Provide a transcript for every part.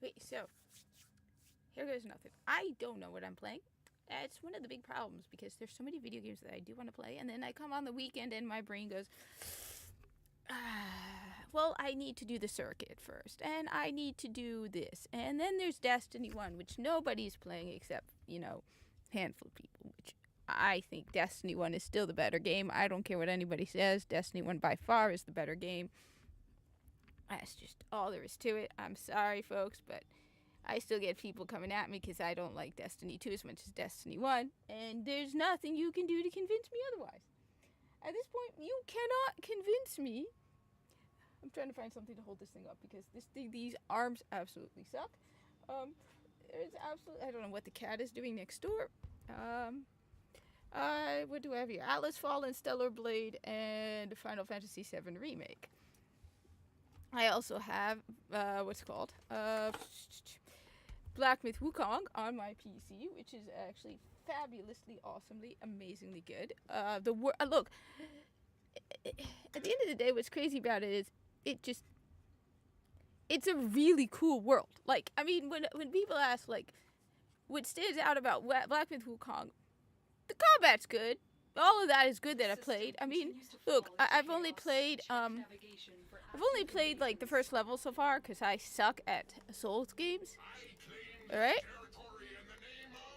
Wait, so here goes nothing. I don't know what I'm playing. It's one of the big problems because there's so many video games that I do want to play, and then I come on the weekend and my brain goes, well, I need to do the circuit first, and I need to do this, and then there's Destiny 1, which nobody's playing except, a handful of people, which I think Destiny 1 is still the better game. I don't care what anybody says. Destiny 1 by far is the better game. That's just all there is to it. I'm sorry, folks, but I still get people coming at me because I don't like Destiny 2 as much as Destiny 1, and there's nothing you can do to convince me otherwise. At this point, you cannot convince me. I'm trying to find something to hold this thing up because these arms absolutely suck. There's absolutely, I don't know what the cat is doing next door. What do I have here? Atlas Fallen, Stellar Blade, and Final Fantasy VII Remake. I also have, what's it called? Black Myth Wukong on my PC, which is actually fabulously, awesomely, amazingly good. Look, at the end of the day, what's crazy about it is it's a really cool world. Like, I mean, when people ask, like, what stands out about Black Myth Wukong, the combat's good. All of that is good that I've played. I mean, look, I've only played like the first level so far because I suck at Souls games. All right.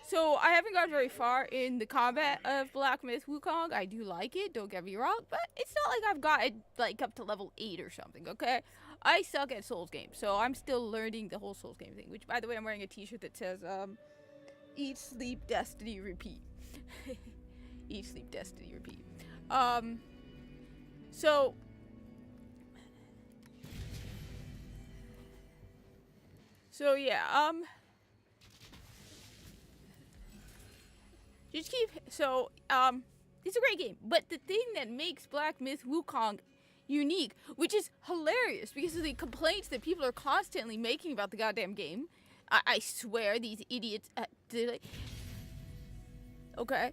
So I haven't gone very far in the combat of Black Myth Wukong. I do like it, don't get me wrong, but it's not like I've got it like up to level 8 or something, okay? I suck at Souls games, so I'm still learning the whole Souls game thing, which, by the way, I'm wearing a t-shirt that says, Eat, Sleep, Destiny, Repeat. Eat, Sleep, Destiny, Repeat. So... So, yeah, it's a great game. But the thing that makes Black Myth Wukong unique, which is hilarious because of the complaints that people are constantly making about the goddamn game. I swear these idiots okay.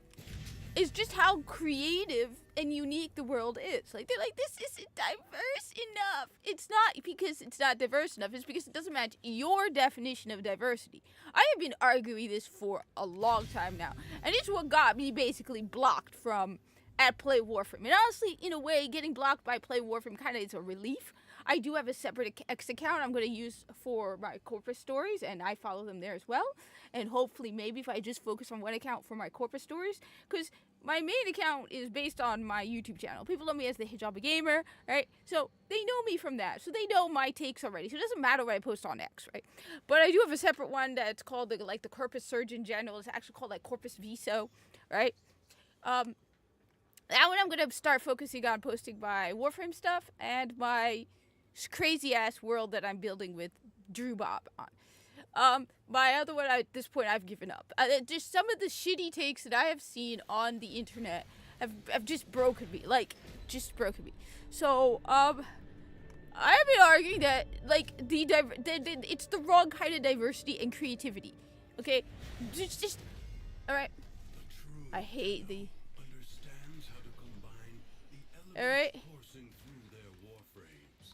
Is just how creative and unique the world is. Like, they're like, this isn't diverse enough. It's not because it's not diverse enough. It's because it doesn't match your definition of diversity. I have been arguing this for a long time now. And it's what got me basically blocked from at Play Warframe. And honestly, in a way, getting blocked by Play Warframe kind of is a relief. I do have a separate X account I'm going to use for my corporate stories, and I follow them there as well. And hopefully, maybe if I just focus on one account for my corporate stories, because my main account is based on my YouTube channel. People know me as the Hijaba Gamer, right? So they know me from that. So they know my takes already. So it doesn't matter what I post on X, right? But I do have a separate one that's called the Corpus Surgeon General. It's actually called like Corpus Viso, right? That one I'm going to start focusing on posting my Warframe stuff and my crazy ass world that I'm building with Drew Bob on. My other one, at this point, I've given up. Just some of the shitty takes that I have seen on the internet have just broken me. Like, just broken me. So, I've been arguing that, like, it's the wrong kind of diversity and creativity. Okay? Just alright. I hate the... Alright?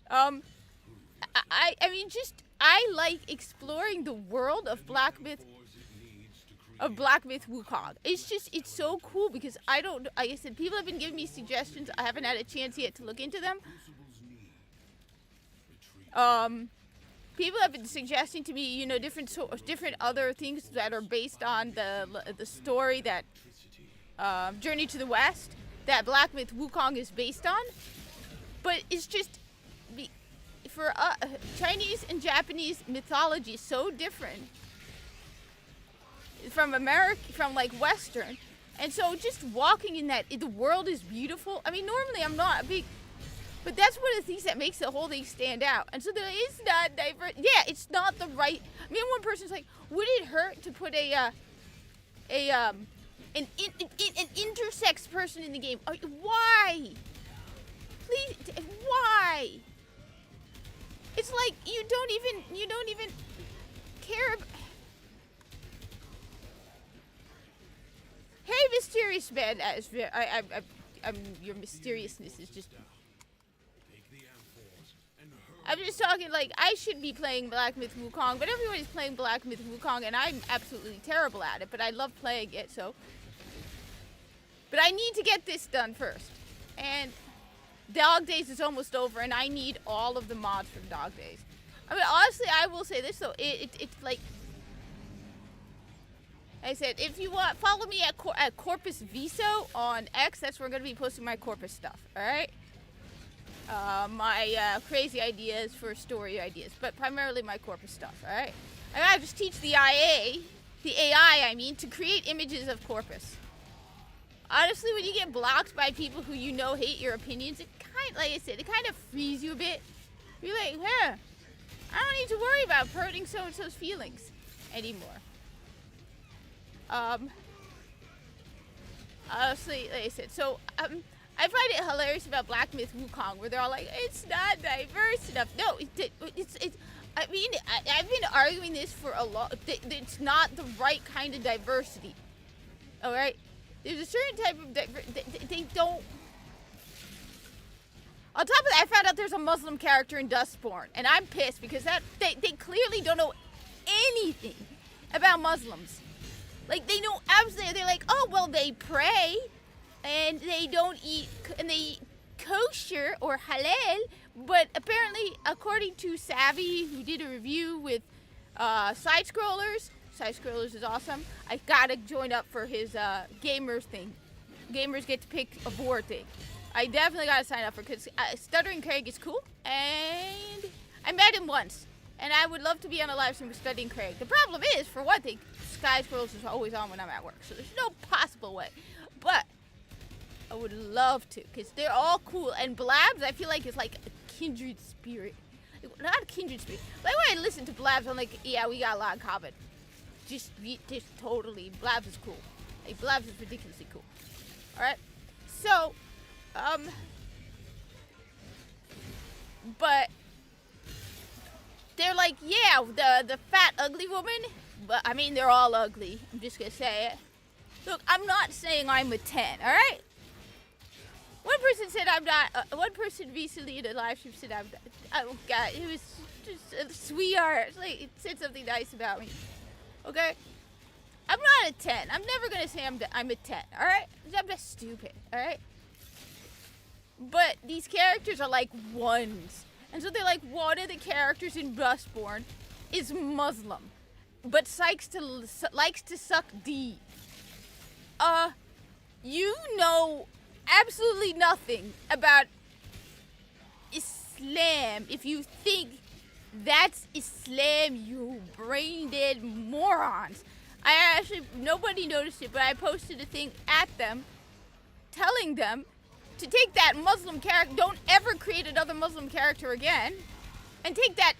I mean, I like exploring the world of Black Myth Wukong. It's so cool because like I said, people have been giving me suggestions. I haven't had a chance yet to look into them. People have been suggesting to me, different other things that are based on the story that, Journey to the West, that Black Myth Wukong is based on. But it's just, for Chinese and Japanese mythology is so different from like Western, and so just walking in that, the world is beautiful. I mean, normally I'm not a big, but that's one of the things that makes the whole thing stand out. And so there is not diverse. Yeah, it's not the right. I mean, one person's like, would it hurt to put an intersex person in the game? Why? Please, why? It's like you don't even care about... Hey, mysterious man, your mysteriousness is just... I'm just talking like I should be playing Black Myth Wukong, but everybody's playing Black Myth Wukong, and I'm absolutely terrible at it. But I love playing it, so. But I need to get this done first, and Dog Days is almost over, and I need all of the mods from Dog Days. I mean, honestly, I will say this though, it's like I said, if you want, follow me at Corpus Viso on X. That's where I'm gonna be posting my Corpus stuff. All right. My crazy ideas for story ideas, but primarily my Corpus stuff, alright? I gotta just teach the AI, I mean, to create images of Corpus. Honestly, when you get blocked by people who you know hate your opinions, it like I said, it kind of frees you a bit. You're like, huh, I don't need to worry about hurting so-and-so's feelings anymore. Honestly, like I said, so, I find it hilarious about Black Myth Wukong, where they're all like, it's not diverse enough. No, it's I mean, I've been arguing this for a lot. It's not the right kind of diversity. All right? There's a certain type of diversity. They don't. On top of that, I found out there's a Muslim character in Dustborn, and I'm pissed because they clearly don't know anything about Muslims. Like, they know absolutely. They're like, oh, well, they pray. And they don't eat, and they eat kosher or halal, but apparently, according to Savvy, who did a review with Side Scrollers is awesome. I gotta join up for his gamers thing. Gamers get to pick a board thing. I definitely gotta sign up for, because Stuttering Craig is cool, and I met him once, and I would love to be on a live stream with Stuttering Craig. The problem is, for one thing, Side Scrollers is always on when I'm at work, so there's no possible way, but I would love to, because they're all cool. And Blabs, I feel like, is like a kindred spirit. Not a kindred spirit. Like, when I listen to Blabs, I'm like, yeah, we got a lot in common. Just totally. Blabs is cool. Like, Blabs is ridiculously cool. Alright? So, but they're like, yeah, the fat, ugly woman. But, I mean, they're all ugly. I'm just gonna say it. Look, I'm not saying I'm a 10, alright? One person said I'm not. One person recently in a live stream said I'm not. Oh God, it was just a sweetheart. Like, it said something nice about me. Okay, I'm not a 10. I'm never gonna say I'm a 10. All right, I'm just stupid. All right. But these characters are like ones, and so they're like, one of the characters in Dustborn is Muslim, but likes to suck D. You know absolutely nothing about Islam if you think that's Islam, you brain dead morons. Nobody noticed it, but I posted a thing at them telling them to take that Muslim character, don't ever create another Muslim character again, and take the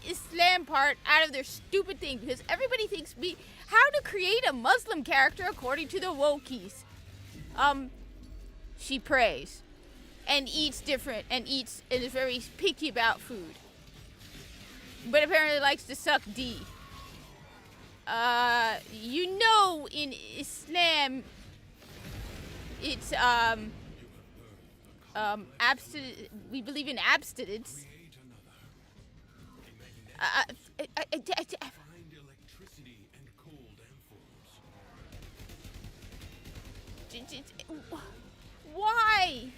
Islam part out of their stupid thing, because everybody thinks how to create a Muslim character according to the wokies. She prays and eats different and is very picky about food. But apparently likes to suck D. You know, in Islam, it's, we believe in abstinence. Why?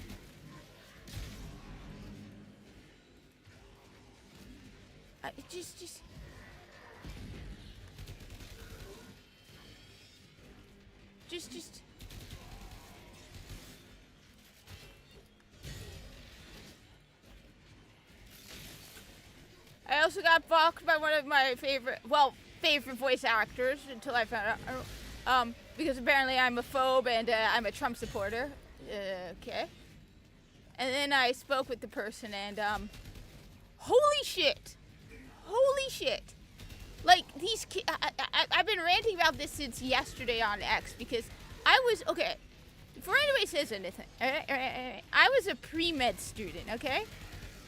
Just. I also got fucked by one of my favorite voice actors until I found out. Because apparently I'm a phobe and I'm a Trump supporter. Okay. And then I spoke with the person and, holy shit. Like, these kids, I've been ranting about this since yesterday on X because okay, before anybody says anything, I was a pre-med student, okay?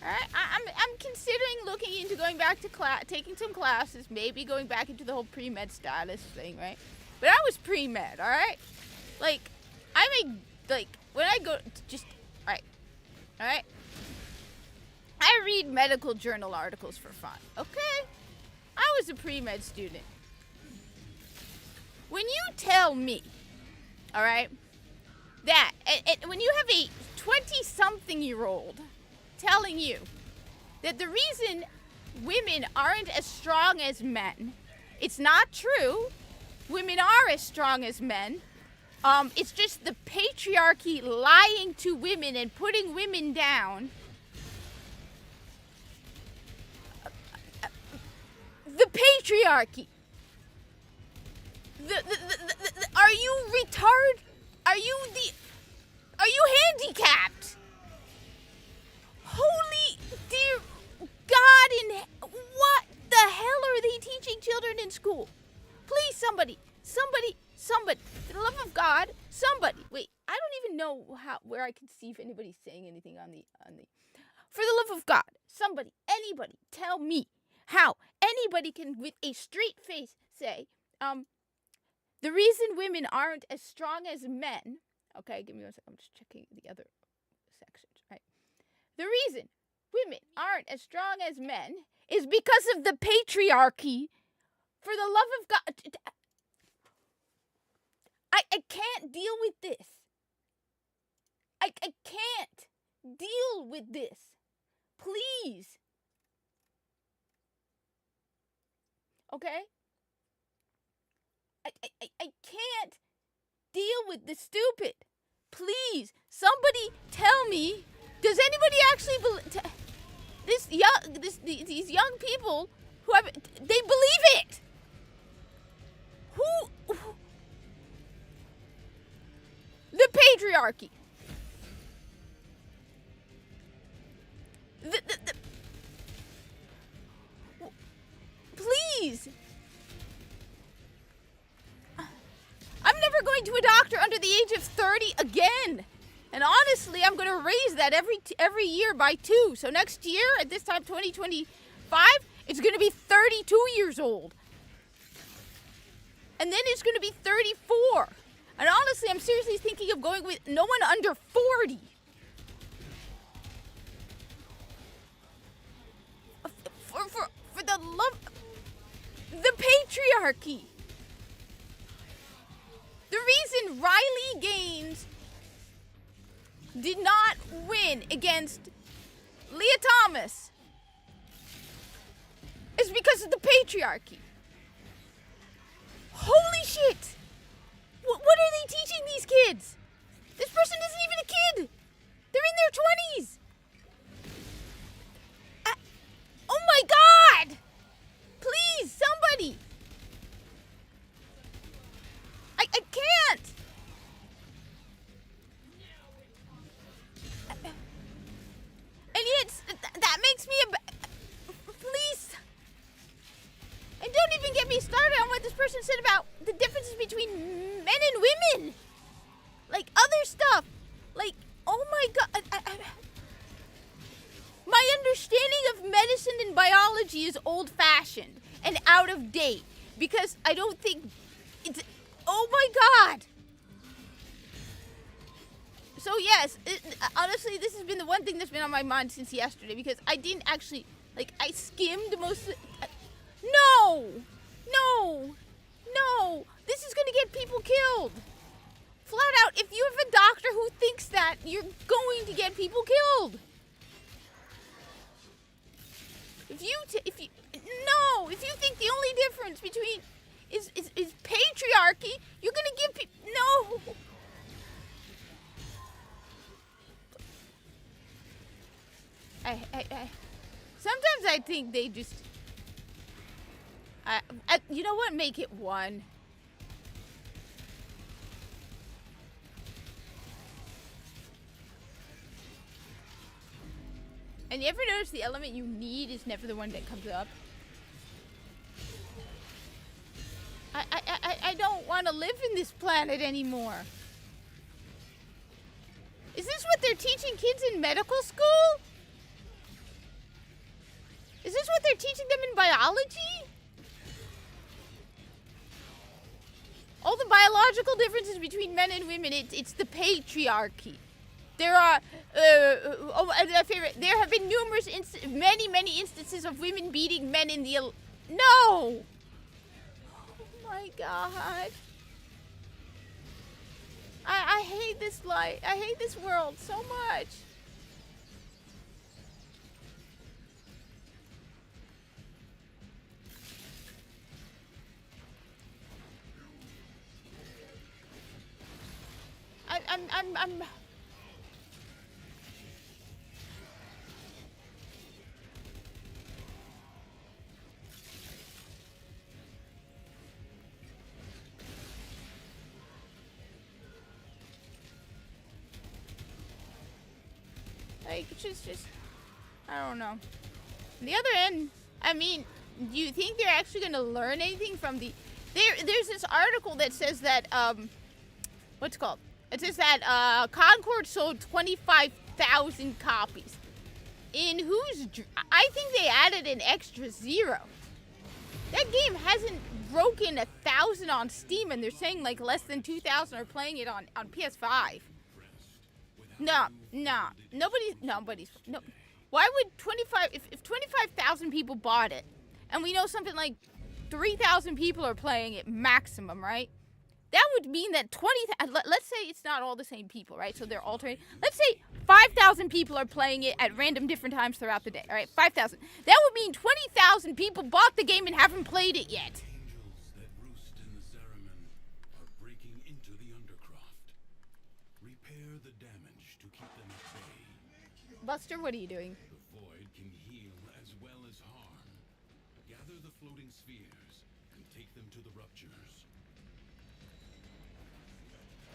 Alright, I'm considering looking into going back to taking some classes, maybe going back into the whole pre-med status thing, right? But I was pre-med, alright? Like, when I go, alright? I read read medical journal articles for fun, okay? I was a pre-med student. When you tell me, all right, that when you have a 20-something-year-old telling you that the reason women aren't as strong as men, it's not true. Women are as strong as men. It's just the patriarchy lying to women and putting women down. The patriarchy. Are you retarded? Are you handicapped? Holy dear God what the hell are they teaching children in school? Please, somebody, for the love of God, somebody. Wait, I don't even know where I can see if anybody's saying anything on the. For the love of God, somebody, anybody, tell me how anybody can, with a straight face, say, the reason women aren't as strong as men. Okay, give me 1 second. I'm just checking the other sections. Right. The reason women aren't as strong as men is because of the patriarchy. For the love of God, I can't deal with this. I can't deal with this. Please. Okay? I can't deal with this stupid. Please, somebody tell me, does anybody actually believe these young people who have, they believe it? Who? The patriarchy. Please. I'm never going to a doctor under the age of 30 again. And honestly, I'm going to raise that every year by 2. So next year, at this time, 2025, it's going to be 32 years old. And then it's going to be 34. And honestly, I'm seriously thinking of going with no one under 40. For the love... The patriarchy. The reason Riley Gaines did not win against Leah Thomas is because of the patriarchy. Holy shit! What are they teaching these kids? This person isn't even a kid. They're in their 20s. Oh my God! Please, somebody. I can't. And yet, that makes me please. And don't even get me started on what this person said about the differences between men and women. Like other stuff. Like, oh my God. My understanding of medicine and biology is old-fashioned and out of date because I don't think it's... Oh my God. So yes, honestly, this has been the one thing that's been on my mind since yesterday because I didn't actually, I skimmed most of it. No! This is going to get people killed. Flat out, if you have a doctor who thinks that, you're going to get people killed. If you think the only difference between is patriarchy, you're going to give people... No! Sometimes I think they just... you know what? Make it 1. And you ever notice the element you need is never the one that comes up? I don't want to live in this planet anymore. Is this what they're teaching kids in medical school? Is this what they're teaching them in biology? All the biological differences between men and women, it's the patriarchy. There are favorite. There have been numerous, many instances of women beating men in the. No. Oh my god. I hate this life. I hate this world so much. I'm like, just, I don't know. On the other end, I mean, do you think they're actually gonna learn anything from the, there's this article that says that, what's it called? It says that, Concord sold 25,000 copies. In whose, I think they added an extra 0. That game hasn't broken 1,000 on Steam, and they're saying like less than 2,000 are playing it on PS5. No. Why would if 25,000 people bought it, and we know something like 3,000 people are playing it maximum, right? That would mean that let's say it's not all the same people, right? So they're alternating. Let's say 5,000 people are playing it at random different times throughout the day, all right? 5,000. That would mean 20,000 people bought the game and haven't played it yet. Angels that roost in the Zariman are breaking into the Undercroft. Repair the damage to keep them at bay. Buster, what are you doing? The void can heal as well as harm. Gather the floating spheres and take them to the ruptures.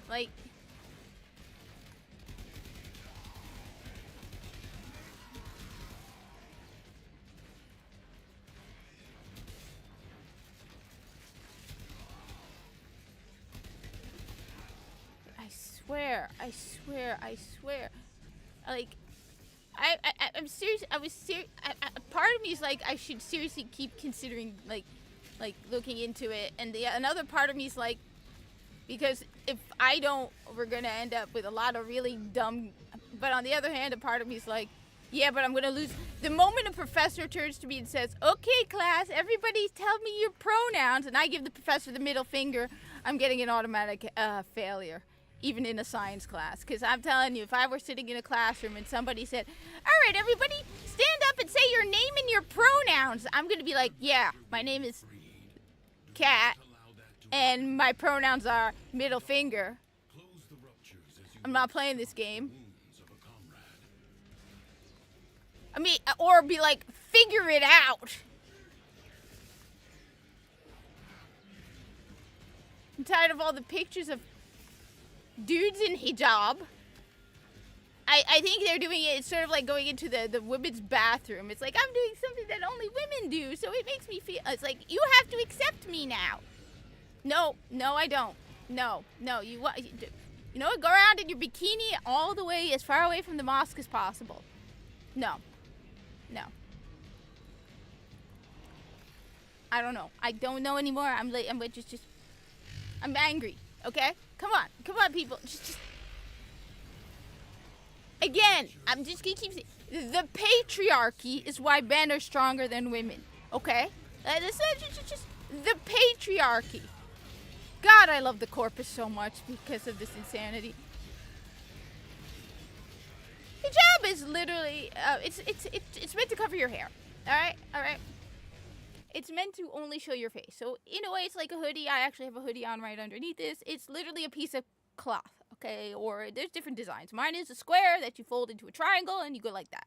Like, I swear. Like, I'm serious. Part of me is like, I should seriously keep considering, like looking into it. And another part of me is like, because if I don't, we're going to end up with a lot of really dumb. But on the other hand, a part of me is like, yeah, but I'm going to lose. The moment a professor turns to me and says, okay, class, everybody tell me your pronouns, and I give the professor the middle finger, I'm getting an automatic failure, even in a science class. Because I'm telling you, if I were sitting in a classroom and somebody said, all right, everybody, stand up and say your name and your pronouns, I'm going to be like, yeah, my name is Cat, and my pronouns are middle finger. I'm not playing this game. I mean, or be like, figure it out. I'm tired of all the pictures of dudes in hijab. I think they're doing it, it's sort of like going into the women's bathroom. It's like, I'm doing something that only women do, so it makes me feel, it's like, you have to accept me now. No, I don't. No, you know what, go around in your bikini all the way as far away from the mosque as possible. No. I don't know. I don't know anymore. I'm angry. Okay? Come on, people. Just. Again, I'm just gonna keep saying, the patriarchy is why men are stronger than women. Okay? Just the patriarchy. God, I love the corpus so much because of this insanity. Hijab is literally, it's meant to cover your hair. All right. It's meant to only show your face. So in a way, it's like a hoodie. I actually have a hoodie on right underneath this. It's literally a piece of cloth, okay? Or there's different designs. Mine is a square that you fold into a triangle and you go like that.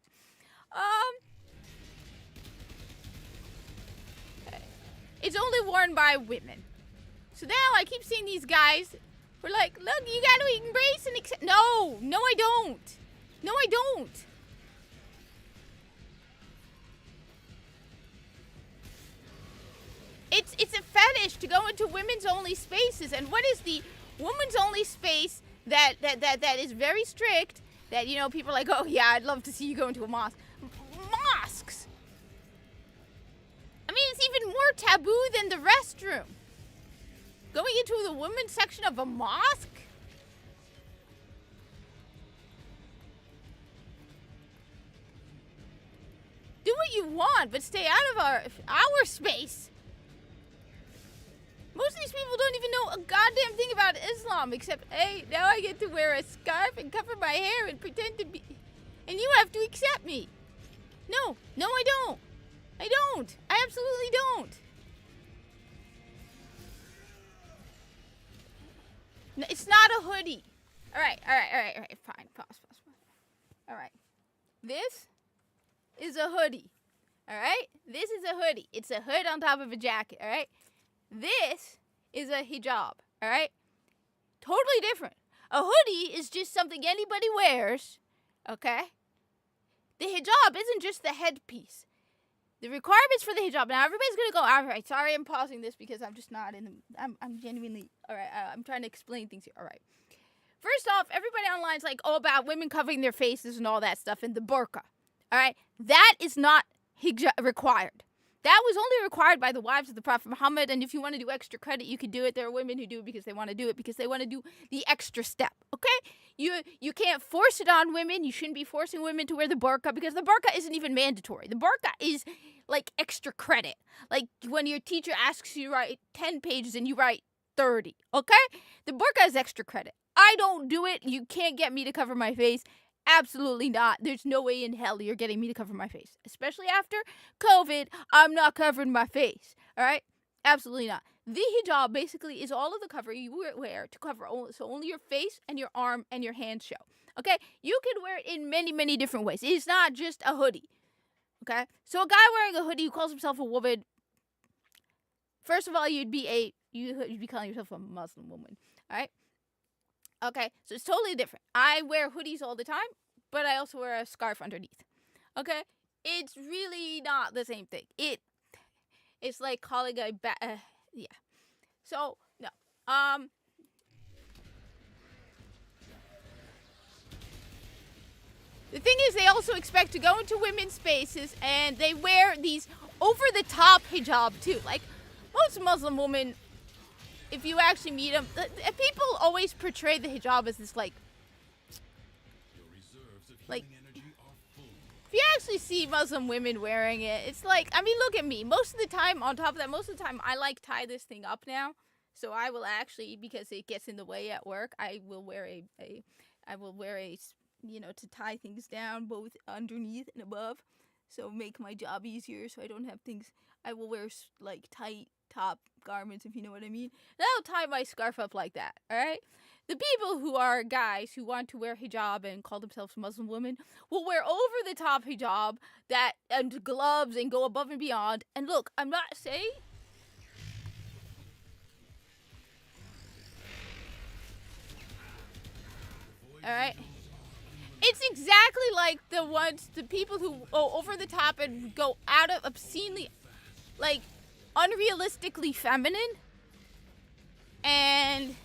Okay. It's only worn by women. So now I keep seeing these guys who are like, look, you got to embrace and accept. No, I don't. It's a fetish to go into women's only spaces. And what is the women's only space that is very strict, that, you know, people are like, oh yeah, I'd love to see you go into a mosque. Mosques! I mean, it's even more taboo than the restroom. Going into the women's section of a mosque? you want, but stay out of our space. Most of these people don't even know a goddamn thing about Islam, except, hey, now I get to wear a scarf and cover my hair and pretend to be... And you have to accept me. No, I don't. I don't. I absolutely don't. No, it's not a hoodie. All right. Fine. Pause. All right. This is a hoodie. All right? This is a hoodie. It's a hood on top of a jacket. All right? This is a hijab. All right? Totally different. A hoodie is just something anybody wears. Okay? The hijab isn't just the headpiece. The requirements for the hijab. Now, everybody's going to go, all right, sorry I'm pausing this because I'm just not in the... I'm genuinely... All right, I'm trying to explain things here. All right. First off, everybody online is like, oh, about women covering their faces and all that stuff and the burqa. All right? That is not required. That was only required by the wives of the Prophet Muhammad, and if you want to do extra credit, you can do it. There are women who do it because they want to do it, because they want to do the extra step, okay? You can't force it on women. You shouldn't be forcing women to wear the burqa, because the burqa isn't even mandatory. The burqa is like extra credit. Like when your teacher asks you to write 10 pages and you write 30, okay? The burqa is extra credit. I don't do it. You can't get me to cover my face. Absolutely not. There's no way in hell you're getting me to cover my face. Especially after COVID, I'm not covering my face. All right? Absolutely not. The hijab basically is all of the cover you wear to cover only your face and your arm and your hands show. Okay? You can wear it in many, many different ways. It's not just a hoodie. Okay? So a guy wearing a hoodie who calls himself a woman, first of all, you'd be calling yourself a Muslim woman. All right? Okay, so it's totally different. I wear hoodies all the time, but I also wear a scarf underneath. Okay? It's really not the same thing. It's like calling a yeah. So, no. The thing is, they also expect to go into women's spaces, and they wear these over-the-top hijab, too. Like, most Muslim women... If you actually meet them, people always portray the hijab as this, like, if you actually see Muslim women wearing it, it's like, I mean, look at me. Most of the time, on top of that, most of the time, I, like, tie this thing up now. So I will actually, because it gets in the way at work, I will wear a to tie things down, both underneath and above. So make my job easier, so I don't have things, I will wear, like, tight top garments, if you know what I mean. And I'll tie my scarf up like that, alright? The people who are guys who want to wear hijab and call themselves Muslim women will wear over-the-top hijab and gloves and go above and beyond. And look, I'm not saying... Alright? It's exactly like the people who go over the top and go out of obscenely, like, unrealistically feminine, and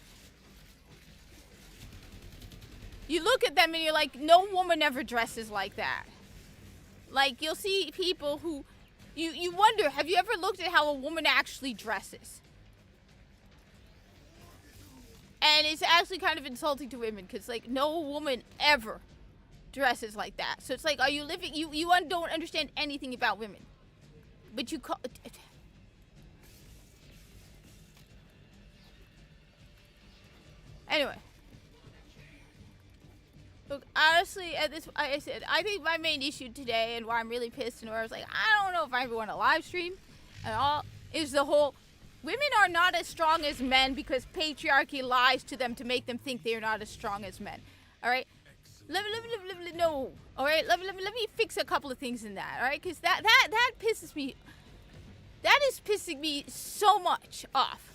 you look at them and you're like, no woman ever dresses like that. Like, you'll see people who you wonder, have you ever looked at how a woman actually dresses? And it's actually kind of insulting to women, because, like, no woman ever dresses like that. So it's like, are you living, you don't understand anything about women, but you call... Anyway, look, honestly, I think my main issue today, and why I'm really pissed, and where I was like, I don't know if I ever want to live stream at all, is the whole, women are not as strong as men because patriarchy lies to them to make them think they are not as strong as men. All right? No. All right? Let me fix a couple of things in that. All right? Because that pisses me. That is pissing me so much off.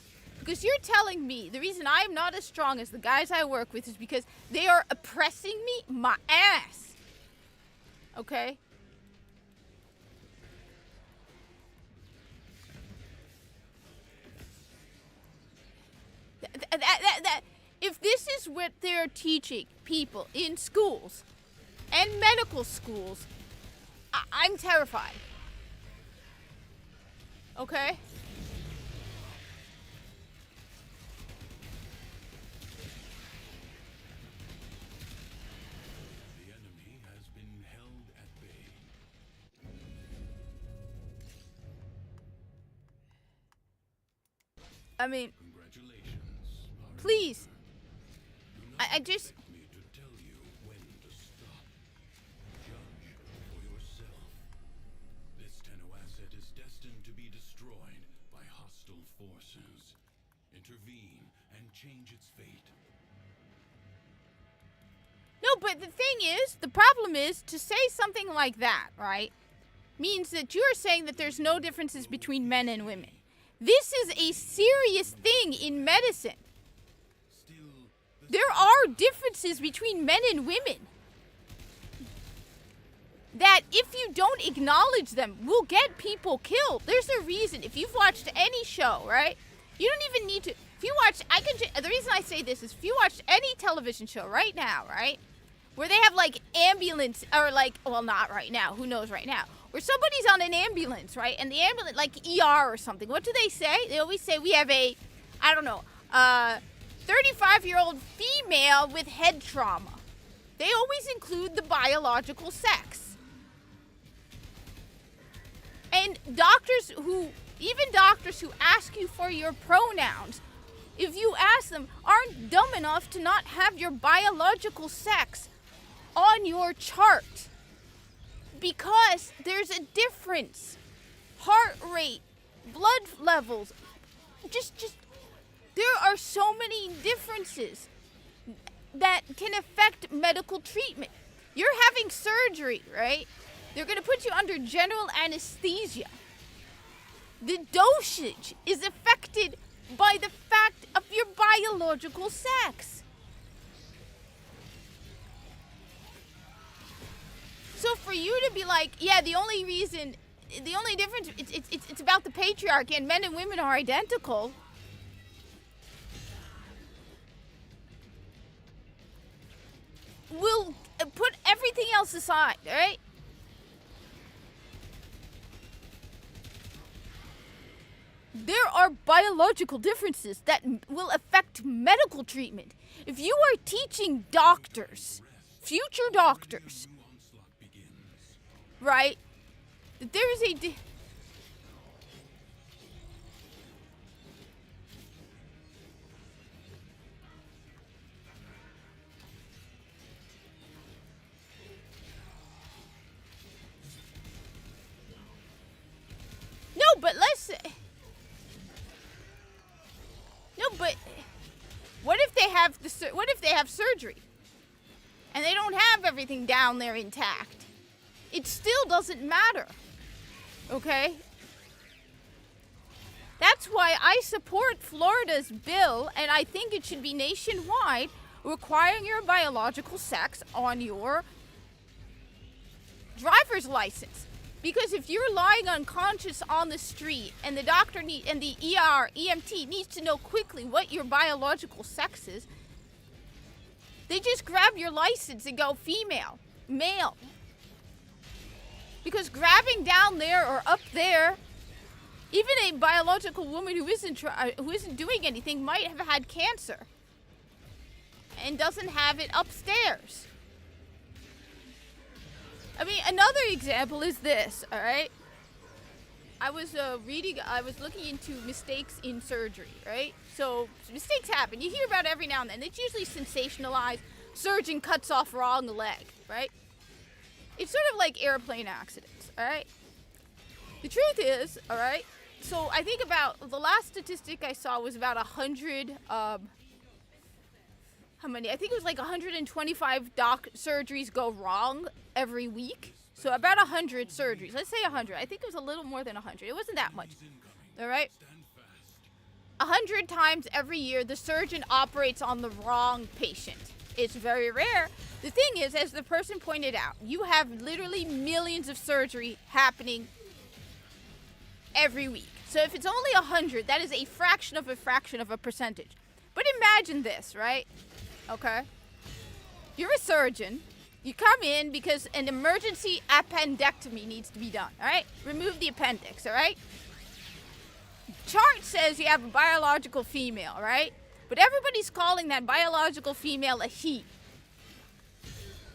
Because you're telling me the reason I'm not as strong as the guys I work with is because they are oppressing me my ass. Okay? If this is what they're teaching people in schools and medical schools, I'm terrified. Okay? The enemy has been held at bay. I mean, Congratulations, please. Do not I just... expect me to tell you when to stop. Judge for yourself. This Tenno asset is destined to be destroyed by hostile forces. Intervene and change its fate. No, but the thing is, the problem is, to say something like that, right, means that you're saying that there's no differences between men and women. This is a serious thing in medicine. Still, the There are differences between men and women that if you don't acknowledge them will get people killed. There's a reason. If you've watched any show, right, you don't even need to. If you watch, the reason I say this is if you watch any television show right now, right, where they have like ambulance, or like, well, not right now, who knows right now, where somebody's on an ambulance, right, and the ambulance, like ER or something, what do they say? They always say, we have a, I don't know, 35-year-old female with head trauma. They always include the biological sex. And even doctors who ask you for your pronouns, if you ask them, aren't dumb enough to not have your biological sex on your chart. Because there's a difference. Heart rate, blood levels, just there are so many differences that can affect medical treatment. You're having surgery, right? They're going to put you under general anesthesia. The dosage is affected by the fact of your biological sex. So for you to be like, yeah, the only difference, it's about the patriarchy and men and women are identical. We'll put everything else aside, all right? There are biological differences that will affect medical treatment. If you are teaching doctors, future doctors, new onslaught begins. right, that there is a... No, but let's... No, but what if they have surgery and they don't have everything down there intact? It still doesn't matter. Okay? That's why I support Florida's bill, and I think it should be nationwide, requiring your biological sex on your driver's license. Because if you're lying unconscious on the street and the doctor and the EMT needs to know quickly what your biological sex is, they just grab your license and go female, male. Because grabbing down there or up there, even a biological woman who isn't doing anything might have had cancer and doesn't have it upstairs. I mean, another example is this, all right? I was looking into mistakes in surgery, right? So mistakes happen. You hear about it every now and then. It's usually sensationalized. Surgeon cuts off wrong leg, right? It's sort of like airplane accidents, all right? The truth is, all right, so I think about, the last statistic I saw was about 100, how many? I think it was like 125 surgeries go wrong every week. So about 100 surgeries. Let's say 100. I think it was a little more than 100. It wasn't that much. All right? Stand fast. 100 times every year, the surgeon operates on the wrong patient. It's very rare. The thing is, as the person pointed out, you have literally millions of surgery happening every week. So if it's only 100, that is a fraction of a percentage. But imagine this, right? Okay? You're a surgeon. You come in because an emergency appendectomy needs to be done, all right? Remove the appendix, all right? Chart says you have a biological female, right? But everybody's calling that biological female a he.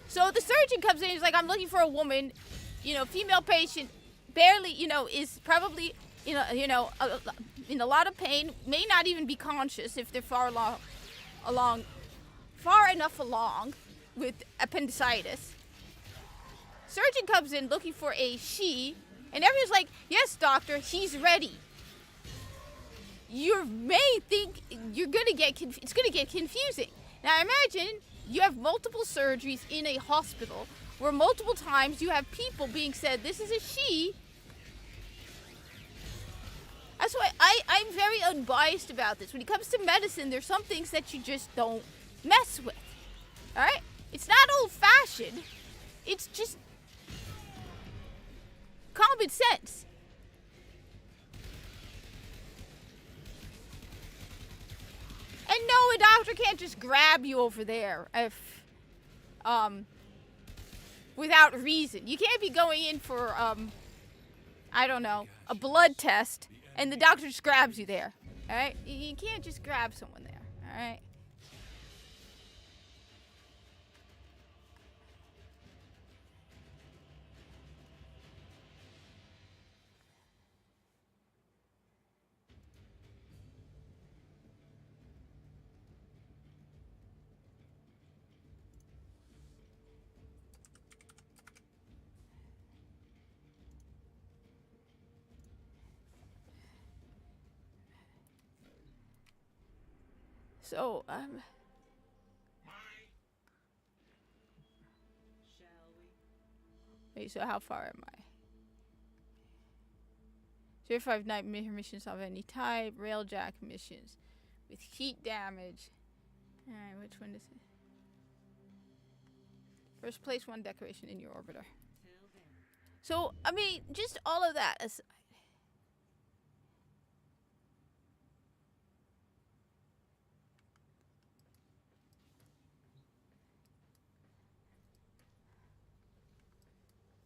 So the surgeon comes in, he's like, I'm looking for a woman, female patient, barely, is probably in a lot of pain, may not even be conscious if they're far enough along with appendicitis. Surgeon comes in looking for a she, and everyone's like, yes, doctor, he's ready. You may think it's gonna get confusing. Now imagine you have multiple surgeries in a hospital where multiple times you have people being said, this is a she. That's why I'm very unbiased about this. When it comes to medicine, there's some things that you just don't mess with. Alright? It's not old-fashioned. It's just common sense. And no, a doctor can't just grab you over there without reason. You can't be going in for, I don't know, a blood test, and the doctor just grabs you there. Alright? You can't just grab someone there. Alright? So, wait, so how far am I? 05 night missions of any type, railjack missions with heat damage. Alright, which one is it? First place, 1 decoration in your orbiter. So, I mean, just all of that aside.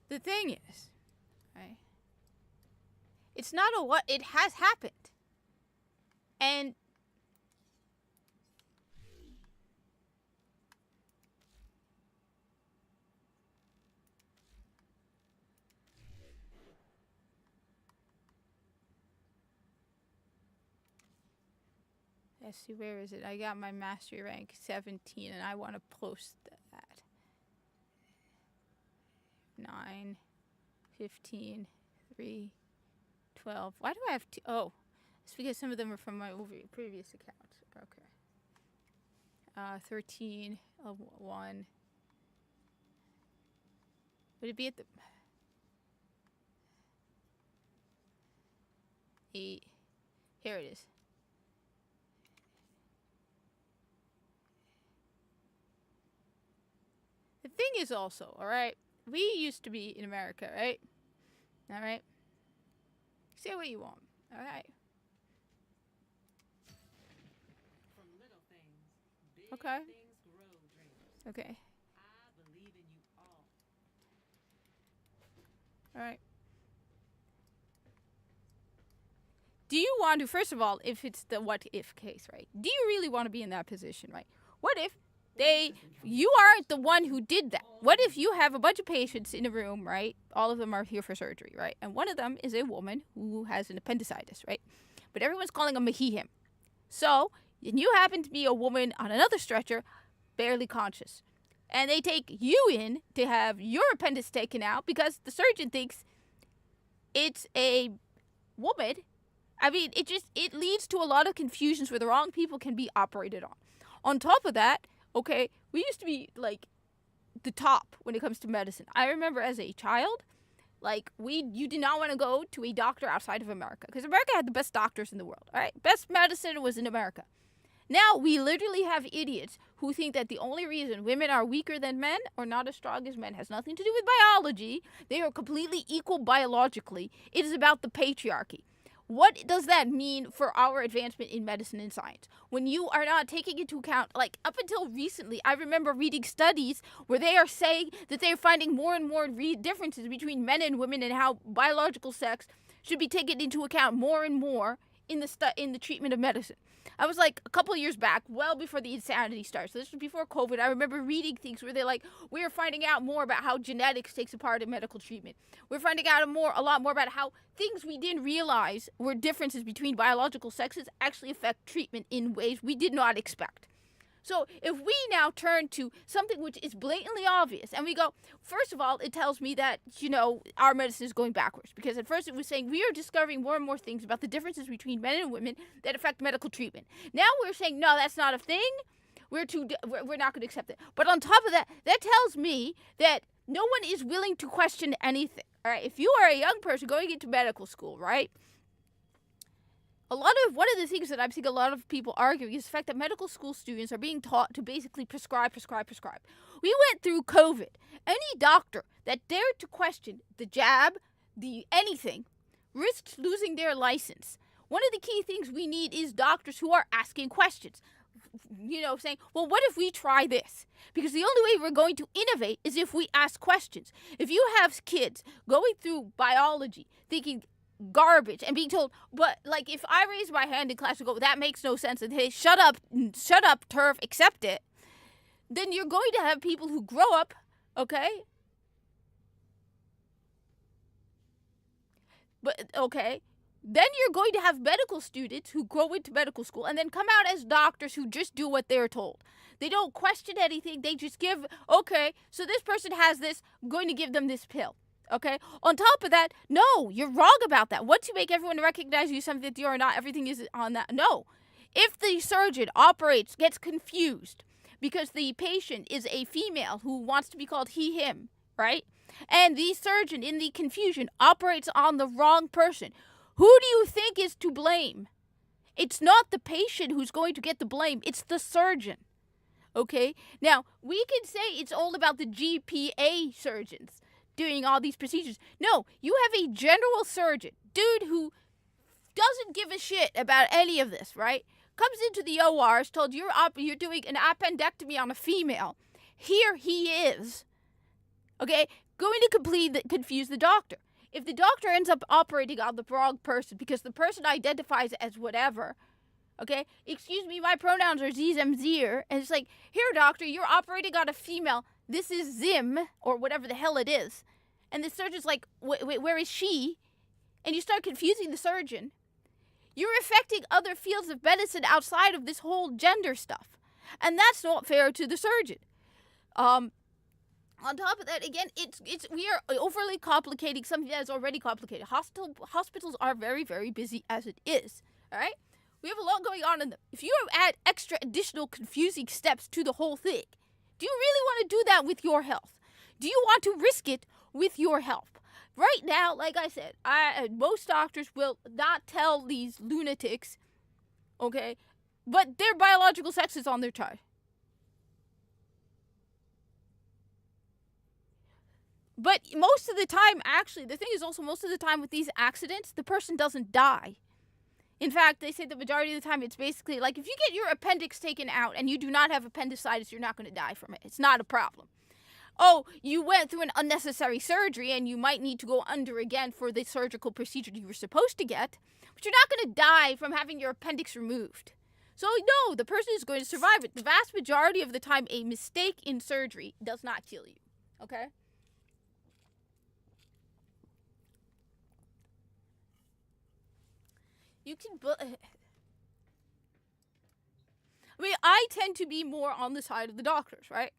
The thing is, right? It's not a what, it has happened. And let's see, where is it? I got my mastery rank 17 and I want to post that. 9, 15, 3, 12. Why do I have two? Oh, it's because some of them are from my previous accounts. Okay. 13, 1. Would it be at the 8? Here it is. The thing is also, alright, we used to be in America, right? Alright? Say what you want, alright? From little things, big Okay. things grow dreamers. Okay. I believe in you all. Alright. Do you want to, first of all, if it's the what if case, right? Do you really want to be in that position, right? What if you aren't the one who did that? What if you have a bunch of patients in a room, right? All of them are here for surgery, right? And one of them is a woman who has an appendicitis, right? But everyone's calling him a he/him. So, and you happen to be a woman on another stretcher, barely conscious. And they take you in to have your appendix taken out because the surgeon thinks it's a woman. I mean, it leads to a lot of confusions where the wrong people can be operated on. On top of that, okay, we used to be, like, the top when it comes to medicine. I remember as a child, like, you did not want to go to a doctor outside of America. Because America had the best doctors in the world, all right? Best medicine was in America. Now, we literally have idiots who think that the only reason women are weaker than men or not as strong as men has nothing to do with biology. They are completely equal biologically. It is about the patriarchy. What does that mean for our advancement in medicine and science? When you are not taking into account, like up until recently, I remember reading studies where they are saying that they are finding more and more differences between men and women and how biological sex should be taken into account more and more in the treatment of medicine. I was like a couple of years back, well before the insanity starts. So this was before COVID. I remember reading things where they're like, we're finding out more about how genetics takes a part in medical treatment. We're finding out a lot more about how things we didn't realize were differences between biological sexes actually affect treatment in ways we did not expect. So if we now turn to something which is blatantly obvious and we go, first of all, it tells me that, our medicine is going backwards. Because at first it was saying we are discovering more and more things about the differences between men and women that affect medical treatment. Now we're saying, no, that's not a thing. We're not going to accept it. But on top of that, that tells me that no one is willing to question anything. All right, if you are a young person going into medical school, right? One of the things that I'm seeing a lot of people arguing is the fact that medical school students are being taught to basically prescribe. We went through COVID. Any doctor that dared to question the jab, anything, risked losing their license. One of the key things we need is doctors who are asking questions. Saying, well, what if we try this? Because the only way we're going to innovate is if we ask questions. If you have kids going through biology thinking garbage and being told, but like if I raise my hand in class and go, that makes no sense, and hey, shut up, turf, accept it, then you're going to have people who grow up, okay? Then you're going to have medical students who grow into medical school and then come out as doctors who just do what they're told. They don't question anything. They just give, okay, so this person has this, I'm going to give them this pill. Okay? On top of that, no, you're wrong about that. Once you make everyone recognize you something that you're not, everything is on that. No. If the surgeon gets confused because the patient is a female who wants to be called he, him, right? And the surgeon in the confusion operates on the wrong person, who do you think is to blame? It's not the patient who's going to get the blame. It's the surgeon. Okay? Now, we can say it's all about the GPA surgeons doing all these procedures. No, you have a general surgeon, dude who doesn't give a shit about any of this, right? Comes into the OR, is told you're doing an appendectomy on a female. Here he is, okay, going to confuse the doctor. If the doctor ends up operating on the wrong person because the person identifies as whatever, okay, excuse me, my pronouns are Zir, and it's like, here, doctor, you're operating on a female. This is Zim, or whatever the hell it is. And the surgeon's like, wait, where is she? And you start confusing the surgeon. You're affecting other fields of medicine outside of this whole gender stuff. And that's not fair to the surgeon. On top of that, again, we are overly complicating something that is already complicated. Hospitals are very, very busy as it is. All right? We have a lot going on in them. If you add extra additional confusing steps to the whole thing, do you really want to do that with your health? Do you want to risk it with your health? Right now, like I said, most doctors will not tell these lunatics, okay, but their biological sex is on their chart. But most of the time, actually, the thing is also most of the time with these accidents, the person doesn't die. In fact, they say the majority of the time it's basically like if you get your appendix taken out and you do not have appendicitis, you're not going to die from it. It's not a problem. Oh, you went through an unnecessary surgery and you might need to go under again for the surgical procedure you were supposed to get, but you're not going to die from having your appendix removed. So no, the person is going to survive it. The vast majority of the time, a mistake in surgery does not kill you. Okay? You can... I tend to be more on the side of the doctors, right?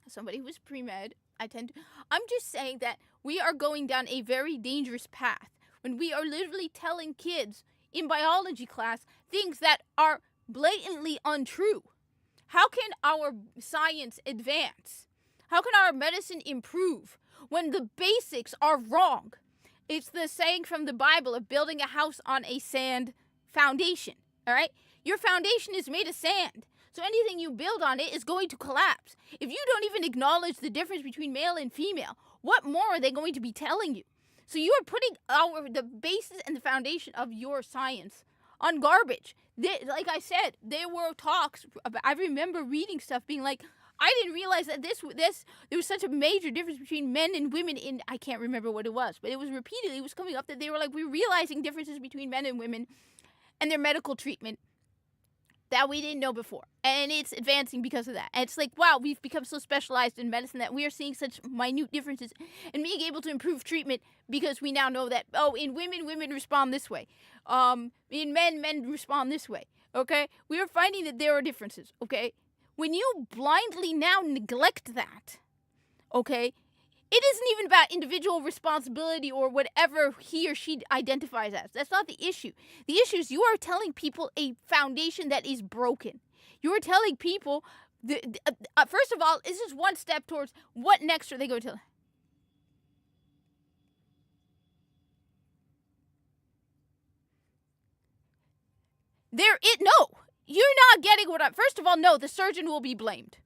Somebody who's pre-med, I'm just saying that we are going down a very dangerous path when we are literally telling kids in biology class things that are blatantly untrue. How can our science advance? How can our medicine improve when the basics are wrong? It's the saying from the Bible of building a house on a sand foundation, all right? Your foundation is made of sand, so anything you build on it is going to collapse. If you don't even acknowledge the difference between male and female, what more are they going to be telling you? So you are putting the basis and the foundation of your science on garbage. Like I said, there were talks, I remember reading stuff being like, I didn't realize that there was such a major difference between men and women in, I can't remember what it was, but it was coming up that they were like, we're realizing differences between men and women. and their medical treatment that we didn't know before. And it's advancing because of that. And it's like, wow, we've become so specialized in medicine that we are seeing such minute differences and being able to improve treatment because we now know that, oh, in women respond this way. In men respond this way. Okay? We are finding that there are differences. Okay? When you blindly now neglect that, okay, it isn't even about individual responsibility or whatever he or she identifies as. That's not the issue. The issue is you are telling people a foundation that is broken. You are telling people, first of all, this is one step towards what next are they going to... No, you're not getting what I'm... First of all, no, the surgeon will be blamed.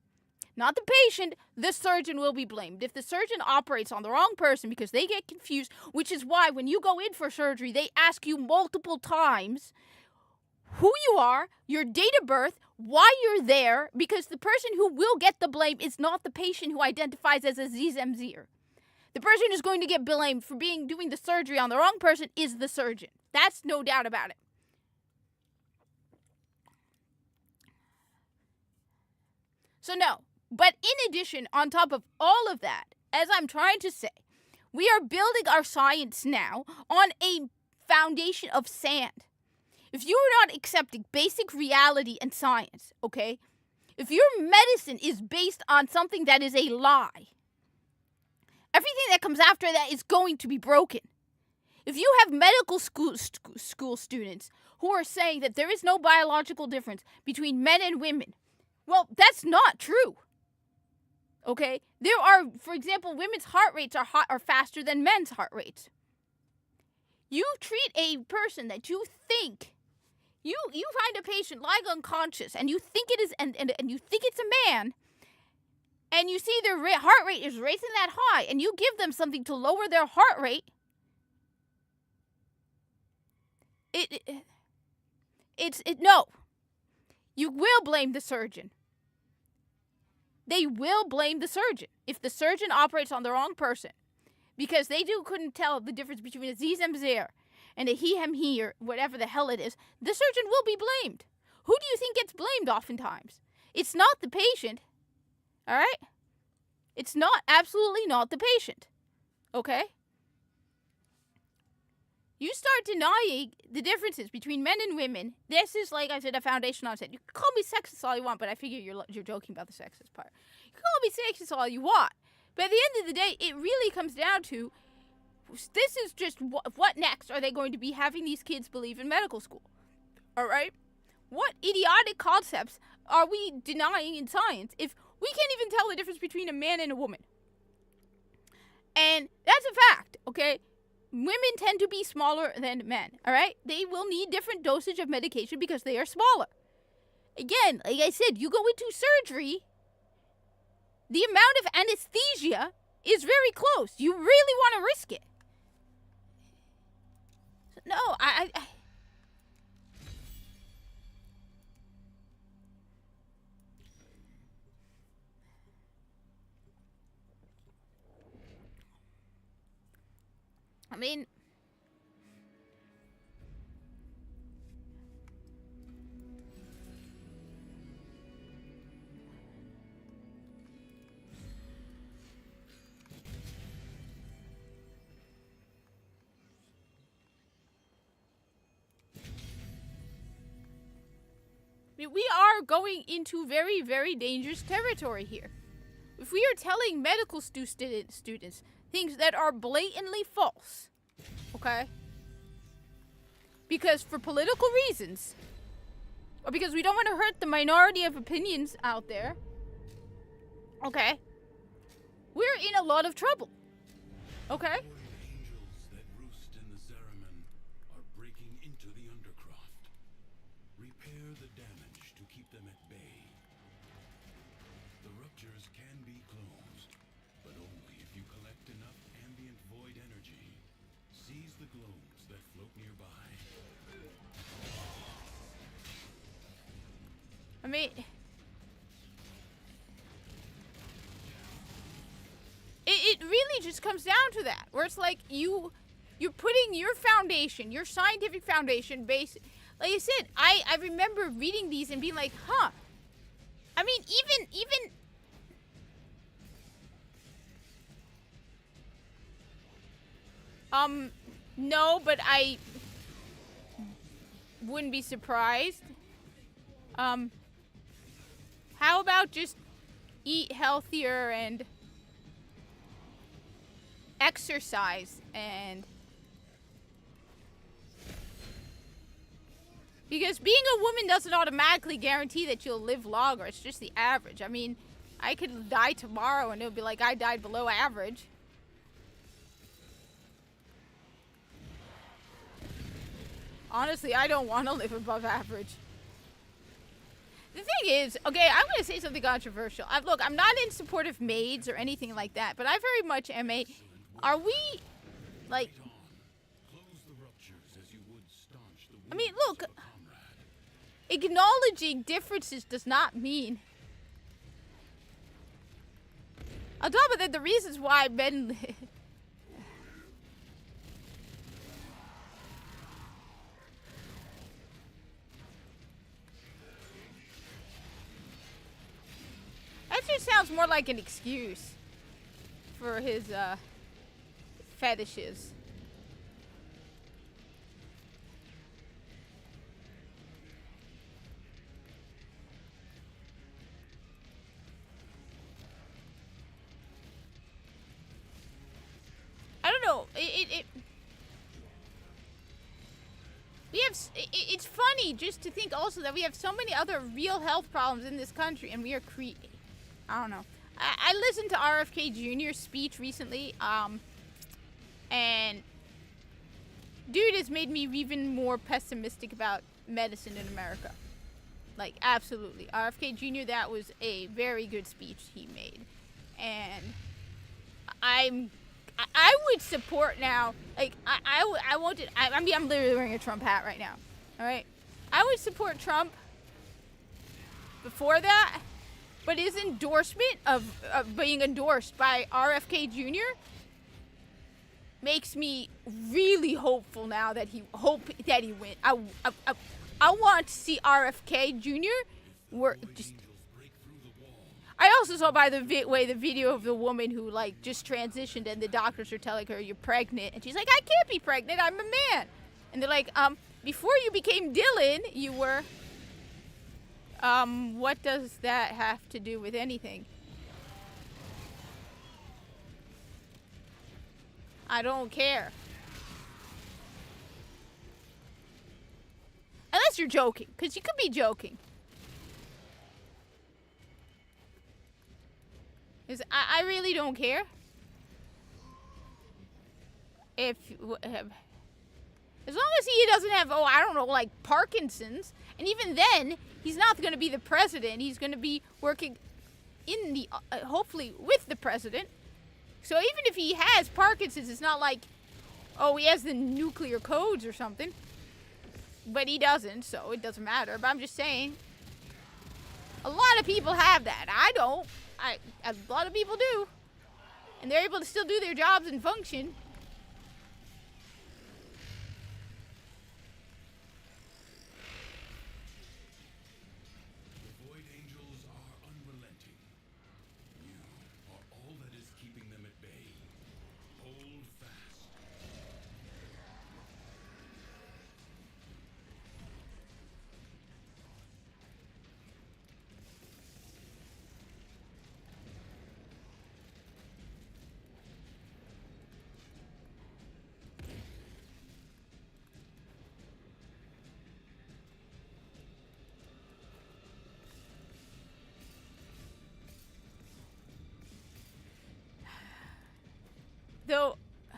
Not the patient, the surgeon will be blamed. If the surgeon operates on the wrong person because they get confused, which is why when you go in for surgery, they ask you multiple times who you are, your date of birth, why you're there, because the person who will get the blame is not the patient who identifies as Aziz Mzir. The person who's going to get blamed for doing the surgery on the wrong person is the surgeon. That's no doubt about it. So no. But in addition, on top of all of that, as I'm trying to say, we are building our science now on a foundation of sand. If you are not accepting basic reality and science, okay, if your medicine is based on something that is a lie, everything that comes after that is going to be broken. If you have medical school students who are saying that there is no biological difference between men and women, well, that's not true. Okay? There are, for example, women's heart rates are faster than men's heart rates. You treat a person that you think, you find a patient lying unconscious and you think it is, and you think it's a man, and you see their heart rate is racing that high, and you give them something to lower their heart rate, no. You will blame the surgeon. They will blame the surgeon if the surgeon operates on the wrong person, because they couldn't tell the difference between Aziz Mzir and a he, or whatever the hell it is. The surgeon will be blamed. Who do you think gets blamed oftentimes? It's not the patient, all right? It's absolutely not the patient, okay? You start denying the differences between men and women. This is, like I said, a foundation on it. You can call me sexist all you want, but I figure you're joking about the sexist part. You can call me sexist all you want. But at the end of the day, it really comes down to, this is just what next are they going to be having these kids believe in medical school? All right? What idiotic concepts are we denying in science if we can't even tell the difference between a man and a woman? And that's a fact, okay? Women tend to be smaller than men, all right? They will need different dosage of medication because they are smaller. Again, like I said, you go into surgery, the amount of anesthesia is very close. You really want to risk it. No, I mean, we are going into very, very dangerous territory here. If we are telling medical students things that are blatantly false, okay? Because for political reasons, or because we don't want to hurt the minority of opinions out there, okay? We're in a lot of trouble, okay? Angels that roost in the Zariman are breaking into the Undercroft. Repair the damage to keep them at bay. The ruptures can be closed, but only if you collect enough ambient void energy. Seize the globes that float nearby. I mean, it really just comes down to that, where it's like you're putting your foundation, your scientific foundation based, like I said, I remember reading these and being like, huh. I mean, even no, but I wouldn't be surprised. How about just eat healthier and exercise and because being a woman doesn't automatically guarantee that you'll live longer. It's just the average. I mean, I could die tomorrow and it'll be like I died below average. Honestly, I don't want to live above average. The thing is, okay, I'm going to say something controversial. Look, I'm not in support of maids or anything like that, but I very much am a... Are we, like... Close the ruptures as you would staunch the I mean, wounds look, of a comrade. acknowledging differences does not mean... On top of that, the reasons why men... That just sounds more like an excuse for his fetishes. I don't know. It's funny just to think also that we have so many other real health problems in this country, and we are I don't know. I listened to RFK Jr.'s speech recently, and dude has made me even more pessimistic about medicine in America. Like, absolutely. RFK Jr., that was a very good speech he made. And I would support now, like, I wanted, I mean, I'm literally wearing a Trump hat right now, all right? I would support Trump before that, but his endorsement of being endorsed by RFK Jr. makes me really hopeful now that he win. I want to see RFK Jr. work. Just. I also saw by the the video of the woman who like just transitioned and the doctors are telling her you're pregnant and she's like, I can't be pregnant, I'm a man. And they're like, before you became Dylan, you were. What does that have to do with anything? I don't care. Unless you're joking, because you could be joking. I really don't care. As long as he doesn't have, I don't know, like Parkinson's. And even then, he's not going to be the president. He's going to be working in the, hopefully with the president. So even if he has Parkinson's, it's not like, he has the nuclear codes or something. But he doesn't, so it doesn't matter. But I'm just saying, a lot of people have that. I don't. A lot of people do. And they're able to still do their jobs and function. The Void Angels are unrelenting. You are all that is keeping them at bay. Hold fast. Though, I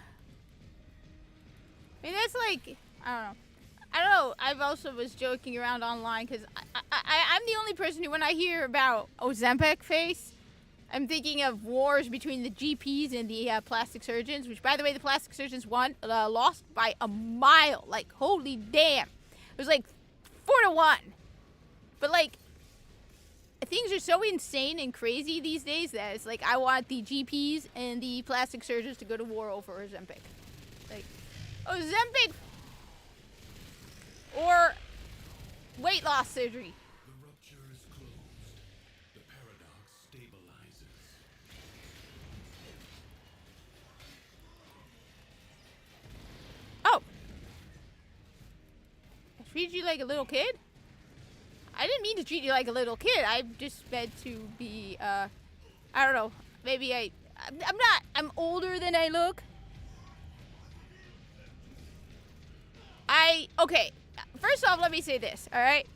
mean, that's like, I don't know. I've also was joking around online because I'm the only person who, when I hear about Ozempic face, I'm thinking of wars between the GPs and the plastic surgeons, which, by the way, the plastic surgeons lost by a mile. Like, holy damn. It was like 4-1. But, like, things are so insane and crazy these days that it's like I want the GPs and the plastic surgeons to go to war over Ozempic. Like, Ozempic or weight loss surgery. The rupture is closed. The paradox stabilizes. Oh. I treated you like a little kid? I didn't mean to treat you like a little kid. I just meant to be, I don't know. Maybe I'm not, I'm older than I look. Okay. First off, let me say this, alright?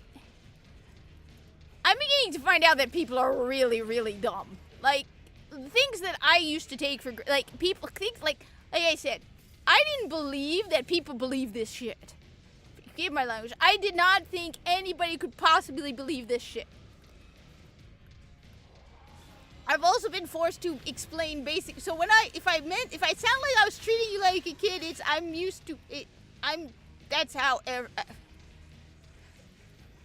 I'm beginning to find out that people are really, really dumb. Like, things that I used to take for, like, people think, like I said, I didn't believe that people believe this shit. Forgive my language. I did not think anybody could possibly believe this shit. I've also been forced to explain basic. So if I sound like I was treating you like a kid, I'm used to it. That's how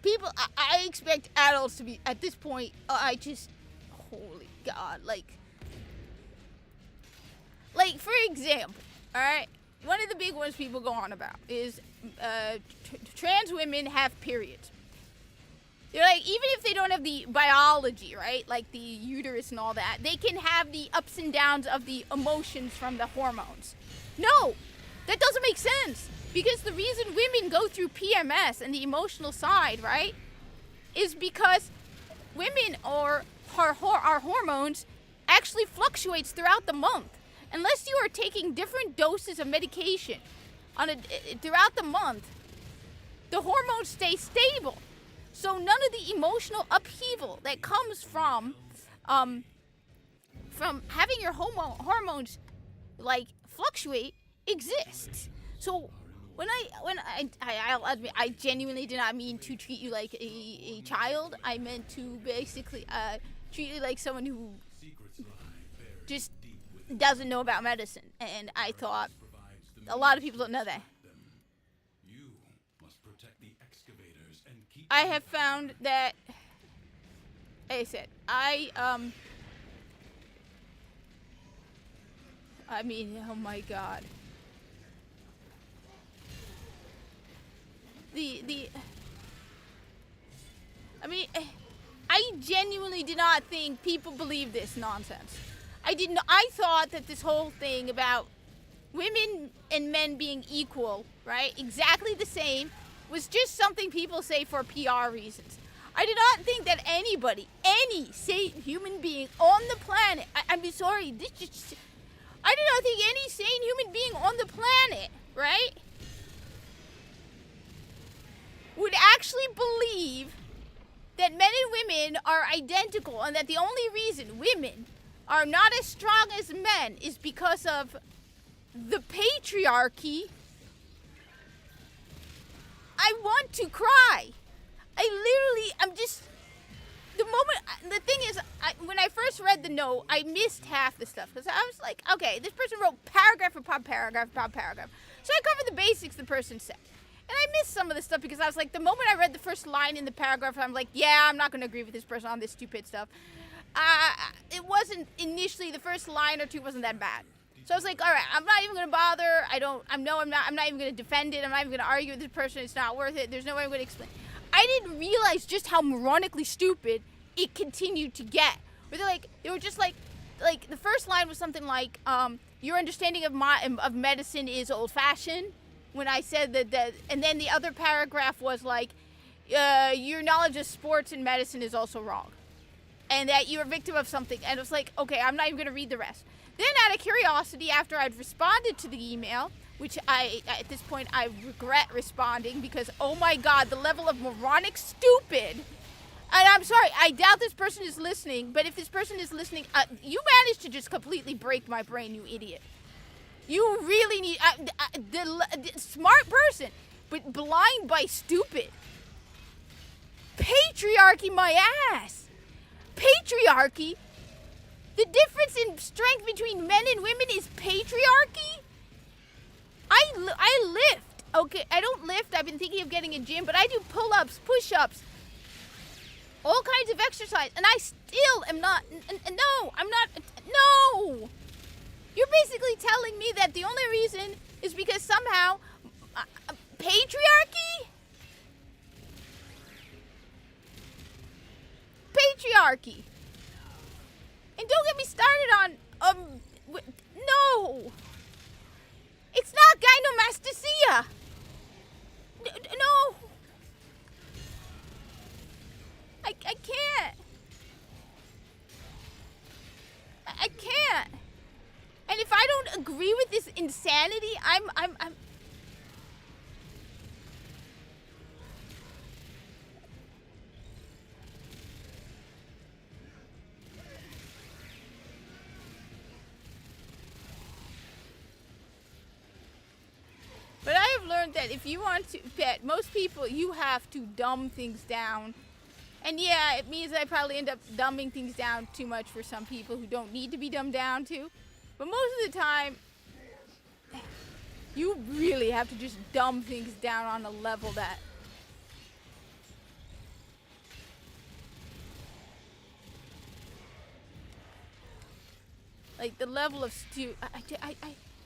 people. I expect adults to be at this point. Holy God, like for example, all right. One of the big ones people go on about is trans women have periods. They're like, even if they don't have the biology, right, like the uterus and all that, they can have the ups and downs of the emotions from the hormones. No, that doesn't make sense. Because the reason women go through PMS and the emotional side, right, is because women or our hormones actually fluctuates throughout the month. Unless you are taking different doses of medication throughout the month, the hormones stay stable. So none of the emotional upheaval that comes from having your hormones like fluctuate exists. So I'll admit, I genuinely did not mean to treat you like a child. I meant to basically treat you like someone who just doesn't know about medicine, and I thought a lot of people don't know that. You must protect the excavators and keep I have found that, like I said, I mean, oh my God. I genuinely did not think people believe this nonsense. I thought that this whole thing about women and men being equal, right, exactly the same, was just something people say for PR reasons. I did not think that anybody, any sane human being on the planet, I did not think any sane human being on the planet, right, would actually believe that men and women are identical and that the only reason women are not as strong as men is because of the patriarchy. I want to cry. The thing is, when I first read the note, I missed half the stuff because I was like, okay, this person wrote paragraph upon paragraph upon paragraph. So I covered the basics the person said. And I missed some of the stuff because I was like, the moment I read the first line in the paragraph, I'm like, yeah, I'm not going to agree with this person on this stupid stuff. It wasn't initially, the first line or two wasn't that bad. So I was like, all right, I'm not even going to bother. I'm not even going to defend it. I'm not even going to argue with this person. It's not worth it. There's no way I'm going to explain. I didn't realize just how moronically stupid it continued to get. Where they were just like the first line was something like, your understanding of medicine is old-fashioned. When I said that, and then the other paragraph was like, your knowledge of sports and medicine is also wrong. And that you're a victim of something. And it was like, okay, I'm not even going to read the rest. Then out of curiosity, after I'd responded to the email, which at this point, I regret responding because, oh my God, the level of moronic stupid. And I'm sorry, I doubt this person is listening, but if this person is listening, you managed to just completely break my brain, you idiot. You really need, the smart person, but blind by stupid. Patriarchy my ass. Patriarchy? The difference in strength between men and women is patriarchy? I lift. Okay, I don't lift. I've been thinking of getting a gym, but I do pull-ups, push-ups, all kinds of exercise, and I still am not, no, I'm not, no. You're basically telling me that the only reason is because somehow patriarchy? patriarchy. And don't get me started on, no! It's not gynomastia! No! I can't. I can't. And if I don't agree with this insanity, I'm But I have learned that if you want to pet most people, you have to dumb things down. And yeah, it means I probably end up dumbing things down too much for some people who don't need to be dumbed down to. But most of the time, you really have to just dumb things down on a level that... Like, the level of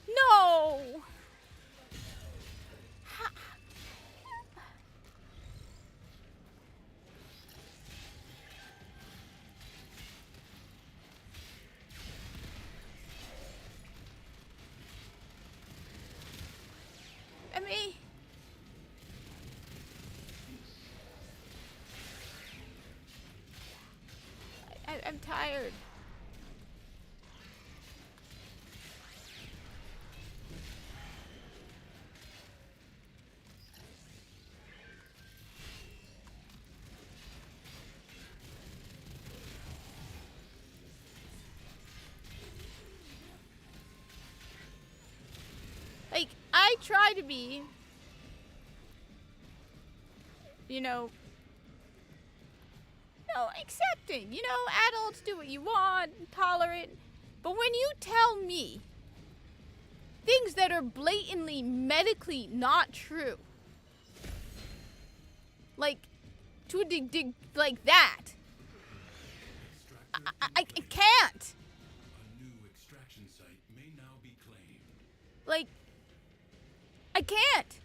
no! I mean... I'm tired. Like, I try to be, accepting. Adults do what you want, tolerant. But when you tell me things that are blatantly medically not true, like, to a dig like that, I can't. A new extraction site may now be claimed. Like, I can't.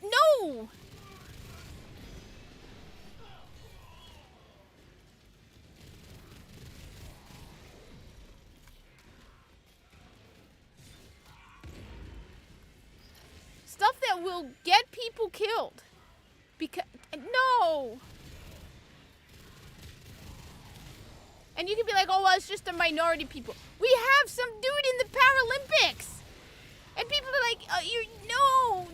No! Stuff that will get people killed. No! And you can be like, oh, well, it's just a minority people. We have some dude in the Paralympics! And people are like, no!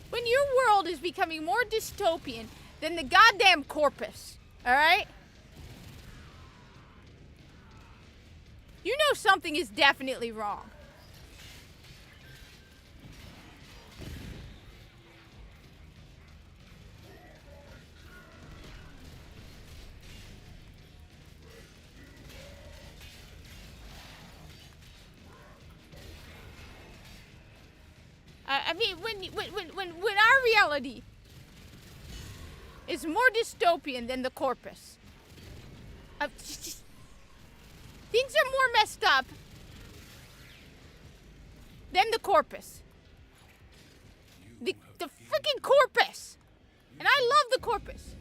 When your world is becoming more dystopian than the goddamn corpus, alright? You know something is definitely wrong. I mean, when our reality is more dystopian than the corpus, things are more messed up than the corpus. The freaking corpus! And I love the corpus.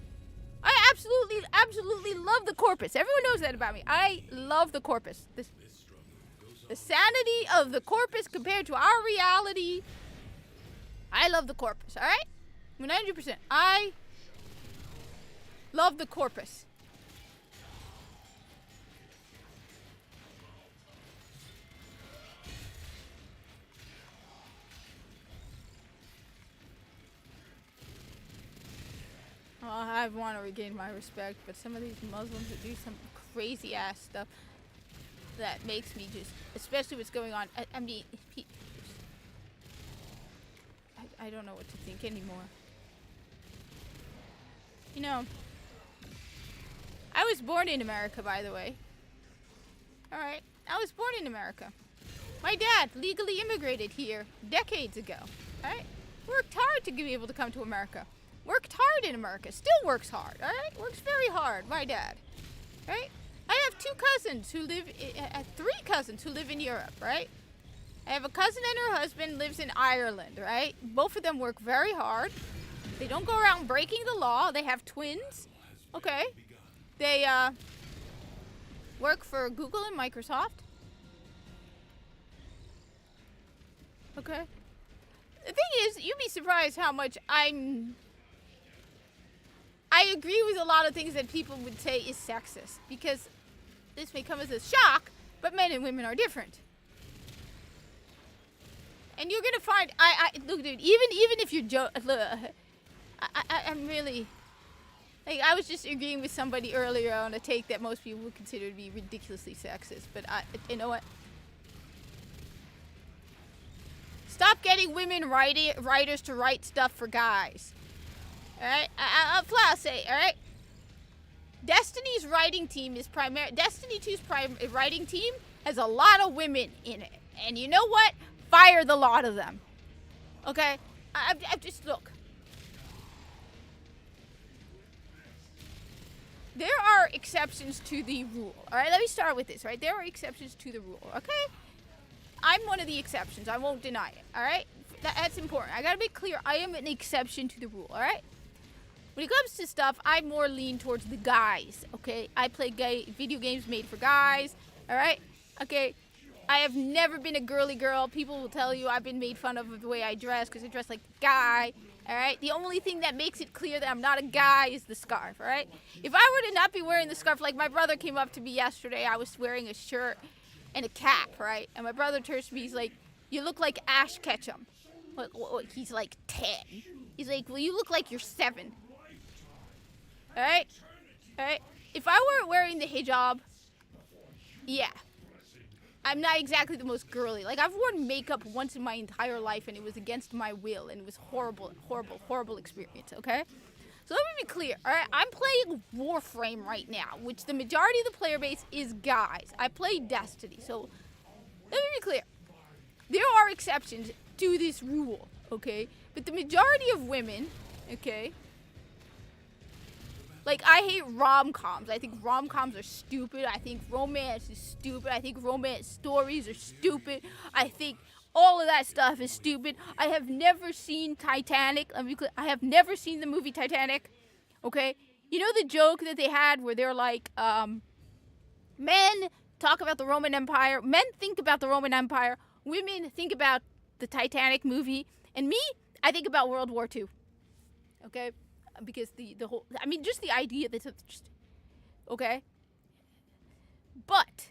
I absolutely love the corpus. Everyone knows that about me. I love the corpus. The sanity of the corpus compared to our reality. I love the corpus, alright? 100%. I love the corpus. Well, I want to regain my respect, but some of these Muslims that do some crazy ass stuff that makes me just, especially what's going on. I mean, I don't know what to think anymore. I was born in America, by the way. Alright, I was born in America. My dad legally immigrated here decades ago. Alright? Worked hard to be able to come to America. worked hard in America, still works hard, all right? Works very hard, my dad, right? I have three cousins who live in Europe, right? I have a cousin and her husband lives in Ireland, right? Both of them work very hard. They don't go around breaking the law. They have twins, okay? They work for Google and Microsoft. Okay. The thing is, you'd be surprised how much I agree with a lot of things that people would say is sexist, because this may come as a shock, but men and women are different. And you're gonna find, look, dude, even if you're I'm really, like, I was just agreeing with somebody earlier on a take that most people would consider to be ridiculously sexist, but you know what? Stop getting women writers to write stuff for guys. Alright? I'll flat say, alright? Destiny's writing team is Destiny 2's writing team has a lot of women in it. And you know what? Fire the lot of them. Okay? I just, look. There are exceptions to the rule. Alright, let me start with this, right? There are exceptions to the rule, okay? I'm one of the exceptions. I won't deny it, alright? That's important. I gotta be clear. I am an exception to the rule, alright? When it comes to stuff, I more lean towards the guys, okay? I play video games made for guys, alright? Okay? I have never been a girly girl. People will tell you I've been made fun of the way I dress because I dress like a guy, alright? The only thing that makes it clear that I'm not a guy is the scarf, alright? If I were to not be wearing the scarf, like my brother came up to me yesterday, I was wearing a shirt and a cap, right? And my brother turns to me, he's like, you look like Ash Ketchum. He's like 10. He's like, well, you look like you're 7. Alright? Alright? If I weren't wearing the hijab, yeah. I'm not exactly the most girly. Like, I've worn makeup once in my entire life, and it was against my will, and it was horrible, horrible, horrible experience, okay? So let me be clear, alright? I'm playing Warframe right now, which the majority of the player base is guys. I play Destiny, so let me be clear. There are exceptions to this rule, okay? But the majority of women, okay? Like, I hate rom-coms. I think rom-coms are stupid. I think romance is stupid. I think romance stories are stupid. I think all of that stuff is stupid. I have never seen Titanic. I have never seen the movie Titanic. Okay? You know the joke that they had where they're like, men talk about the Roman Empire. Men think about the Roman Empire. Women think about the Titanic movie. And me, I think about World War II. Okay? Because the whole, I mean, just the idea that it's just, okay? But,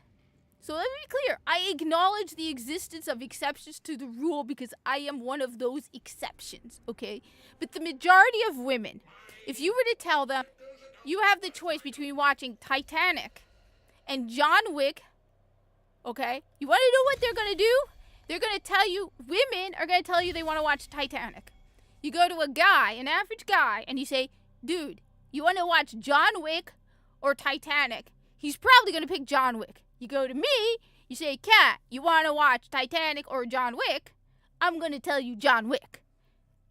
so let me be clear. I acknowledge the existence of exceptions to the rule because I am one of those exceptions, okay? But the majority of women, if you were to tell them, you have the choice between watching Titanic and John Wick, okay? You want to know what they're going to do? They're going to tell you, women are going to tell you they want to watch Titanic. You go to a guy, an average guy, and you say, dude, you want to watch John Wick or Titanic? He's probably going to pick John Wick. You go to me, you say, Kat, you want to watch Titanic or John Wick? I'm going to tell you John Wick.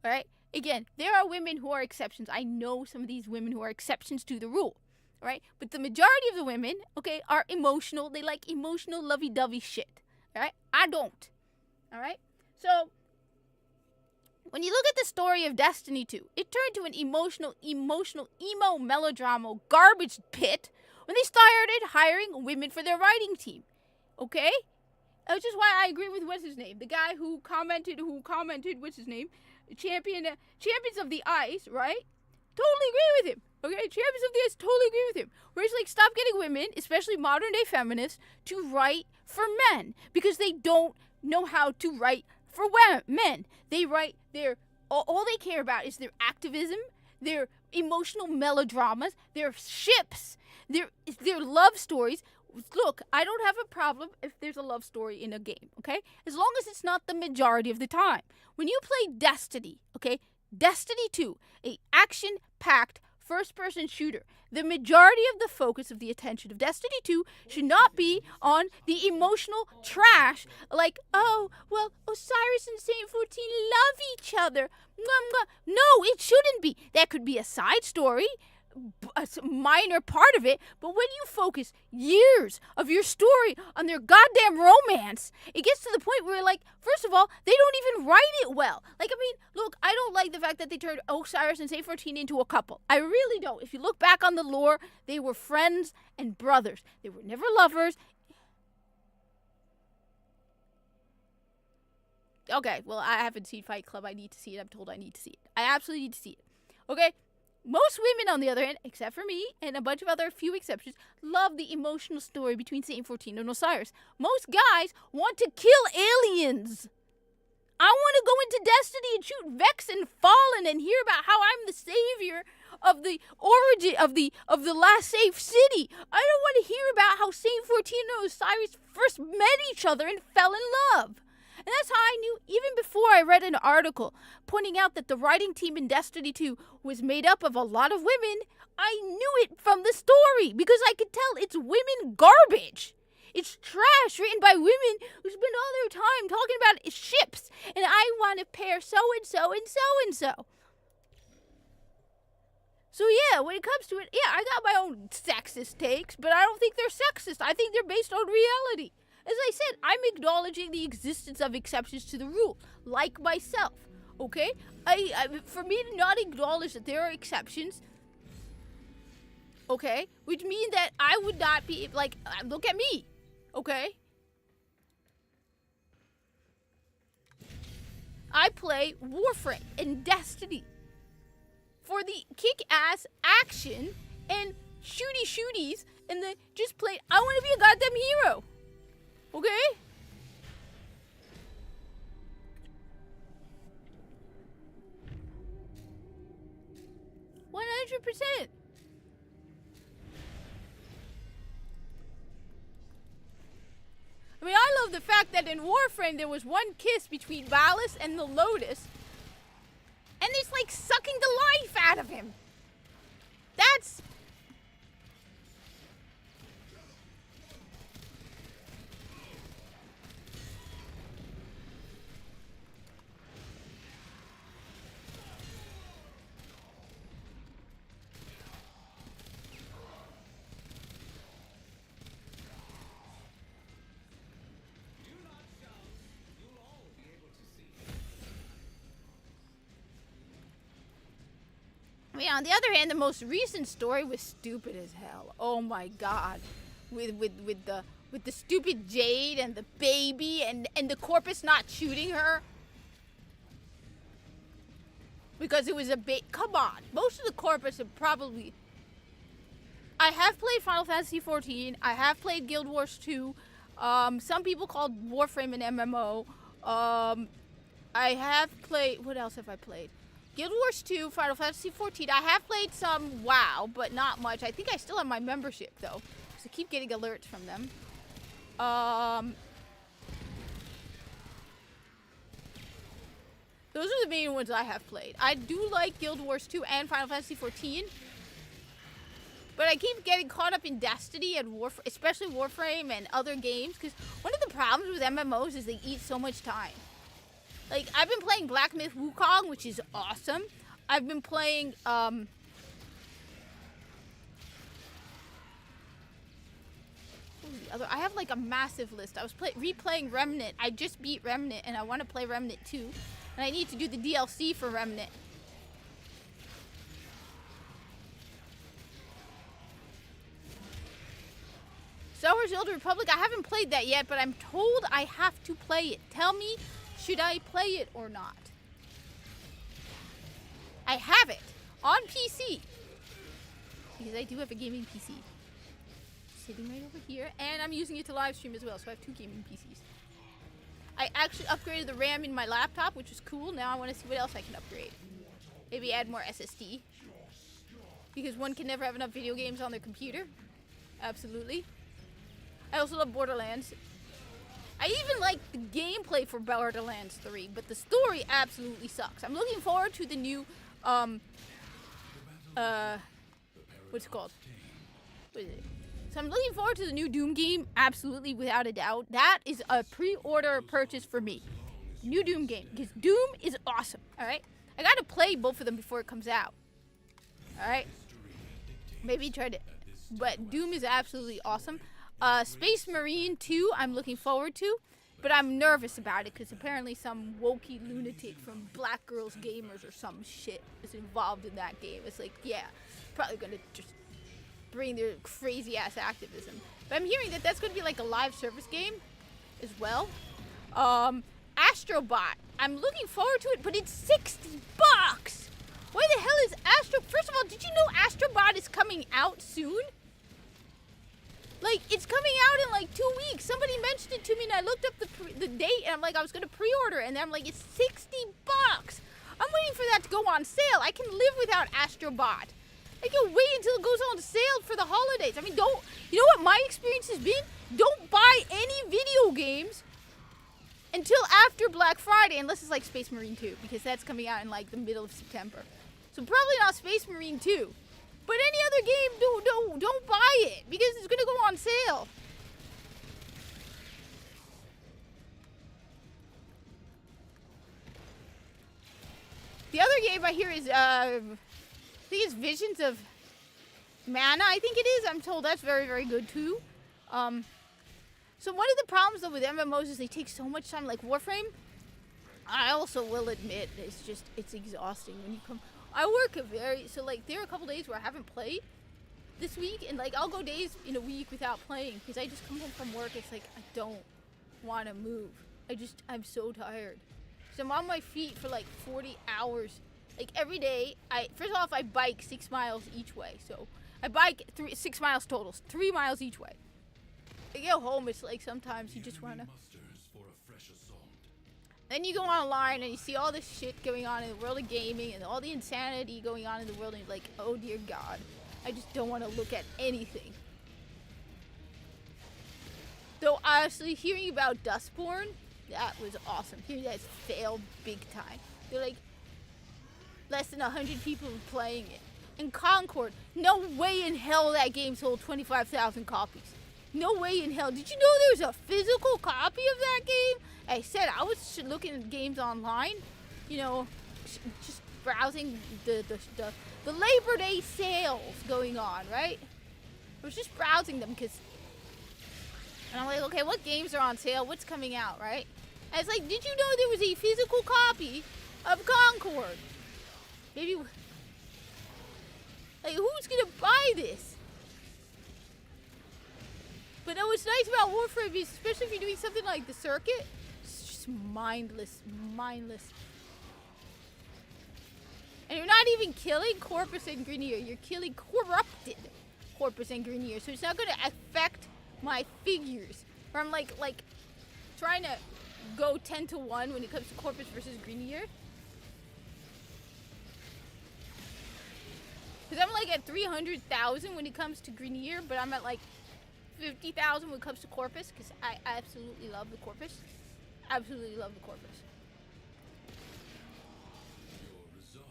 All right? Again, there are women who are exceptions. I know some of these women who are exceptions to the rule. All right? But the majority of the women, okay, are emotional. They like emotional, lovey-dovey shit. All right? I don't. All right? So, when you look at the story of Destiny 2, it turned to an emotional, emo melodrama garbage pit when they started hiring women for their writing team. Okay? Which is why I agree with what's his name? The guy who commented, what's his name? Champions of the Ice, right? Totally agree with him. Okay? Champions of the Ice, totally agree with him. Where he's like, stop getting women, especially modern day feminists, to write for men. Because they don't know how to write for men. They write all they care about is their activism, their emotional melodramas, their ships, their love stories. Look, I don't have a problem if there's a love story in a game, okay? As long as it's not the majority of the time. When you play Destiny, okay? Destiny 2, a action-packed, first-person shooter. The majority of the focus of the attention of Destiny 2 should not be on the emotional trash like, oh, well, Osiris and Saint 14 love each other. Mwah, mwah. No, it shouldn't be. That could be a side story, a minor part of it, but when you focus years of your story on their goddamn romance, it gets to the point where, like, first of all, they don't even write it well. Like, I mean, look, I don't like the fact that they turned Osiris and Saint 14 into a couple. I really don't. If you look back on the lore, they were friends and brothers. They were never lovers. Okay, well, I haven't seen Fight Club. I need to see it. I'm told I need to see it. I absolutely need to see it. Okay? Most women, on the other hand, except for me and a bunch of other few exceptions, love the emotional story between Saint 14 and Osiris. Most guys want to kill aliens. I want to go into Destiny and shoot Vex and Fallen and hear about how I'm the savior of the origin of the last safe city. I don't want to hear about how Saint 14 and Osiris first met each other and fell in love. And that's how I knew, even before I read an article pointing out that the writing team in Destiny 2 was made up of a lot of women, I knew it from the story because I could tell it's women garbage. It's trash written by women who spend all their time talking about ships, and I want to pair so-and-so and so-and-so. So yeah, when it comes to it, yeah, I got my own sexist takes, but I don't think they're sexist. I think they're based on reality. As I said, I'm acknowledging the existence of exceptions to the rule, like myself, okay? For me to not acknowledge that there are exceptions, okay, which means that I would not be, like, look at me, okay? I play Warframe and Destiny for the kick-ass action and shooties and the just play, I want to be a goddamn hero. Okay? $100%. I mean, I love the fact that in Warframe there was one kiss between Valis and the Lotus, and it's like sucking the life out of him. That's... I mean, on the other hand, the most recent story was stupid as hell. Oh my god. With the stupid Jade and the baby and the Corpus not shooting her. Because it was a bait. Come on. Most of the Corpus have probably... I have played Final Fantasy XIV. I have played Guild Wars 2. Some people called Warframe an MMO. I have played... What else have I played? Guild Wars 2, Final Fantasy XIV. I have played some WoW, but not much. I think I still have my membership, though. So I keep getting alerts from them. Those are the main ones I have played. I do like Guild Wars 2 and Final Fantasy XIV. But I keep getting caught up in Destiny and especially Warframe and other games. Because one of the problems with MMOs is they eat so much time. Like, I've been playing Black Myth Wukong, which is awesome. I've been playing, what was the other? I have, like, a massive list. I was replaying Remnant. I just beat Remnant, and I want to play Remnant 2. And I need to do the DLC for Remnant. Star Wars The Old Republic, I haven't played that yet, but I'm told I have to play it. Tell me, should I play it or not? I have it on PC. Because I do have a gaming PC. Sitting right over here. And I'm using it to live stream as well, so I have 2 gaming PCs. I actually upgraded the RAM in my laptop, which is cool. Now I want to see what else I can upgrade. Maybe add more SSD. Because one can never have enough video games on their computer. Absolutely. I also love Borderlands. I even like the gameplay for Borderlands 3, but the story absolutely sucks. I'm looking forward to the new what's it called? What is it? So I'm looking forward to the new Doom game, absolutely, without a doubt. That is a pre-order purchase for me. New Doom game, because Doom is awesome, alright? I gotta play both of them before it comes out. Alright? Maybe try to... But Doom is absolutely awesome. Space Marine 2, I'm looking forward to. But I'm nervous about it, because apparently some wokey lunatic from Black Girls Gamers or some shit is involved in that game. It's like, yeah, probably gonna just bring their crazy-ass activism. But I'm hearing that that's gonna be like a live service game as well. Astrobot. I'm looking forward to it, but it's $60. Why the hell is Astro... First of all, did you know Astrobot is coming out soon? Like, it's coming out in like 2 weeks. Somebody mentioned it to me and I looked up the date and I'm like, I was gonna pre-order and then I'm like, it's $60. I'm waiting for that to go on sale. I can live without Astrobot. I can wait until it goes on sale for the holidays. I mean, you know what my experience has been? Don't buy any video games until after Black Friday, unless it's like Space Marine 2, because that's coming out in like the middle of September. So probably not Space Marine 2. But any other game, don't buy it, because it's gonna go on sale. The other game I hear is, I think it's Visions of Mana, I think it is. I'm told that's very, very good too. So one of the problems though with MMOs is they take so much time, like Warframe. I also will admit, it's exhausting when you come. I work so like there are a couple days where I haven't played this week, and like I'll go days in a week without playing because I just come home from work. It's like I don't want to move. I'm so tired. So I'm on my feet for like 40 hours. Like every day, first off, I bike 6 miles each way. So I bike 6 miles total, 3 miles each way. I get home, it's like sometimes you just want to... Then you go online and you see all this shit going on in the world of gaming and all the insanity going on in the world and you're like, oh dear God, I just don't want to look at anything. Though honestly, hearing about Dustborn, that was awesome. Hearing that it's failed big time. They're like, less than 100 people were playing it. And Concord, no way in hell that game sold 25,000 copies. No way in hell. Did you know there was a physical copy of that game? I said I was looking at games online, you know, just browsing the Labor Day sales going on, right? I was just browsing them and I'm like, okay, what games are on sale? What's coming out, right? And it's like, did you know there was a physical copy of Concord? Maybe, like, who's gonna buy this? But what's nice about Warframe is, especially if you're doing something like the circuit, it's just mindless. And you're not even killing Corpus and Grineer, you're killing corrupted Corpus and Grineer. So it's not gonna affect my figures. Or I'm like trying to go 10-1 when it comes to Corpus versus Grineer. Because I'm like at 300,000 when it comes to Grineer, but I'm at like 50,000 when it comes to Corpus, because I absolutely love the Corpus. Absolutely love the Corpus. Your resolve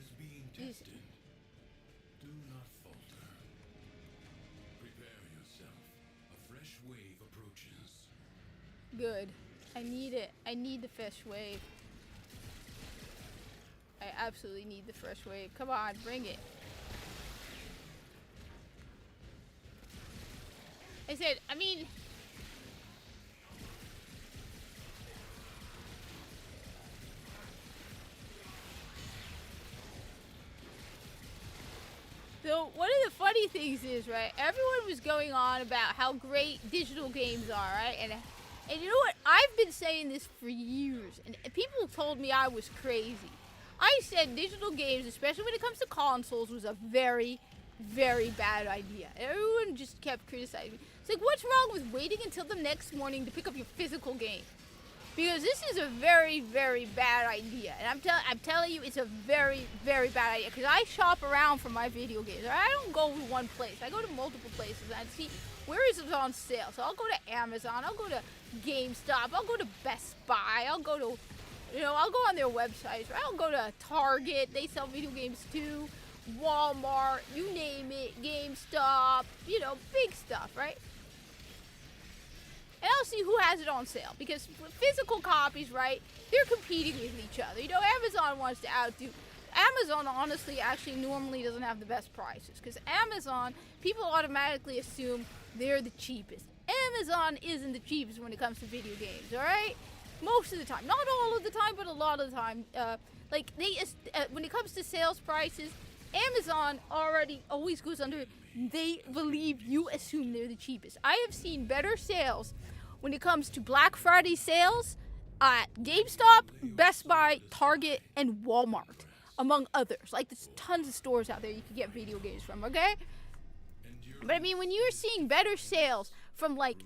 is being tested. Do not falter. Prepare yourself. A fresh wave approaches. Good. I need it. I need the fresh wave. I absolutely need the fresh wave. Come on, bring it. I said, I mean... So, one of the funny things is, right, everyone was going on about how great digital games are, right? And you know what? I've been saying this for years, and people told me I was crazy. I said digital games, especially when it comes to consoles, was a very, very bad idea. Everyone just kept criticizing me. It's like, what's wrong with waiting until the next morning to pick up your physical game? Because this is a very, very bad idea. And I'm telling you, it's a very, very bad idea. Because I shop around for my video games. I don't go to one place. I go to multiple places and see where is it on sale. So I'll go to Amazon. I'll go to GameStop. I'll go to Best Buy. I'll go on their websites. I'll go to Target. They sell video games too. Walmart, you name it, GameStop, you know, big stuff, right? And I'll see who has it on sale, because physical copies, right, they're competing with each other. You know, Amazon wants to outdo. Amazon, honestly, actually normally doesn't have the best prices, because Amazon, people automatically assume they're the cheapest. Amazon isn't the cheapest when it comes to video games, all right? Most of the time. Not all of the time, but a lot of the time. When it comes to sales prices, Amazon already always goes under, they believe you assume they're the cheapest. I have seen better sales when it comes to Black Friday sales at GameStop, Best Buy, Target, and Walmart, among others. Like, there's tons of stores out there you can get video games from, okay? But I mean, when you're seeing better sales from, like,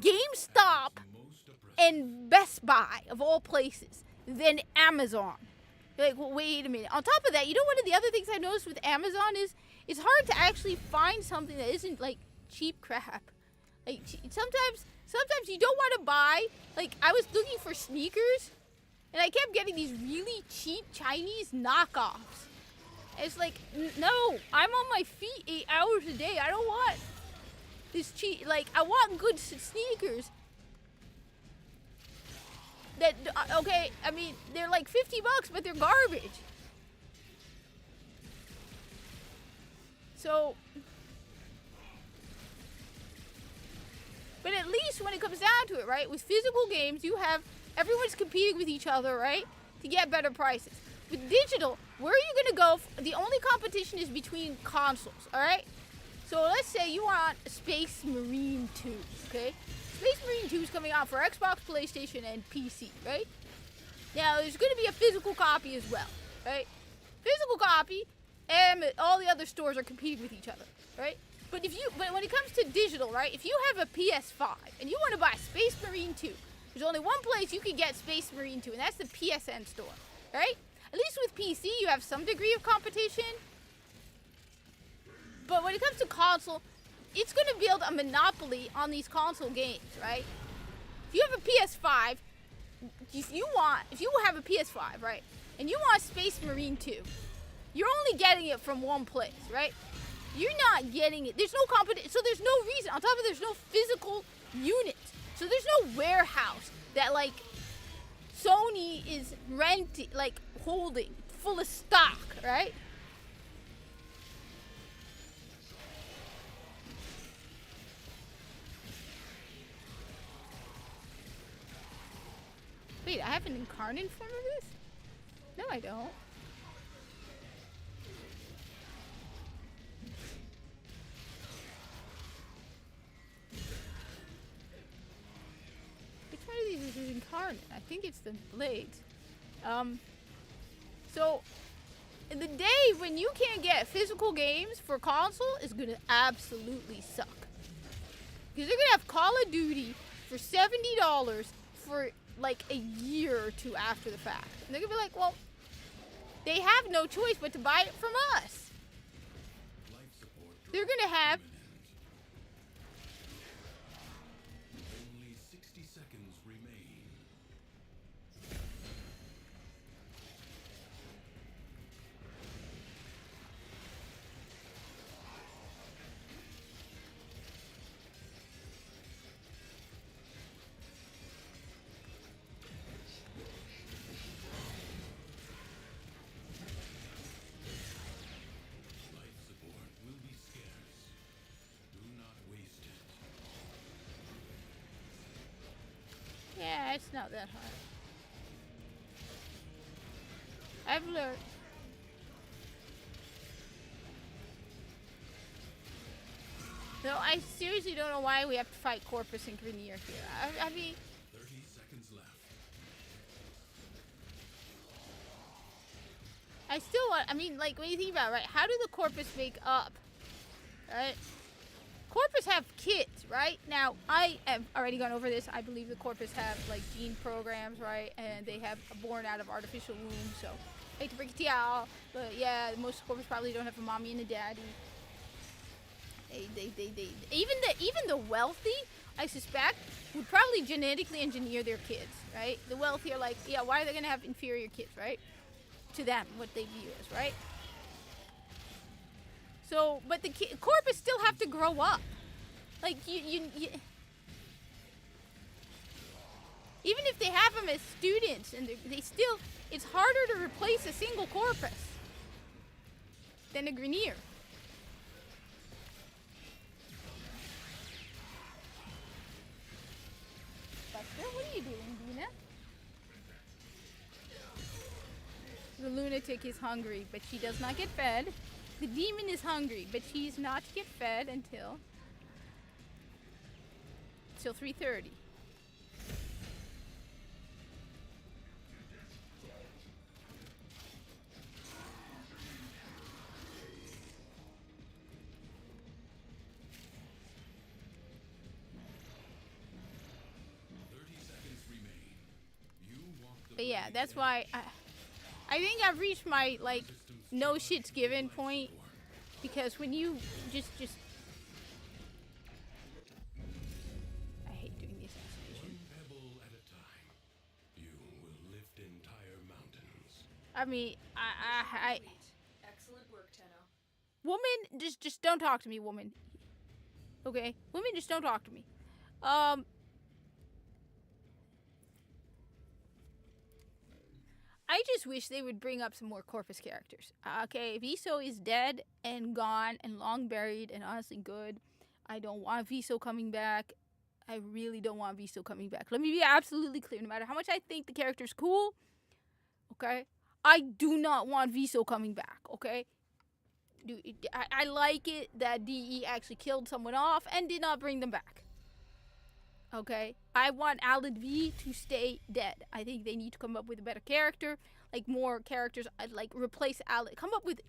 GameStop and Best Buy, of all places, than Amazon. You're like, well, wait a minute. On top of that, you know, one of the other things I noticed with Amazon is it's hard to actually find something that isn't, like, cheap crap. Like, sometimes you don't want to buy, like, I was looking for sneakers, and I kept getting these really cheap Chinese knockoffs. It's like, no, I'm on my feet 8 hours a day. I don't want this cheap, like, I want good sneakers. That, okay, I mean, they're like $50, but they're garbage. So, but at least when it comes down to it, right, with physical games, you have, everyone's competing with each other, right, to get better prices. With digital, where are you going to go? The only competition is between consoles, all right? So let's say you want Space Marine 2, okay? Space Marine 2 is coming out for Xbox, PlayStation, and PC, right? Now, there's going to be a physical copy as well, right? Physical copy, and all the other stores are competing with each other, right? But when it comes to digital, right, if you have a PS5 and you want to buy Space Marine 2, there's only one place you can get Space Marine 2, and that's the PSN store, right? At least with PC, you have some degree of competition. But when it comes to console, it's going to build a monopoly on these console games, right? If you have a PS5, if you have a PS5, right, and you want Space Marine 2, you're only getting it from one place, right? You're not getting it. There's no competition, so there's no reason. On top of it, there's no physical unit. So there's no warehouse that, like, Sony is renting, like, holding full of stock, right? Wait, I have an incarnate form of this? No, I don't. Which one of these is incarnate? I think it's the blades. So, the day when you can't get physical games for console is gonna absolutely suck. Because they're gonna have Call of Duty for $70 for like a year or two after the fact. And they're gonna be like, well, they have no choice but to buy it from us. They're gonna have Only 60 seconds remain. Life support will be scarce. Do not waste it. yeah, it's not that hard. I've learned. No, I seriously don't know why we have to fight Corpus and Grineer here. I mean, 30 seconds left. I still want, I mean, like, when you think about it, right, how do the Corpus make up, right? Corpus have kids, right? Now, I have already gone over this. I believe the Corpus have, like, gene programs, right? And they have born out of artificial wombs, so I hate to break it to y'all, but yeah, most Corpus probably don't have a mommy and a daddy. Even the wealthy, I suspect, would probably genetically engineer their kids, right? The wealthy are like, yeah, why are they gonna have inferior kids, right? To them, what they view as, right? So, but the Corpus still have to grow up. Like, you even if they have them as students, and they still, it's harder to replace a single Corpus than a Grineer. Buster, what are you doing, Dina? The lunatic is hungry, but she does not get fed. The demon is hungry, but she's not to get fed until 3:30. But yeah, that's why I think I've reached my like no shit's given point, because when you just I hate doing the assassination. One pebble at a time, you will lift entire mountains. I mean, I Excellent work, Tenno. woman, just don't talk to me, woman. Okay, women, just don't talk to me. I just wish they would bring up some more Corpus characters. Okay, Viso is dead and gone and long buried and honestly good. I don't want Viso coming back. I really don't want Viso coming back. Let me be absolutely clear. No matter how much I think the character's cool, okay, I do not want Viso coming back, okay? I like it that DE actually killed someone off and did not bring them back. Okay, I want Alad V to stay dead. I think they need to come up with a better character, like more characters. I'd like replace Alad. Come up with,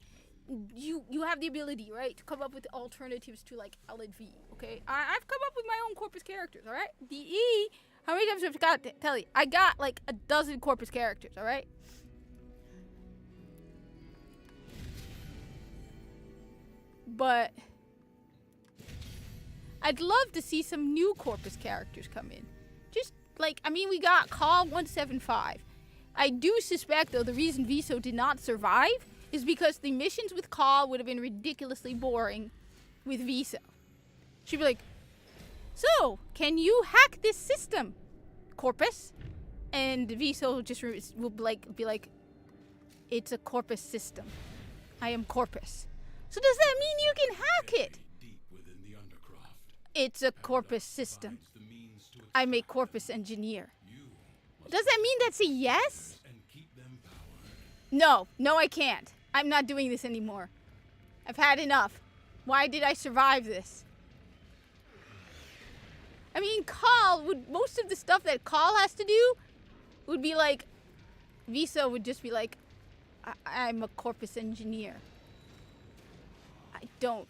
you have the ability, right, to come up with alternatives to like Alad V. Okay, I've come up with my own Corpus characters. All right, DE. How many times have I got to tell you? I got like a dozen Corpus characters. All right. But I'd love to see some new Corpus characters come in. Just like, I mean, we got Call 175. I do suspect, though, the reason Viso did not survive is because the missions with Call would have been ridiculously boring with Viso. She'd be like, so, can you hack this system, Corpus? And Viso just will be like, it's a Corpus system. I am Corpus. So does that mean you can hack it? Deep within the Undercroft, It's a Corpus system. finds the means to I'm a Corpus engineer. you must Does that mean that's a yes? and keep them powered. No, I can't. I'm not doing this anymore. I've had enough. Why did I survive this? I mean, most of the stuff that Call has to do would be like, Viso would just be like, I'm a Corpus engineer. I don't.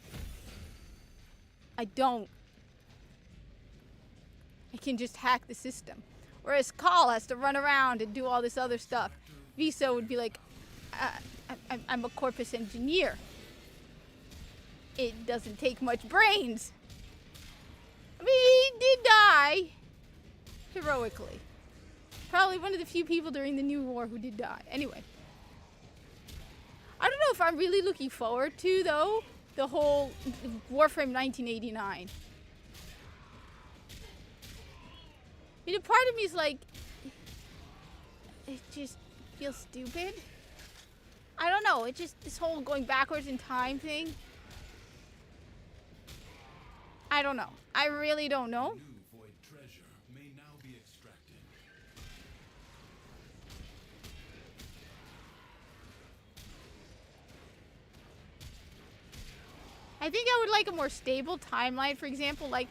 I can just hack the system. Whereas Call has to run around and do all this other stuff. Viso would be like, I'm a Corpus engineer. It doesn't take much brains. I mean, he did die. Heroically. Probably one of the few people during the New War who did die. Anyway. I don't know if I'm really looking forward to, though, the whole Warframe 1989. I mean, a part of me is like, it just feels stupid. I don't know, it just, this whole going backwards in time thing. I don't know. I really don't know. New void treasure may now be extracted. I think I would like a more stable timeline. For example, like,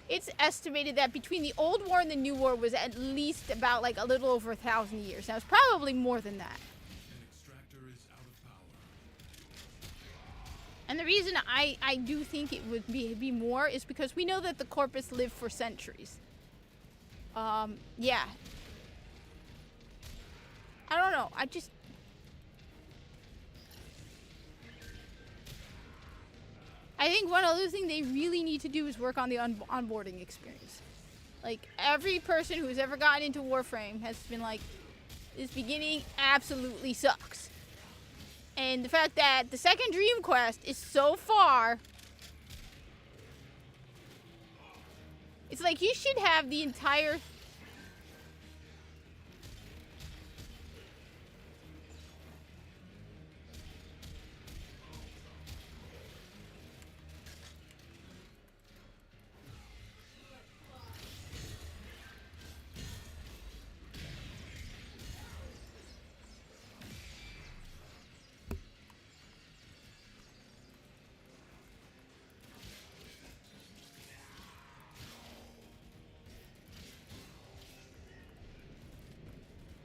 it's estimated that between the old war and the new war was at least about like a little over 1,000 years. Now it's probably more than that. An extractor is out of power. And the reason I do think it would be more is because we know that the Corpus lived for centuries. Yeah. I don't know. I think one other thing they really need to do is work on the onboarding experience. Like, every person who's ever gotten into Warframe has been like, this beginning absolutely sucks. And the fact that the second Dream Quest is so far. It's like you should have the entire.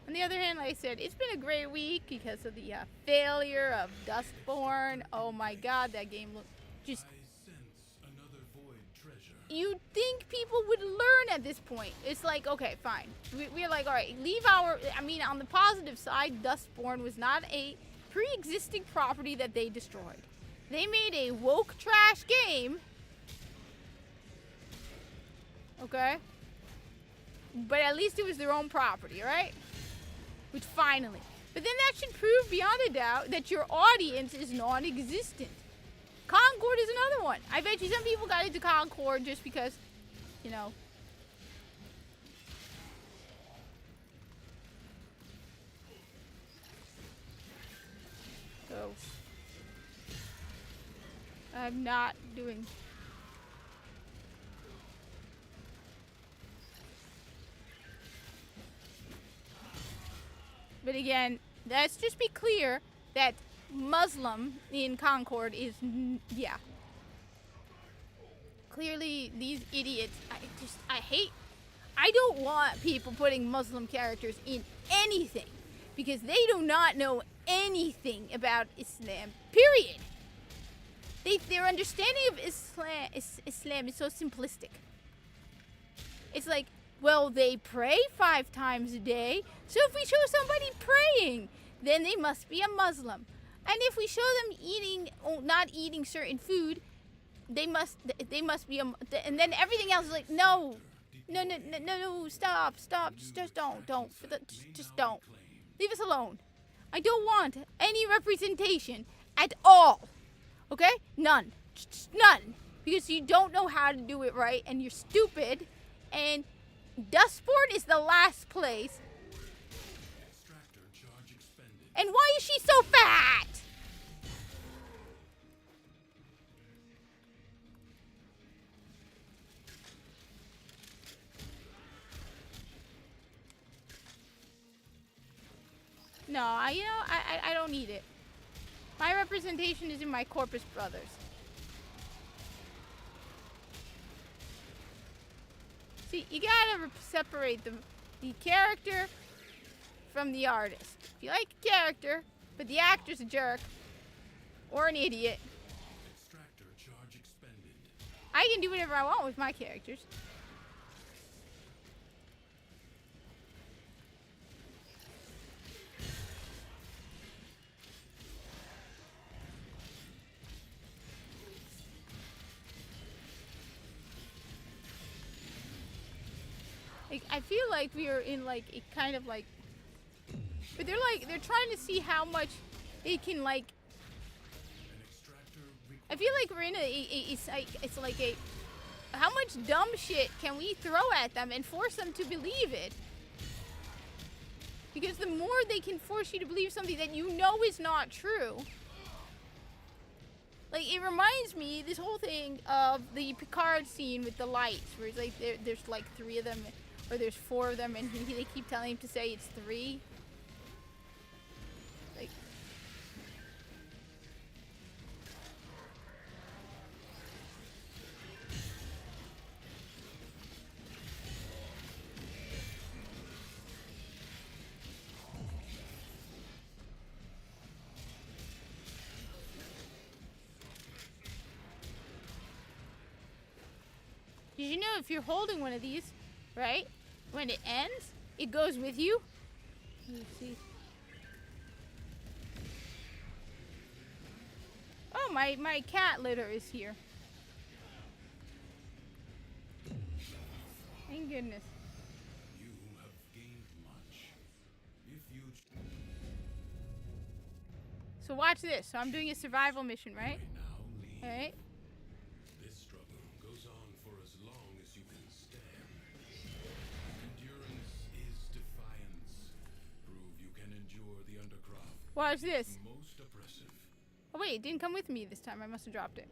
On the other hand, like I said, it's been a great week because of the failure of Dustborn. Oh my god, that game looked just. I sense another void treasure. You'd think people would learn at this point. It's like, okay, fine. We're like, alright, leave our. I mean, on the positive side, Dustborn was not a pre existing property that they destroyed. They made a woke trash game. Okay? But at least it was their own property, right? Which finally. But then that should prove beyond a doubt that your audience is non-existent. Concord is another one. I bet you some people got into Concord just because, you know. So. I'm not doing. But again, let's just be clear that Muslim in Concord is, yeah. Clearly, these idiots, I don't want people putting Muslim characters in anything because they do not know anything about Islam, period. Their understanding of Islam is so simplistic. It's like, well, they pray 5 times a day, so if we show somebody praying, then they must be a Muslim. And if we show them not eating certain food, they must be a. And then everything else is like, no, stop, just don't, just don't. Leave us alone. I don't want any representation at all. Okay? None. Just none. Because you don't know how to do it right, and you're stupid, and Dustborn is the last place. Extractor charge expended. And why is she so fat? No, I don't need it. My representation is in my Corpus Brothers. See, you gotta separate the character from the artist. If you like a character, but the actor's a jerk or an idiot, Extractor charge expended. I can do whatever I want with my characters. Like, I feel like we are in like a kind of like, but they're trying to see how much they can like. An extractor I feel like we're in it's like a, how much dumb shit can we throw at them and force them to believe it? Because the more they can force you to believe something that you know is not true. Like, it reminds me, this whole thing, of the Picard scene with the lights, where it's like there's like 3 of them, or there's 4 of them, and they keep telling him to say it's 3. Like, did you know if you're holding one of these, right, when it ends, it goes with you? Let me see. Oh, my cat litter is here. Thank goodness. You have gained much. If you So watch this. So I'm doing a survival mission, right? Now leave. All right. This struggle goes on for as long as you can stand. Endurance is defiance. Prove you can endure the undercroft. Watch this. Most oppressive. Oh wait, it didn't come with me this time. I must have dropped it.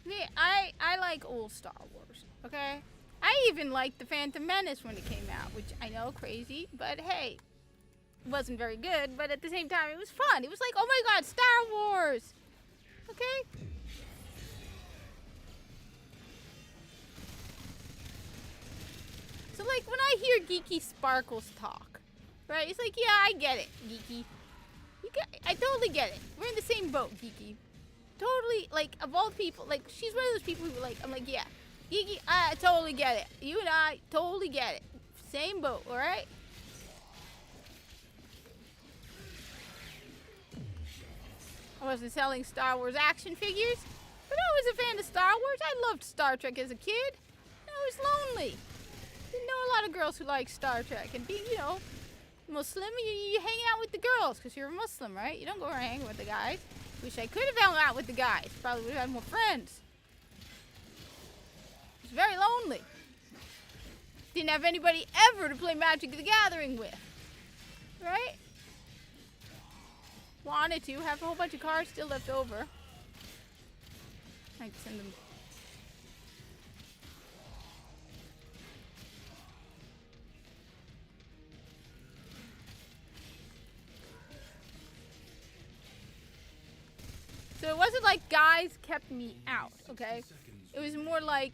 See, I like old Star Wars, okay? I even liked The Phantom Menace when it came out, which I know, crazy, but hey, it wasn't very good, but at the same time, it was fun. It was like, oh my god, Star Wars! Okay? So like, when I hear Geeky Sparkles talk, right, it's like, yeah, I get it, Geeky. I totally get it. We're in the same boat, Geeky. Totally, like, of all people, like, she's one of those people who, like, I'm like, yeah, Geeky, I totally get it. You and I totally get it. Same boat, alright? I wasn't selling Star Wars action figures, but I was a fan of Star Wars. I loved Star Trek as a kid. I was lonely. Didn't know a lot of girls who like Star Trek. And being, you know, Muslim, you hang out with the girls because you're a Muslim, right? You don't go around hanging with the guys. Wish I could have hung out with the guys. Probably would have had more friends. I was very lonely. Didn't have anybody ever to play Magic the Gathering with. Right? Wanted to. Have a whole bunch of cards still left over. I can send them. So it wasn't like guys kept me out, okay? It was more like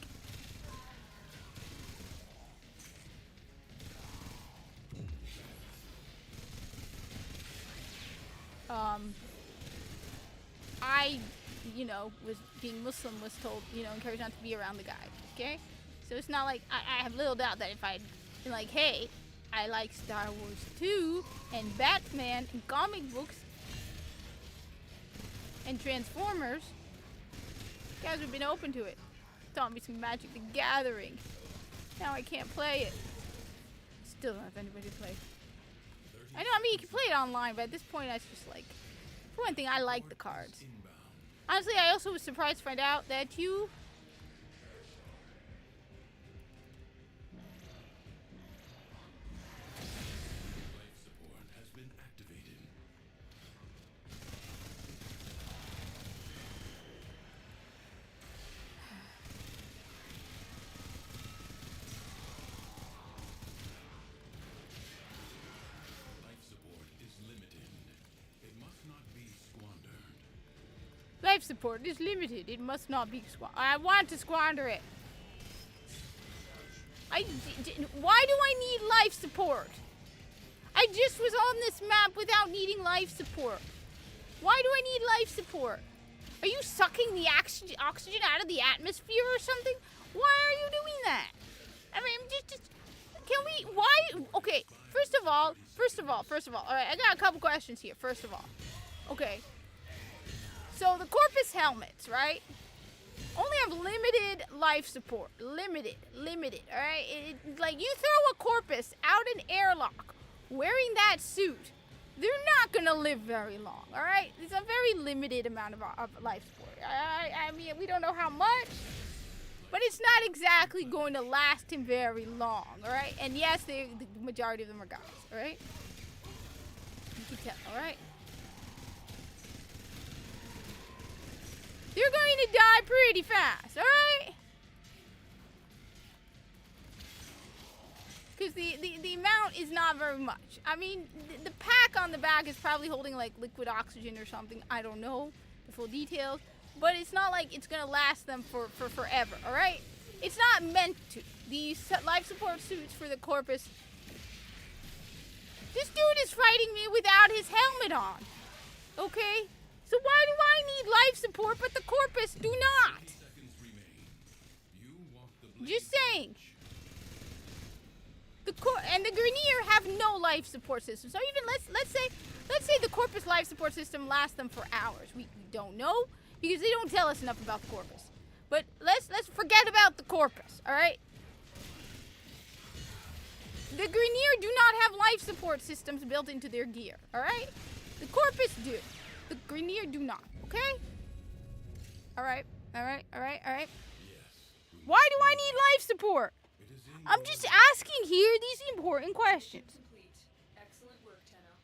I, you know, was being Muslim, was told, you know, encouraged not to be around the guys, okay? So it's not like, I have little doubt that if I'd been like, hey, I like Star Wars 2 and Batman and comic books and Transformers, you guys would have been open to it. Taught me some Magic the Gathering. Now I can't play it. Still don't have anybody to play. I know, I mean, you can play it online, but at this point, I just like, for one thing, I like the cards. Honestly, I also was surprised to find out that you Life support has been activated. Life support is limited. It must not be squandered. life support is limited. It must not be I want to squander it. Why do I need life support? I just was on this map without needing life support. Why do I need life support? Are you sucking the oxygen out of the atmosphere or something? Why are you doing that? I mean, just can we, why, okay, first of all, all right, I got a couple questions here, first of all. Okay, so the Corpus helmets, right, only have limited life support, limited, all right? Like, you throw a Corpus out an airlock wearing that suit, they're not gonna live very long, all right? It's a very limited amount of life support. I mean, we don't know how much, but it's not exactly going to last him very long, all right? And yes, the majority of them are guys, all right? You can tell, all right? You're going to die pretty fast, all right? Because the amount is not very much. I mean, the pack on the back is probably holding like liquid oxygen or something. I don't know the full details. But it's not like it's going to last them for forever, all right? It's not meant to. These life support suits for the Corpus. This dude is fighting me without his helmet on, okay? So why do I need life support but the Corpus do not? Seconds remain. Just saying. The Grineer have no life support system. So even let's say the Corpus life support system lasts them for hours. We don't know because they don't tell us enough about the Corpus. But let's forget about the Corpus, all right? The Grineer do not have life support systems built into their gear, all right? The Corpus do. The Grineer do not, okay? All right. Yes. Why do I need life support? It is in I'm your just asking here these important questions. Complete. Excellent work, Tenno.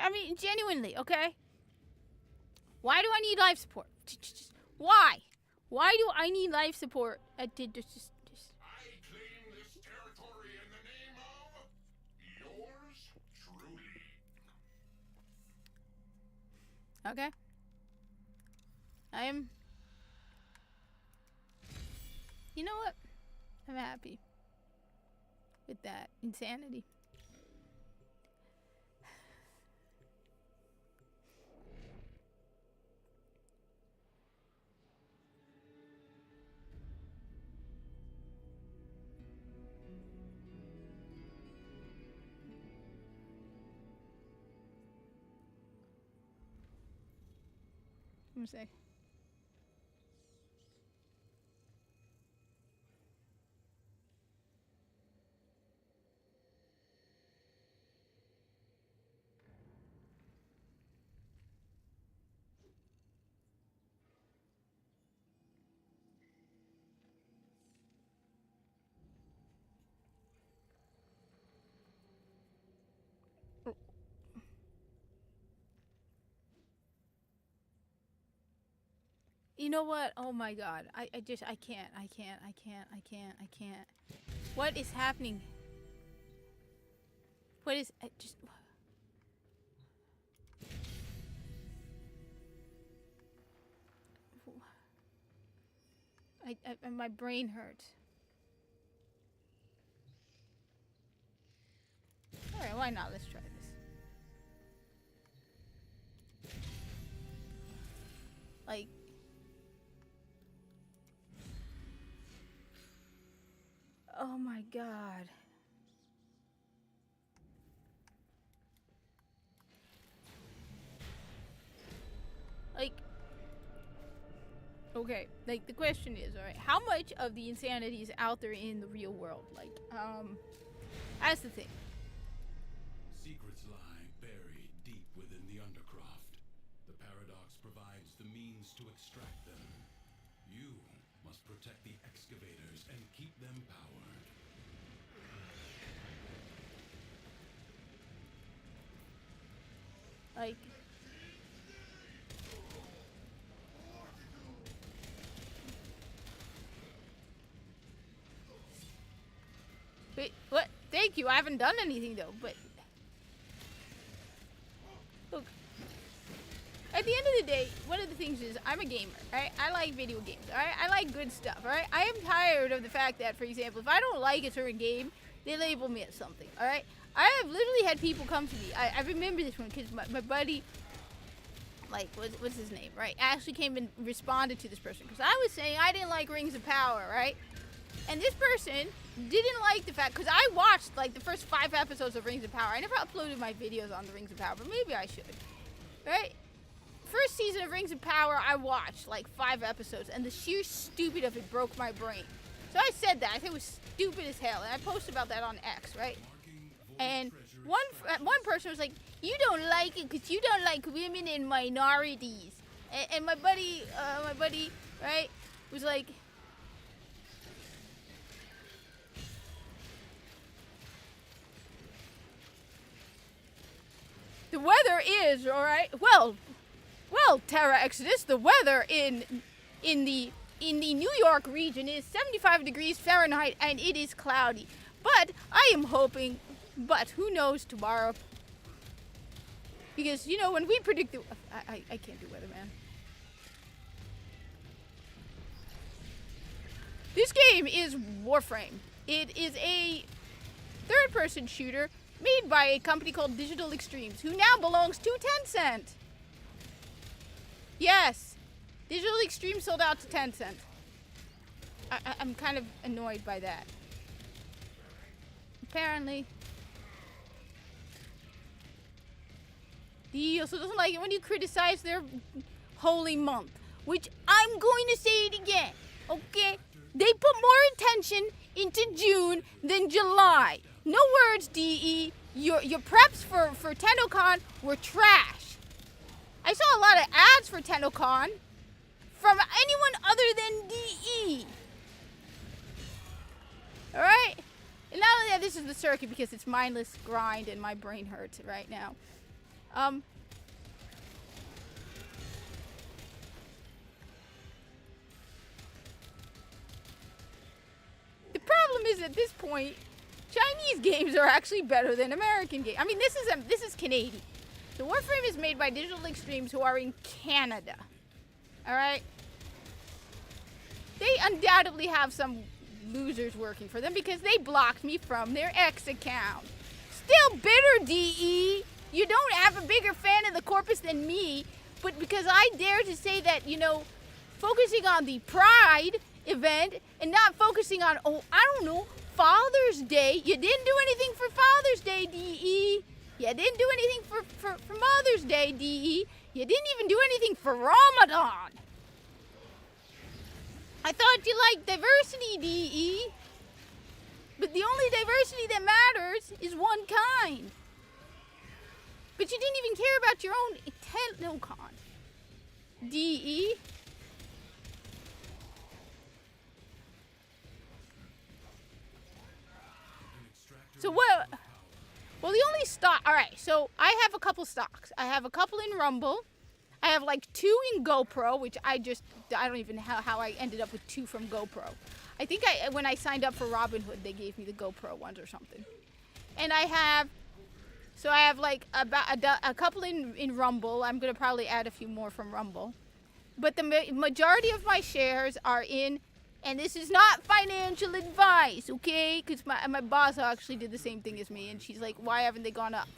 I mean, genuinely, okay? Why do I need life support? Why? Why do I need life support? I claim this territory in the name of yours truly. Okay. I am... You know what? I'm happy with that insanity. Let me see. You know what? Oh my god. I can't. What is happening? What is... my brain hurts. Alright, why not? Let's try this. Like... Oh my god. Like, okay, like the question is, alright, how much of the insanity is out there in the real world? Like, that's the thing. Secrets lie buried deep within the Undercroft. The Paradox provides the means to extract them. You must protect the excavators and keep them powered. Like... Wait, what? Thank you, I haven't done anything though, but... Look. At the end of the day, one of the things is, I'm a gamer, right? I like video games, alright? I like good stuff, alright? I am tired of the fact that, for example, if I don't like a certain game, they label me as something, alright? I have literally had people come to me. I remember this one because my buddy, like, what's his name, right? Actually came and responded to this person because I was saying I didn't like Rings of Power, right? And this person didn't like the fact, because I watched, like, the first 5 episodes of Rings of Power. I never uploaded my videos on the Rings of Power, but maybe I should, right? First season of Rings of Power, I watched, like, 5 episodes, and the sheer stupid of it broke my brain. So I said that. I think it was stupid as hell, and I posted about that on X, right? And one person was like, you don't like it because you don't like women and minorities. And my buddy, right, was like... The weather is, alright, well, Terra Exodus, the weather in the New York region is 75 degrees Fahrenheit and it is cloudy. But I am hoping, but who knows tomorrow? Because, you know, when we predict the... I can't do weather, man. This game is Warframe. It is a third-person shooter made by a company called Digital Extremes, who now belongs to Tencent. Yes. Digital Extreme sold out to Tencent. I'm kind of annoyed by that. Apparently. He also doesn't like it when you criticize their holy month. Which I'm going to say it again. Okay? They put more attention into June than July. No words, DE. Your preps for TennoCon were trash. I saw a lot of ads for TennoCon from anyone other than DE. Alright? And not only that, this is the circuit because it's mindless grind and my brain hurts right now. The problem is at this point, Chinese games are actually better than American games. I mean, this is Canadian. The Warframe is made by Digital Extremes, who are in Canada. Alright? They undoubtedly have some losers working for them because they blocked me from their X account. Still bitter, DE. You don't have a bigger fan of the corpus than me, but because I dare to say that, you know, focusing on the Pride event and not focusing on, oh, I don't know, Father's Day. You didn't do anything for Father's Day, DE. You didn't do anything for Mother's Day, DE. You didn't even do anything for Ramadan. I thought you liked diversity, DE. But the only diversity that matters is one kind. But you didn't even care about your own TennoCon. DE. So what? Well, the only stock. All right. So I have a couple stocks. I have a couple in Rumble. I have like 2 in GoPro, which I don't even know how I ended up with 2 from GoPro. I think when I signed up for Robinhood, they gave me the GoPro ones or something. And I have like about a couple in Rumble. I'm going to probably add a few more from Rumble. But the majority of my shares are in, and this is not financial advice, okay? Because my boss actually did the same thing as me, and she's like, why haven't they gone up?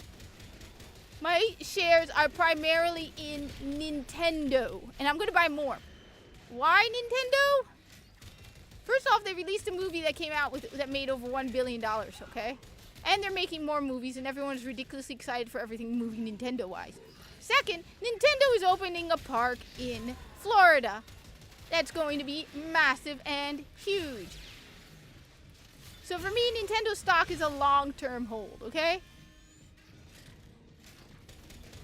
My shares are primarily in Nintendo, and I'm going to buy more. Why Nintendo? First off, they released a movie that came out that made over $1 billion, okay? And they're making more movies, and everyone's ridiculously excited for everything movie Nintendo-wise. Second, Nintendo is opening a park in Florida that's going to be massive and huge. So for me, Nintendo stock is a long-term hold, okay?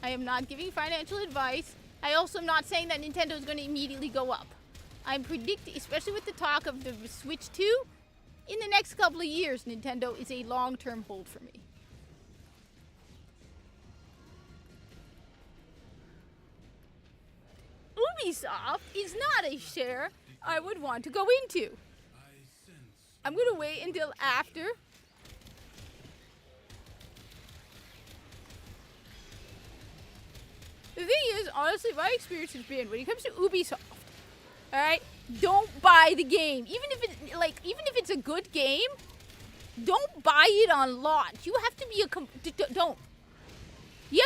I am not giving financial advice. I also am not saying that Nintendo is going to immediately go up. I'm predicting, especially with the talk of the Switch 2, in the next couple of years, Nintendo is a long-term hold for me. Ubisoft is not a share I would want to go into. I'm going to wait until after. The thing is, honestly, my experience has been when it comes to Ubisoft, all right, don't buy the game. Even if it's a good game, don't buy it on launch. You have to be You have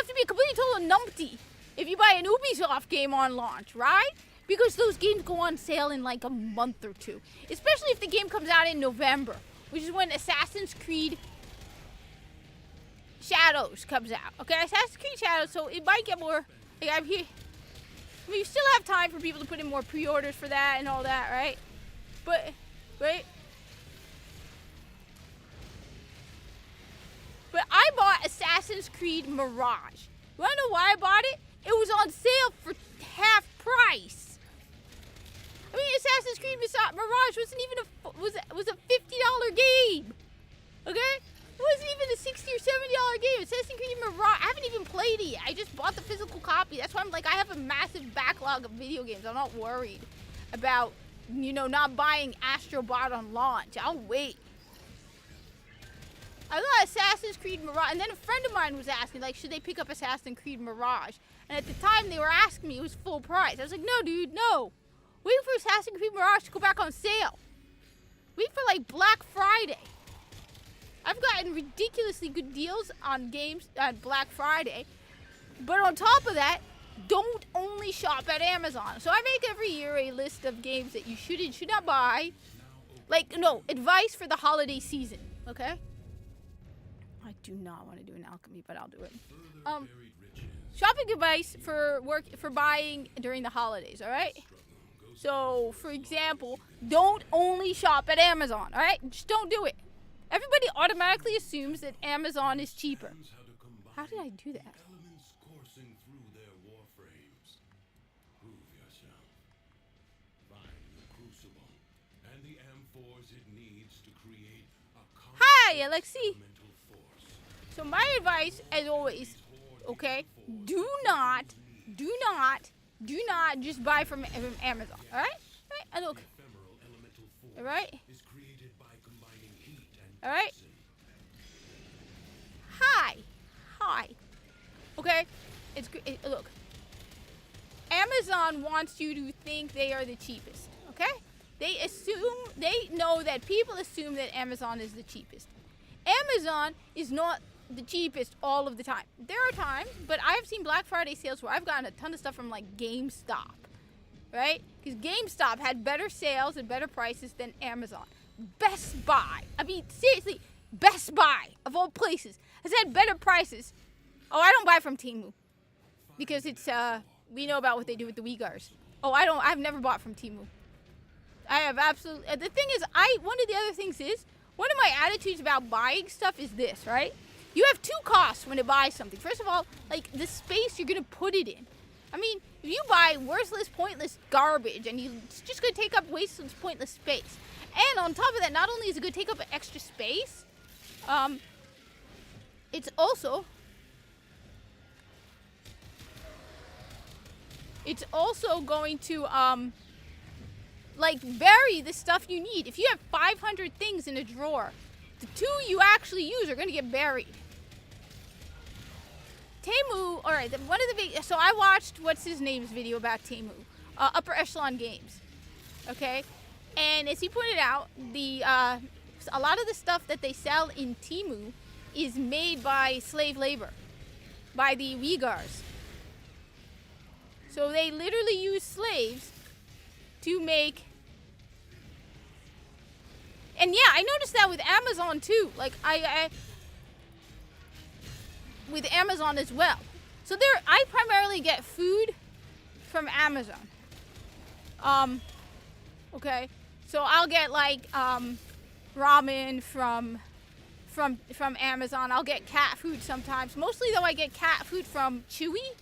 to be a completely total numpty if you buy an Ubisoft game on launch, right? Because those games go on sale in like a month or two, especially if the game comes out in November, which is when Assassin's Creed Shadows comes out. Okay, Assassin's Creed Shadows, so it might get more. Like I'm here. I mean, you still have time for people to put in more pre-orders for that and all that, right? But I bought Assassin's Creed Mirage. You wanna know why I bought it? It was on sale for half price. I mean, Assassin's Creed Mirage wasn't even was a $50 game. Okay? It wasn't even a $60 or $70 game. Assassin's Creed Mirage. I haven't even played it yet. I just bought the physical copy. That's why I'm like, I have a massive backlog of video games. I'm not worried about, not buying Astro Bot on launch. I'll wait. I got Assassin's Creed Mirage, and then a friend of mine was asking, like, should they pick up Assassin's Creed Mirage? And at the time they were asking me, it was full price. I was like, no, dude, no. Wait for Assassin's Creed Mirage to go back on sale. Wait for, like, Black Friday. I've gotten ridiculously good deals on games on Black Friday. But on top of that, don't only shop at Amazon. So I make every year a list of games that you should and should not buy. Like, no, advice for the holiday season, okay? I do not want to do an alchemy, but I'll do it. Further buried riches. Shopping advice for buying during the holidays, all right? So, for example, don't only shop at Amazon, all right? Just don't do it. Everybody automatically assumes that Amazon is cheaper. How did I do that? Elements coursing through their warframes. Prove yourself. Find the crucible and the amphors it needs to create a Hi, constant Alexi. elemental force. So my advice, as always, okay, do not just buy from Amazon, all right? Right? And look, Ephemeral elemental force all right, is created by combining heat and all right. toxin. Hi. Okay, look. Amazon wants you to think they are the cheapest. Okay, they know that people assume that Amazon is the cheapest. Amazon is not the cheapest all of the time. There are times, but I've seen Black Friday sales where I've gotten a ton of stuff from like GameStop, right? Because GameStop had better sales and better prices than Amazon. Best Buy, I mean seriously, Best Buy of all places has had better prices. Oh, I don't buy from Temu because it's we know about what they do with the Uyghurs. Oh, I've never bought from Temu. I have absolutely. The thing is, one of the other things is, one of my attitudes about buying stuff is this, right? You have two costs when you buy something. First of all, like the space you're gonna put it in. I mean, if you buy worthless, pointless garbage and it's just gonna take up wasteless, pointless space. And on top of that, not only is it gonna take up extra space, it's also going to like bury the stuff you need. If you have 500 things in a drawer, the two you actually use are going to get buried. Temu, all right, one of the so I watched what's his name's video about Temu, Upper Echelon Games, okay, and as he pointed out, a lot of the stuff that they sell in Temu is made by slave labor, by the Uyghurs. So they literally use slaves to make. And yeah, I noticed that with Amazon too. Like I with Amazon as well. So I primarily get food from Amazon. Okay. So I'll get like ramen from Amazon. I'll get cat food sometimes. Mostly though, I get cat food from Chewy.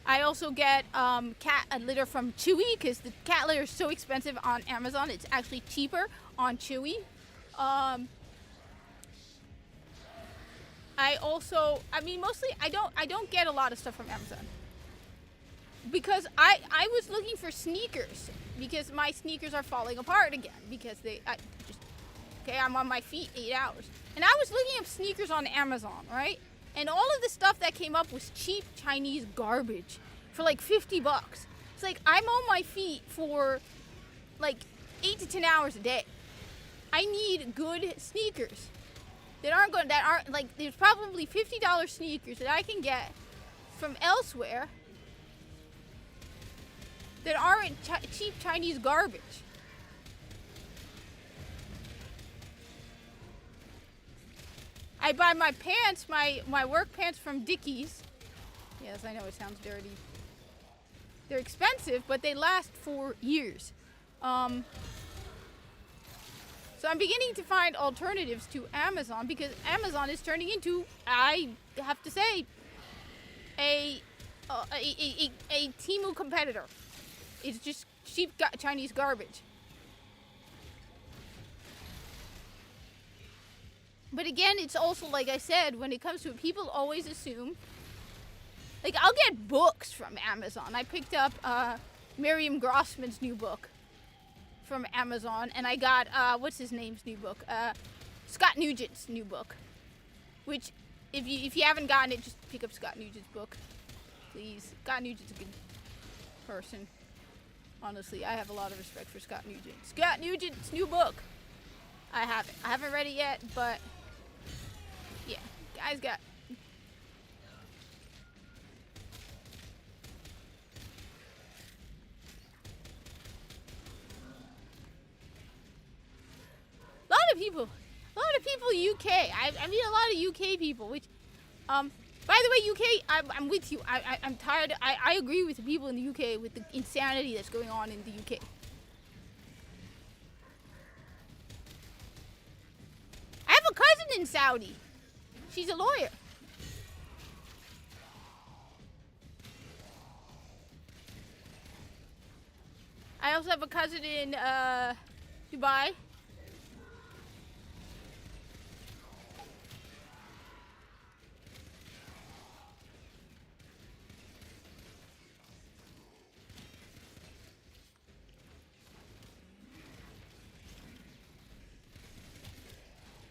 I also get cat litter from Chewy because the cat litter is so expensive on Amazon. It's actually cheaper on Chewy. Mostly I don't get a lot of stuff from Amazon because I was looking for sneakers because my sneakers are falling apart again because I'm on my feet 8 hours, and I was looking up sneakers on Amazon, right? And all of the stuff that came up was cheap Chinese garbage for like $50. It's like I'm on my feet for like 8 to 10 hours a day. I need good sneakers that aren't like, there's probably $50 sneakers that I can get from elsewhere that aren't cheap Chinese garbage. I buy my pants, my work pants from Dickies. Yes, I know it sounds dirty. They're expensive, but they last for years. So I'm beginning to find alternatives to Amazon because Amazon is turning into, I have to say, a Temu competitor. It's just cheap Chinese garbage. But again, it's also, like I said, when it comes to it, people always assume, like, I'll get books from Amazon. I picked up Merriam Grossman's new book from Amazon, and I got, what's his name's new book? Scott Nugent's new book. Which, if you haven't gotten it, just pick up Scott Nugent's book, please. Scott Nugent's a good person. Honestly, I have a lot of respect for Scott Nugent. Scott Nugent's new book. I haven't read it yet, but yeah, guy's got. of people UK. I meet a lot of UK people, which, by the way, UK, I'm with you. I'm tired. I agree with the people in the UK with the insanity that's going on in the UK. I have a cousin in Saudi. She's a lawyer. I also have a cousin in Dubai.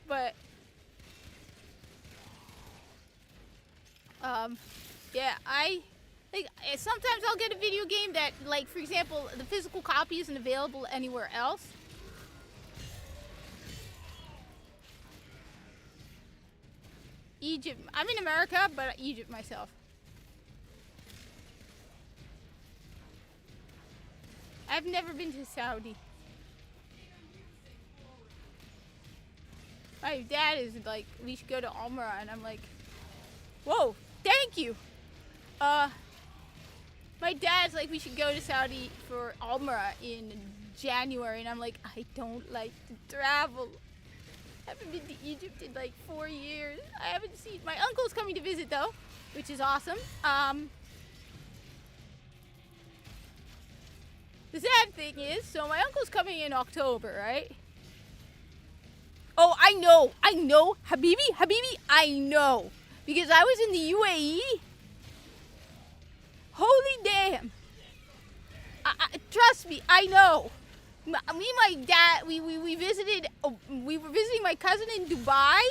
But yeah, sometimes I'll get a video game that, like, for example, the physical copy isn't available anywhere else. Egypt. I'm in America, but Egypt myself. I've never been to Saudi. My dad is like, we should go to Umrah, and I'm like, whoa, thank you. My dad's like, we should go to Saudi for Umrah in January, and I'm like, I don't like to travel. I haven't been to Egypt in like 4 years. I haven't seen, my uncle's coming to visit though, which is awesome. The sad thing is, so my uncle's coming in October, right? Oh, I know, Habibi, I know. Because I was in the UAE. Holy damn. Trust me, I know. Me and my dad, we visited, we were visiting my cousin in Dubai.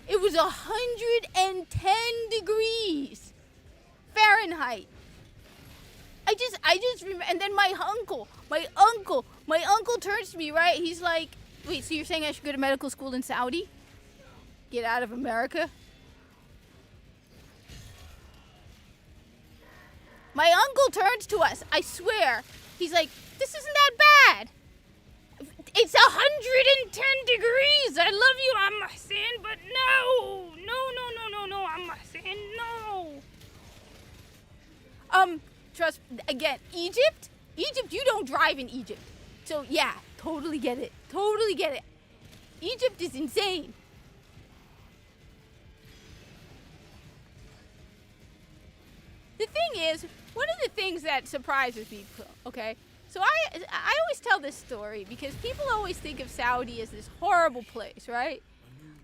It was 110 degrees Fahrenheit. I just remember, and then my uncle turns to me, right? He's like, wait, so you're saying I should go to medical school in Saudi? Get out of America? My uncle turns to us, I swear. He's like, this isn't that bad. It's 110 degrees. I love you, Ahsan, but no, Ahsan, no. Trust, again, Egypt, you don't drive in Egypt. So yeah, totally get it. Egypt is insane. The thing is, one of the things that surprises me, okay, so I always tell this story because people always think of Saudi as this horrible place, right?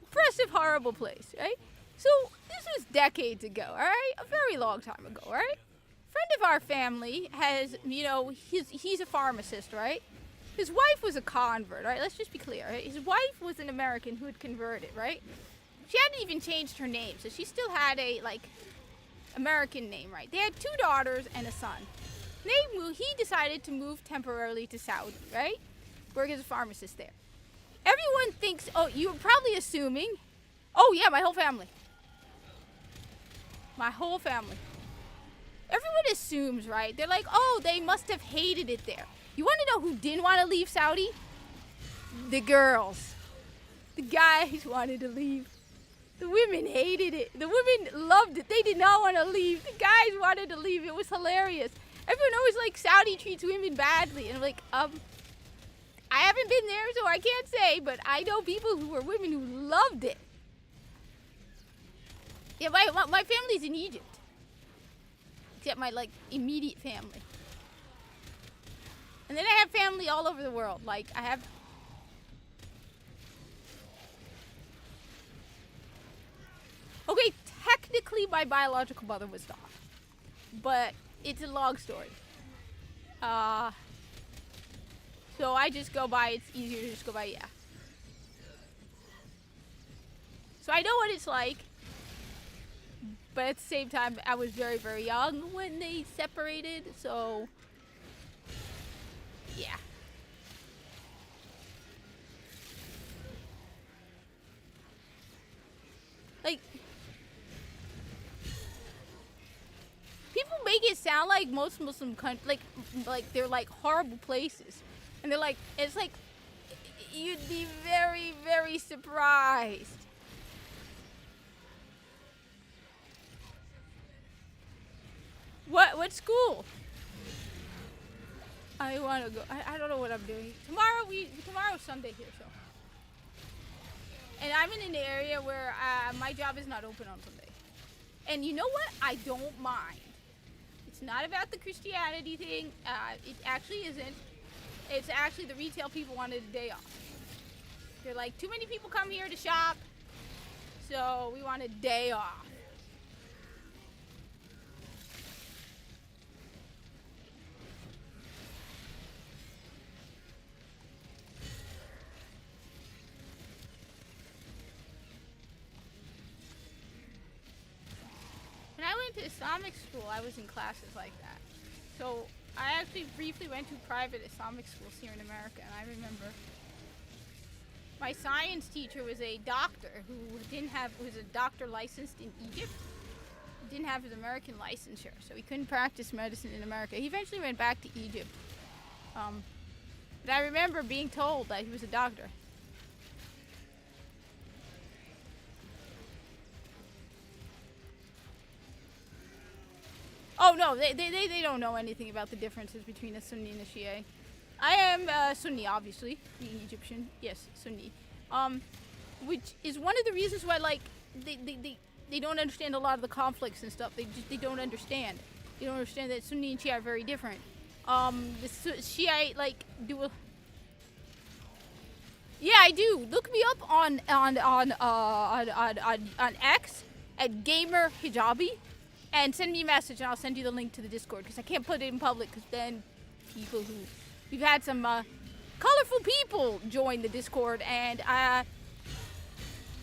Oppressive, horrible place, right? So this was decades ago, all right? A very long time ago, all right? A friend of our family has, he's a pharmacist, right? His wife was a convert, right? Let's just be clear, right? His wife was an American who had converted, right? She hadn't even changed her name, so she still had a, American name, right? They had 2 daughters and a son. He decided to move temporarily to Saudi, right? Work as a pharmacist there. Everyone thinks, oh, you were probably assuming, oh yeah, my whole family. Everyone assumes, right? They're like, oh, they must have hated it there. You want to know who didn't want to leave Saudi? The girls. The guys wanted to leave. The women hated it. The women loved it. They did not want to leave. The guys wanted to leave. It was hilarious. Everyone always like Saudi treats women badly. And I'm like, I haven't been there, so I can't say, but I know people who were women who loved it. Yeah, my family's in Egypt. Except my, immediate family. And then I have family all over the world. Like, I have... Okay, technically my biological mother was not. But it's a long story. So I just go by, it's easier to just go by, yeah. So I know what it's like. But at the same time, I was very, very young when they separated, so... Yeah. People make it sound like most Muslim countries, like they're horrible places, and they're like, it's like, You'd be very, very surprised. What school? I want to go. I don't know what I'm doing. Tomorrow's Sunday here, so. And I'm in an area where my job is not open on Sunday. And you know what? I don't mind. It's not about the Christianity thing. It actually isn't. It's actually the retail people wanted a day off. They're like, too many people come here to shop, so we want a day off. When I went to Islamic school, I was in classes like that. So I actually briefly went to private Islamic schools here in America, and I remember my science teacher was a doctor who was a doctor licensed in Egypt. He didn't have his American licensure, so he couldn't practice medicine in America. He eventually went back to Egypt. But I remember being told that he was a doctor. Oh no, they don't know anything about the differences between a Sunni and a Shia. I am Sunni, obviously, being Egyptian. Yes, Sunni. Which is one of the reasons why, like, they don't understand a lot of the conflicts and stuff. They don't understand. They don't understand that Sunni and Shia are very different. The Shia yeah, I do. Look me up on X at Gamer Hijabi. And send me a message, and I'll send you the link to the Discord, because I can't put it in public, because then we've had some colorful people join the Discord, and I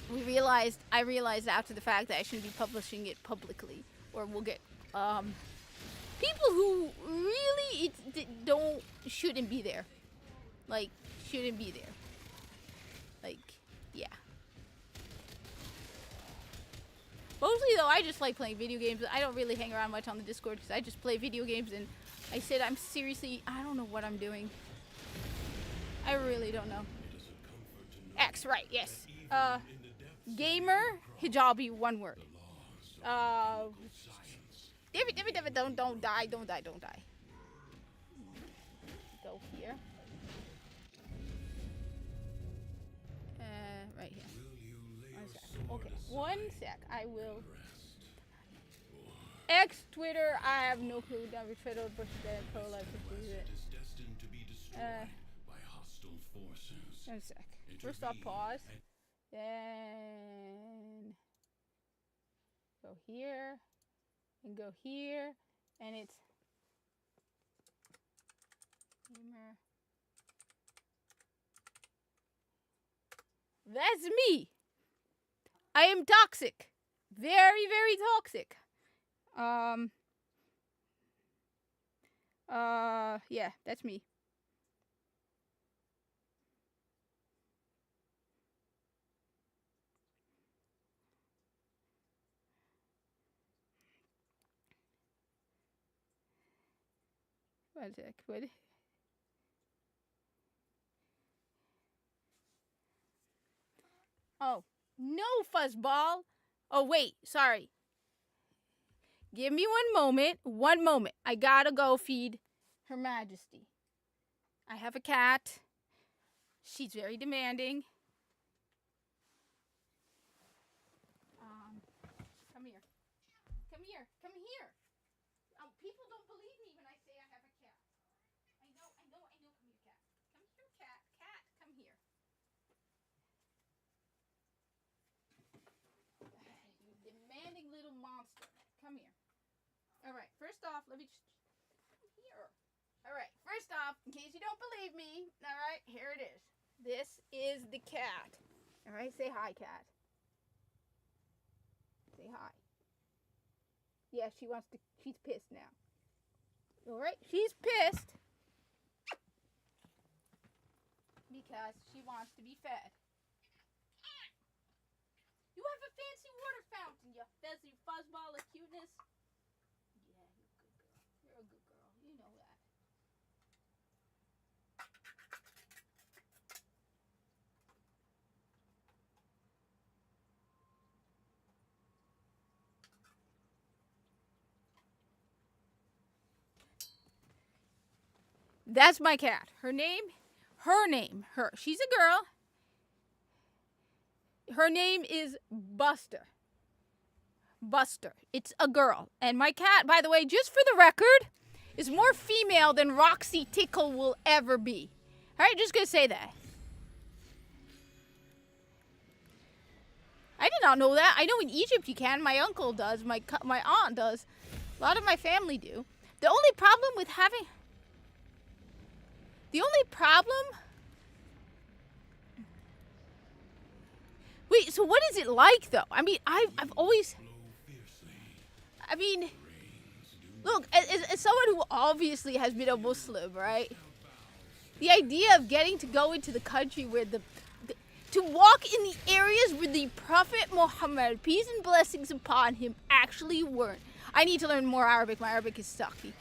realized after the fact that I shouldn't be publishing it publicly, or we'll get people who really shouldn't be there, like, yeah. Mostly, though, I just like playing video games. I don't really hang around much on the Discord because I just play video games, and I said I don't know what I'm doing. I really don't know. X, right, yes. Gamer Hijabi, one word. David, don't die. Go here. Right here. Okay, one sec. I will. X, Twitter, I have no clue. Never Twitter, but then pro life is it. One sec. First off, pause. Then go here and go here, and it's gamer. That's me. I am toxic. Very, very toxic. Yeah, that's me. One sec. What? Oh, no, fuzzball. Oh, wait, sorry. Give me one moment. I gotta go feed Her Majesty. I have a cat. She's very demanding. Come here. People don't believe me when I say I have a cat. I know. Come here, cat. Come here, cat. Cat, come here. You demanding little monster. Come here. Alright, first off, let me just... Come here. Alright, first off, in case you don't believe me, alright, here it is. This is the cat. Alright, say hi, cat. Say hi. Yeah, she's pissed now. Alright, she's pissed. Because she wants to be fed. You have a fancy water fountain, you fuzzy fuzzball of cuteness. Yeah, you're a good girl. You know that. That's my cat. Her name. She's a girl. Her name is Buster. Buster. It's a girl. And my cat, by the way, just for the record, is more female than Roxy Tickle will ever be. All right, just gonna say that. I did not know that. I know in Egypt you can. My uncle does. My aunt does. A lot of my family do. The only problem with having... The only problem... Wait, so what is it like, though? I mean, I've always... I mean... Look, as someone who obviously has been a Muslim, right? The idea of getting to go into the country where to walk in the areas where the Prophet Muhammad, peace and blessings upon him, actually weren't. I need to learn more Arabic. My Arabic is sucky.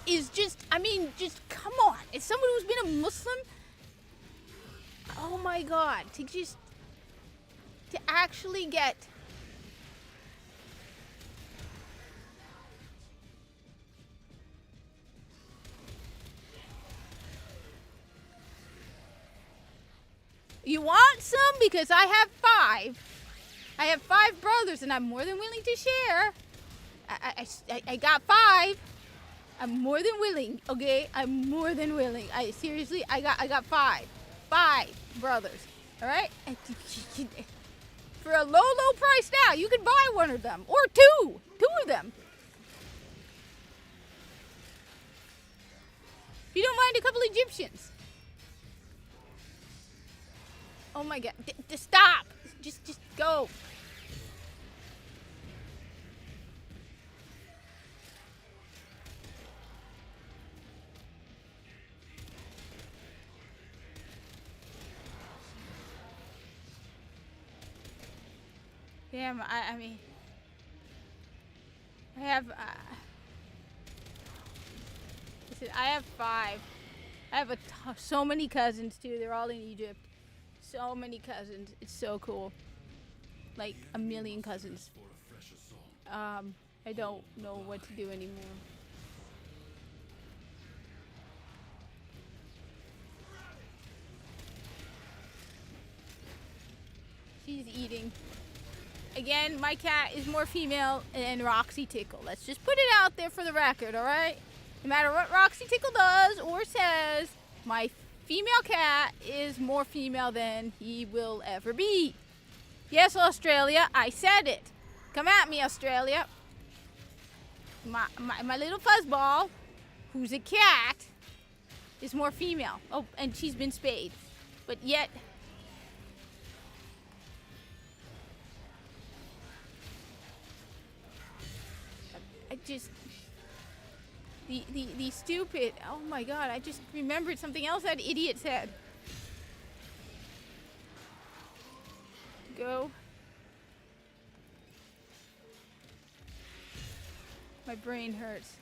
Is just, I mean, just come on. As someone who's been a Muslim, oh my God, to actually get... You want some? Because I have 5. I have 5 brothers, and I'm more than willing to share. I got 5. I'm more than willing, okay? I'm more than willing. Seriously, I got 5. 5 brothers, all right? For a low price now, you can buy one of them, or 2 of them. If you don't mind a couple Egyptians. Oh my God! Just stop! Just go! Damn! I mean, I have. Listen, I have 5. I have so many cousins too. They're all in Egypt. So many cousins. It's so cool. Like a million cousins. I don't know what to do anymore. She's eating. Again, my cat is more female than Roxy Tickle. Let's just put it out there for the record, alright? No matter what Roxy Tickle does or says, my female cat is more female than he will ever be. Yes, Australia, I said it. Come at me, Australia. My little fuzzball, who's a cat, is more female. Oh, and she's been spayed. But yet... I just... The stupid, oh my God, I just remembered something else that idiot said. Go. My brain hurts.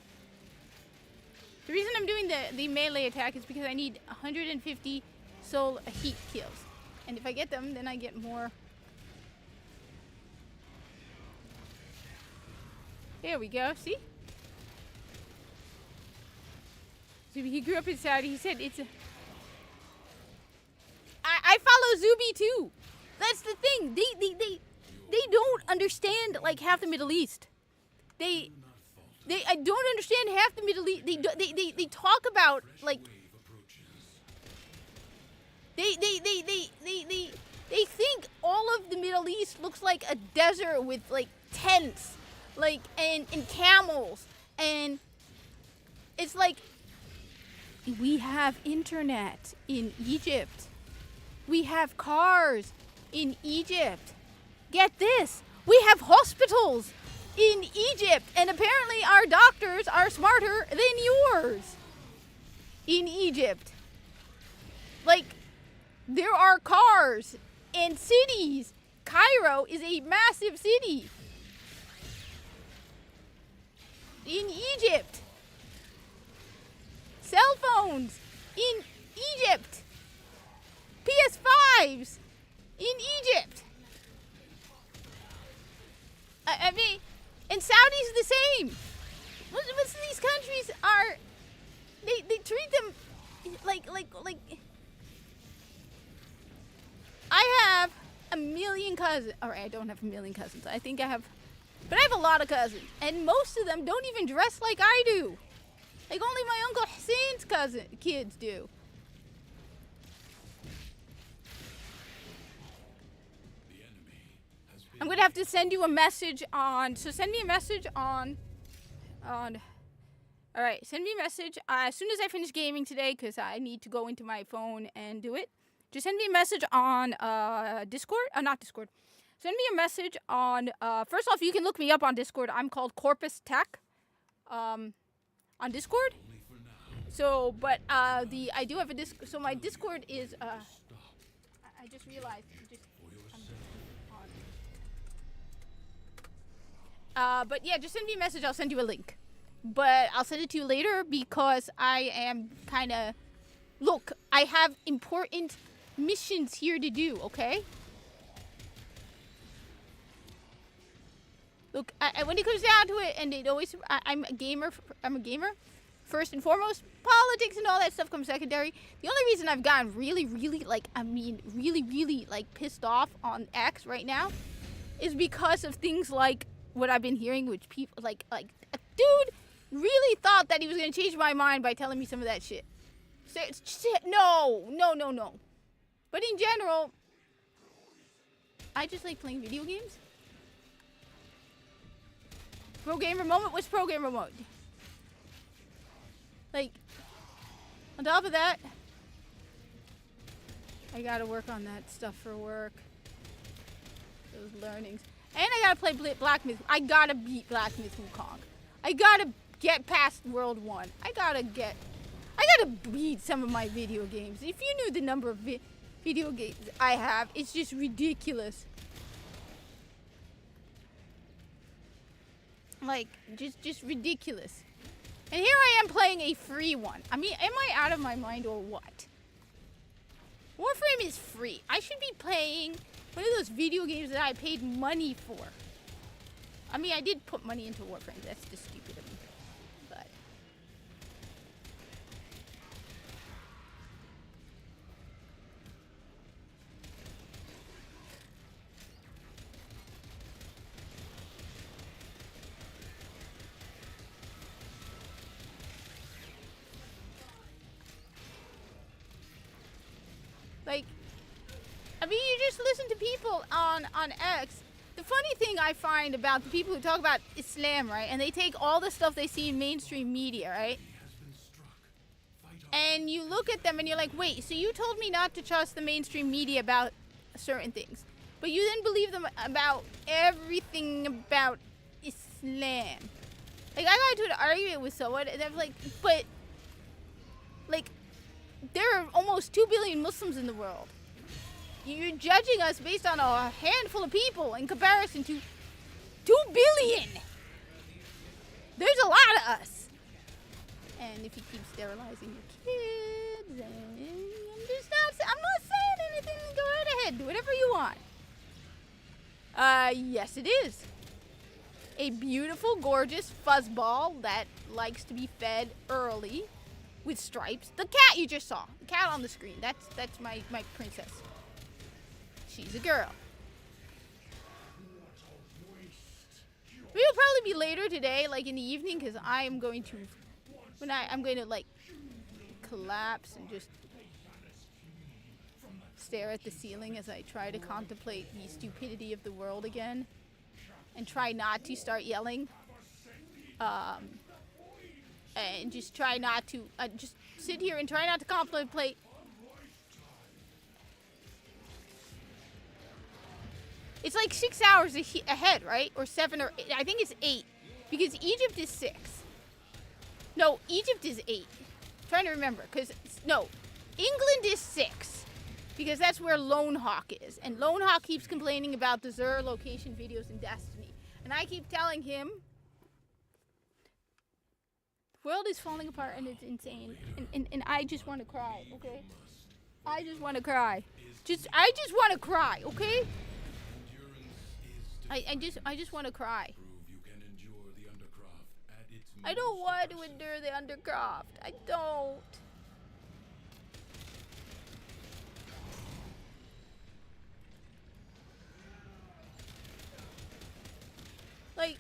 The reason I'm doing the melee attack is because I need 150 soul heat kills. And if I get them, then I get more. There we go, see? He grew up in Saudi. He said it's a... I follow Zuby too. That's the thing. They don't understand like half the Middle East. I don't understand half the Middle East. They talk about like they think all of the Middle East looks like a desert with like tents, like and camels, and it's like we have internet in Egypt. We have cars in Egypt. Get this, we have hospitals in Egypt, and apparently our doctors are smarter than yours in Egypt. Like, there are cars and cities. Cairo is a massive city in Egypt. Cell phones in Egypt. PS5s in Egypt. I mean, and Saudi's the same. Most of these countries are they treat them like. I have a million cousins. Alright, I don't have a million cousins. I think I have, but I have a lot of cousins, and most of them don't even dress like I do. Like only my Uncle Hussein's kids do. The enemy has been I'm gonna have to send you a message on. So send me a message on. All right, send me a message as soon as I finish gaming today, because I need to go into my phone and do it. Just send me a message on Discord. Not Discord. Send me a message on. First off, you can look me up on Discord. I'm called Corpus Tech. On Discord. only for now. So, but I do have a Discord. So my Discord is I just realized. But yeah, just send me a message. I'll send you a link. But I'll send it to you later because I am kind of... Look, I have important missions here to do, okay? Look, when it comes down to it, and it always... I'm a gamer. First and foremost, politics and all that stuff comes secondary. The only reason I've gotten really, pissed off on X right now is because of things like what I've been hearing, which people like a dude really thought that he was gonna change my mind by telling me some of that shit. So no. But in general, I just like playing video games. Pro gamer moment. What's pro gamer mode? Like, on top of that, I gotta work on that stuff for work. Those learnings. And I gotta play Black Myth. I gotta beat Black Myth Wukong. I gotta get past World 1. I gotta beat some of my video games. If you knew the number of video games I have, it's just ridiculous. Like, just ridiculous. And here I am playing a free one. I mean, am I out of my mind or what? Warframe is free. I should be playing one of those video games that I paid money for. I mean, I did put money into Warframe. That's just stupid of me. But like, I mean, you just listen to people on X. The funny thing I find about the people who talk about Islam, right, and they take all the stuff they see in mainstream media, right, and you look at them and you're like, wait, so you told me not to trust the mainstream media about certain things, but you then believe them about everything about Islam. Like, I got into an argument with someone, and I'm like, but, like, there are almost 2 billion Muslims in the world. You're judging us based on a handful of people in comparison to 2 billion. There's a lot of us. And if you keep sterilizing your kids, I'm not saying anything. Go right ahead. Do whatever you want. Yes, it is. A beautiful, gorgeous fuzzball that likes to be fed early with stripes. The cat you just saw. The cat on the screen. That's my princess. She's a girl. It'll probably be later today, like in the evening, because I'm going to like collapse and just stare at the ceiling as I try to contemplate the stupidity of the world again, and try not to start yelling. And just try not to just sit here and try not to contemplate. It's like 6 hours ahead, right? Or 7 or 8. I think it's 8. Because Egypt is 6. No, Egypt is 8. I'm trying to remember. No, England is 6. Because that's where Lone Hawk is. And Lone Hawk keeps complaining about the Xur location videos in Destiny. And I keep telling him, the world is falling apart and it's insane. And I just want to cry, okay? I just want to cry. I just want to cry, okay? I just want to cry. Prove you can endure the Undercroft at its I don't want to endure the Undercroft. I don't. Like,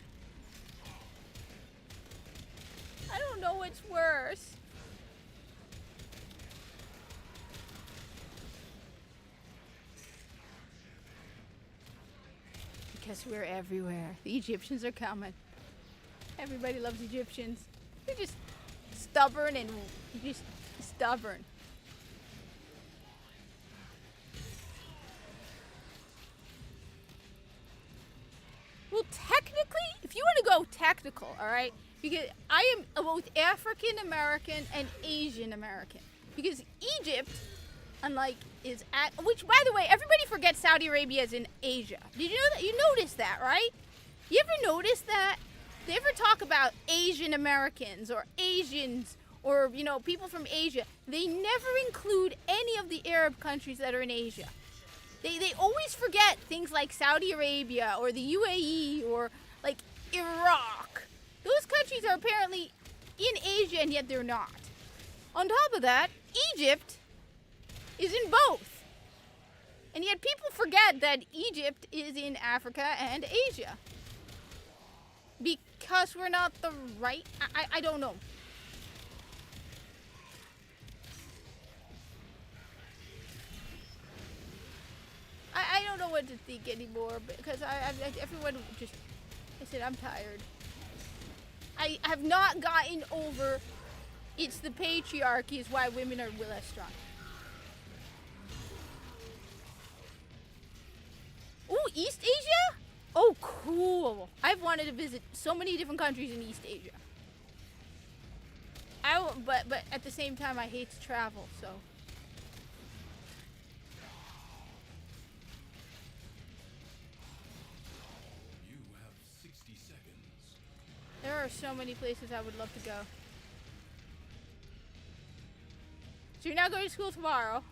I don't know what's worse. Because we're everywhere. The Egyptians are coming. Everybody loves Egyptians. They're just stubborn and just stubborn. Well, technically, if you want to go technical, all right, because I am both African American and Asian American. Because Egypt, unlike, is at, which by the way, everybody forgets Saudi Arabia is in Asia. Did you know that? You noticed that, right? You ever notice that? They ever talk about Asian Americans or Asians or, you know, people from Asia? They never include any of the Arab countries that are in Asia. They always forget things like Saudi Arabia or the UAE or like Iraq. Those countries are apparently in Asia and yet they're not. On top of that, Egypt is in both. And yet people forget that Egypt is in Africa and Asia. Because we're not the right... I don't know. I don't know what to think anymore because everyone just... I said, I'm tired. I have not gotten over it's the patriarchy is why women are less strong. Ooh, East Asia? Oh, cool. I've wanted to visit so many different countries in East Asia. But at the same time, I hate to travel, so. You have 60 seconds. There are so many places I would love to go. So you're not going to school tomorrow?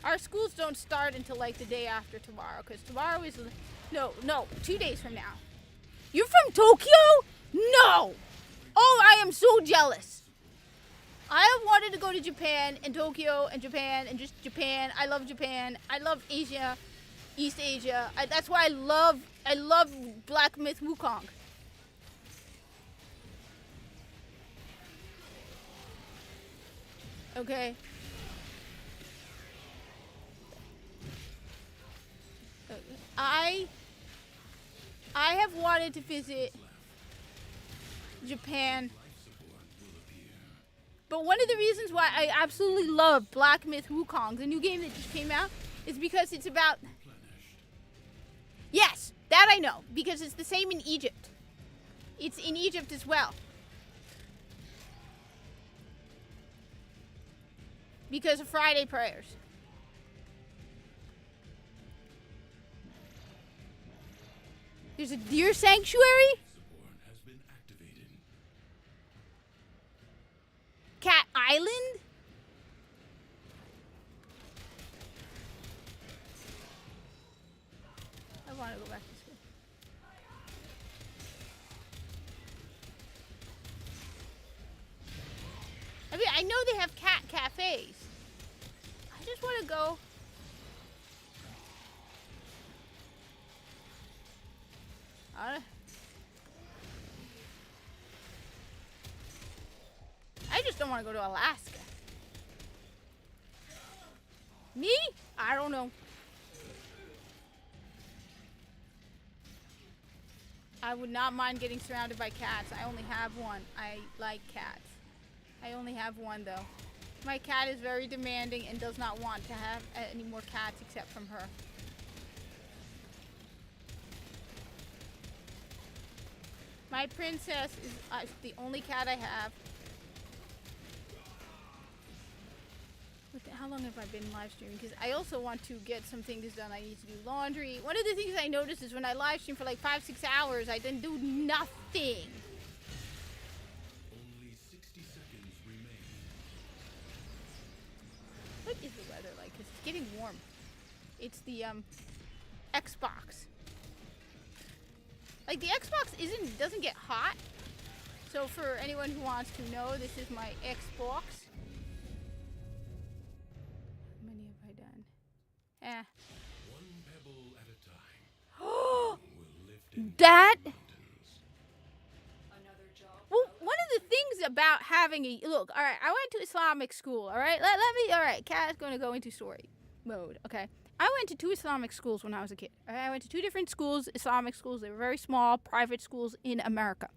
Our schools don't start until like the day after tomorrow, because tomorrow is... No, 2 days from now. You're from Tokyo? No! Oh, I am so jealous. I have wanted to go to Japan and Tokyo and Japan and just Japan. I love Japan. I love Asia, East Asia. That's why I love Black Myth Wukong. Okay. I have wanted to visit Japan. But one of the reasons why I absolutely love Black Myth Wukong, the new game that just came out, is because it's about... Yes, that I know, because it's the same in Egypt. It's in Egypt as well. Because of Friday prayers. There's a deer sanctuary? Support has been activated. Cat Island? I want to go back to school. I mean, I know they have cat cafes. I just want to go. I just don't want to go to Alaska. Me? I don't know. I would not mind getting surrounded by cats. I only have one. I like cats. I only have one though. My cat is very demanding and does not want to have any more cats except from her. My princess is the only cat I have. How long have I been live streaming? Because I also want to get some things done. I need to do laundry. One of the things I noticed is when I live stream for like 5-6 hours, I didn't do nothing. Only 60 seconds remain. What is the weather like? Because it's getting warm. It's the Xbox. Like the Xbox doesn't get hot. So for anyone who wants to know, this is my Xbox. How many have I done? One pebble at a time will lift and That. Another job. Well, one of the things about having a look, all right, I went to Islamic school, all right? Let me, all right, Kat's going to go into story mode, okay? I went to 2 Islamic schools when I was a kid. All right? I went to 2 different schools, Islamic schools. They were very small, private schools in America.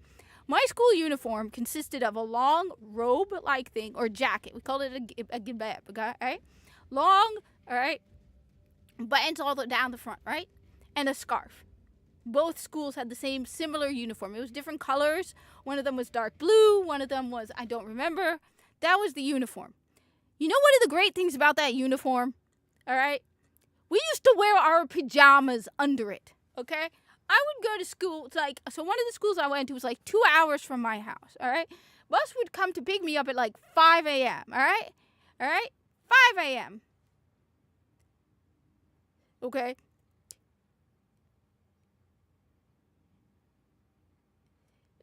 My school uniform consisted of a long robe-like thing, or jacket. We called it a gibab, okay? All right? Long, all right, buttons all the down the front, right? And a scarf. Both schools had the same similar uniform. It was different colors. One of them was dark blue. One of them was, I don't remember. That was the uniform. You know one of the great things about that uniform? All right? We used to wear our pajamas under it, okay? I would go to school, it's like, so one of the schools I went to was like 2 hours from my house, all right? Bus would come to pick me up at like 5 a.m., all right? All right? 5 a.m. Okay?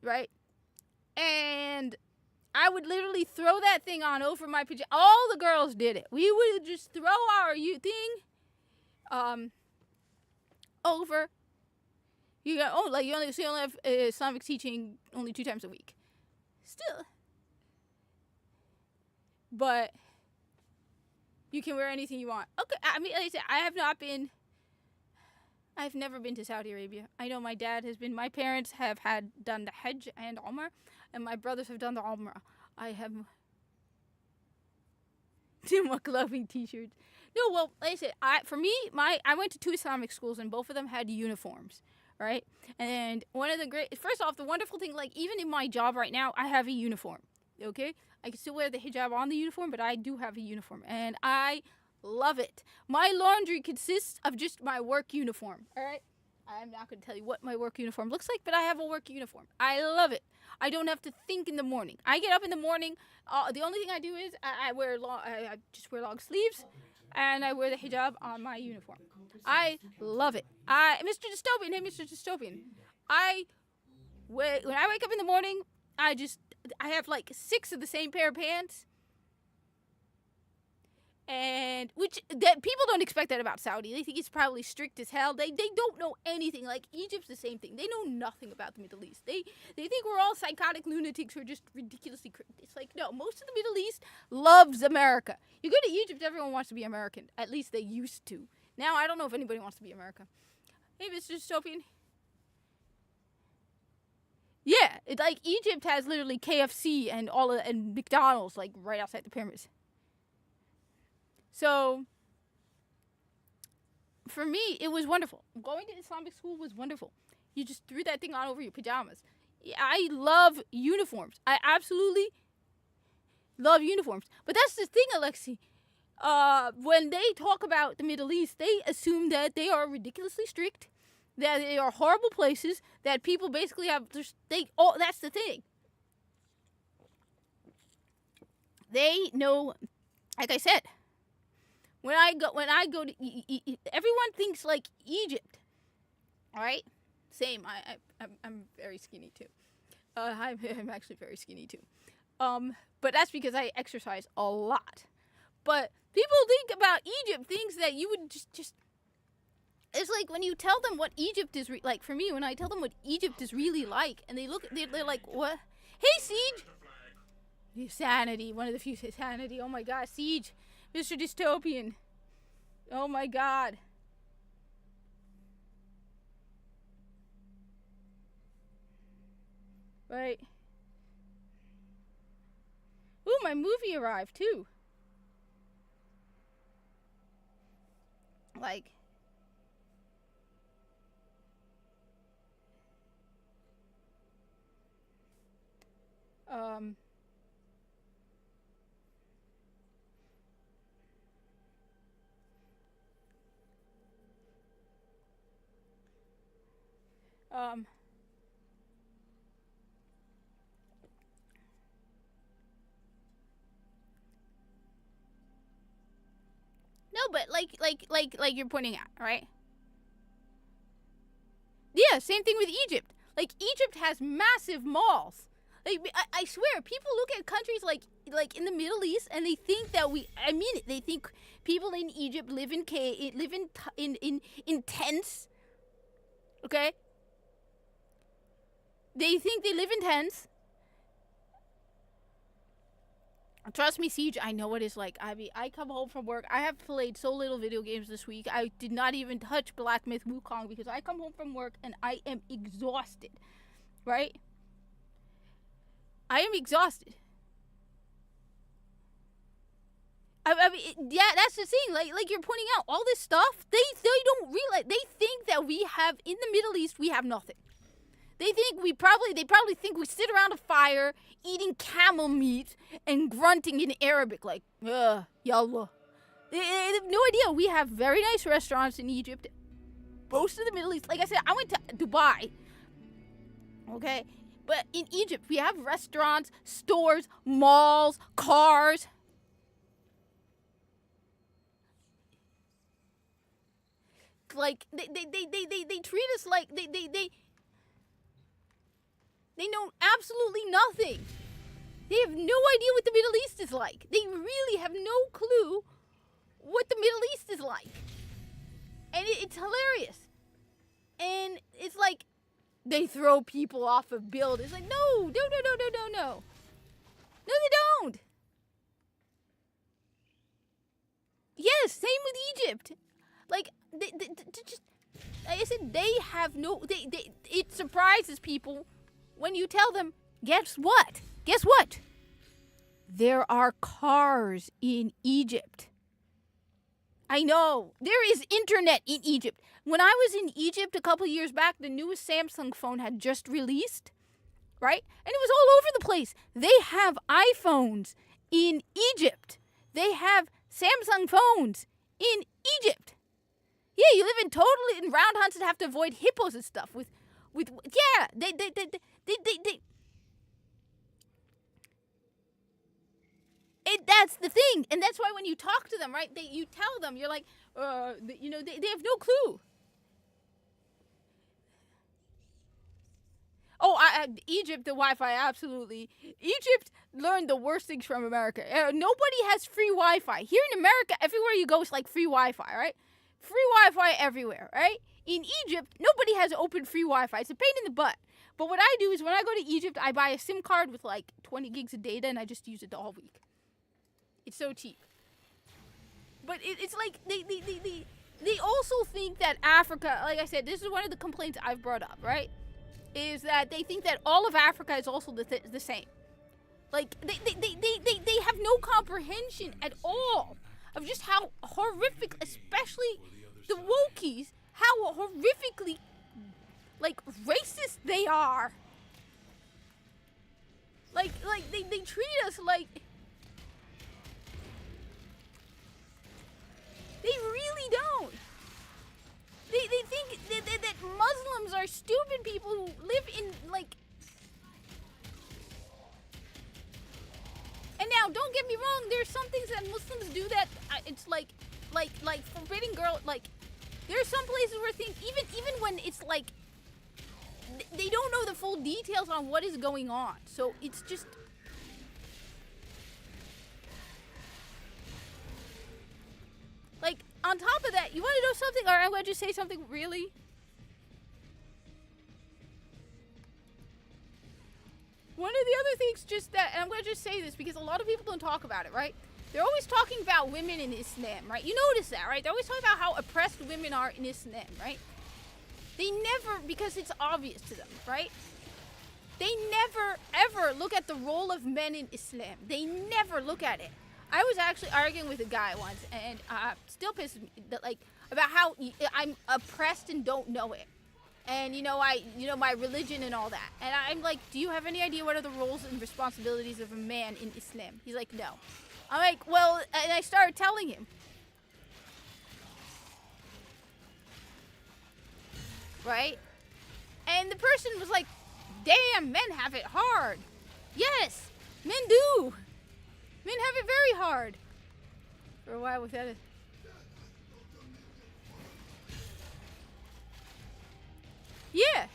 Right? And I would literally throw that thing on over my pajamas. All the girls did it. We would just throw our thing over. You got you only have Islamic teaching only 2 times a week. Still, but you can wear anything you want. Okay, I mean, like I said, I've never been to Saudi Arabia. I know my dad has been. My parents have done the Hajj and Umrah, and my brothers have done the Umrah. I have my clothing T-shirts. No, well, like I said, I went to 2 Islamic schools, and both of them had uniforms, right? And first off, the wonderful thing, like even in my job right now, I have a uniform. Okay, I can still wear the hijab on the uniform, but I do have a uniform, and I love it. My laundry consists of just my work uniform. All right, I'm not going to tell you what my work uniform looks like, but I have a work uniform. I love it. I don't have to think in the morning. I get up in the morning. The only thing I do is I just wear long sleeves, and I wear the hijab on my uniform. I love it. Mr. Dystopian, hey, Mr. Dystopian. When I wake up in the morning, I have like 6 of the same pair of pants. And that people don't expect that about Saudi. They think it's probably strict as hell. They don't know anything. Like Egypt's the same thing. They know nothing about the Middle East. They think we're all psychotic lunatics who are just ridiculously. It's like no. Most of the Middle East loves America. You go to Egypt, everyone wants to be American. At least they used to. Now I don't know if anybody wants to be America. Hey, Mr. Dystopian. Yeah, it's like Egypt has literally KFC and and McDonald's like right outside the pyramids. So, for me, it was wonderful. Going to Islamic school was wonderful. You just threw that thing on over your pajamas. Yeah, I love uniforms. I absolutely love uniforms. But that's the thing, Alexi. When they talk about the Middle East, they assume that they are ridiculously strict, that they are horrible places, that people basically have... that's the thing. They know, like I said... When I go to everyone thinks like Egypt, all right? Same. I'm very skinny too. I'm actually very skinny too. But that's because I exercise a lot. But people think about Egypt things that you would just. It's like when you tell them what Egypt is like. For me, when I tell them what Egypt is really like, and they're like, what? Hey, Siege. Sanity. One of the few sanity. Oh my God, Siege. Mr. Dystopian. Oh my God. Right. Ooh, my movie arrived too. Like. No, but like you're pointing out, right? Yeah, same thing with Egypt. Like Egypt has massive malls. Like, I swear, people look at countries like in the Middle East, and they think that I mean it. They think people in Egypt live in tents. Okay. They think they live in tents. Trust me, Siege, I know what it's like. I mean, I come home from work. I have played so little video games this week. I did not even touch Black Myth Wukong because I come home from work and I am exhausted. Right? I am exhausted. I mean, yeah, that's the thing. Like you're pointing out, all this stuff, they don't realize. They think that we have, in the Middle East, we have nothing. They probably think we sit around a fire eating camel meat and grunting in Arabic like, yallah. They have no idea. We have very nice restaurants in Egypt. Most of the Middle East, like I said, I went to Dubai. Okay? But in Egypt, we have restaurants, stores, malls, cars. Like, they treat us like they know absolutely nothing. They have no idea what the Middle East is like. They really have no clue what the Middle East is like. And it's hilarious. And it's like, they throw people off of buildings. It's like, no. No, they don't. Yes, same with Egypt. Like, they just, like I said, they have no, it surprises people when you tell them, guess what? There are cars in Egypt. I know. There is internet in Egypt. When I was in Egypt a couple years back, the newest Samsung phone had just released, right? And it was all over the place. They have iPhones in Egypt. They have Samsung phones in Egypt. Yeah, you live in round hunts and have to avoid hippos and stuff with yeah, they that's the thing, and that's why when you talk to them, right? You tell them, you're like, they have no clue. Oh, Egypt, the Wi-Fi, absolutely. Egypt learned the worst things from America. Nobody has free Wi-Fi. Here in America, everywhere you go, it's like free Wi-Fi, right? Free Wi-Fi everywhere, right? In Egypt, nobody has open free Wi-Fi. It's a pain in the butt. But what I do is when I go to Egypt, I buy a SIM card with like 20 gigs of data, and I just use it the whole week. It's so cheap. But it's like they also think that Africa, like I said, this is one of the complaints I've brought up, right? Is that they think that all of Africa is also the same. Like, they have no comprehension at all of just how horrific, especially the wokies, how horrifically, like, racist they are. Like they treat us like... They really don't. They think that Muslims are stupid people who live in, like... And now, don't get me wrong, there's some things that Muslims do that, it's like forbidding girl, like, there are some places where things, even when it's like, they don't know the full details on what is going on. So it's just... Like, on top of that, you want to know something? Or I'm going to just say something really... One of the other things just that, and I'm going to just say this because a lot of people don't talk about it, right? They're always talking about women in Islam, right? You notice that, right? They're always talking about how oppressed women are in Islam, right? They never, because it's obvious to them, right? They never, ever look at the role of men in Islam. They never look at it. I was actually arguing with a guy once, and still pisses me, like, about how I'm oppressed and don't know it. And, my religion and all that. And I'm like, do you have any idea what are the roles and responsibilities of a man in Islam? He's like, no. I'm like, well, and I started telling him. Right? And the person was like, damn, men have it hard. Yes, men do. Men have it very hard. For a while without it. Yeah.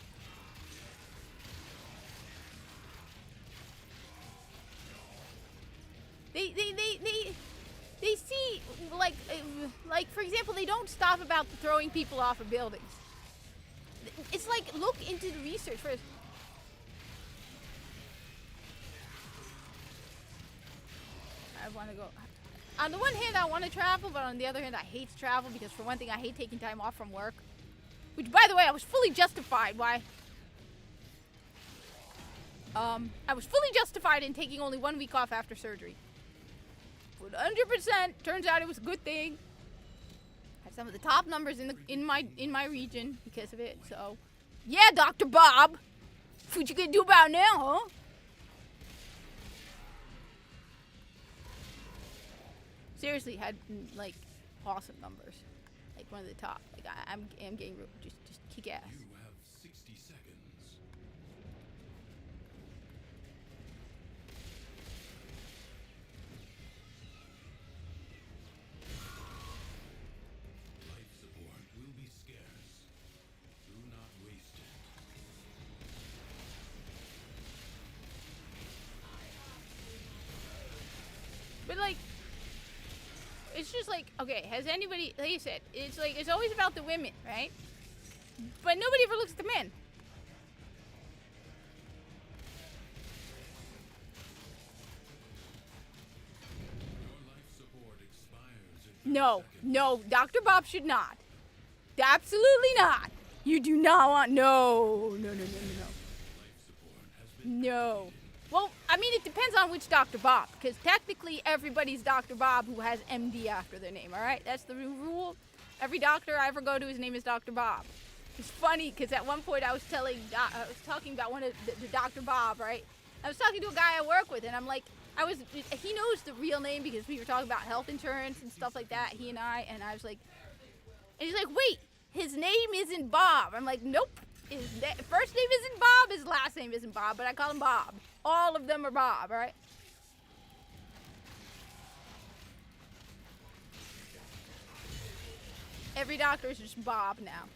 They see, like for example, they don't stop about throwing people off of buildings. It's like, look into the research first. I want to go. On the one hand, I want to travel, but on the other hand, I hate to travel because, for one thing, I hate taking time off from work. Which, by the way, I was fully justified. Why? I was fully justified in taking only 1 week off after surgery. 100%. Turns out it was a good thing. I have some of the top numbers in my region because of it. So, yeah, Dr. Bob, what you gonna do about it now, huh? Seriously, had like awesome numbers, like one of the top. Like I'm getting just kick ass. You have 60 seconds. Life support will be scarce. Do not waste it. But like, it's just like, okay, has anybody, like you said, it's like, it's always about the women, right? But nobody ever looks at the men. Your life support expires in 30 No, seconds. no, Dr. Bob should not. Absolutely not. You do not want, no. Life support has been No. Well, I mean, it depends on which Dr. Bob, because technically everybody's Dr. Bob who has MD after their name, all right? That's the rule. Every doctor I ever go to, his name is Dr. Bob. It's funny, because at one point I was talking about one of the Dr. Bob, right? I was talking to a guy I work with, and I'm like, he knows the real name because we were talking about health insurance and stuff like that, he and I was like, and he's like, wait, his name isn't Bob. I'm like, nope. His first name isn't Bob, his last name isn't Bob, but I call him Bob. All of them are Bob, right? Every doctor is just Bob now.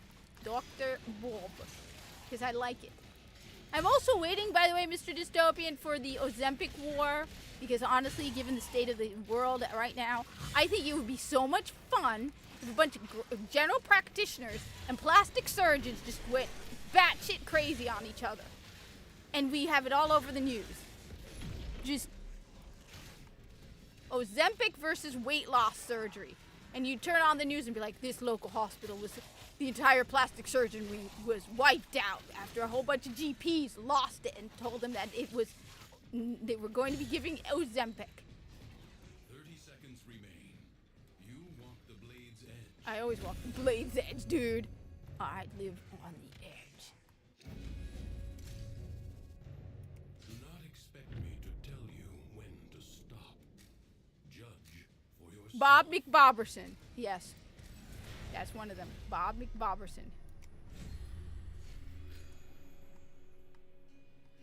Dr. Bob. Because I like it. I'm also waiting, by the way, Mr. Dystopian, for the Ozempic war. Because honestly, given the state of the world right now, I think it would be so much fun if a bunch of general practitioners and plastic surgeons just went batshit crazy on each other. And we have it all over the news. Just Ozempic versus weight loss surgery. And you turn on the news and be like, this local hospital was, the entire plastic surgery was wiped out after a whole bunch of GPs lost it and told them that they were going to be giving Ozempic. 30 seconds remain. You walk the blade's edge. I always walk the blade's edge, dude. I live on the edge. Do not expect me to tell you when to stop. Judge for yourself. Bob McBoberson. Yes. That's one of them. Bob McBoberson.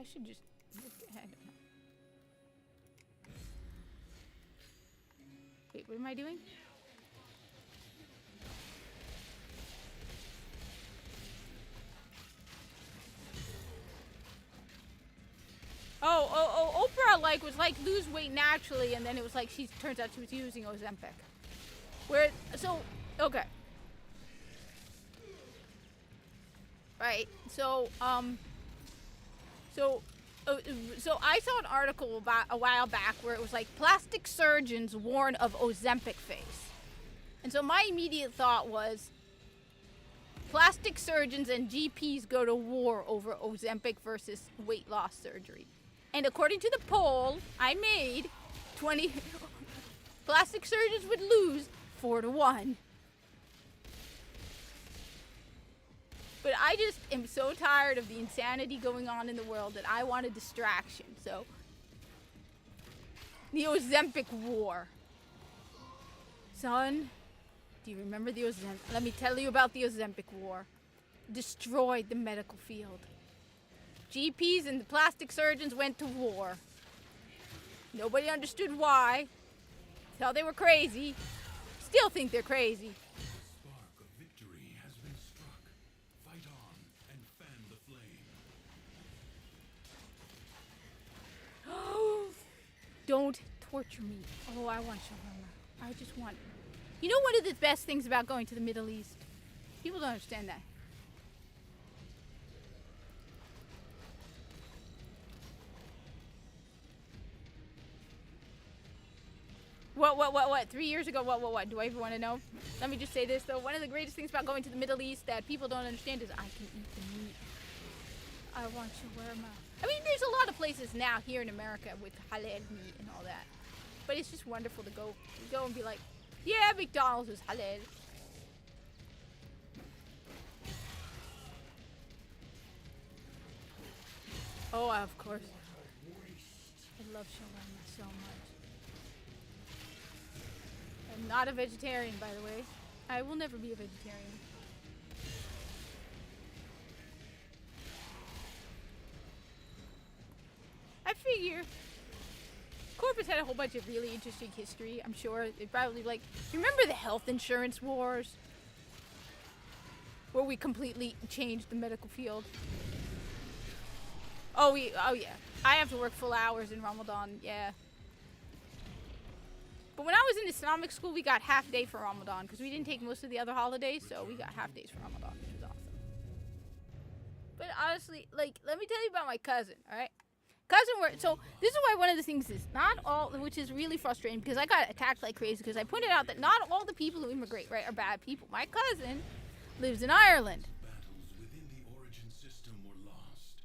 I should just look ahead. Wait, what am I doing? Oh, Oprah was like lose weight naturally, and then it was like turns out she was using Ozempic. Okay. Right. So I saw an article about a while back where it was like plastic surgeons warn of Ozempic face. And so my immediate thought was plastic surgeons and GPs go to war over Ozempic versus weight loss surgery. And according to the poll I made, 20 plastic surgeons would lose 4-1. But I just am so tired of the insanity going on in the world that I want a distraction. So, the Ozempic war. Son, do you remember the Ozempic? Let me tell you about the Ozempic war. Destroyed the medical field. GPs and the plastic surgeons went to war. Nobody understood why. Thought they were crazy. Still think they're crazy. Spark of victory has been struck. Fight on and fan the flame. Don't torture meat. Oh, I want shawarma. I just want. You know, one of the best things about going to the Middle East? People don't understand that. What? 3 years ago, what? Do I ever want to know? Let me just say this, though. One of the greatest things about going to the Middle East that people don't understand is I can eat the meat. I want shawarma. I mean, there's a lot of places now here in America with halal meat and all that. But it's just wonderful to go and be like, yeah, McDonald's is halal. Oh, of course. I love shawarma so much. I'm not a vegetarian, by the way. I will never be a vegetarian. I figure Corpus had a whole bunch of really interesting history. I'm sure they probably remember the health insurance wars? Where we completely changed the medical field. Oh yeah. I have to work full hours in Ramadan, yeah. But when I was in Islamic school, we got half day for Ramadan because we didn't take most of the other holidays, so we got half days for Ramadan, which was awesome. But honestly, let me tell you about my cousin, all right? So this is why one of the things is not all, which is really frustrating because I got attacked like crazy because I pointed out that not all the people who immigrate, right, are bad people. My cousin lives in Ireland. Battles within the origin system were lost.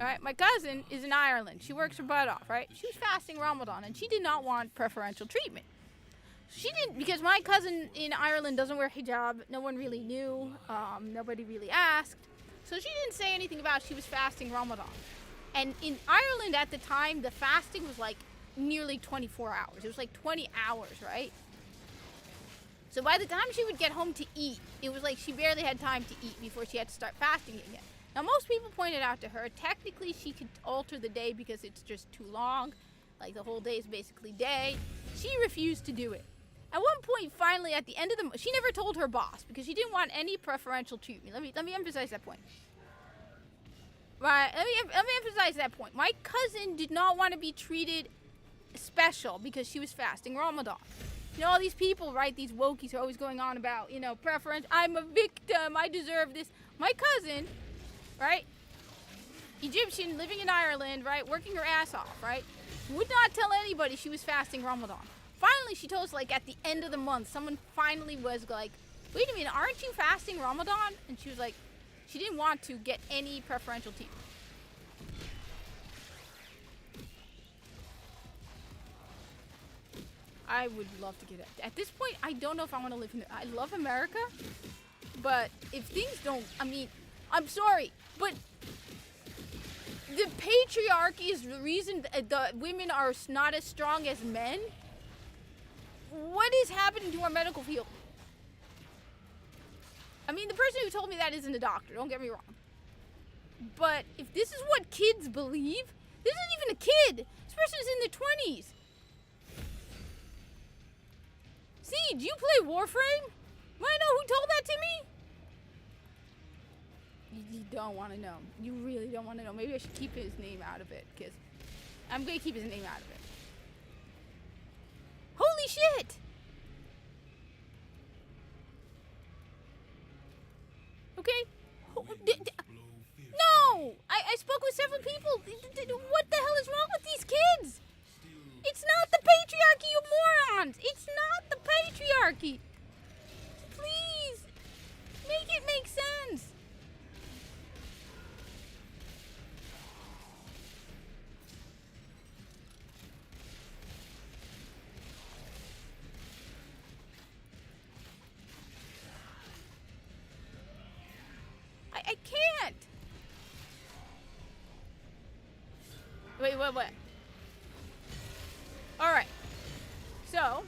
All right, my cousin is in Ireland. She works her butt off, right? She was fasting Ramadan, and she did not want preferential treatment. She didn't, because my cousin in Ireland doesn't wear hijab. No one really knew. Nobody really asked. So she didn't say anything about she was fasting Ramadan. And in Ireland at the time, the fasting was like nearly 24 hours. It was like 20 hours, right? So by the time she would get home to eat, it was like she barely had time to eat before she had to start fasting again. Now, most people pointed out to her, technically she could alter the day because it's just too long. Like, the whole day is basically day. She refused to do it. At one point, finally, at the end of the she never told her boss because she didn't want any preferential treatment. Let me emphasize that point. Right, let me emphasize that point. My cousin did not want to be treated special because she was fasting Ramadan. You know, all these people, right, these wokies are always going on about, preference. I'm a victim. I deserve this. My cousin, right, Egyptian, living in Ireland, right, working her ass off, right, would not tell anybody she was fasting Ramadan. Finally, she told us, at the end of the month, someone finally was like, wait a minute, aren't you fasting Ramadan? And she was like, she didn't want to get any preferential treatment. I would love to get it. At this point, I don't know if I want to live in I love America, but if things don't, I'm sorry, but the patriarchy is the reason the women are not as strong as men. What is happening to our medical field? The person who told me that isn't a doctor, don't get me wrong. But if this is what kids believe, this isn't even a kid. This person's in their 20s. See, do you play Warframe? Want to know who told that to me? You don't want to know. You really don't want to know. Maybe I should keep his name out of it, because I'm going to keep his name out of it. Holy shit! Okay? No! I spoke with several people. What the hell is wrong with these kids? It's not the patriarchy, you morons! It's not the patriarchy! Please! Make it make sense! I can't! Wait, what? Alright. So,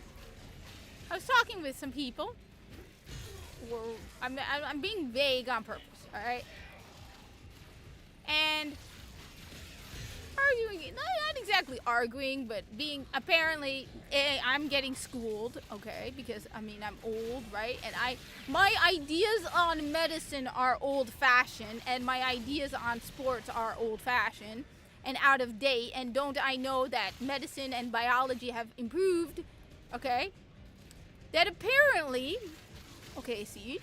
I was talking with some people. I'm being vague on purpose, alright? And arguing, not exactly arguing, but being, apparently, I'm getting schooled, okay? Because, I'm old, right? And my ideas on medicine are old-fashioned, and my ideas on sports are old-fashioned. and out of date, and don't I know that medicine and biology have improved, okay? That apparently, okay, Siege,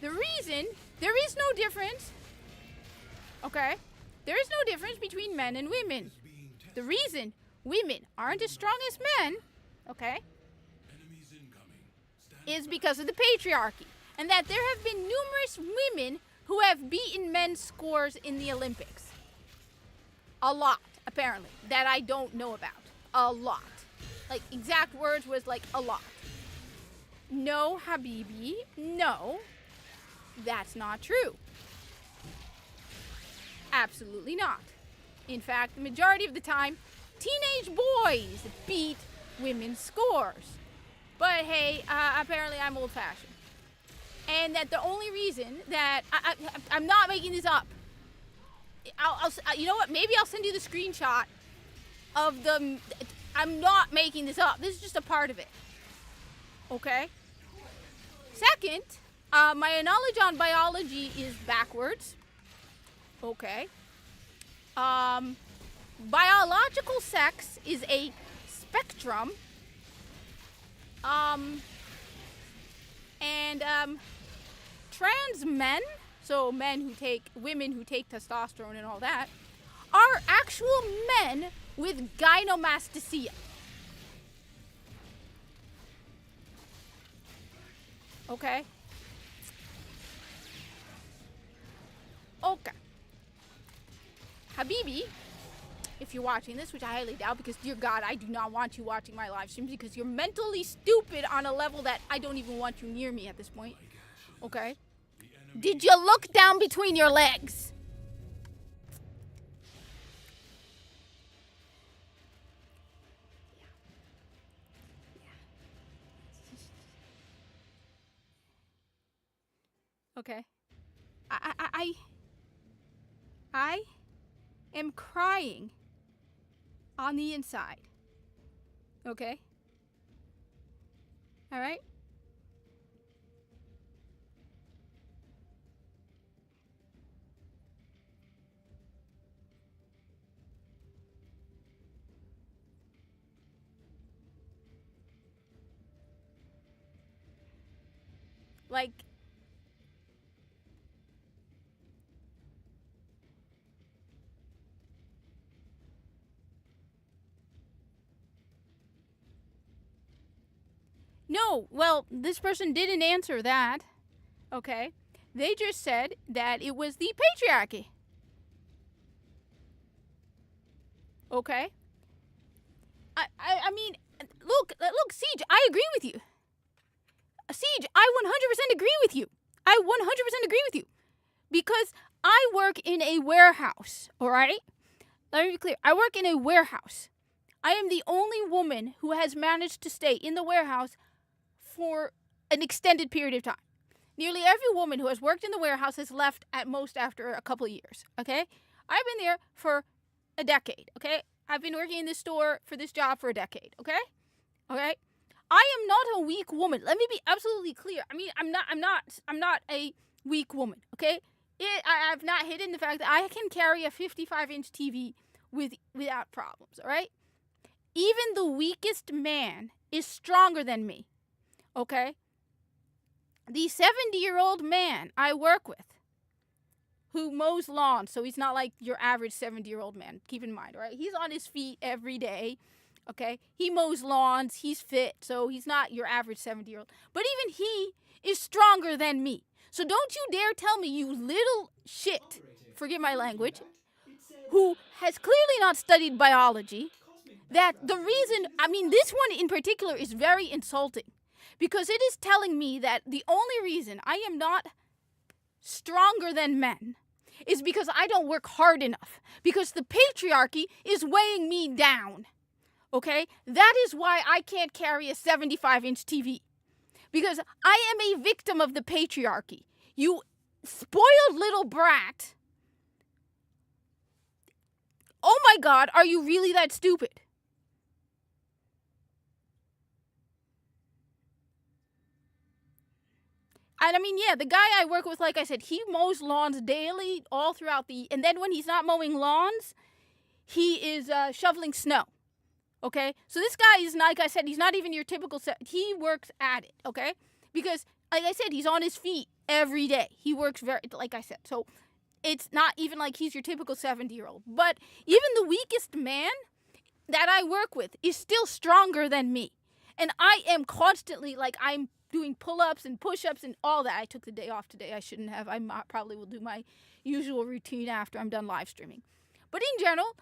the reason there is no difference, okay? There is no difference between men and women. The reason women aren't as strong as men, okay, Enemies incoming. Stand is because of the patriarchy. And that there have been numerous women who have beaten men's scores in the Olympics. A lot, apparently, that I don't know about. A lot. Like, exact words was like, a lot. No, Habibi, no. That's not true. Absolutely not. In fact, the majority of the time, teenage boys beat women's scores. But hey, apparently I'm old-fashioned. And that the only reason that I'm not making this up. You know what? Maybe I'll send you the screenshot of the. I'm not making this up. This is just a part of it. Okay. Second, my knowledge on biology is backwards. Okay. Biological sex is a spectrum. Trans men, so women who take testosterone and all that, are actual men with gynecomastia. Okay? Okay. Habibi, if you're watching this, which I highly doubt, because dear God, I do not want you watching my live streams because you're mentally stupid on a level that I don't even want you near me at this point. Okay? Did you look down between your legs? Okay. I am crying on the inside. Okay? All right? Like, no, well, this person didn't answer that. Okay? They just said that it was the patriarchy. Okay? I mean, look, Siege, I agree with you. Siege, I 100% agree with you. I 100% agree with you. Because I work in a warehouse, all right? Let me be clear. I work in a warehouse. I am the only woman who has managed to stay in the warehouse for an extended period of time. Nearly every woman who has worked in the warehouse has left at most after a couple of years, okay? I've been there for a decade, okay? I've been working in this store for this job for a decade, okay? Okay? I am not a weak woman. Let me be absolutely clear. I mean, I'm not a weak woman, okay? I've not hidden the fact that I can carry a 55-inch TV without problems, all right? Even the weakest man is stronger than me, okay? The 70-year-old man I work with who mows lawns, so he's not like your average 70-year-old man, keep in mind, all right? He's on his feet every day, okay? He mows lawns, he's fit, so he's not your average 70-year-old. But even he is stronger than me. So don't you dare tell me, you little shit, forgive my language, who has clearly not studied biology, that the reason, I mean, this one in particular is very insulting. Because it is telling me that the only reason I am not stronger than men is because I don't work hard enough. Because the patriarchy is weighing me down. Okay? That is why I can't carry a 75-inch TV. Because I am a victim of the patriarchy. You spoiled little brat. Oh my God, are you really that stupid? And I mean, yeah, the guy I work with, like I said, he mows lawns daily all throughout and then when he's not mowing lawns, he is shoveling snow. Okay? So this guy is, like I said, he's not even your typical, he works at it, okay? Because, like I said, he's on his feet every day. He works like I said. So it's not even like he's your typical 70-year-old. But even the weakest man that I work with is still stronger than me. And I am constantly, like, I'm doing pull-ups and push-ups and all that. I took the day off today. I shouldn't have. I probably will do my usual routine after I'm done live streaming. But in general,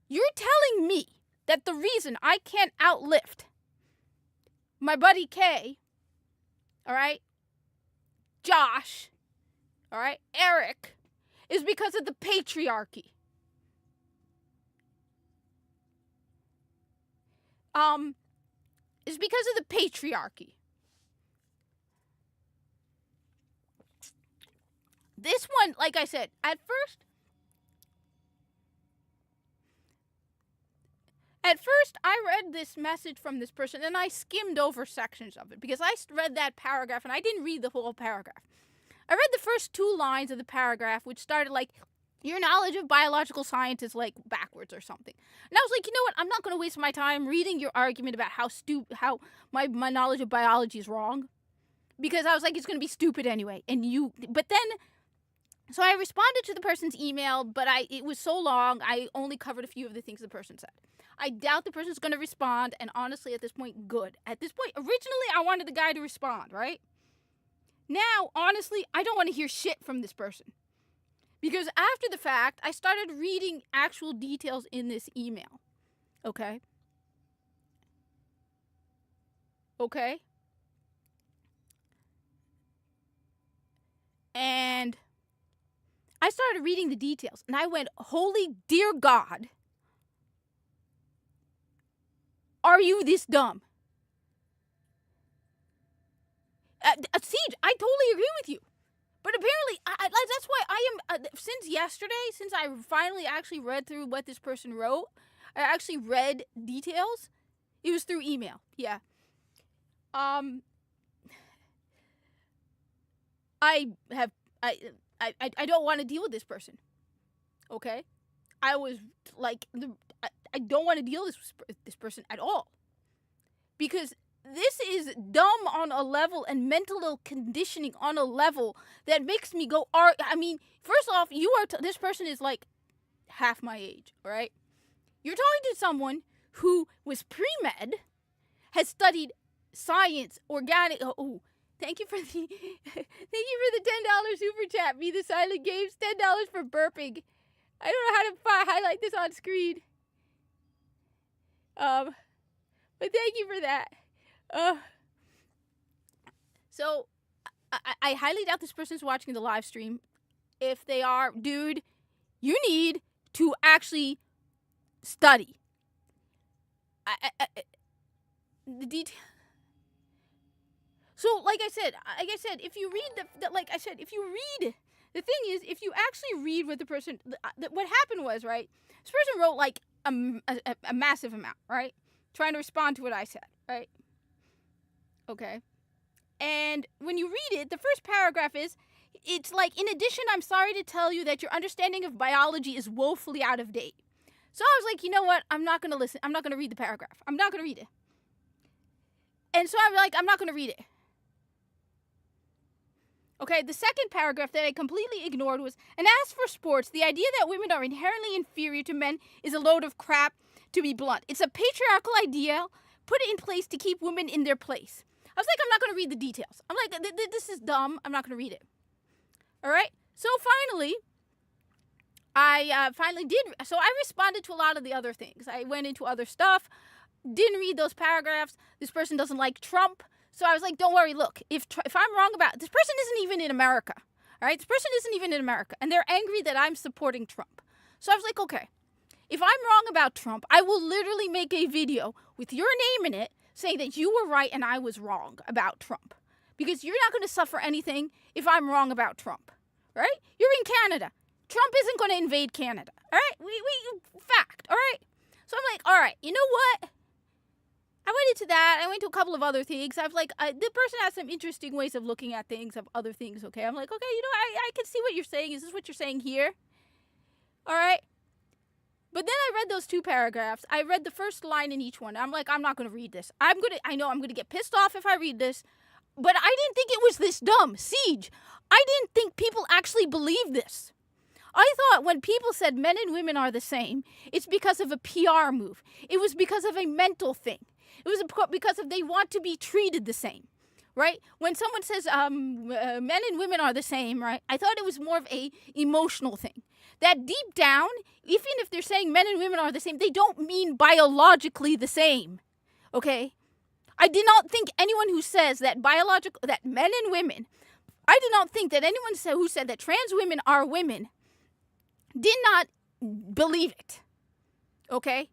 you're telling me that the reason I can't outlift my buddy Kay, all right, Josh, all right, Eric, is because of the patriarchy. It's because of the patriarchy. This one, like I said, at first I read this message from this person and I skimmed over sections of it because I read that paragraph and I didn't read the whole paragraph. I read the first 2 lines of the paragraph, which started like, your knowledge of biological science is like backwards or something. And I was like, you know what? I'm not going to waste my time reading your argument about how my knowledge of biology is wrong. Because I was like, it's going to be stupid anyway. But then, so I responded to the person's email, but it was so long, I only covered a few of the things the person said. I doubt the person's going to respond, and honestly, at this point, good. At this point, originally, I wanted the guy to respond, right? Now, honestly, I don't want to hear shit from this person. Because after the fact, I started reading actual details in this email. Okay? Okay? And I started reading the details, and I went, holy dear God, are you this dumb? Siege, I totally agree with you. But apparently, that's why I am, since yesterday, since I finally actually read through what this person wrote, I actually read details. It was through email, yeah. I don't want to deal with this person, okay? I was like, I don't want to deal with this person at all. Because this is dumb on a level and mental conditioning on a level that makes me go, I mean, first off, this person is like half my age, all right? You're talking to someone who was pre-med, has studied science, organic, thank you for the $10 super chat, Be the Silent Games, $10 for burping. I don't know how to highlight this on screen. But thank you for that. So, I highly doubt this person's watching the live stream. If they are, dude, you need to actually study. The detail. So, like I said, if you read the thing is, if you actually read what the person, what happened was, right, this person wrote like a massive amount, right, trying to respond to what I said, right? Okay. And when you read it, the first paragraph is, it's like, in addition, I'm sorry to tell you that your understanding of biology is woefully out of date. So I was like, you know what? I'm not going to listen. I'm not going to read the paragraph. I'm not going to read it. And so I'm like, I'm not going to read it. Okay, the second paragraph that I completely ignored was, and as for sports, the idea that women are inherently inferior to men is a load of crap, to be blunt. It's a patriarchal idea put in place to keep women in their place. I was like, I'm not going to read the details. I'm like, this is dumb. I'm not going to read it. All right? So finally, I responded to a lot of the other things. I went into other stuff, didn't read those paragraphs. This person doesn't like Trump. So I was like, don't worry, look, if I'm wrong about, this person isn't even in America. All right? This person isn't even in America. And they're angry that I'm supporting Trump. So I was like, okay, if I'm wrong about Trump, I will literally make a video with your name in it saying that you were right and I was wrong about Trump. Because you're not going to suffer anything if I'm wrong about Trump. Right? You're in Canada. Trump isn't going to invade Canada. All right? We fact. All right? So I'm like, all right, you know what? I went into that. I went to a couple of other things. I've like, the person has some interesting ways of looking at things, of other things, okay? I'm like, okay, you know, I can see what you're saying. Is this what you're saying here? All right? But then I read those 2 paragraphs. I read the first line in each one. I'm like, I'm not going to read this. I know I'm going to get pissed off if I read this. But I didn't think it was this dumb. Siege. I didn't think people actually believed this. I thought when people said men and women are the same, it's because of a PR move. It was because of a mental thing. It was because of they want to be treated the same, right? When someone says men and women are the same, right? I thought it was more of a emotional thing. That deep down, even if they're saying men and women are the same, they don't mean biologically the same, okay? I did not think anyone who says that that men and women, I did not think that anyone who said that trans women are women did not believe it, okay?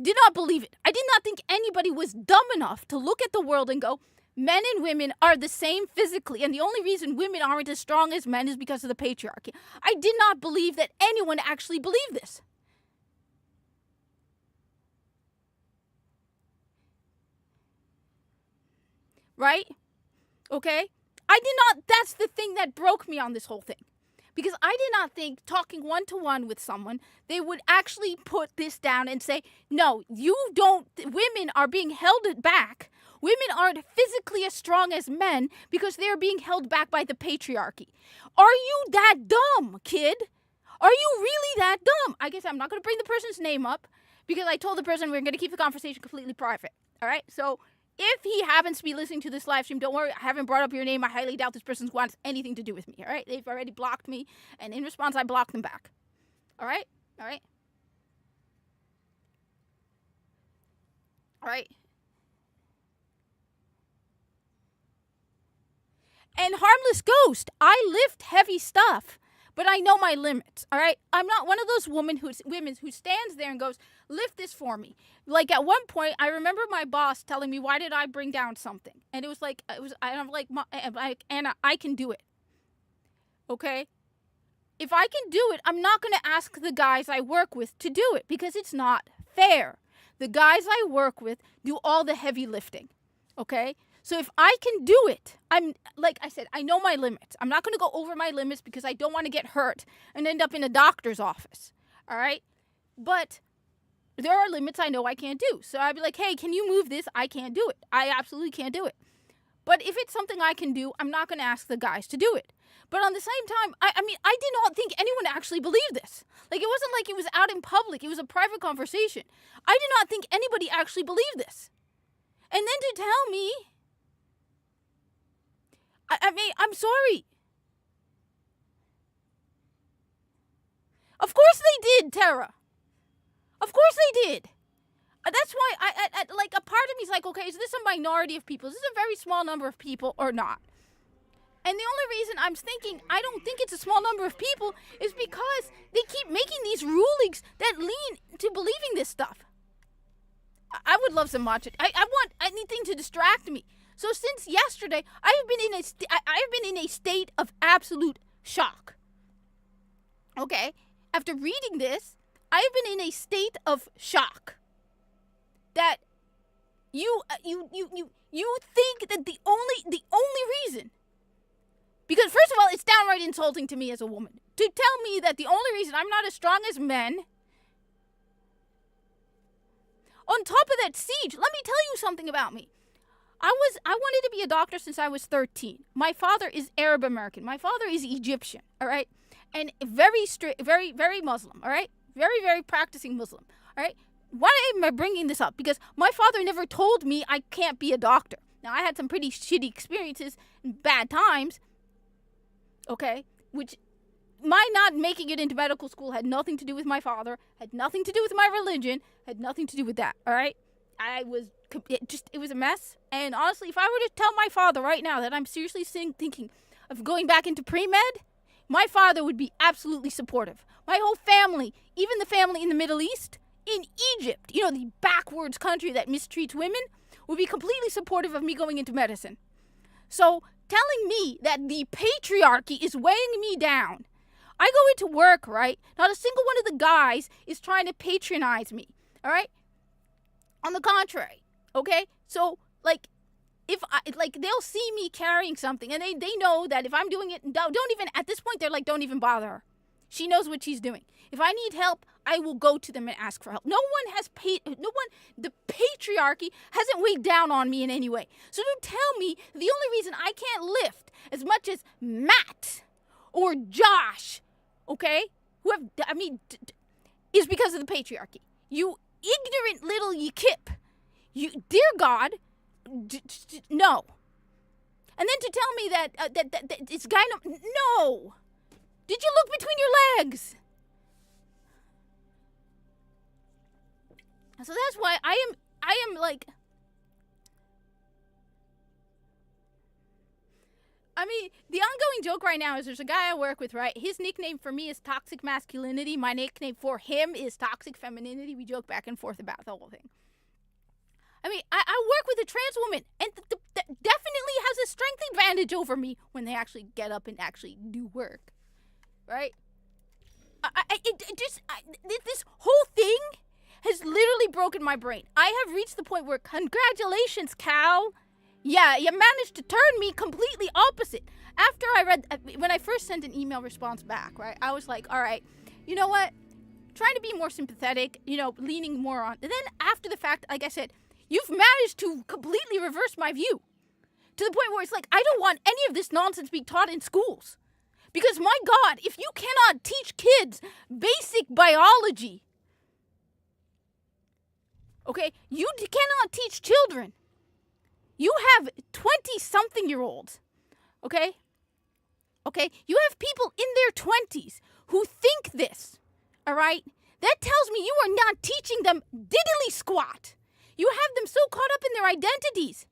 Did not believe it. I did not think anybody was dumb enough to look at the world and go, men and women are the same physically, and the only reason women aren't as strong as men is because of the patriarchy. I did not believe that anyone actually believed this. Right? Okay? That's the thing that broke me on this whole thing. Because I did not think talking one-to-one with someone, they would actually put this down and say, no, women are being held back. Women aren't physically as strong as men because they're being held back by the patriarchy. Are you that dumb, kid? Are you really that dumb? I guess I'm not going to bring the person's name up because I told the person we're going to keep the conversation completely private. All right? So if he happens to be listening to this live stream, don't worry, I haven't brought up your name. I highly doubt this person wants anything to do with me, all right? They've already blocked me, and in response, I blocked them back. All right? All right? All right? And Harmless Ghost, I lift heavy stuff, but I know my limits, all right? I'm not one of those women who stands there and goes, lift this for me. Like at one point, I remember my boss telling me, why did I bring down something? And I'm like, Anna, I can do it, okay? If I can do it, I'm not going to ask the guys I work with to do it because it's not fair. The guys I work with do all the heavy lifting, okay? So if I can do it, like I said, I know my limits. I'm not going to go over my limits because I don't want to get hurt and end up in a doctor's office, all right? But there are limits I know I can't do. So I'd be like, hey, can you move this? I can't do it. I absolutely can't do it. But if it's something I can do, I'm not going to ask the guys to do it. But on the same time, I did not think anyone actually believed this. Like, it wasn't like it was out in public. It was a private conversation. I did not think anybody actually believed this. And then to tell me, I'm sorry. Of course they did, Tara. Of course they did. That's why I like a part of me is like, okay, is this a minority of people? Is this a very small number of people or not? And the only reason I'm thinking I don't think it's a small number of people is because they keep making these rulings that lean to believing this stuff. I would love some matcha. I want anything to distract me. So since yesterday, I have been in a state of absolute shock. Okay? After reading this, I have been in a state of shock. That you think that the only reason, because first of all, it's downright insulting to me as a woman to tell me that the only reason I'm not as strong as men. On top of that, Siege, let me tell you something about me. I wanted to be a doctor since I was 13. My father is Arab American. My father is Egyptian, all right? And very strict, very, very Muslim, all right? Very, very practicing Muslim, all right? Why am I bringing this up? Because my father never told me I can't be a doctor. Now, I had some pretty shitty experiences and bad times, okay? Which, my not making it into medical school had nothing to do with my father, had nothing to do with my religion, had nothing to do with that, all right? It was a mess. And honestly, if I were to tell my father right now that I'm seriously thinking of going back into pre-med, my father would be absolutely supportive. My whole family, even the family in the Middle East, in Egypt, you know, the backwards country that mistreats women, would be completely supportive of me going into medicine. So telling me that the patriarchy is weighing me down. I go into work, right? Not a single one of the guys is trying to patronize me, all right? On the contrary, okay? So, like, they'll see me carrying something, and they know that if I'm doing it, don't even, at this point, they're like, don't even bother her. She knows what she's doing. If I need help, I will go to them and ask for help. The patriarchy hasn't weighed down on me in any way. So don't tell me the only reason I can't lift as much as Matt or Josh, okay, is because of the patriarchy. You ignorant little kip. You, dear God, no. And then to tell me that it's no. Did you look between your legs? So that's why I am like, I mean, the ongoing joke right now is there's a guy I work with, right? His nickname for me is toxic masculinity. My nickname for him is toxic femininity. We joke back and forth about the whole thing. I mean, I work with a trans woman, and definitely has a strength advantage over me when they actually get up and actually do work, right? This whole thing has literally broken my brain. I have reached the point where, congratulations, Cal. Yeah, you managed to turn me completely opposite. After I read, when I first sent an email response back, right, I was like, all right, you know what? Trying to be more sympathetic, leaning more on. And then after the fact, like I said, you've managed to completely reverse my view. To the point where it's like, I don't want any of this nonsense being taught in schools. Because my God, if you cannot teach kids basic biology, okay, you cannot teach children. You have 20-something-year-olds, okay? Okay, you have people in their 20s who think this, all right? That tells me you are not teaching them diddly squat. You have them so caught up in their identities,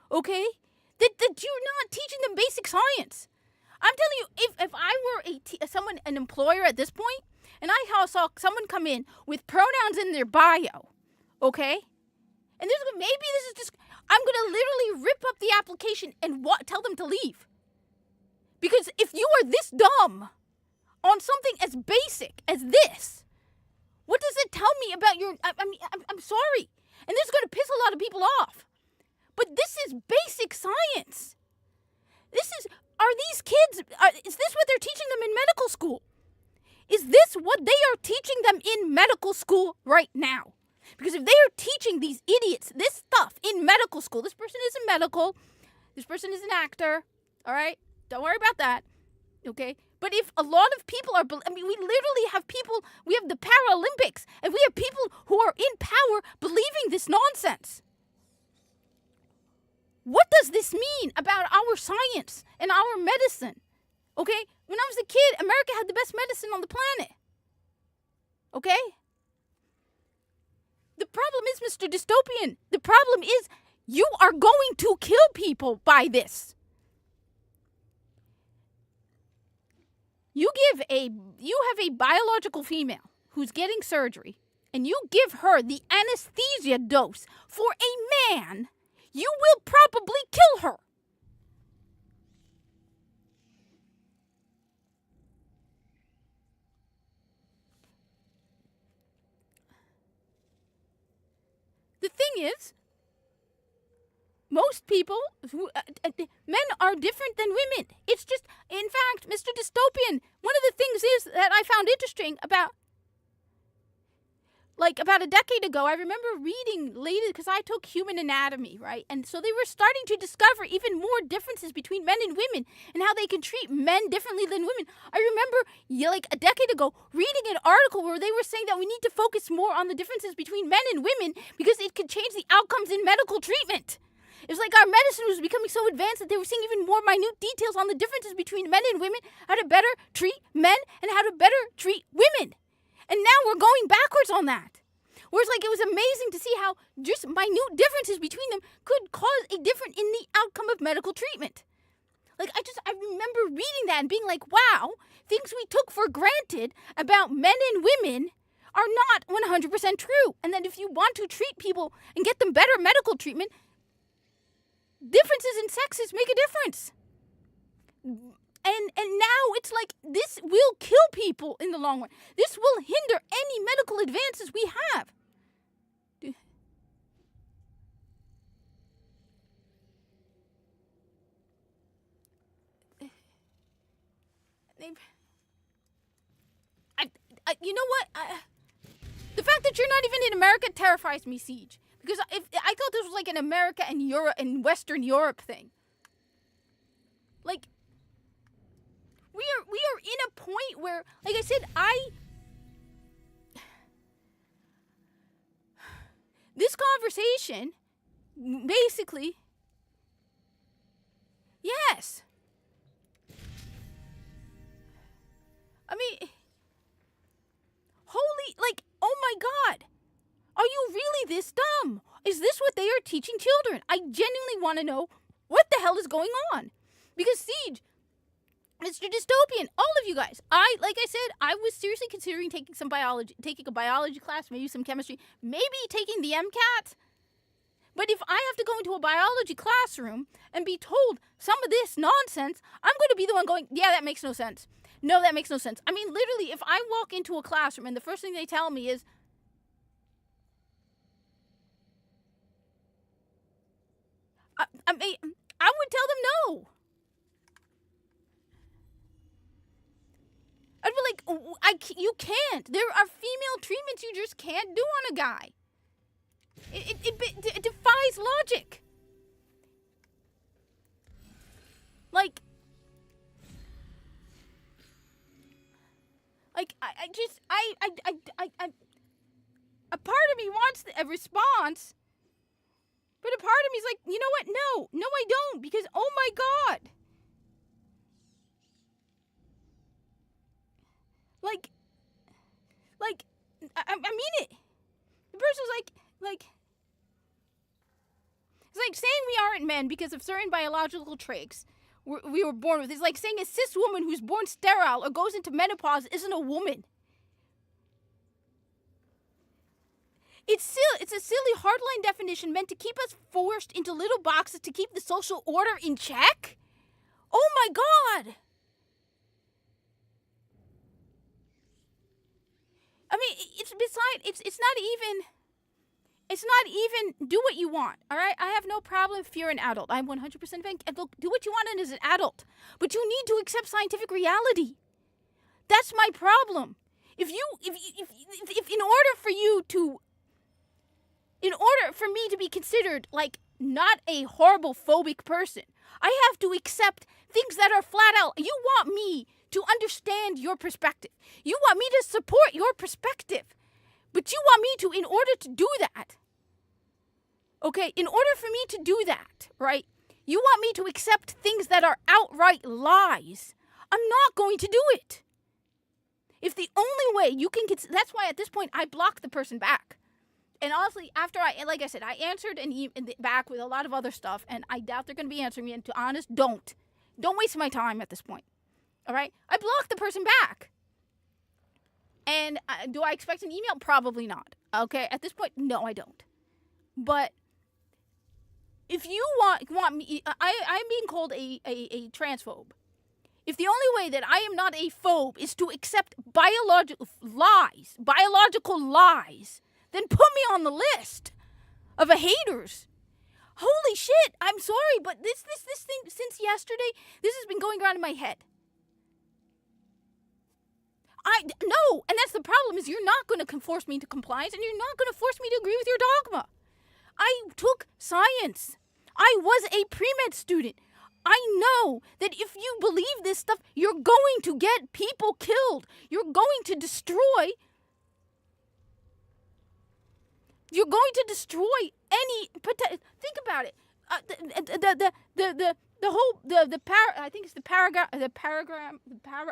okay, that you're not teaching them basic science. I'm telling you, if I were an employer at this point, and I saw someone come in with pronouns in their bio, okay, and I'm gonna literally rip up the application and tell them to leave. Because if you are this dumb on something as basic as this, what does it tell me about your? I'm sorry, and this is gonna piss a lot of people off. But this is basic science. Are these kids, is this what they're teaching them in medical school? Is this what they are teaching them in medical school right now? Because if they are teaching these idiots this stuff in medical school, this person isn't medical, this person is an actor, all right? Don't worry about that, okay? But if a lot of people we literally have people, we have the Paralympics, and we have people who are in power believing this nonsense. What does this mean about our science and our medicine? Okay? When I was a kid, America had the best medicine on the planet. Okay? The problem is, Mr. Dystopian, the problem is you are going to kill people by this. You have a biological female who's getting surgery, and you give her the anesthesia dose for a man, you will probably kill her. The thing is, most people, men are different than women. It's just, in fact, Mr. Dystopian, one of the things is that I found interesting about a decade ago, I remember reading later, because I took human anatomy, right? And so they were starting to discover even more differences between men and women and how they can treat men differently than women. I remember, a decade ago, reading an article where they were saying that we need to focus more on the differences between men and women because it could change the outcomes in medical treatment. It was like our medicine was becoming so advanced that they were seeing even more minute details on the differences between men and women, how to better treat men and how to better treat women. And now we're going backwards on that. Whereas, it was amazing to see how just minute differences between them could cause a difference in the outcome of medical treatment. I remember reading that and being like, wow, things we took for granted about men and women are not 100% true. And that if you want to treat people and get them better medical treatment, differences in sexes make a difference. And now it's like this will kill people in the long run. This will hinder any medical advances we have. You know what? you're not even in America terrifies me, Siege. Because if I thought this was like an America and Europe and Western Europe thing. Like, we are in a point where, like I said, this conversation, basically, yes. I mean, holy, like, oh my God. Are you really this dumb? Is this what they are teaching children? I genuinely want to know what the hell is going on. Because Siege, Mr. Dystopian, all of you guys, like I said, I was seriously considering taking a biology class, maybe some chemistry, maybe taking the MCAT. But if I have to go into a biology classroom and be told some of this nonsense, I'm going to be the one going, yeah, that makes no sense. No, that makes no sense. I mean, literally, if I walk into a classroom and the first thing they tell me is, I would tell them no. I'd be like, you can't. There are female treatments you just can't do on a guy. It defies logic. Like, a part of me wants a response, but a part of me is like, you know what? No, I don't, because, oh my God. I mean it. The person's like, it's like saying we aren't men because of certain biological traits we were born with. It's like saying a cis woman who's born sterile or goes into menopause isn't a woman. It's a silly hardline definition meant to keep us forced into little boxes to keep the social order in check. Oh my God. I mean, it's not even do what you want, all right? I have no problem if you're an adult. I'm 100% do what you want as an adult. But you need to accept scientific reality. That's my problem. If in order for me to be considered like not a horrible phobic person, I have to accept things that are flat out. You want me to understand your perspective. You want me to support your perspective. But you want me to, in order to do that, okay, in order for me to do that, right, you want me to accept things that are outright lies. I'm not going to do it. If the only way you can, that's why at this point I block the person back. And honestly, after like I said, I answered back with a lot of other stuff, and I doubt they're going to be answering me. And to be honest, don't waste my time at this point. All right? I blocked the person back. And do I expect an email? Probably not. Okay? At this point, no, I don't. But if you want me, I'm being called a transphobe. If the only way that I am not a phobe is to accept biological lies, then put me on the list of haters. Holy shit, I'm sorry, but this thing, since yesterday, this has been going around in my head. No, and that's the problem, is you're not going to force me into compliance, and you're not going to force me to agree with your dogma. I took science. I was a pre-med student. I know that if you believe this stuff, you're going to get people killed. You're going to destroy any. Think about it.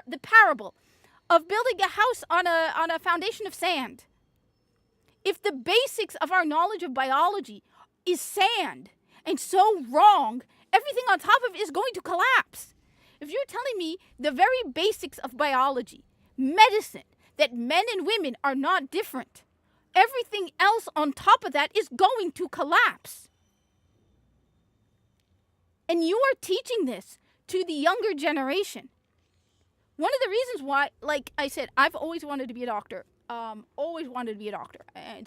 The parable of building a house on a foundation of sand. If the basics of our knowledge of biology is sand and so wrong, everything on top of it is going to collapse. If you're telling me the very basics of biology, medicine, that men and women are not different, everything else on top of that is going to collapse. And you are teaching this to the younger generation. One of the reasons why, like I said, I've always wanted to be a doctor. And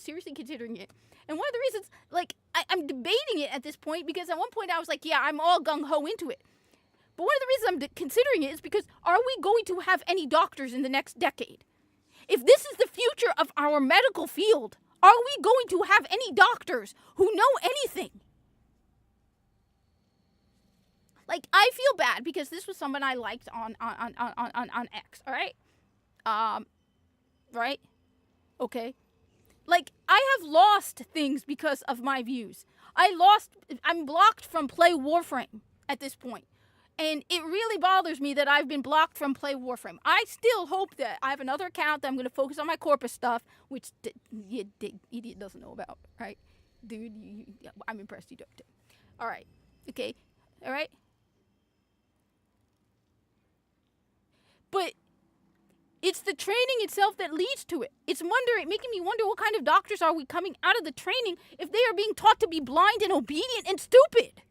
seriously considering it. And one of the reasons, like, I'm debating it at this point, because at one point I was like, yeah, I'm all gung-ho into it. But one of the reasons I'm considering it is because, are we going to have any doctors in the next decade? If this is the future of our medical field, are we going to have any doctors who know anything? Like, I feel bad because this was someone I liked on X, all right? Right? Okay. Like, I have lost things because of my views. I'm blocked from Play Warframe at this point. And it really bothers me that I've been blocked from Play Warframe. I still hope that I have another account that I'm going to focus on my corpus stuff, which you idiot doesn't know about, right? Dude, I'm impressed you don't. All right. Okay. All right. But it's the training itself that leads to it. It's making me wonder what kind of doctors are we coming out of the training if they are being taught to be blind and obedient and stupid.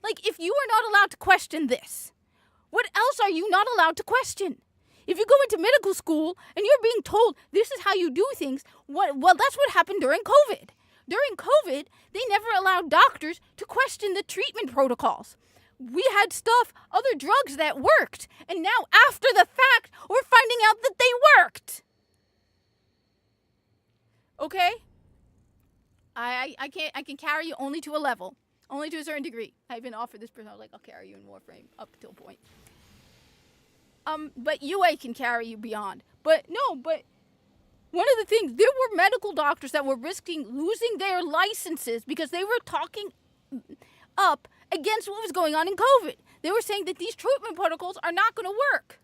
Like, if you are not allowed to question this, what else are you not allowed to question? If you go into medical school and you're being told this is how you do things, well, that's what happened during COVID. During COVID, they never allowed doctors to question the treatment protocols. We had other drugs that worked, and now after the fact, we're finding out that they worked. Okay? I can carry you only to a level. Only to a certain degree. I've been offered this person. I was like, I'll carry you in Warframe up till a point. But UA can carry you beyond. But one of the things, there were medical doctors that were risking losing their licenses because they were talking up against what was going on in COVID. They were saying that these treatment protocols are not going to work.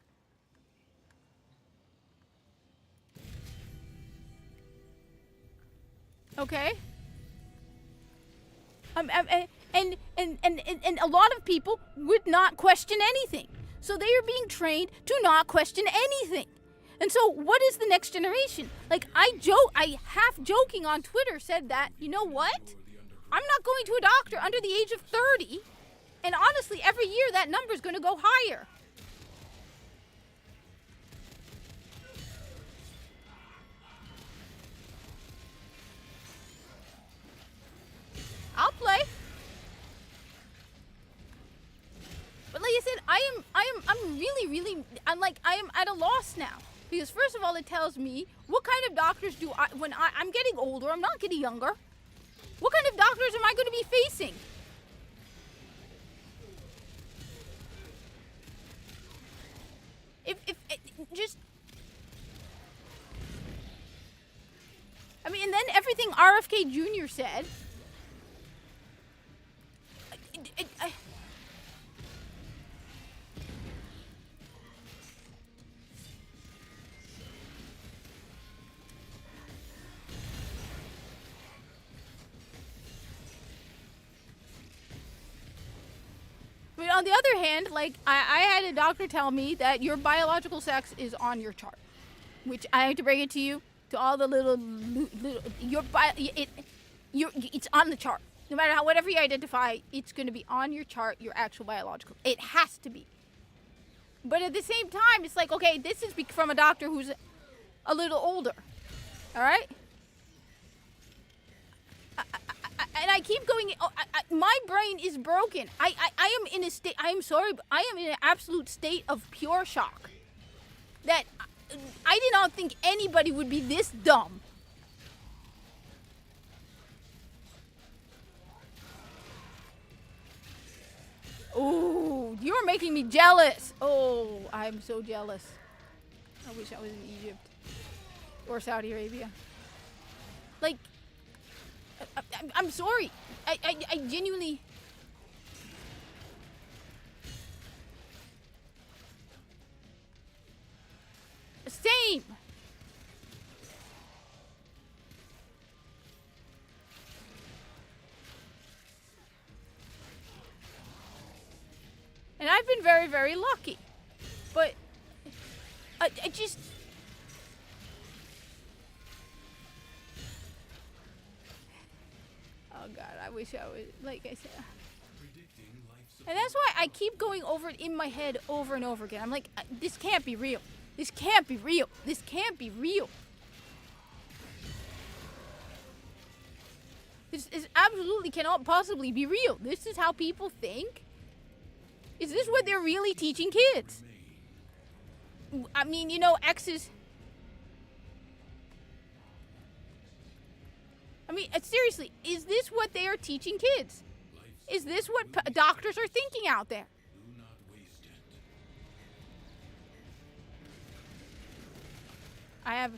Okay? And a lot of people would not question anything. So they are being trained to not question anything. And so what is the next generation? Like, I half joking on Twitter said that, you know what? I'm not going to a doctor under the age of 30. And honestly, every year that number is going to go higher. I'll play. But like I said, I'm at a loss now. Because first of all, it tells me what kind of doctors I'm getting older, I'm not getting younger. What kind of doctors am I going to be facing? And then everything RFK Jr. said. But on the other hand, like, I had a doctor tell me that your biological sex is on your chart, which I have to bring it to you, to all the little it's on the chart. No matter whatever you identify, it's going to be on your chart, your actual biological. It has to be. But at the same time, it's like, okay, this is from a doctor who's a little older. All right? And I keep going, my brain is broken. I am in a state, I am sorry, but I am in an absolute state of pure shock. That I did not think anybody would be this dumb. Oh, you're making me jealous. Oh, I'm so jealous. I wish I was in Egypt. Or Saudi Arabia. Like, I'm sorry. I genuinely... Same. And I've been very, very lucky. But I just... Oh God, I wish I was, like I said. And that's why I keep going over it in my head over and over again. I'm like, this can't be real. This can't be real. This can't be real. This absolutely cannot possibly be real. This is how people think? Is this what they're really teaching kids? I mean, you know, X is... I mean, seriously, is this what they are teaching kids? Is this what doctors are thinking out there? Do not waste it. I have...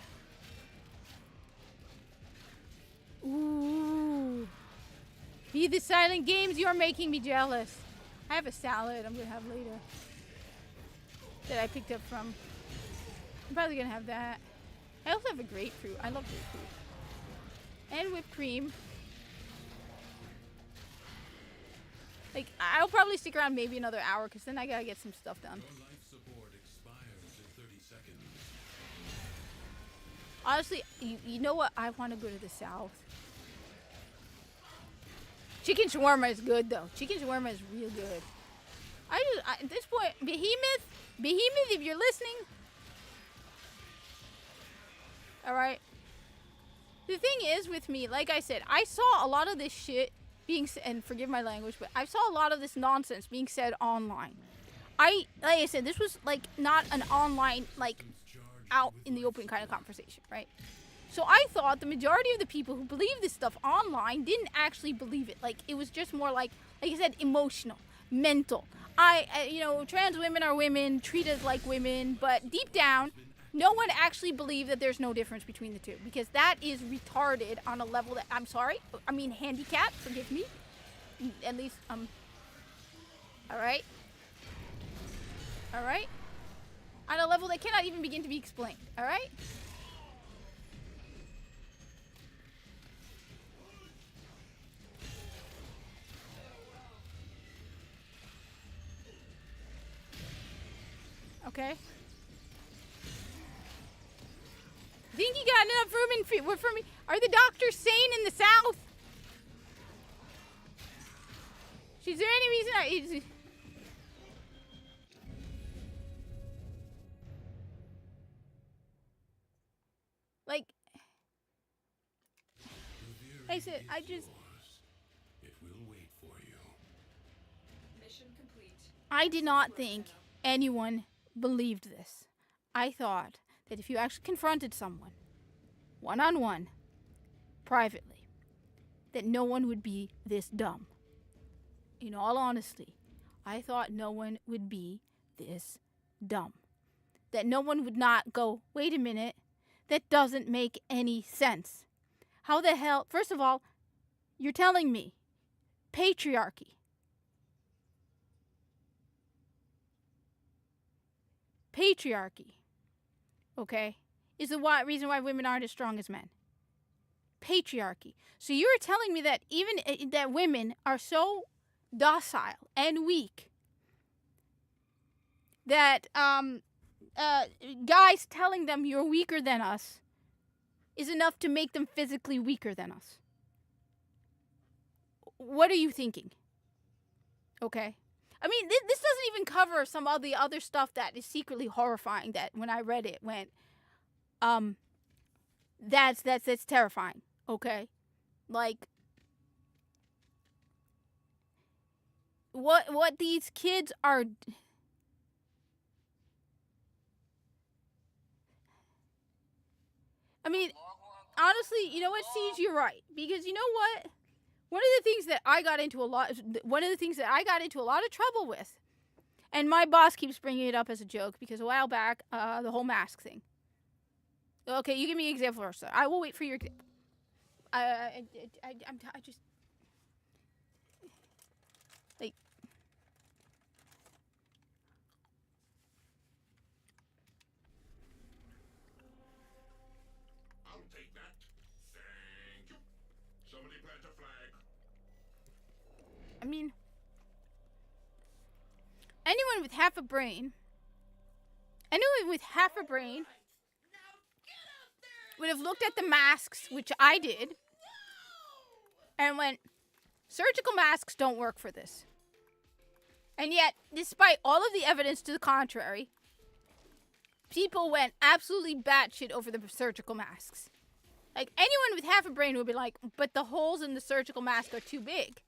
Ooh. Be the silent games, you're making me jealous. I have a salad I'm gonna have later. That I picked up from... I'm probably gonna have that. I also have a grapefruit. I love grapefruit. And whipped cream. Like, I'll probably stick around maybe another hour because then I gotta get some stuff done. Your life support expires in 30 seconds. Honestly, you know what? I want to go to the south. Chicken shawarma is good though. Chicken shawarma is real good. At this point, Behemoth, if you're listening. All right. The thing is with me, like I said, I saw a lot of this shit being said, and forgive my language, but I saw a lot of this nonsense being said online. Like I said, this was like not an online, like out in the open kind of conversation, right? So I thought the majority of the people who believe this stuff online didn't actually believe it. Like, it was just more like I said, emotional, mental. Trans women are women, treated like women, but deep down, no one actually believed that there's no difference between the two, because that is retarded on a level that, I'm sorry, I mean handicapped, forgive me, at least, alright, on a level that cannot even begin to be explained, alright? Okay. Think you got enough room for me? Are the doctors sane in the South? Is there any reason like, I said, I just... It will wait for you. Mission complete. I did not think anyone believed this. I thought that if you actually confronted someone, one-on-one, privately, that no one would be this dumb. In all honesty, I thought no one would be this dumb. That no one would not go, wait a minute, that doesn't make any sense. How the hell, first of all, you're telling me patriarchy. Patriarchy, okay, is the reason why women aren't as strong as men. Patriarchy. So you're telling me that even that women are so docile and weak that guys telling them you're weaker than us is enough to make them physically weaker than us. What are you thinking? Okay. I mean, this doesn't even cover some of the other stuff that is secretly horrifying that when I read it went, that's terrifying, okay? Like, what these kids are... I mean, honestly, you know what, Siege, you're right. Because you know what? One of the things that I got into a lot of trouble with, and my boss keeps bringing it up as a joke because a while back, the whole mask thing. Okay, you give me an example first. I will wait for your example. I just like. I'll take that. Thank you. Somebody plant a flag. I mean, anyone with half a brain would have looked at the masks, which I did, and went, surgical masks don't work for this. And yet, despite all of the evidence to the contrary, people went absolutely batshit over the surgical masks. Like, anyone with half a brain would be like, but the holes in the surgical mask are too big.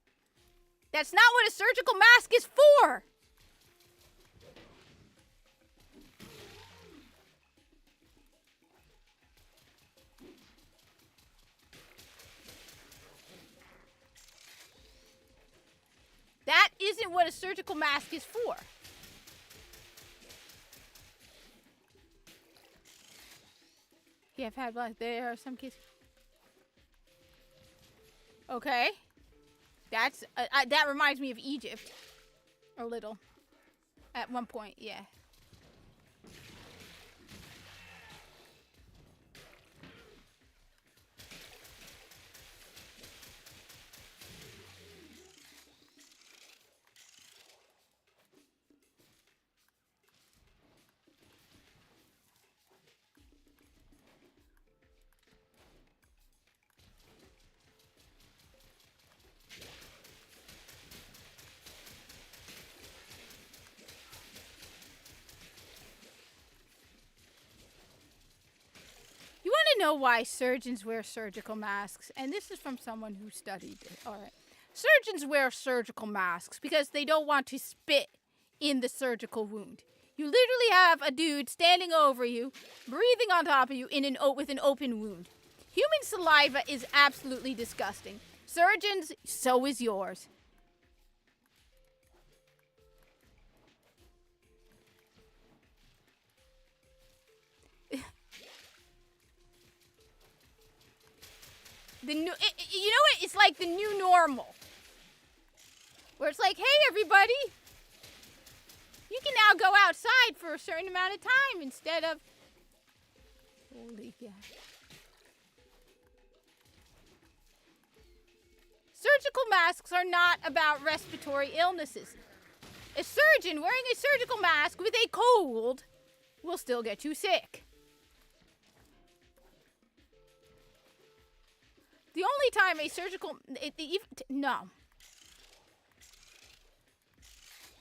That's not what a surgical mask is for! isn't what a surgical mask is for. Yeah, I've had blood. There are some cases. Okay. That's that reminds me of Egypt. A little. At one point, yeah. You want to know why surgeons wear surgical masks? And this is from someone who studied it. All right. Surgeons wear surgical masks because they don't want to spit in the surgical wound. You literally have a dude standing over you, breathing on top of you with an open wound. Human saliva is absolutely disgusting. Surgeons, so is yours. You know what? It's like the new normal. Where it's like, hey, everybody. You can now go outside for a certain amount of time instead of... Holy God. Surgical masks are not about respiratory illnesses. A surgeon wearing a surgical mask with a cold will still get you sick. The only time a surgical... No.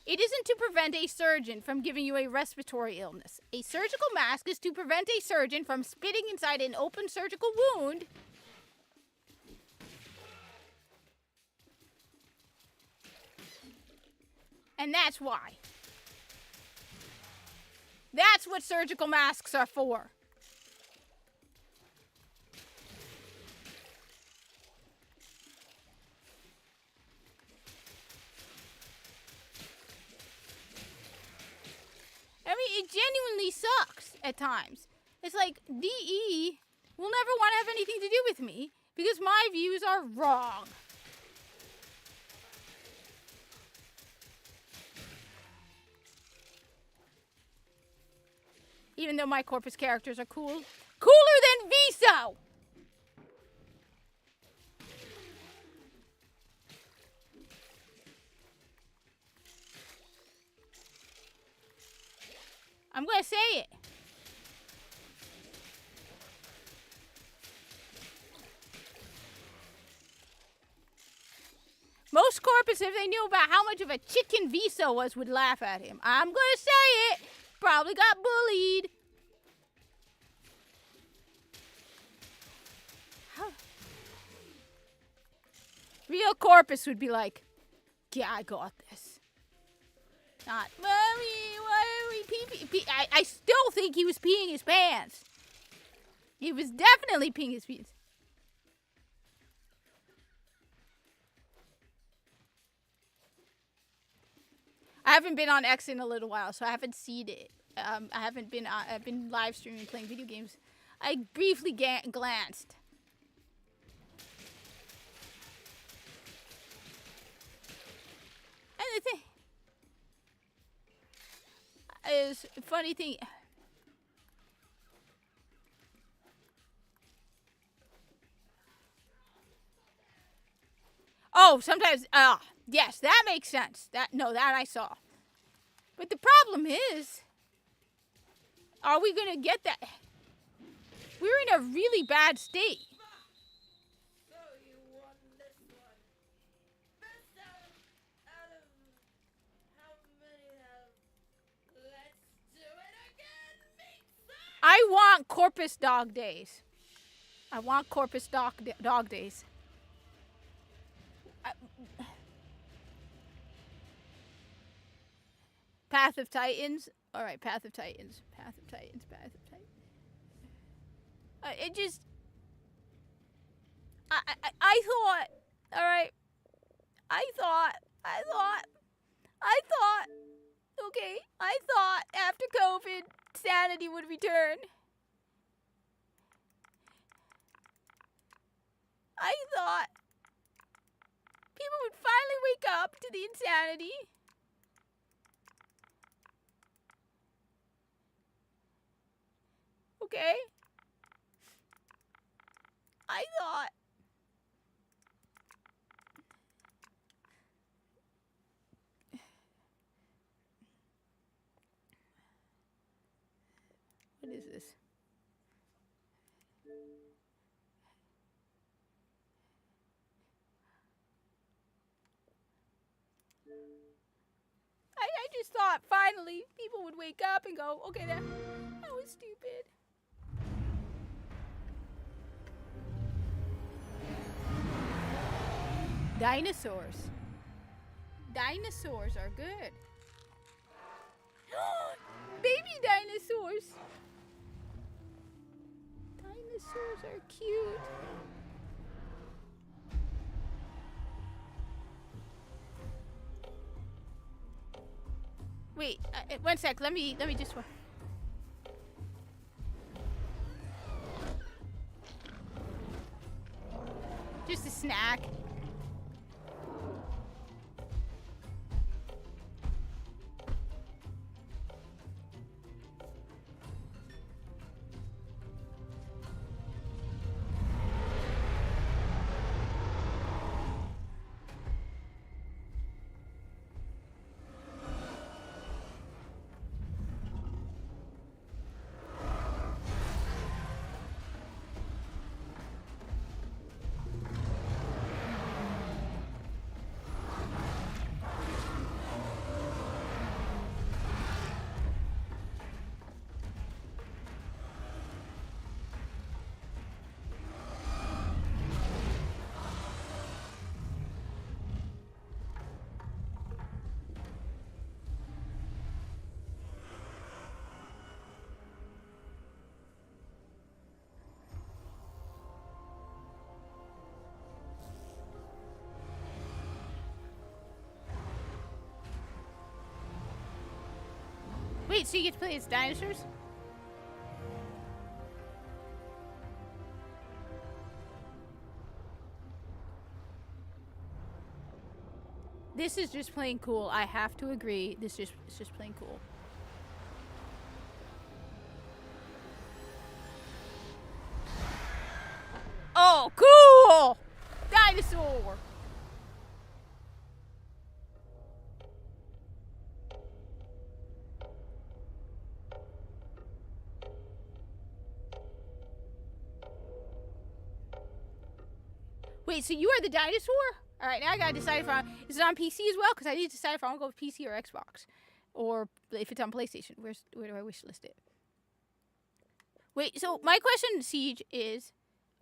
It isn't to prevent a surgeon from giving you a respiratory illness. A surgical mask is to prevent a surgeon from spitting inside an open surgical wound. And that's why. That's what surgical masks are for. I mean, it genuinely sucks at times. It's like, DE will never want to have anything to do with me because my views are wrong. Even though my Corpus characters are cool. Cooler than Viso! I'm gonna say it. Most Corpus, if they knew about how much of a chicken Viso was, would laugh at him. I'm gonna say it. Probably got bullied. How? Real Corpus would be like, yeah, I got this. Not, Mommy, why are we pee? I still think he was peeing his pants. He was definitely peeing his pants. I haven't been on X in a little while, so I haven't seen it. I haven't been. I've been live streaming, playing video games. I briefly glanced. And the thing is, funny thing. Oh, sometimes. Yes, that makes sense. That I saw. But the problem is, are we gonna get that? We're in a really bad state. So you won this one. Best out of how many have? Let's do it again, Pizza! I want Corpus Dog Days. I want Corpus Dog Days. Path of Titans. All right, Path of Titans. Path of Titans. Path of Titans. It just. I thought. All right. I thought. I thought after COVID, sanity would return. I thought people would finally wake up to the insanity. Okay? I thought. What is this? I just thought finally people would wake up and go, okay, that was stupid. Dinosaurs. Dinosaurs are good. Baby dinosaurs. Dinosaurs are cute. Wait, 1 sec. Let me just. Just a snack. Wait, so you get to play as dinosaurs? This is just plain cool. I have to agree. It's just plain cool. Oh, cool! Dinosaur! Wait, so you are the dinosaur? All right, now I gotta decide if is it on PC as well? Because I need to decide if I want to go with PC or Xbox, or if it's on PlayStation. Where do I wish list it? Wait, so my question, Siege, is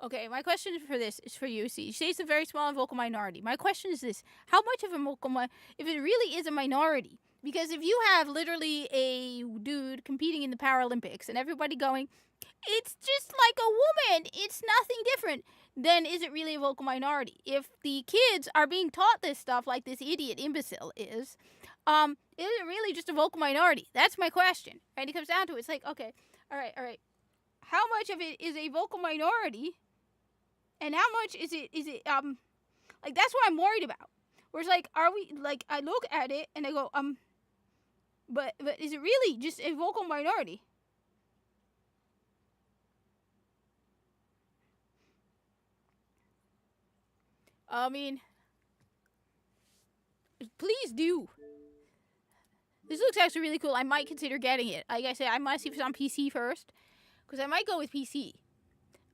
okay. My question for this is for you, Siege. Say it's a very small and vocal minority. My question is this: how much of a vocal if it really is a minority? Because if you have literally a dude competing in the Paralympics and everybody going, it's just like a woman. It's nothing different. Then is it really a vocal minority? If the kids are being taught this stuff like this idiot imbecile is it really just a vocal minority? That's my question. Right? It comes down to it. It's like, okay, all right. How much of it is a vocal minority? And how much is it like that's what I'm worried about. Where it's like, are we like I look at it and I go, but is it really just a vocal minority? I mean, please do. This looks actually really cool. I might consider getting it. Like I said, I might see if it's on PC first, because I might go with PC.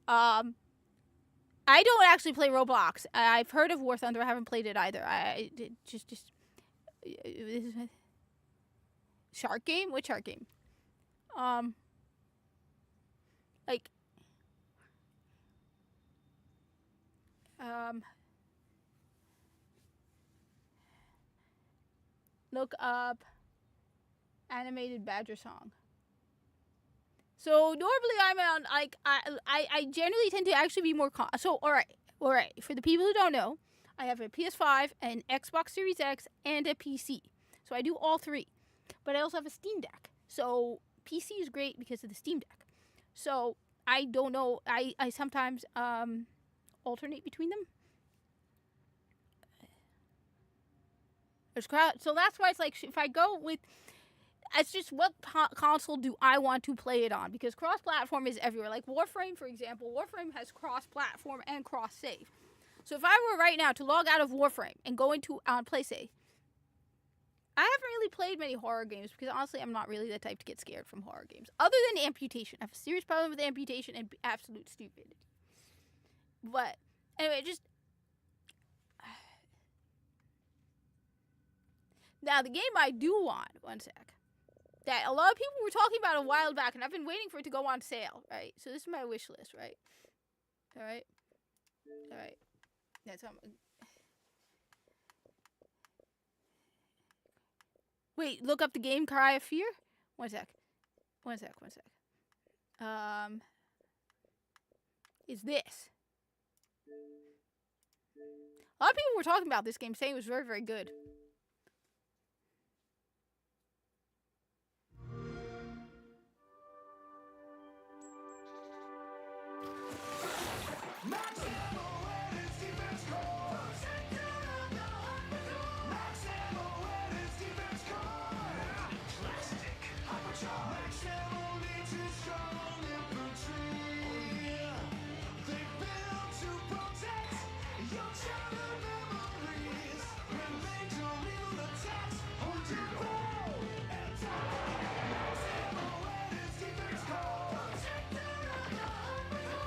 I don't actually play Roblox. I've heard of War Thunder. I haven't played it either. Shark game? What shark game? Look up animated badger song. So normally I'm on like I generally tend to actually be more so all right. For the people who don't know, I have a PS5, an Xbox Series X, and a PC. So I do all three. But I also have a Steam Deck. So PC is great because of the Steam Deck. So I don't know. I sometimes alternate between them. So that's why it's like if I go with, it's just what console do I want to play it on? Because cross-platform is everywhere. Like Warframe, for example, Warframe has cross-platform and cross-save. So if I were right now to log out of Warframe and go into PlayStation, I haven't really played many horror games because honestly, I'm not really the type to get scared from horror games. Other than Amputation, I have a serious problem with Amputation and absolute stupidity. But anyway, just. Now, the game I do want, one sec, that a lot of people were talking about a while back, and I've been waiting for it to go on sale, right? So this is my wish list, right? All right? That's Wait, look up the game Cry of Fear? One sec. Is this. A lot of people were talking about this game, saying it was very, very good.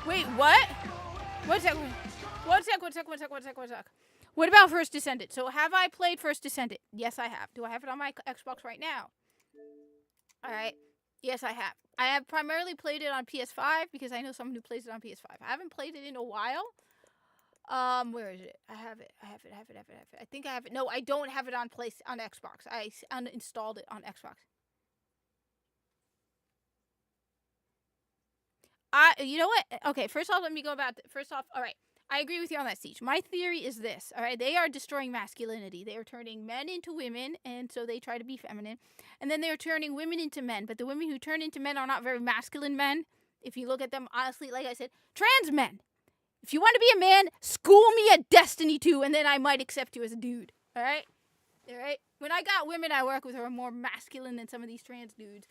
Wait, what? One sec. What about First Descendant? So have I played First Descendant? Yes, I have. Do I have it on my Xbox right now? Alright. Yes, I have. I have primarily played it on PS5 because I know someone who plays it on PS5. I haven't played it in a while. Where is it? I have it. I think I have it. No, I don't have it on Xbox. I uninstalled it on Xbox. You know what? Okay, first off, let me go about. All right, I agree with you on that, Siege. My theory is this. All right, they are destroying masculinity. They are turning men into women, and so they try to be feminine. And then they are turning women into men. But the women who turn into men are not very masculine men. If you look at them, honestly, like I said, trans men. If you want to be a man, school me at Destiny 2, and then I might accept you as a dude. All right? When I got women I work with who are more masculine than some of these trans dudes.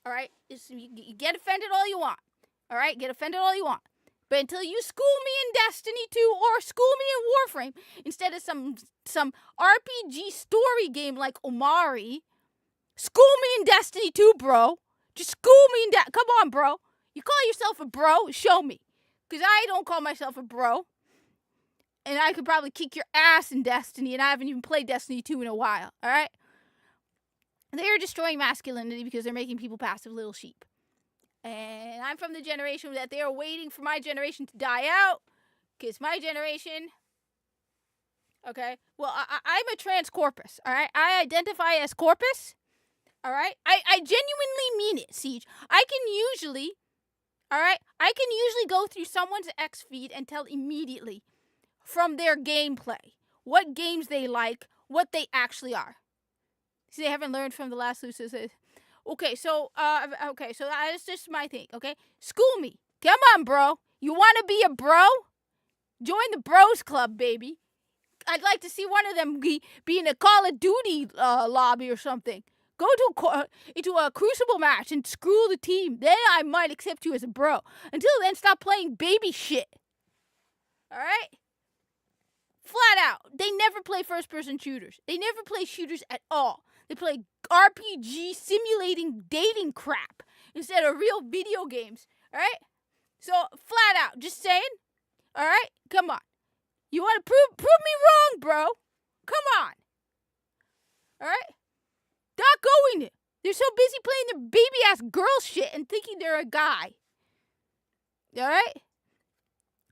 All right? You get offended all you want. All right? Get offended all you want. But until you school me in Destiny 2 or school me in Warframe, instead of some RPG story game like Omari, school me in Destiny 2, bro. Just school me in Come on, bro. You call yourself a bro? Show me. Because I don't call myself a bro. And I could probably kick your ass in Destiny, and I haven't even played Destiny 2 in a while, alright? They are destroying masculinity because they're making people passive little sheep. And I'm from the generation that they are waiting for my generation to die out. Because my generation... Okay? Well, I'm a trans corpus, alright? I identify as corpus, alright? I genuinely mean it, Siege. I can usually go through someone's X feed and tell immediately from their gameplay what games they like, what they actually are. See, they haven't learned from the last Lucis. Okay, so that's just my thing, okay? School me. Come on, bro. You want to be a bro? Join the bros club, baby. I'd like to see one of them be in a Call of Duty lobby or something. Go into a Crucible match and screw the team. Then I might accept you as a bro. Until then, stop playing baby shit. Alright? Flat out. They never play first-person shooters. They never play shooters at all. They play RPG simulating dating crap instead of real video games. Alright? So, flat out. Just saying. Alright? Come on. You want to prove me wrong, bro? Come on. Alright? Not going it. They're so busy playing their baby-ass girl shit and thinking they're a guy. Alright?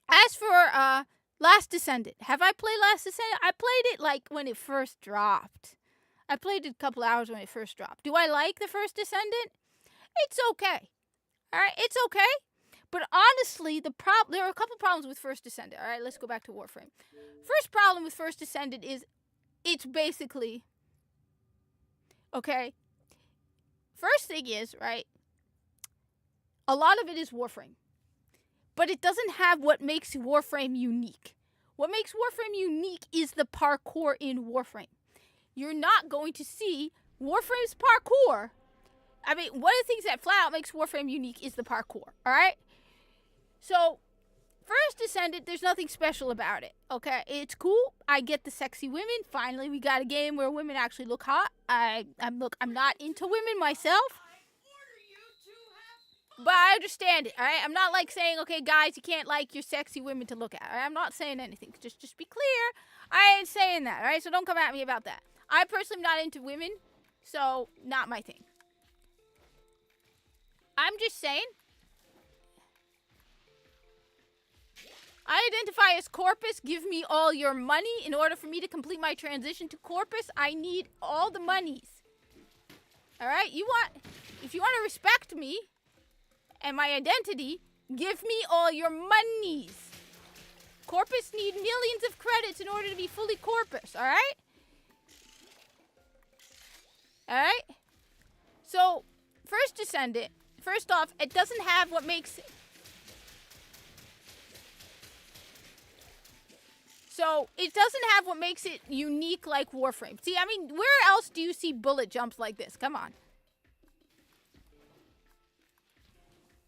As for, Last Descendant. Have I played Last Descendant? I played it, like, when it first dropped. I played it a couple hours when it first dropped. Do I like the First Descendant? It's okay. Alright? It's okay. But honestly, there are a couple problems with First Descendant. Alright, let's go back to Warframe. First problem with First Descendant is it's basically... Okay? First thing is, right, a lot of it is Warframe. But it doesn't have what makes Warframe unique. What makes Warframe unique is the parkour in Warframe. You're not going to see Warframe's parkour. I mean, one of the things that flat out makes Warframe unique is the parkour, alright? So, First Descendant, there's nothing special about it, okay? It's cool. I get the sexy women. Finally, we got a game where women actually look hot. I'm not into women myself. But I understand it, alright? I'm not like saying, okay, guys, you can't like your sexy women to look at. Right? I'm not saying anything. Just be clear. I ain't saying that, alright? So don't come at me about that. I personally am not into women, so not my thing. I'm just saying, I identify as Corpus. Give me all your money. In order for me to complete my transition to Corpus, I need all the monies. Alright? If you want to respect me and my identity, give me all your monies. Corpus need millions of credits in order to be fully Corpus, alright? Alright? So, First Descendant, first off, it doesn't have what makes... So, it doesn't have what makes it unique like Warframe. See, I mean, where else do you see bullet jumps like this? Come on.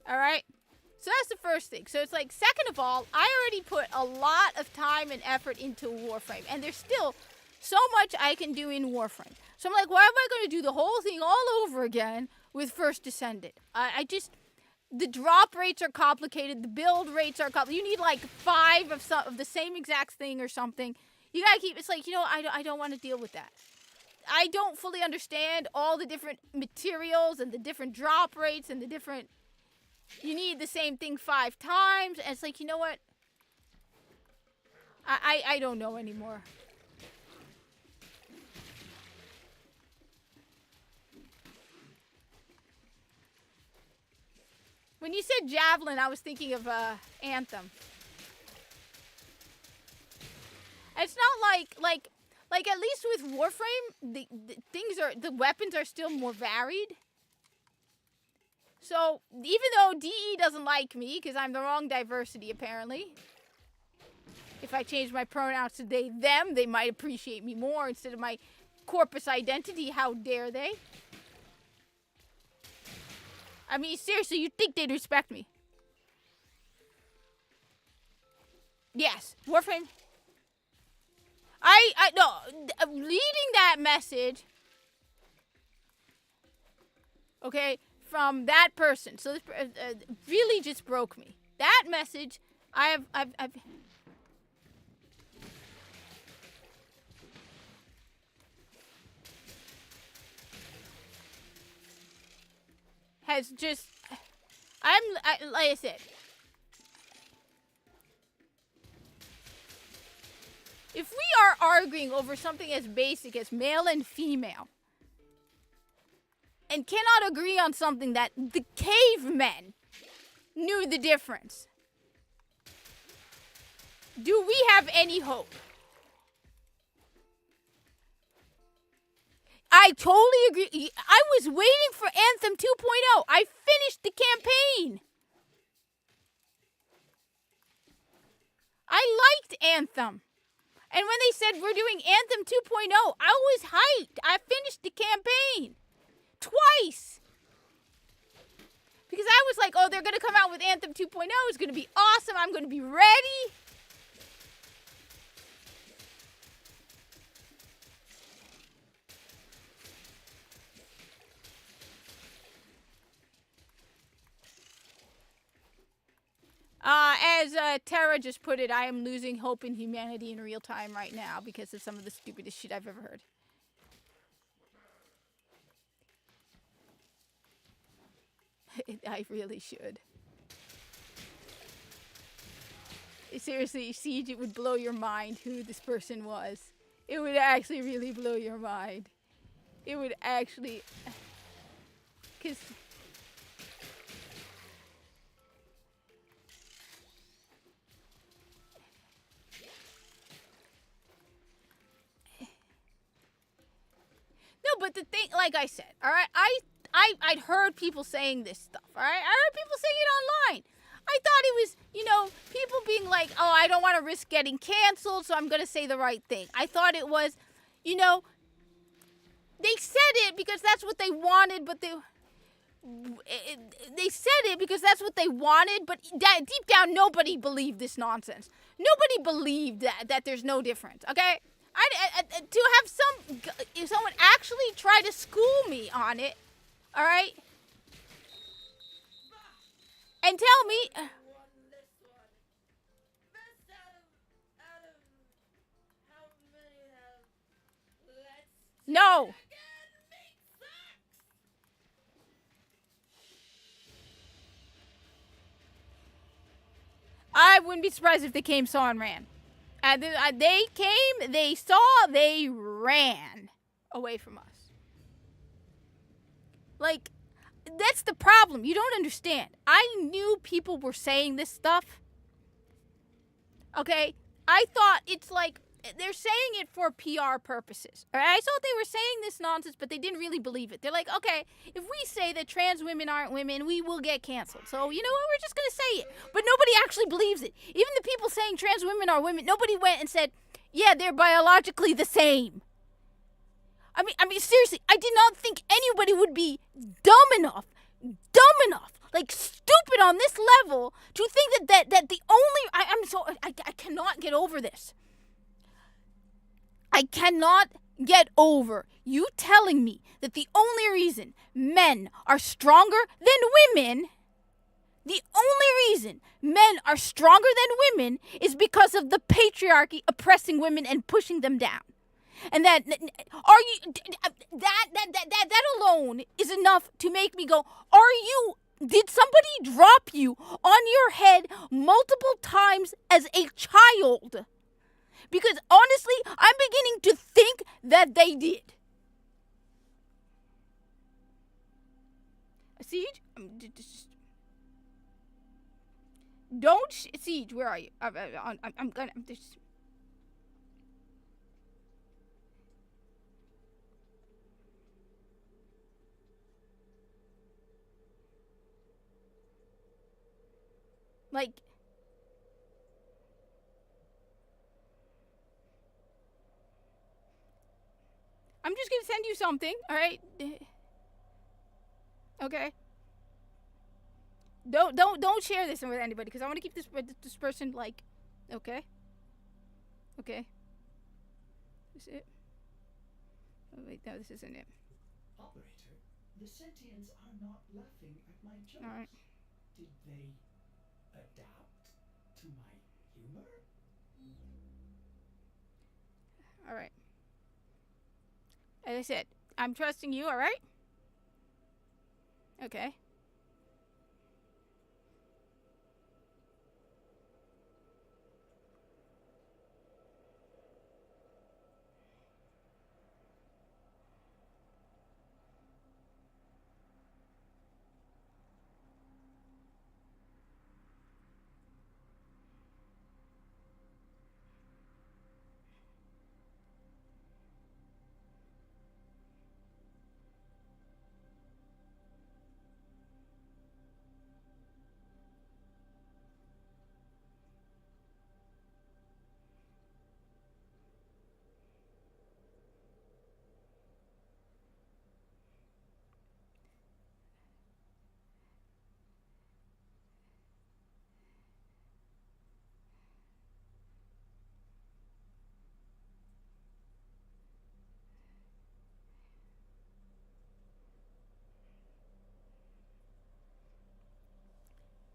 Alright? So that's the first thing. So it's like, second of all, I already put a lot of time and effort into Warframe. And there's still so much I can do in Warframe. So I'm like, why am I going to do the whole thing all over again with First Descendant? The drop rates are complicated. The build rates are complicated. You need like 5 of the same exact thing or something. You gotta keep, it's like, you know, I don't want to deal with that. I don't fully understand all the different materials and the different drop rates and the different... You need the same thing 5 times. And it's like, you know what? I don't know anymore. When you said Javelin, I was thinking of Anthem. It's not like at least with Warframe, the weapons are still more varied. So, even though DE doesn't like me, because I'm the wrong diversity, apparently. If I change my pronouns to they, them, they might appreciate me more instead of my Corpus identity. How dare they? I mean, seriously, you'd think they'd respect me. Yes, Warframe. No, reading that message, okay, from that person. So this really just broke me. That message, I've has just, like I said, if we are arguing over something as basic as male and female, and cannot agree on something that the cavemen knew the difference, do we have any hope? I totally agree. I was waiting for Anthem 2.0. I finished the campaign. I liked Anthem. And when they said we're doing Anthem 2.0, I was hyped. I finished the campaign. Twice. Because I was like, oh, they're going to come out with Anthem 2.0. It's going to be awesome. I'm going to be ready. As Tara just put it, I am losing hope in humanity in real time right now because of some of the stupidest shit I've ever heard. I really should. Seriously, Siege, it would blow your mind who this person was. It would actually really blow your mind. It would actually... Because... No, but but the thing, like I said, all right, I'd heard people saying this stuff, all right? I heard people saying it online. I thought it was, people being like, oh, I don't want to risk getting canceled, so I'm going to say the right thing. I thought it was, they said it because that's what they wanted, but they said it because that's what they wanted, but deep down, nobody believed this nonsense. Nobody believed that there's no difference, okay? To have someone actually try to school me on it, all right? And tell me... Won this one. Best out of how many have let's No. again make sucks. I wouldn't be surprised if they came, saw, and ran. They came, they saw, they ran away from us. Like, that's the problem. You don't understand. I knew people were saying this stuff. Okay? I thought it's like, they're saying it for PR purposes. All right? I thought they were saying this nonsense, but they didn't really believe it. They're like, okay, if we say that trans women aren't women, we will get canceled. So, you know what? We're just going to say it. But nobody actually believes it. Even the people saying trans women are women, nobody went and said, yeah, they're biologically the same. I mean, seriously, I did not think anybody would be dumb enough, like stupid on this level to think that the only, I cannot get over this. I cannot get over you telling me that the only reason men are stronger than women, the only reason men are stronger than women is because of the patriarchy oppressing women and pushing them down. And that alone is enough to make me go, did somebody drop you on your head multiple times as a child? Because honestly, I'm beginning to think that they did. Siege? Don't, Siege, where are you? I'm gonna, just... Like, I'm just gonna send you something, all right? Okay. Don't share this with anybody because I want to keep this person like, okay. Is it? Oh wait, no, this isn't it. Operator, the sentients are not laughing at my jokes. All right. Did they adapt to my humor? All right. As I said, I'm trusting you, all right? Okay.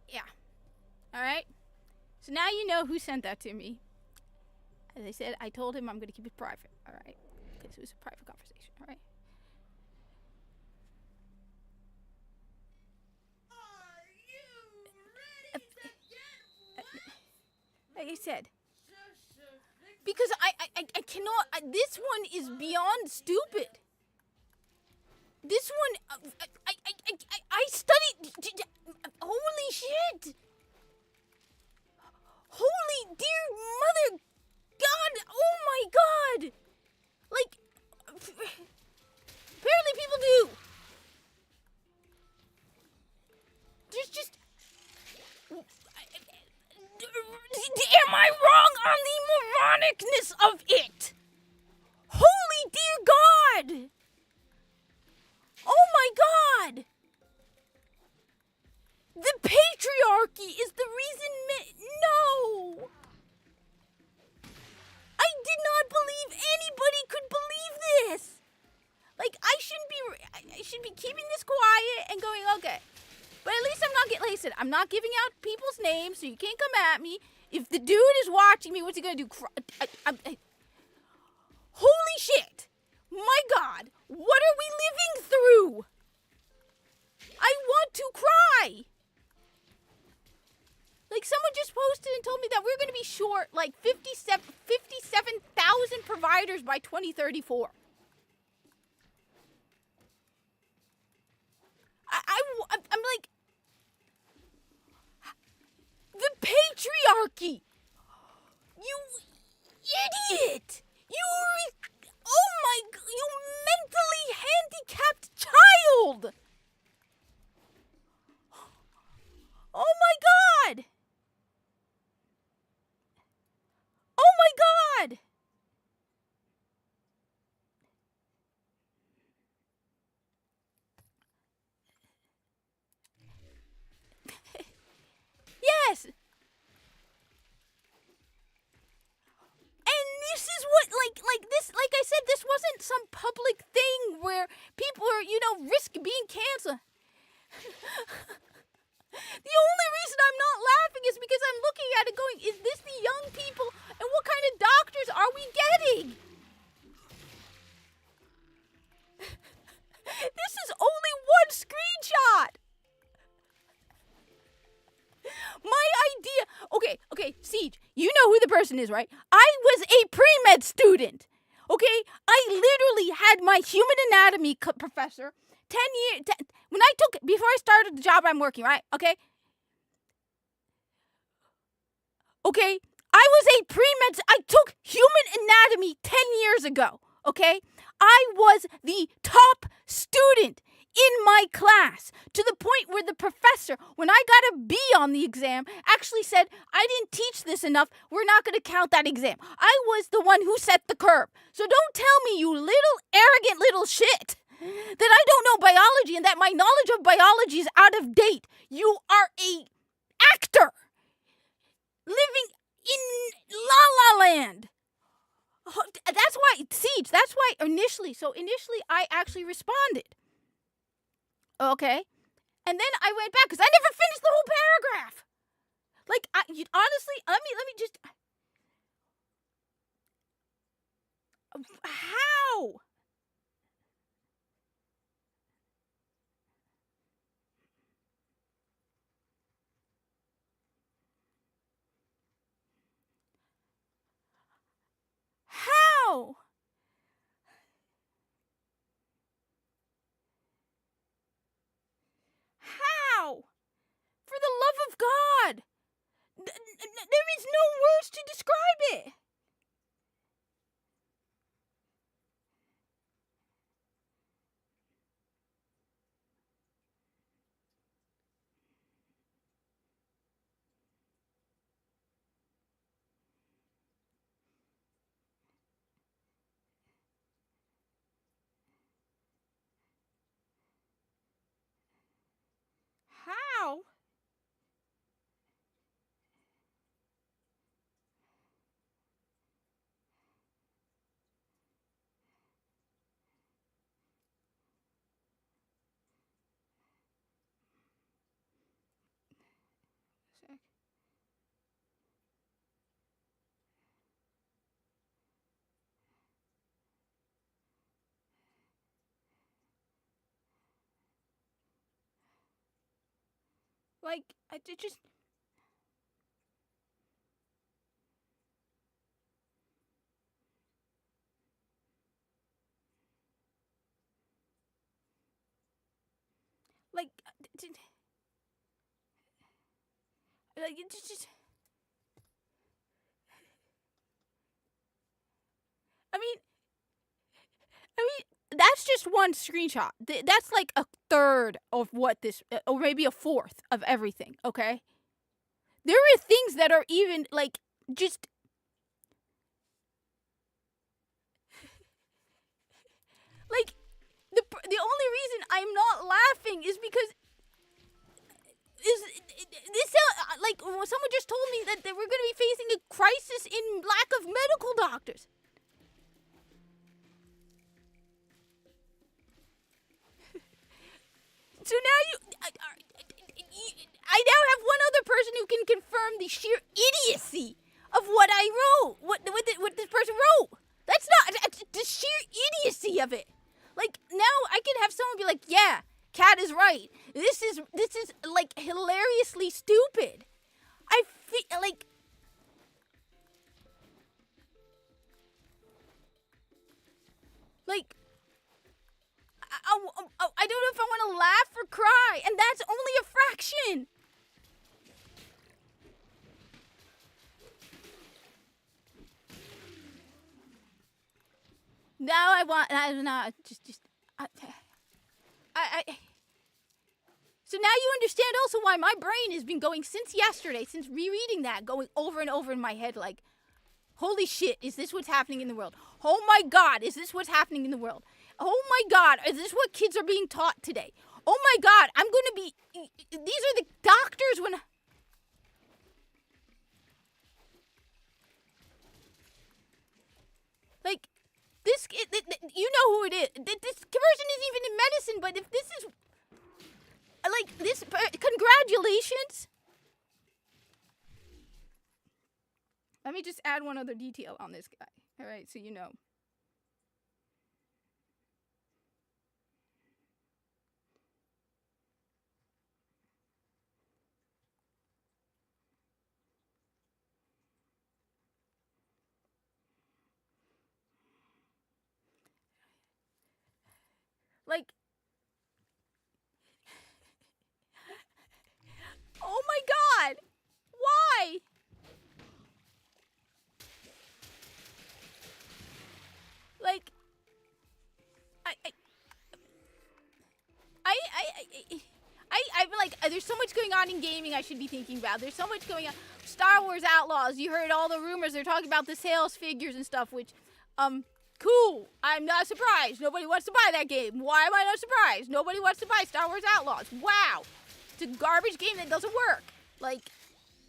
Yeah. All right. So now you know who sent that to me. As I said, I told him I'm going to keep it private. All right. Because it was a private conversation. All right. Are you ready to get Like I said, so fix because I cannot. This one is beyond stupid. This one, I studied. Holy shit! Holy dear mother God! Oh my God! Like, seriousness of it. Holy dear God. Oh my God. The patriarchy is the reason. No. I did not believe anybody could believe this. Like, I should be keeping this quiet and going, okay. But at least I'm not getting, like I said, I'm not giving out people's names, so you can't come at me. If the dude is watching me, what's he gonna do? Holy shit! My God, what are we living through? I want to cry. Like, someone just posted and told me that we're gonna be short like 57,000 providers by 2034. I'm like, the patriarchy. You idiot. Oh my, you mentally handicapped child. Oh my God. Oh my God. Yes. And this is what, like this, like I said, this wasn't some public thing where people are, risk being canceled. The only reason I'm not laughing is because I'm looking at it going, is this the young people, and what kind of doctors are we getting? This is only one screenshot. My idea, okay, Siege, you know who the person is, right? I was a pre-med student, okay? I literally had my human anatomy professor 10 years, before I started the job I'm working, right? Okay, I was a pre-med, I took human anatomy 10 years ago, okay? I was the top student in my class, to the point where the professor, when I got a B on the exam, actually said, I didn't teach this enough, we're not going to count that exam. I was the one who set the curve. So don't tell me, you little arrogant little shit, that I don't know biology and that my knowledge of biology is out of date. You are a actor living in La La Land. That's why, Siege, that's why initially I actually responded. Okay? And then I went back, because I never finished the whole paragraph. Like, honestly, let me just... How? How? How? For the love of God! There is no words to describe it! How? Like, I just... Like, it just... I mean, that's just one screenshot. That's like a third of what this, or maybe a fourth of everything, okay? There are things that are even, like, just... because this like someone just told me that we're going to be facing a crisis in lack of medical doctors. So now I now have one other person who can confirm the sheer idiocy of what I wrote. What this person wrote. That's not the sheer idiocy of it. Like now I can have someone be like, "Yeah, Kat is right. This is like hilariously stupid." I feel like I don't know if I want to laugh or cry, and that's only a fraction. Now I want. I'm not just. So now you understand also why my brain has been going since yesterday, since rereading that, going over and over in my head like, holy shit, is this what's happening in the world? Oh my God, is this what's happening in the world? Oh my God, is this what kids are being taught today? Oh my God, I'm going to be, these are the doctors when, like, this, you know who it is. This person isn't even in medicine, but if this is, like, this, congratulations. Let me just add one other detail on this guy. All right, so you know. Like, oh my God, why? Like, I'm like, there's so much going on in gaming I should be thinking about. There's so much going on. Star Wars Outlaws, you heard all the rumors. They're talking about the sales figures and stuff, which, cool. I'm not surprised. Nobody wants to buy that game. Why am I not surprised? Nobody wants to buy Star Wars Outlaws. Wow. It's a garbage game that doesn't work. Like,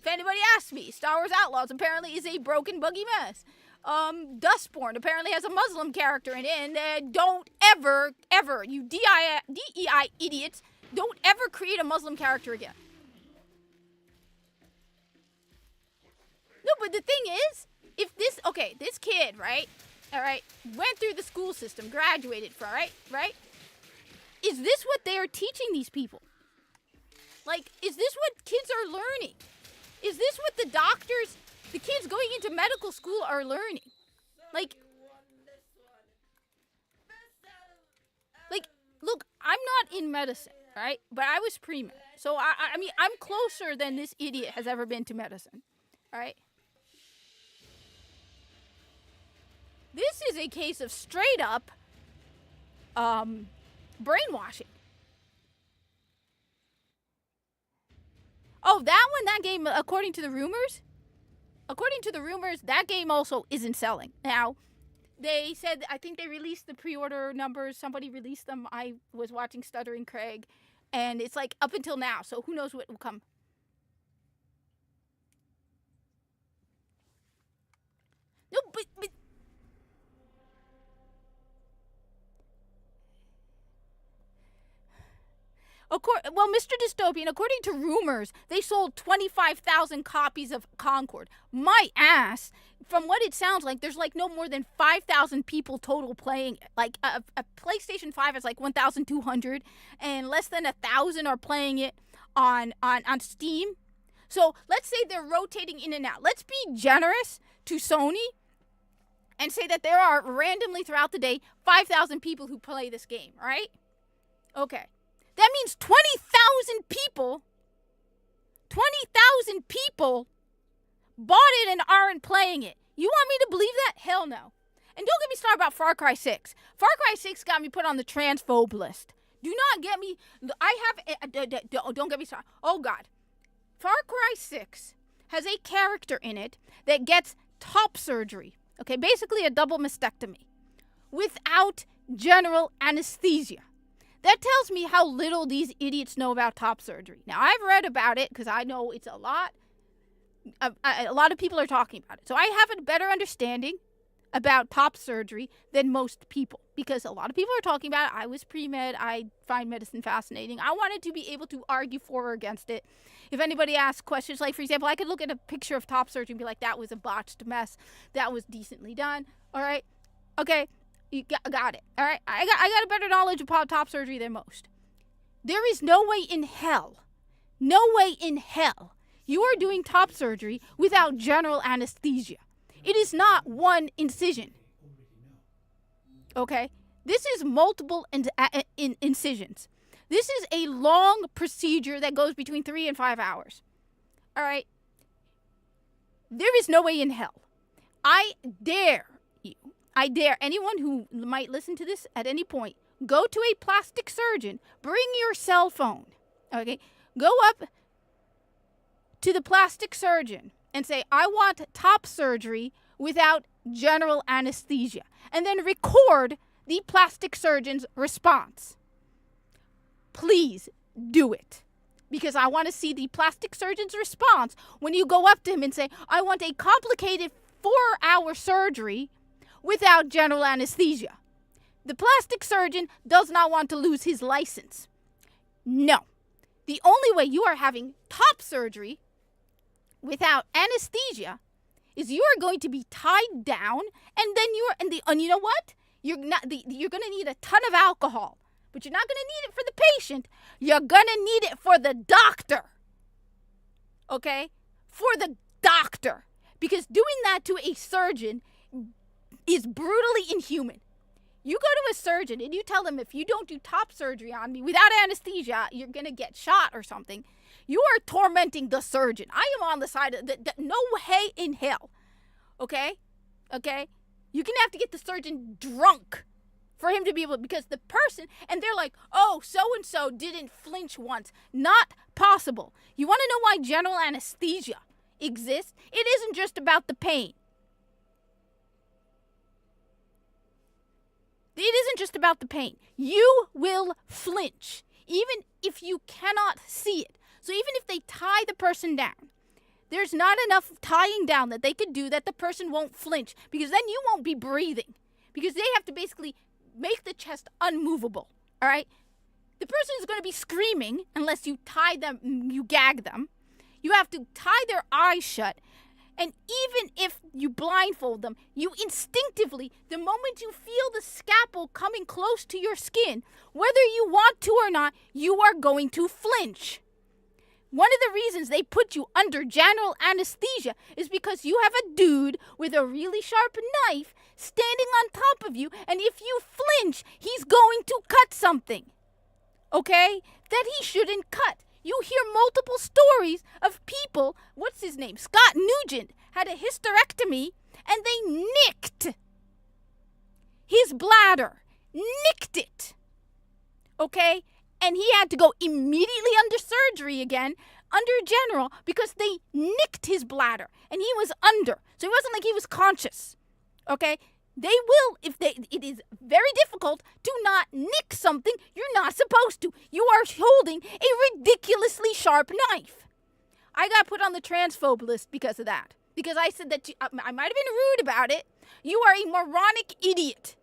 if anybody asks me, Star Wars Outlaws apparently is a broken, buggy mess. Dustborn apparently has a Muslim character in it, and don't ever, you DEI idiots, don't ever create a Muslim character again. No, but the thing is, if this, okay, this kid, right, all right, went through the school system, graduated from, right? Is this what they are teaching these people? Like, is this what kids are learning? Is this what the doctors, the kids going into medical school are learning? Like, look, I'm not in medicine, right? But I was pre-med. So, I mean, I'm closer than this idiot has ever been to medicine, all right? This is a case of straight up brainwashing. Oh, that game, according to the rumors, that game also isn't selling. Now, they said, I think they released the pre-order numbers. Somebody released them. I was watching Stuttering Craig, and it's like up until now, so who knows what will come. No, but well, Mr. Dystopian, according to rumors, they sold 25,000 copies of Concord. My ass, from what it sounds like, there's like no more than 5,000 people total playing it. Like a PlayStation 5 is like 1,200, and less than 1,000 are playing it on Steam. So let's say they're rotating in and out. Let's be generous to Sony and say that there are randomly throughout the day 5,000 people who play this game, right? Okay. That means 20,000 people bought it and aren't playing it. You want me to believe that? Hell no. And don't get me started about Far Cry 6. Far Cry 6 got me put on the transphobe list. Do not get me, don't get me started. Oh God. Far Cry 6 has a character in it that gets top surgery. Okay, basically a double mastectomy. Without general anesthesia. that tells me how little these idiots know about top surgery. Now, I've read about it because I know it's a lot. A lot of people are talking about it. So I have a better understanding about top surgery than most people because a lot of people are talking about it. I was pre-med. I find medicine fascinating. I wanted to be able to argue for or against it. If anybody asks questions, like, for example, I could look at a picture of top surgery and be like, that was a botched mess. That was decently done. All right. Okay. You got it. All right. I got a better knowledge about top surgery than most. There is no way in hell you are doing top surgery without general anesthesia. It is not one incision. Okay? This is multiple incisions. This is a long procedure that goes between 3 and 5 hours. All right? There is no way in hell. I dare anyone who might listen to this at any point, go to a plastic surgeon, bring your cell phone, okay? Go up to the plastic surgeon and say, I want top surgery without general anesthesia, and then record the plastic surgeon's response. Please do it, because I want to see the plastic surgeon's response when you go up to him and say, I want a complicated 4-hour surgery without general anesthesia. The plastic surgeon does not want to lose his license. No. The only way you are having top surgery without anesthesia is you are going to be tied down, and then and you know what? You're going to need a ton of alcohol, but you're not going to need it for the patient. You're going to need it for the doctor. Okay? For the doctor. Because doing that to a surgeon is brutally inhuman. You go to a surgeon and you tell them, if you don't do top surgery on me without anesthesia, you're going to get shot or something. You are tormenting the surgeon. I am on the side of no way in hell. Okay? Okay? You're going to have to get the surgeon drunk for him to be able, because the person, and they're like, oh, so-and-so didn't flinch once. Not possible. You want to know why general anesthesia exists? It isn't just about the pain. It isn't just about the pain. You will flinch, even if you cannot see it. So even if they tie the person down, there's not enough tying down that they could do that the person won't flinch, because then you won't be breathing, because they have to basically make the chest unmovable, all right? The person is going to be screaming unless you tie them, you gag them. You have to tie their eyes shut. And even if you blindfold them, you instinctively, the moment you feel the scalpel coming close to your skin, whether you want to or not, you are going to flinch. One of the reasons they put you under general anesthesia is because you have a dude with a really sharp knife standing on top of you, and if you flinch, he's going to cut something, okay, that he shouldn't cut. You hear multiple stories of people, what's his name? Scott Nugent had a hysterectomy, and they nicked his bladder. Nicked it. Okay? And he had to go immediately under surgery again, under general, because they nicked his bladder. And he was under. So it wasn't like he was conscious. Okay? They will, it is very difficult to not nick something you're not supposed to. You are holding a ridiculously sharp knife. I got put on the transphobe list because of that. Because I said that I might have been rude about it. You are a moronic idiot.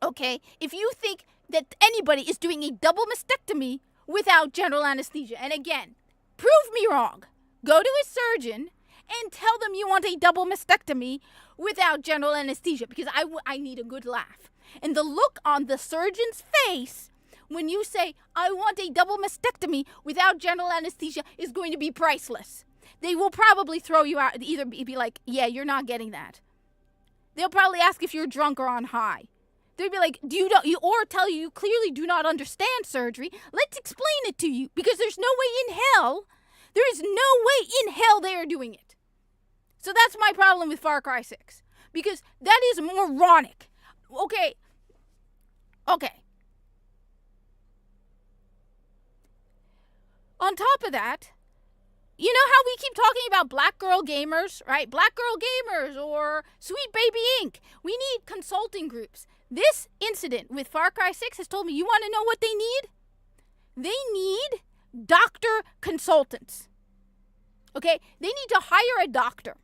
Okay? If you think that anybody is doing a double mastectomy without general anesthesia, and again, prove me wrong. Go to a surgeon and tell them you want a double mastectomy without general anesthesia, because I need a good laugh. And the look on the surgeon's face when you say, I want a double mastectomy without general anesthesia, is going to be priceless. They will probably throw you out, either be like, yeah, you're not getting that. They'll probably ask if you're drunk or on high. They'll be like, or tell you clearly do not understand surgery. Let's explain it to you, because there's no way in hell, there is no way in hell they are doing it. So that's my problem with Far Cry 6. Because that is moronic. Okay. On top of that, you know how we keep talking about Black Girl Gamers, right? Black Girl Gamers or Sweet Baby Inc. We need consulting groups. This incident with Far Cry 6 has told me, you want to know what they need? They need doctor consultants. Okay? They need to hire a doctor.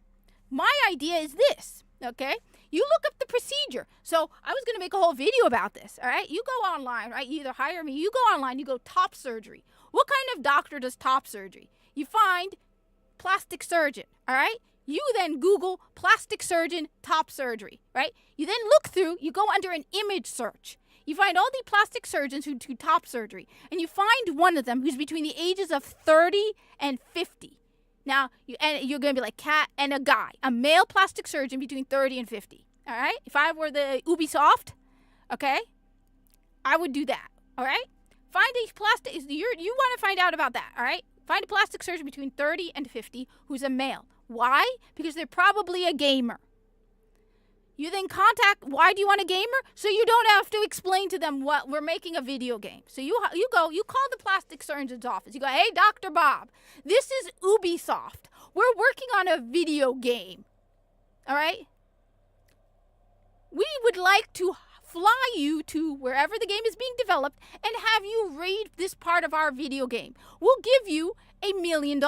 My idea is this, okay? You look up the procedure. So I was going to make a whole video about this, all right? You go online, right? You either hire me, you go online, you go top surgery. What kind of doctor does top surgery? You find plastic surgeon, all right? You then Google plastic surgeon top surgery, right? You then look through, you go under an image search. You find all the plastic surgeons who do top surgery, and you find one of them who's between the ages of 30 and 50. Now, you're going to be like cat and a guy, a male plastic surgeon between 30 and 50, all right? If I were the Ubisoft, okay, I would do that, all right? Find a plastic, you want to find out about that, all right? Find a plastic surgeon between 30 and 50 who's a male. Why? Because they're probably a gamer. You then contact, why do you want a gamer? So you don't have to explain to them what we're making a video game. So you call the plastic surgeon's office. You go, hey, Dr. Bob, this is Ubisoft. We're working on a video game. All right? We would like to fly you to wherever the game is being developed and have you read this part of our video game. We'll give you $1 million.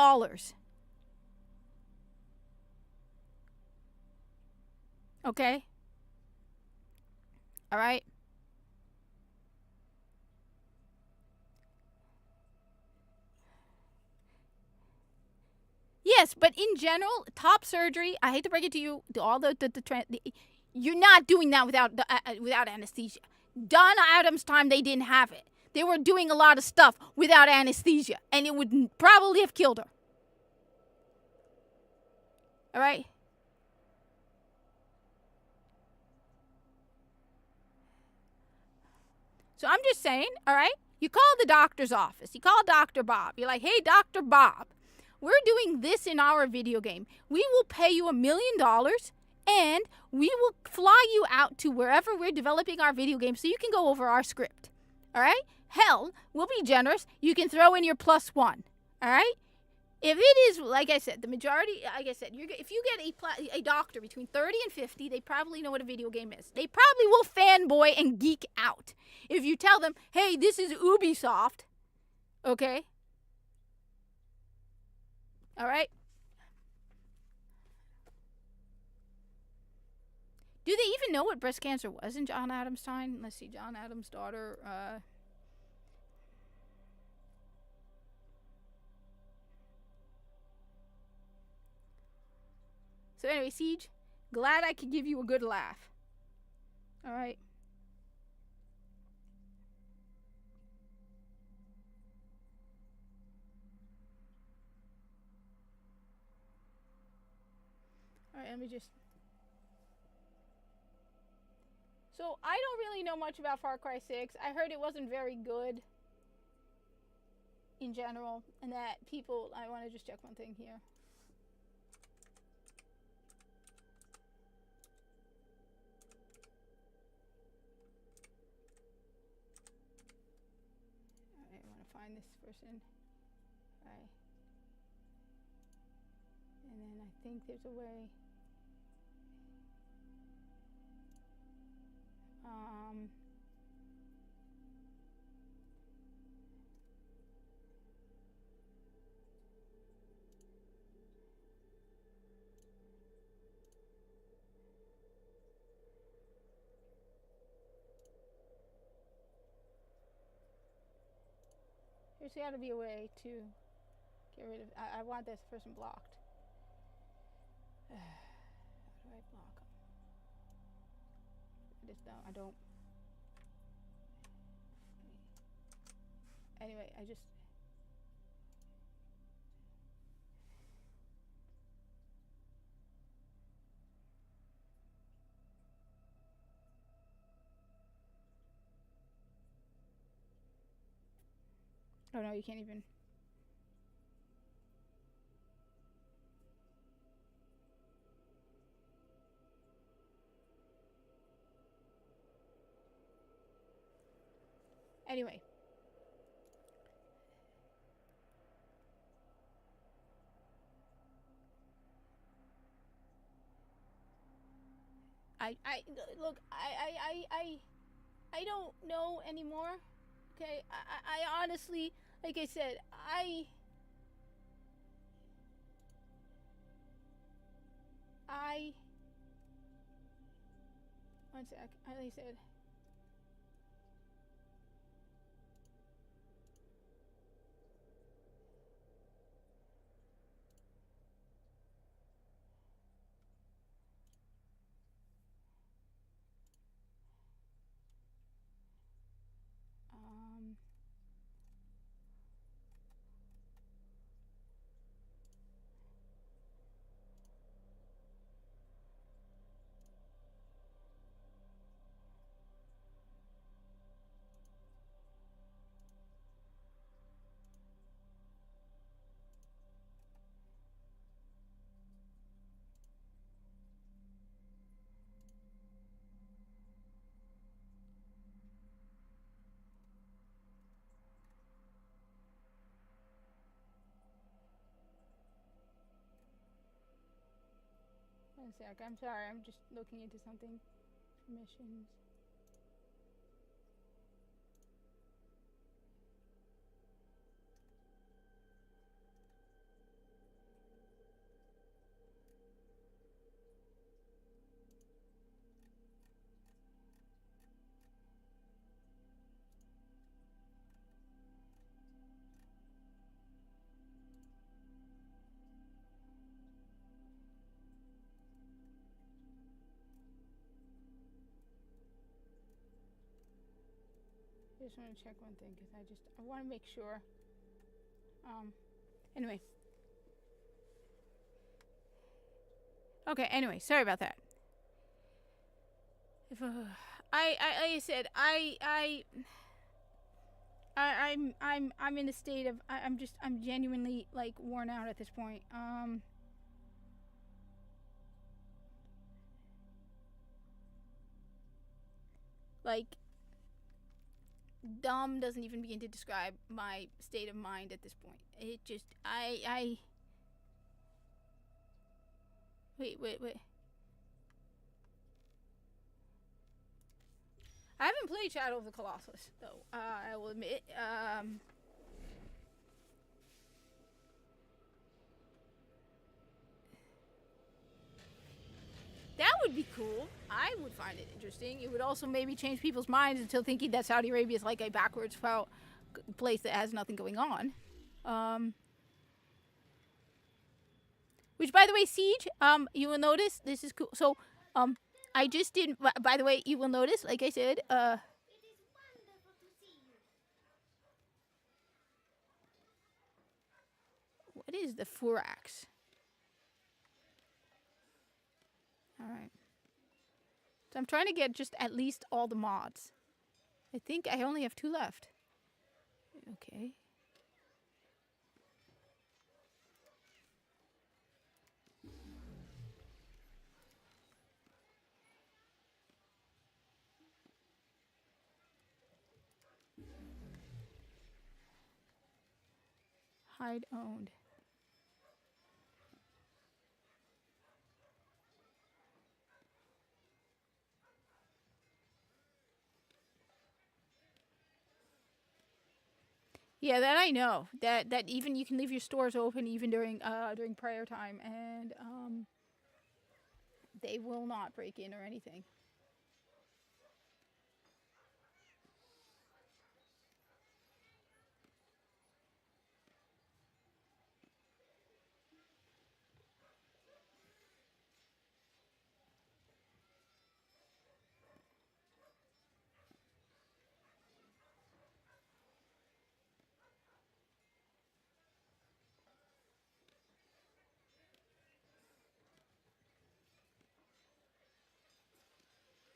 Okay? All right? Yes, but in general, top surgery, I hate to break it to you, you're not doing that without anesthesia. Don Adams' time, they didn't have it. They were doing a lot of stuff without anesthesia, and it would probably have killed her. All right? So I'm just saying, all right? You call the doctor's office. You call Dr. Bob. You're like, hey, Dr. Bob, we're doing this in our video game. We will pay you $1 million, and we will fly you out to wherever we're developing our video game so you can go over our script. All right? Hell, we'll be generous. You can throw in your +1. All right? If it is, like I said, the majority, like I said, if you get a doctor between 30 and 50, they probably know what a video game is. They probably will fanboy and geek out. If you tell them, hey, this is Ubisoft, okay? All right? Do they even know what breast cancer was in John Adams' time? Let's see, John Adams' daughter, So anyway, Siege, glad I could give you a good laugh. All right. All right, let me just... So, I don't really know much about Far Cry 6. I heard it wasn't very good in general, and that people... I want to just check one thing here. Find this person. Right. And then I think there's a way. There's got to be a way to get rid of... I want this person blocked. How do I block them? I don't... Anyway, I just... Oh no, you can't even. Anyway. Look, I don't know anymore. Okay, I honestly, like I said, I 1 sec. Like I said. Um. One sec. I'm sorry. I'm just looking into something. Permissions. I just want to check one thing because I want to make sure. Anyway. Okay. Anyway, sorry about that. If like I said, I'm in a state of I'm genuinely like worn out at this point. Like dumb doesn't even begin to describe my state of mind at this point. It just wait. I haven't played Shadow of the Colossus though. I will admit. That would be cool. I would find it interesting. It would also maybe change people's minds until thinking that Saudi Arabia is like a backwards place that has nothing going on. Which, by the way, Siege, you will notice this is cool. So, I just did. By the way, you will notice, like I said, It is wonderful to see you. what is the Furax? Alright. So I'm trying to get just at least all the mods. I think I only have 2 left. Okay. Hide owned. Yeah, that I know. That even you can leave your stores open even during prayer time, and they will not break in or anything.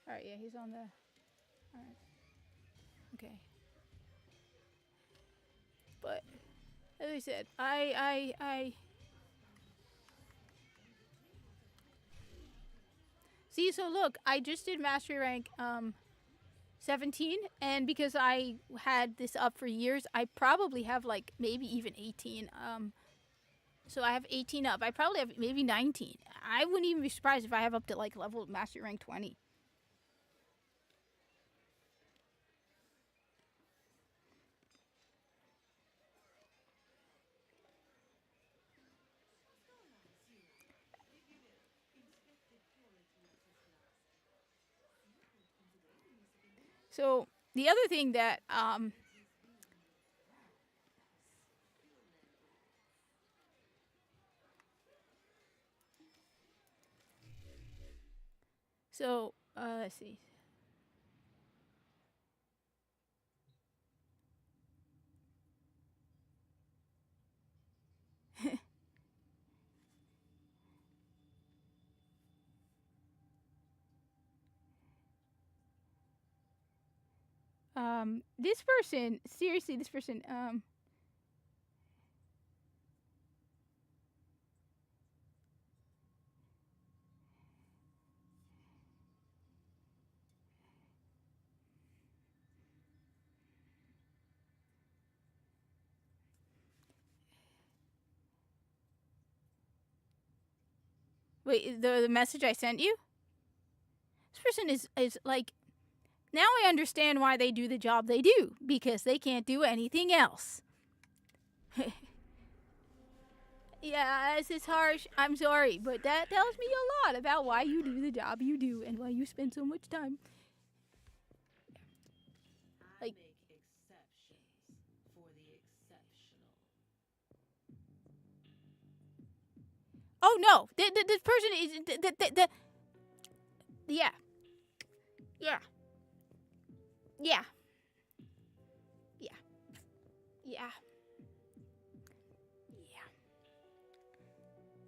Alright, yeah, he's on the... Alright. Okay. But, as I said, I... See, so look, I just did Mastery Rank, 17, and because I had this up for years, I probably have, like, maybe even 18, so I have 18 up. I probably have maybe 19. I wouldn't even be surprised if I have up to, like, level Mastery Rank 20. So the other thing that let's see. This person, seriously, this person, wait, the message I sent you? This person is like, now I understand why they do the job they do, because they can't do anything else. Yeah, this is harsh. I'm sorry, but that tells me a lot about why you do the job you do and why you spend so much time. I Like- make exceptions for the exceptional. Oh no, this person is yeah, yeah, yeah, yeah, yeah, yeah,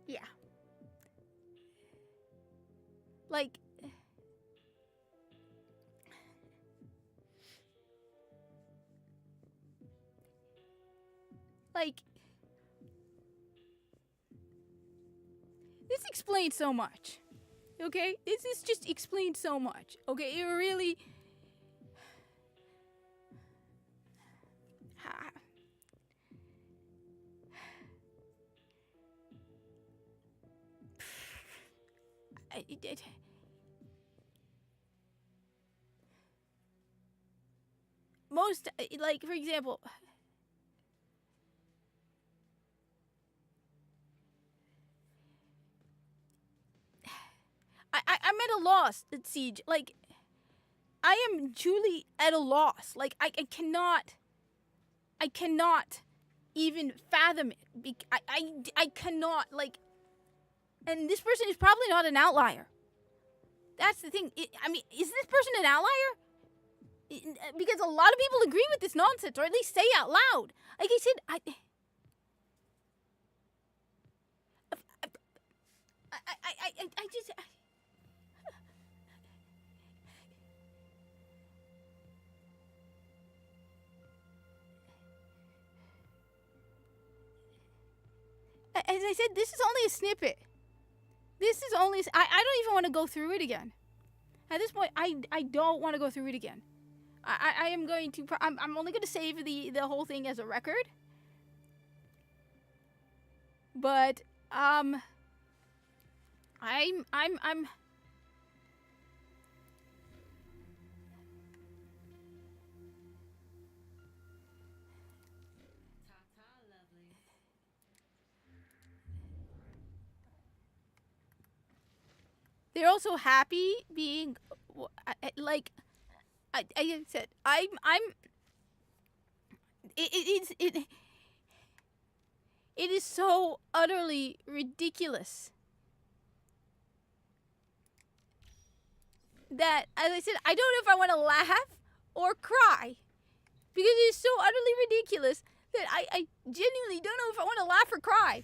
yeah. Like, this explains so much. Okay, this is just explained so much. Okay, it really. Most, like, for example, I'm at a loss at Siege. Like, I am truly at a loss. Like, I cannot even fathom it. I cannot, like, and this person is probably not an outlier. That's the thing. I mean, is this person an outlier? Because a lot of people agree with this nonsense, or at least say out loud. Like I said, I just. As I said, this is only a snippet. This is only. I don't even want to go through it again. At this point, I don't want to go through it again. I am going to. I'm only going to save the whole thing as a record. But I'm. Ta-ta, lovely. They're also happy being, like, I said, it is so utterly ridiculous that, as I said, I don't know if I want to laugh or cry, because it is so utterly ridiculous that I genuinely don't know if I want to laugh or cry.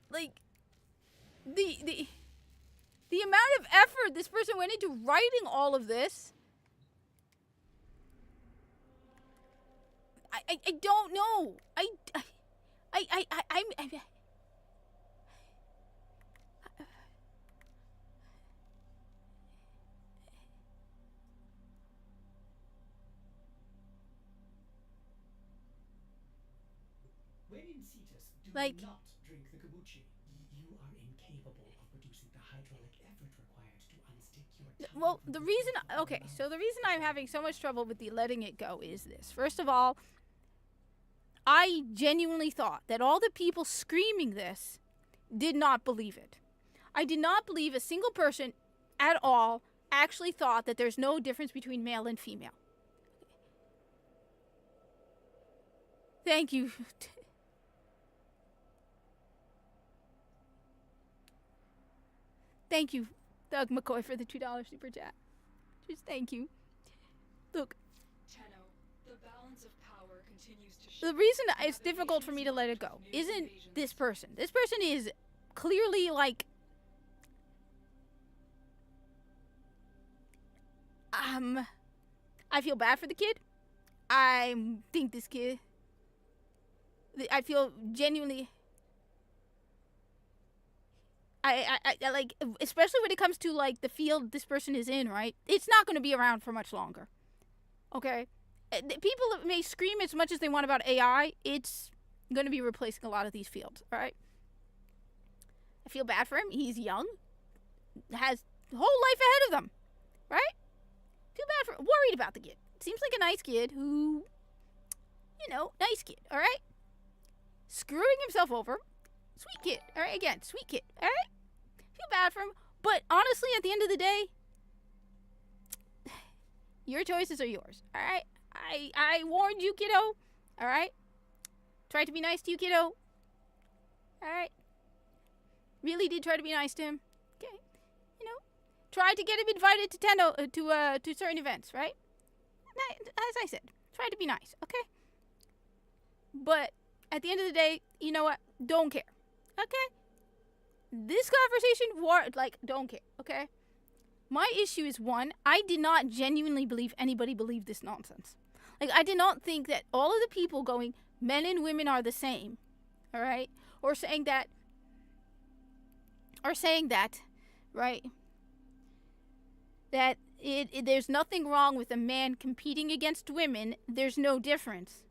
Like, the amount of effort this person went into writing all of this, I don't know. I'm When in Cetus, do Like- not drink the kombucha. You are incapable of producing the hydraulic effort required to unstick your tongue. Well, from the the reason, roof of your okay, mouth. so the reason I'm having so much trouble with the letting it go is this. First of all, I genuinely thought that all the people screaming this did not believe it. I did not believe a single person at all actually thought that there's no difference between male and female. Thank you. Thank you, Doug McCoy, for the $2 super chat. Just thank you. Look, Tenno, the balance of power continues to shift. the reason it's difficult for me to let it go isn't this person. This person is clearly like, I feel bad for the kid. I think this kid, I feel genuinely, I like, especially when it comes to like the field this person is in, right? It's not going to be around for much longer. Okay? People may scream as much as they want about AI. It's going to be replacing a lot of these fields, all right? I feel bad for him. He's young, has the whole life ahead of them, right? Feel bad for, worried about the kid. Seems like a nice kid who, nice kid, all right? Screwing himself over. Sweet kid, all right? Again, sweet kid, all right? Feel bad for him. But honestly, at the end of the day, your choices are yours, all right? I warned you, kiddo, all right? Tried to be nice to you, kiddo, all right? Really did try to be nice to him, okay? Tried to get him invited to to certain events, right? As I said, tried to be nice, okay? But at the end of the day, you know what? Don't care, okay? This conversation, don't care, okay? My issue is, one, I did not genuinely believe anybody believed this nonsense. I did not think that all of the people going, men and women are the same, all right? Or saying that, right? That there's nothing wrong with a man competing against women. There's no difference.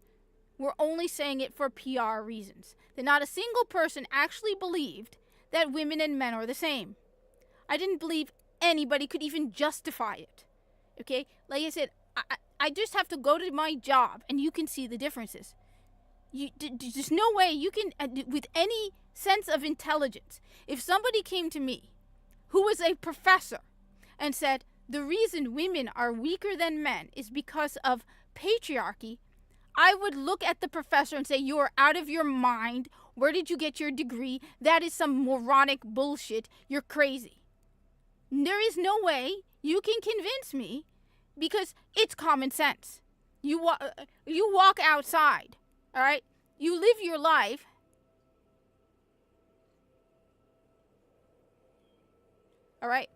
We're only saying it for PR reasons. That not a single person actually believed that women and men are the same. I didn't believe anybody could even justify it. Okay? Like I said, I just have to go to my job and you can see the differences. There's no way you can, with any sense of intelligence, if somebody came to me who was a professor and said, the reason women are weaker than men is because of patriarchy, I would look at the professor and say, you are out of your mind. Where did you get your degree? That is some moronic bullshit. You're crazy. There is no way you can convince me because it's common sense. You walk outside, all right? You live your life. All right?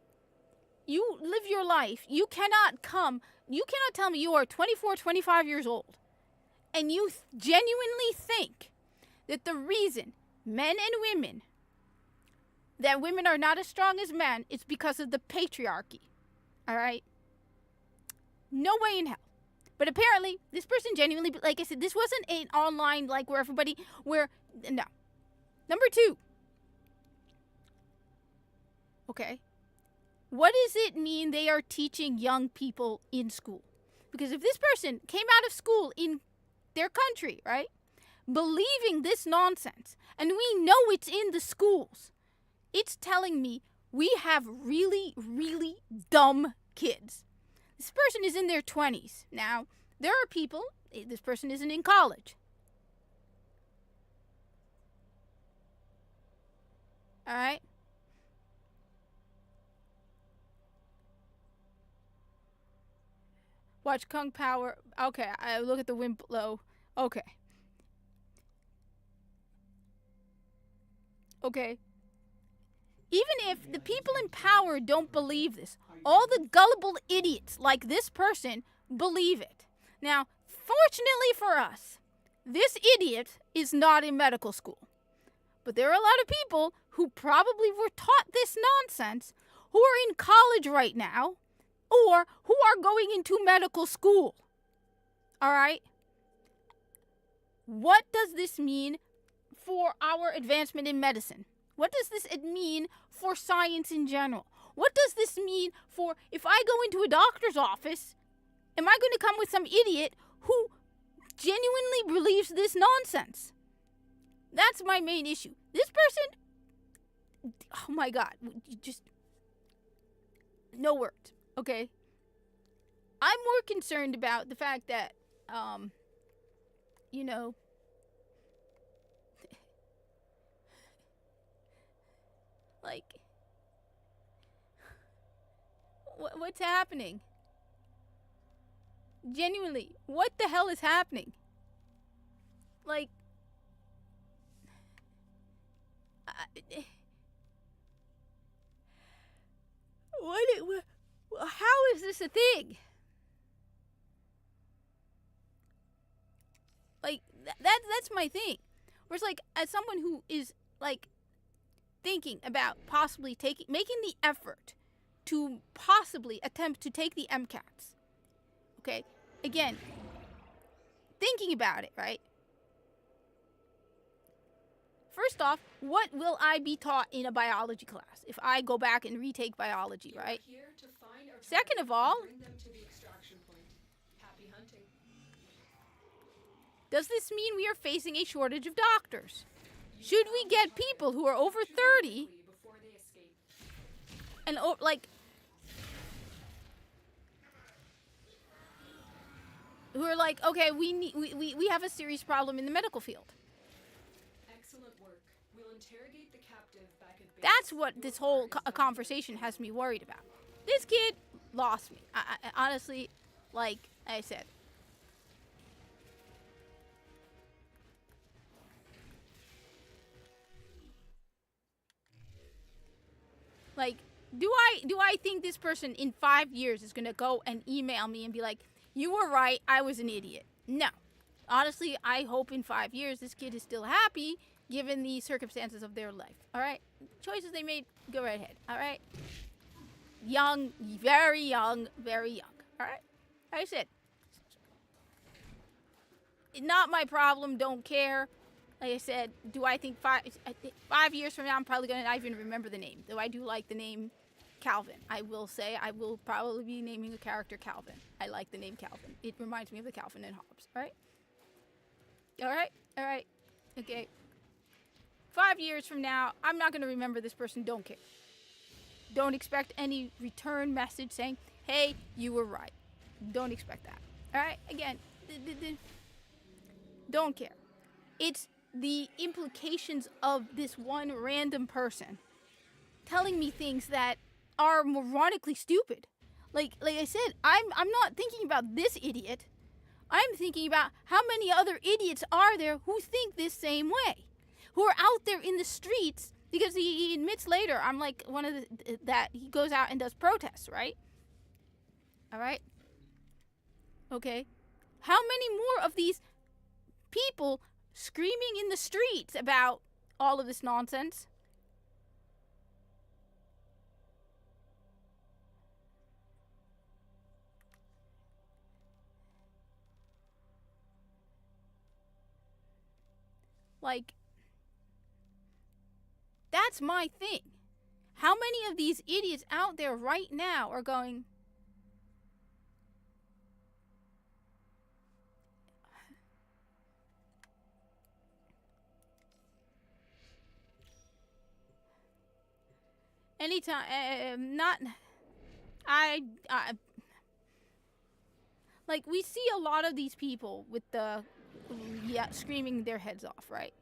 You live your life. You cannot tell me you are 24, 25 years old and you genuinely think that the reason men and women, that women are not as strong as men, is because of the patriarchy. All right? No way in hell. But apparently, this person genuinely, like I said, this wasn't an online, no. Number 2. Okay. What does it mean they are teaching young people in school? Because if this person came out of school in their country, right, believing this nonsense, and we know it's in the schools, it's telling me we have really, really dumb kids. This person is in their 20s. Now, there are people, this person isn't in college. All right? Watch Kung Power. Okay, I look at the wind blow. Okay. Okay. Even if the people in power don't believe this, all the gullible idiots like this person believe it. Now, fortunately for us, this idiot is not in medical school. But there are a lot of people who probably were taught this nonsense who are in college right now or who are going into medical school. All right? What does this mean for our advancement in medicine? What does this mean for science in general? What does this mean for, if I go into a doctor's office, am I going to come with some idiot who genuinely believes this nonsense? That's my main issue. This person, oh my God, just no words. Okay? I'm more concerned about the fact that, you know, like, what's happening? Genuinely, what the hell is happening? Like, how is this a thing? Like, that's my thing. Where it's like, as someone who is, like, thinking about possibly making the effort to possibly attempt to take the MCATs. Okay? Again, thinking about it, right? First off, what will I be taught in a biology class if I go back and retake biology, You are right? here to find our Second target of all, and bring them to the extraction point. Happy hunting. does this mean we are facing a shortage of doctors? Should we get people who are over 30 Before they escape. and like who are like, okay, we have a serious problem in the medical field. Excellent work. We'll interrogate the captive back at base. That's what Your this whole part is done. conversation has me worried about. This kid lost me. I honestly, like I said. Like, do I think this person in 5 years is gonna go and email me and be like, you were right, I was an idiot? No. Honestly, I hope in 5 years this kid is still happy given the circumstances of their life. Alright? Choices they made, go right ahead. Alright? Young, very young, very young. Alright? Like I said, not my problem, don't care. Like I said, do I think 5 years from now I'm probably gonna not even remember the name. Though I do like the name Calvin. I will say I will probably be naming a character Calvin. I like the name Calvin. It reminds me of the Calvin and Hobbes. Alright? Alright? Alright. Okay. 5 years from now, I'm not gonna remember this person, don't care. Don't expect any return message saying, hey, you were right. Don't expect that. Alright? Again, don't care. It's the implications of this one random person telling me things that are moronically stupid. Like I said, I'm not thinking about this idiot. I'm thinking about how many other idiots are there who think this same way, who are out there in the streets. Because he admits later, I'm like one of that he goes out and does protests, right? All right. Okay. How many more of these people screaming in the streets about all of this nonsense? Like, that's my thing. How many of these idiots out there right now are going, anytime, not, like, we see a lot of these people with the, screaming their heads off, right?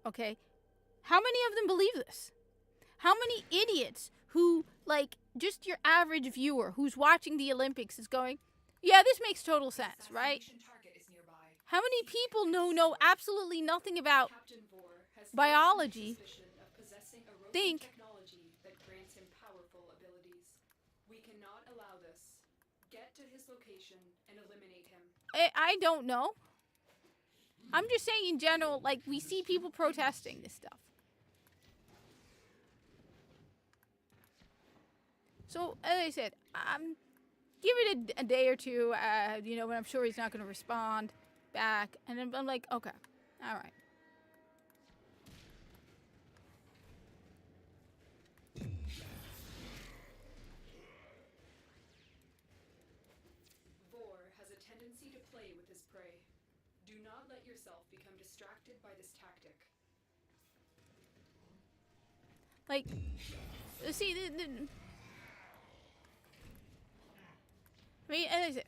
Okay? How many of them believe this? How many idiots who, like, just your average viewer who's watching the Olympics is going, yeah, this makes total sense, right? Assassination target is nearby. How many people know absolutely nothing about Captain Vor has biology suspicion of possessing a rogue think technology that grants him powerful abilities. We cannot allow this. Get to his location and eliminate him. I don't know. I'm just saying in general, like, we see people protesting this stuff. So, as I said, give it a day or two, when I'm sure he's not going to respond back. And then I'm like, okay, all right. Vor has a tendency to play with his prey. Do not let yourself become distracted by this tactic. Like, see, I mean, as I said,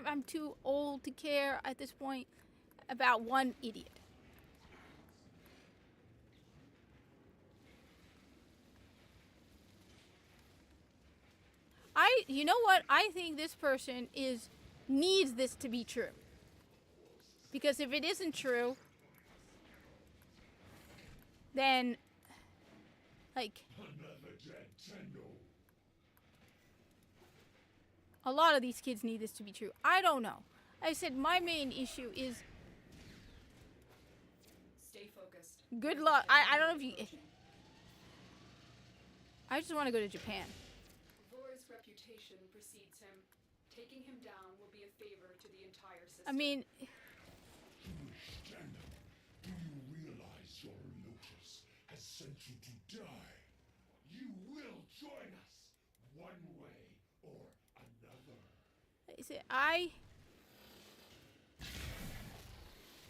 I'm too old to care at this point about one idiot. You know what? I think this person needs this to be true. Because if it isn't true, then, like, Another dead Tenno. a lot of these kids need this to be true. I don't know. I said my main issue is Stay focused. good luck. I don't know if you... I just want to go to Japan. Vor's reputation precedes him. Taking him down will be a favor to the entire system. I mean, Tenno, do you realize your Lotus has sent you to die? You will join us, one way or another.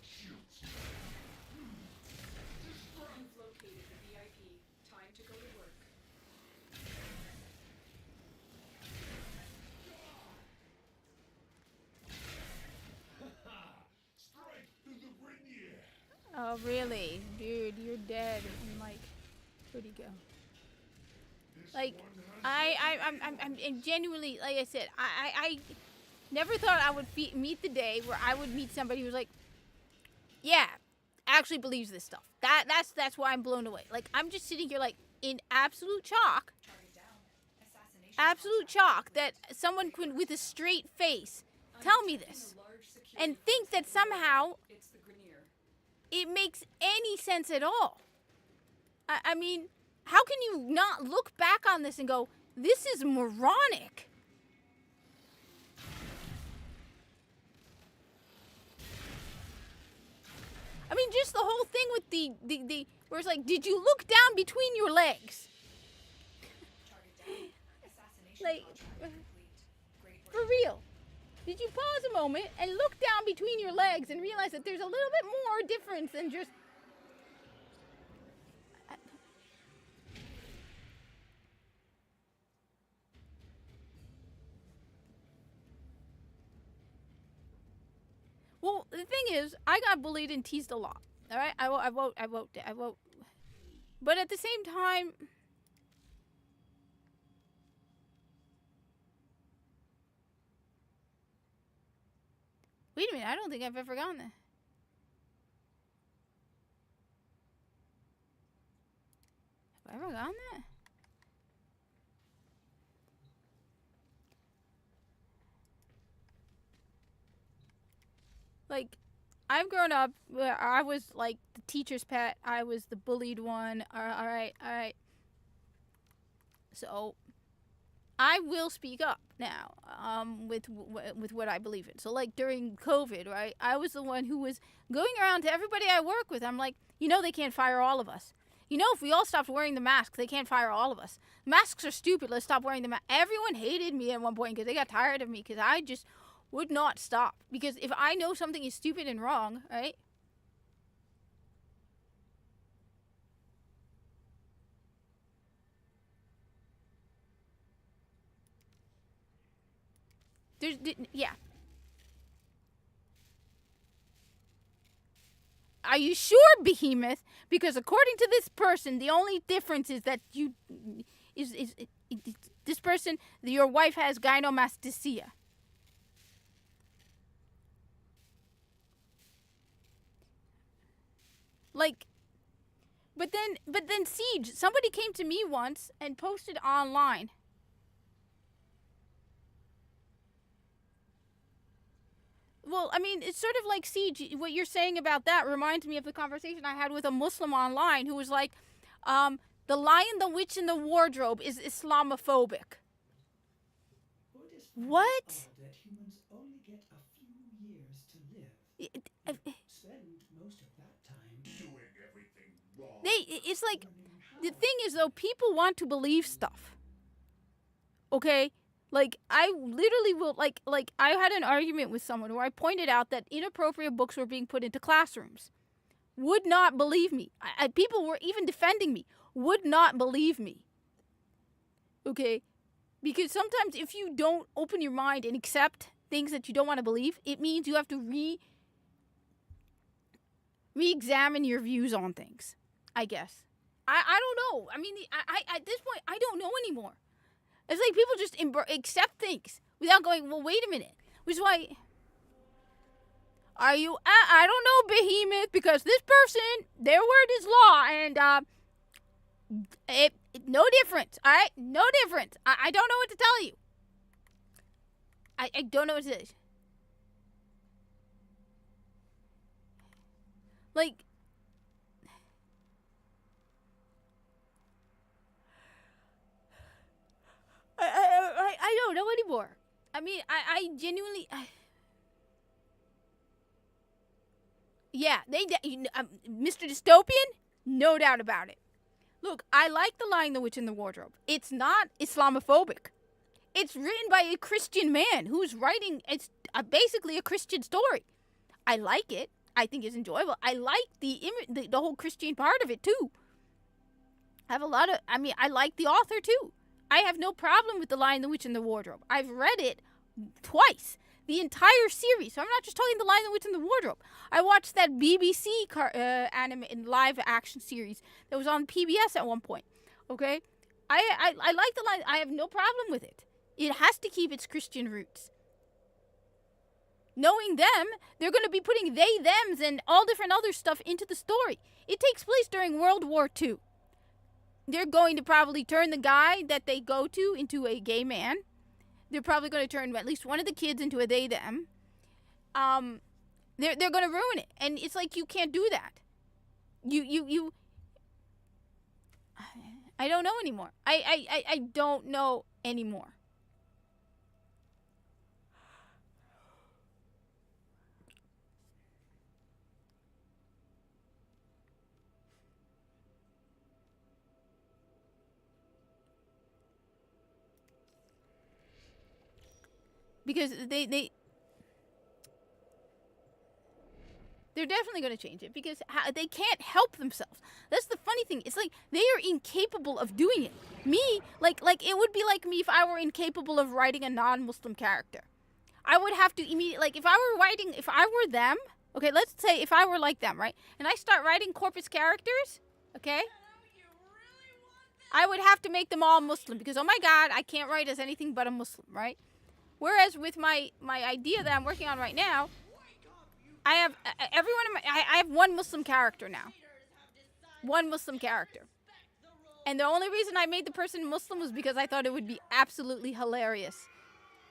Shoots. You've located the VIP. Time to go to work. Straight to the Grenier. oh really? Dude, you're dead in like, where'd he go? Like, I'm genuinely, like I said, I never thought I would meet the day where I would meet somebody who's like, yeah, actually believes this stuff. That's why I'm blown away. Like, I'm just sitting here like in absolute shock. Absolute shock that someone could, with a straight face, tell me this and think that somehow It's the Grenier. it makes any sense at all. I mean, how can you not look back on this and go, this is moronic? I mean, just the whole thing with the where it's like, did you look down between your legs? Like, for real. Did you pause a moment and look down between your legs and realize that there's a little bit more difference than just... Well, the thing is, I got bullied and teased a lot. All right, I won't. But at the same time, wait a minute, I don't think I've ever gone there. Have I ever gone there? Like, I've grown up where I was like the teacher's pet. I was the bullied one. All right. So, I will speak up now with what I believe in. So, like during COVID, right? I was the one who was going around to everybody I work with. I'm like, they can't fire all of us. If we all stopped wearing the mask, they can't fire all of us. Masks are stupid. Let's stop wearing the mask. Everyone hated me at one point because they got tired of me because I just would not stop. Because if I know something is stupid and wrong, right? Yeah. Are you sure, Behemoth? Because according to this person, the only difference is that this person, your wife has gynecomastia. Like, but then Siege, somebody came to me once and posted online. Well, I mean, it's sort of like Siege. What you're saying about that reminds me of the conversation I had with a Muslim online who was like, the Lion, the Witch, and the Wardrobe is Islamophobic. What? That humans only get a few years to live. Spend most of that time Doing everything wrong. It's like, the thing is though, people want to believe stuff. Okay? Like, I literally will, like, I had an argument with someone where I pointed out that inappropriate books were being put into classrooms. Would not believe me. People were even defending me. Would not believe me. Okay? Because sometimes if you don't open your mind and accept things that you don't want to believe, it means you have to re-examine your views on things, I guess. I don't know. I mean, I at this point, I don't know anymore. It's like people just accept things without going, well, wait a minute. Which is why, I don't know, Behemoth, because this person, their word is law, and no difference, all right? No difference. I don't know what to tell you. I don't know what to say. Like, I don't know anymore. I mean, I genuinely... yeah, Mr. Dystopian? No doubt about it. Look, I like The Lion, the Witch, and the Wardrobe. It's not Islamophobic. It's written by a Christian man who's writing... it's basically a Christian story. I like it. I think it's enjoyable. I like the whole Christian part of it, too. I like the author, too. I have no problem with The Lion, the Witch, and the Wardrobe. I've read it twice. The entire series. So I'm not just talking The Lion, the Witch, and the Wardrobe. I watched that BBC anime and live action series that was on PBS at one point. Okay? I like The Lion. I have no problem with it. It has to keep its Christian roots. Knowing them, they're going to be putting they, thems, and all different other stuff into the story. It takes place during World War II. They're going to probably turn the guy that they go to into a gay man. They're probably going to turn at least one of the kids into a they, them. They're going to ruin it. And it's like, you can't do that. I don't know anymore. I don't know anymore. Because they're definitely going to change it because they can't help themselves. That's the funny thing. It's like they are incapable of doing it. Me, like it would be like me if I were incapable of writing a non-Muslim character. I would have to immediately, like if I were them, okay, let's say if I were like them, right? And I start writing corpus characters, okay? I would have to make them all Muslim because, oh my God, I can't write as anything but a Muslim, right? Whereas with my idea that I'm working on right now, I have I have one Muslim character now. One Muslim character. And the only reason I made the person Muslim was because I thought it would be absolutely hilarious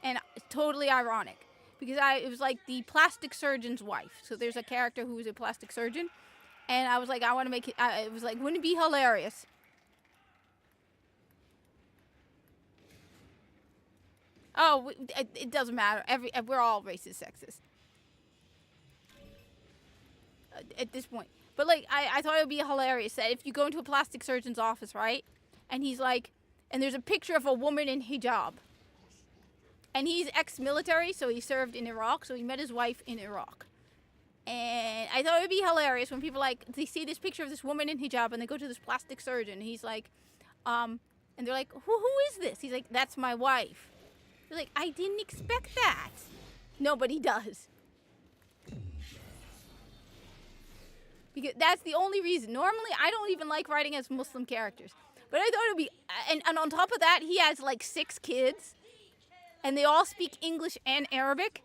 and totally ironic. Because it was like the plastic surgeon's wife. So there's a character who is a plastic surgeon. And I was like, I want to make it, it was like, wouldn't it be hilarious? Oh, it doesn't matter. We're all racist, sexist. At this point. But, like, I thought it would be hilarious that if you go into a plastic surgeon's office, right? And he's like, and there's a picture of a woman in hijab. And he's ex-military, so he served in Iraq, so he met his wife in Iraq. And I thought it would be hilarious when people, like, they see this picture of this woman in hijab and they go to this plastic surgeon. And he's like, and they're like, who is this? He's like, that's my wife. They're like, I didn't expect that. Nobody does. Because that's the only reason. Normally, I don't even like writing as Muslim characters. But I thought it would be... And on top of that, he has like 6 kids. And they all speak English and Arabic.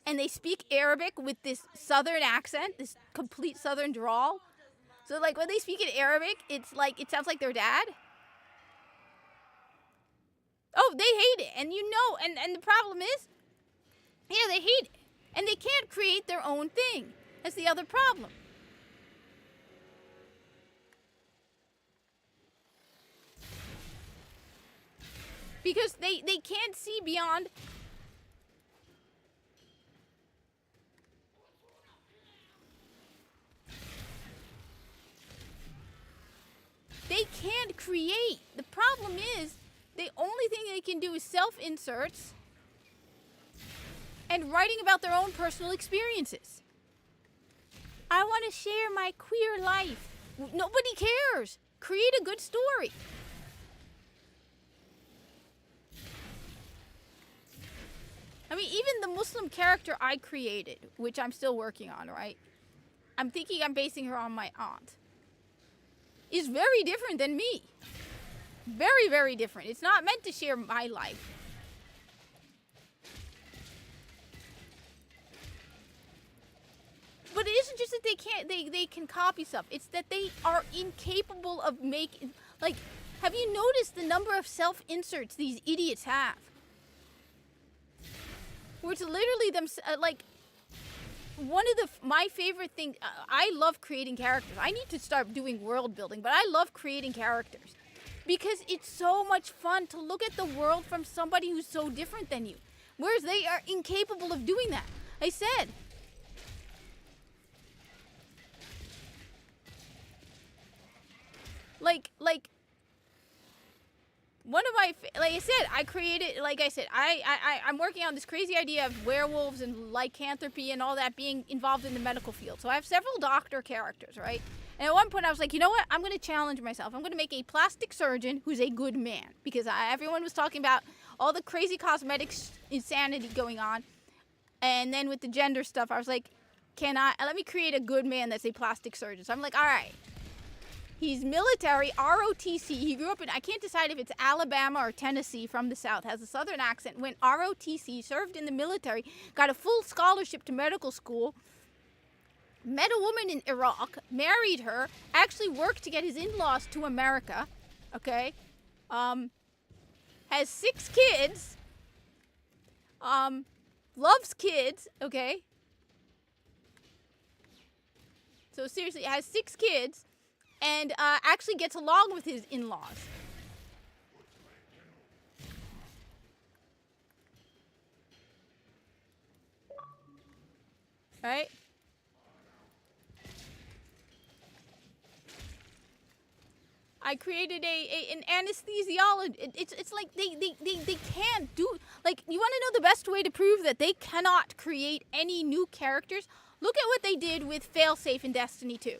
And they speak Arabic with this southern accent, this complete southern drawl. So like when they speak in Arabic, it's like, it sounds like their dad. Oh, they hate it. And you know, and the problem is, yeah, they hate it. And they can't create their own thing. That's the other problem. Because they can't see beyond... They can't create. The problem is, the only thing they can do is self-inserts and writing about their own personal experiences. I want to share my queer life. Nobody cares. Create a good story. I mean, even the Muslim character I created, which I'm still working on, right? I'm thinking I'm basing her on my aunt. Is very different than me. Very, very different. It's not meant to share my life. But it isn't just that they can copy stuff. It's that they are incapable of making, like, have you noticed the number of self-inserts these idiots have? Where it's literally them, like, one of my favorite things, I love creating characters. I need to start doing world building, but I love creating characters. Because it's so much fun to look at the world from somebody who's so different than you. Whereas they are incapable of doing that. I said, like, one of my, like I said, I created, like I said, I'm working on this crazy idea of werewolves and lycanthropy and all that being involved in the medical field. So I have several doctor characters, right? And at one point I was like, you know what? I'm going to challenge myself. I'm going to make a plastic surgeon who's a good man. Because everyone was talking about all the crazy cosmetics insanity going on. And then with the gender stuff, I was like, let me create a good man that's a plastic surgeon. So I'm like, all right. He's military, ROTC. He grew up in, I can't decide if it's Alabama or Tennessee from the South. Has a southern accent. Went ROTC, served in the military, got a full scholarship to medical school. Met a woman in Iraq, married her, actually worked to get his in-laws to America, okay? Has 6 kids, loves kids, okay? So seriously, has 6 kids, and actually gets along with his in-laws. Right? I created an anesthesiologist. It's like they can't do, like, you want to know the best way to prove that they cannot create any new characters? Look at what they did with Failsafe in Destiny 2.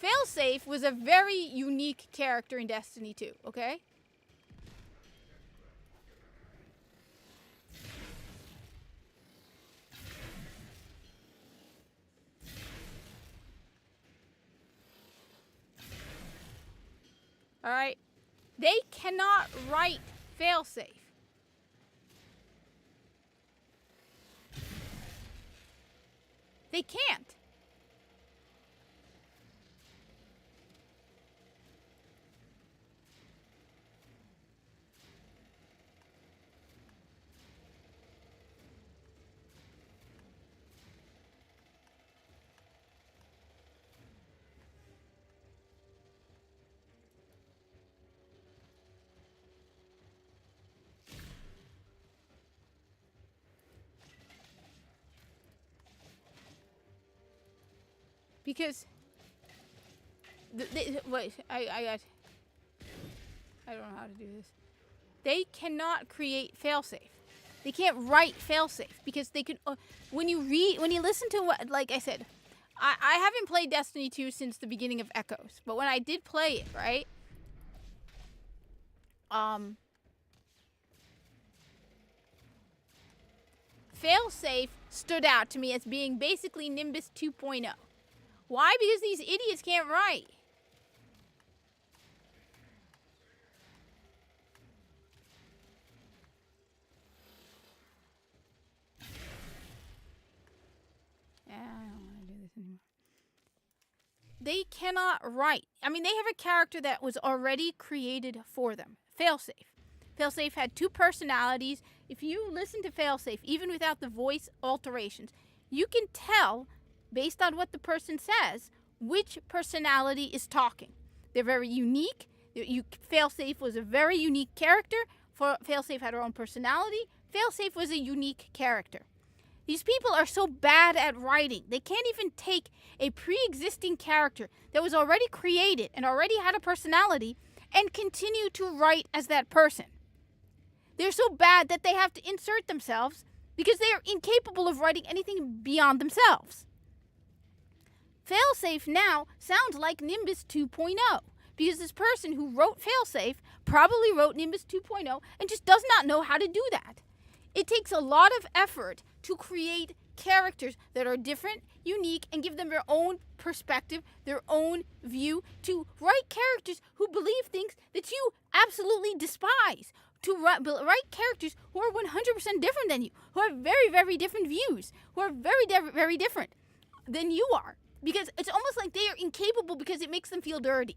Failsafe was a very unique character in Destiny 2, okay? All right, they cannot write failsafe. They can't. Because wait, I don't know how to do this. They cannot create failsafe. They can't write failsafe because they can. When you listen to what, like I said, I haven't played Destiny 2 since the beginning of Echoes, but when I did play it, right? Failsafe stood out to me as being basically Nimbus 2.0. Why? Because these idiots can't write. Yeah, I don't want to do this anymore. They cannot write. I mean, they have a character that was already created for them. Failsafe. Failsafe had 2 personalities. If you listen to Failsafe, even without the voice alterations, you can tell, based on what the person says, which personality is talking. They're very unique. Failsafe was a very unique character. Failsafe had her own personality. Failsafe was a unique character. These people are so bad at writing. They can't even take a pre-existing character that was already created and already had a personality and continue to write as that person. They're so bad that they have to insert themselves because they are incapable of writing anything beyond themselves. Failsafe now sounds like Nimbus 2.0 because this person who wrote Failsafe probably wrote Nimbus 2.0 and just does not know how to do that. It takes a lot of effort to create characters that are different, unique, and give them their own perspective, their own view, to write characters who believe things that you absolutely despise, to write characters who are 100% different than you, who have very, very different views, who are very, very different than you are. Because it's almost like they are incapable because it makes them feel dirty.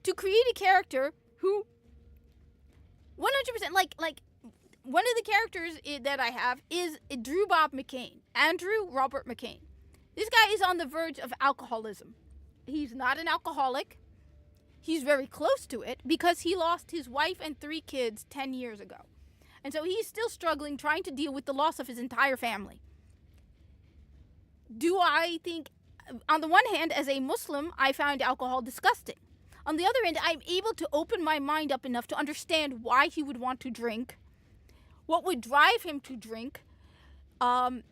To create a character who 100%, like one of the characters that I have is Drew Bob McCain, Andrew Robert McCain. This guy is on the verge of alcoholism. He's not an alcoholic. He's very close to it because he lost his wife and 3 kids 10 years ago. And so he's still struggling, trying to deal with the loss of his entire family. Do I think, on the one hand, as a Muslim, I find alcohol disgusting. On the other hand, I'm able to open my mind up enough to understand why he would want to drink, what would drive him to drink, and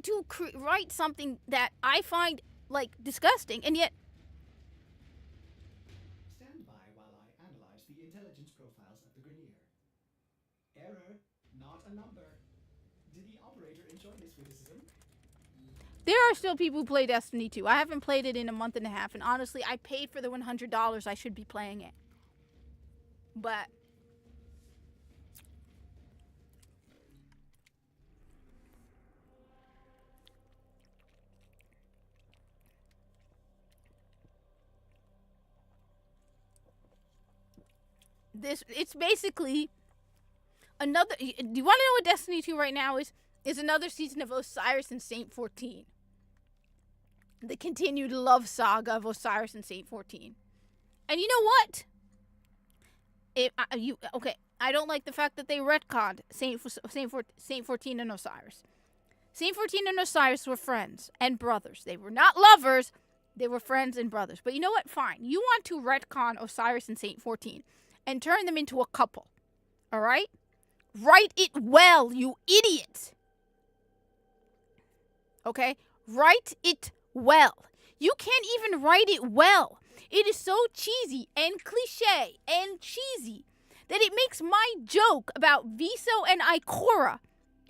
to write something that I find, like, disgusting, and yet... Stand by while I analyze the intelligence profiles of the Grenier. Error, not a number. Did the operator enjoy this witticism? There are still people who play Destiny 2. I haven't played it in a month and a half, and honestly, I paid for the $100 I should be playing it. But... it's basically another... Do you want to know what Destiny 2 right now is? Is another season of Osiris and Saint 14. The continued love saga of Osiris and Saint 14. And you know what? I don't like the fact that they retconned Saint 14 and Osiris. Saint 14 and Osiris were friends and brothers. They were not lovers. They were friends and brothers. But you know what? Fine. You want to retcon Osiris and Saint 14 and turn them into a couple. All right? Write it well, you idiot. Okay? Write it well. You can't even write it well. It is so cheesy and cliche and cheesy that it makes my joke about Viso and Ikora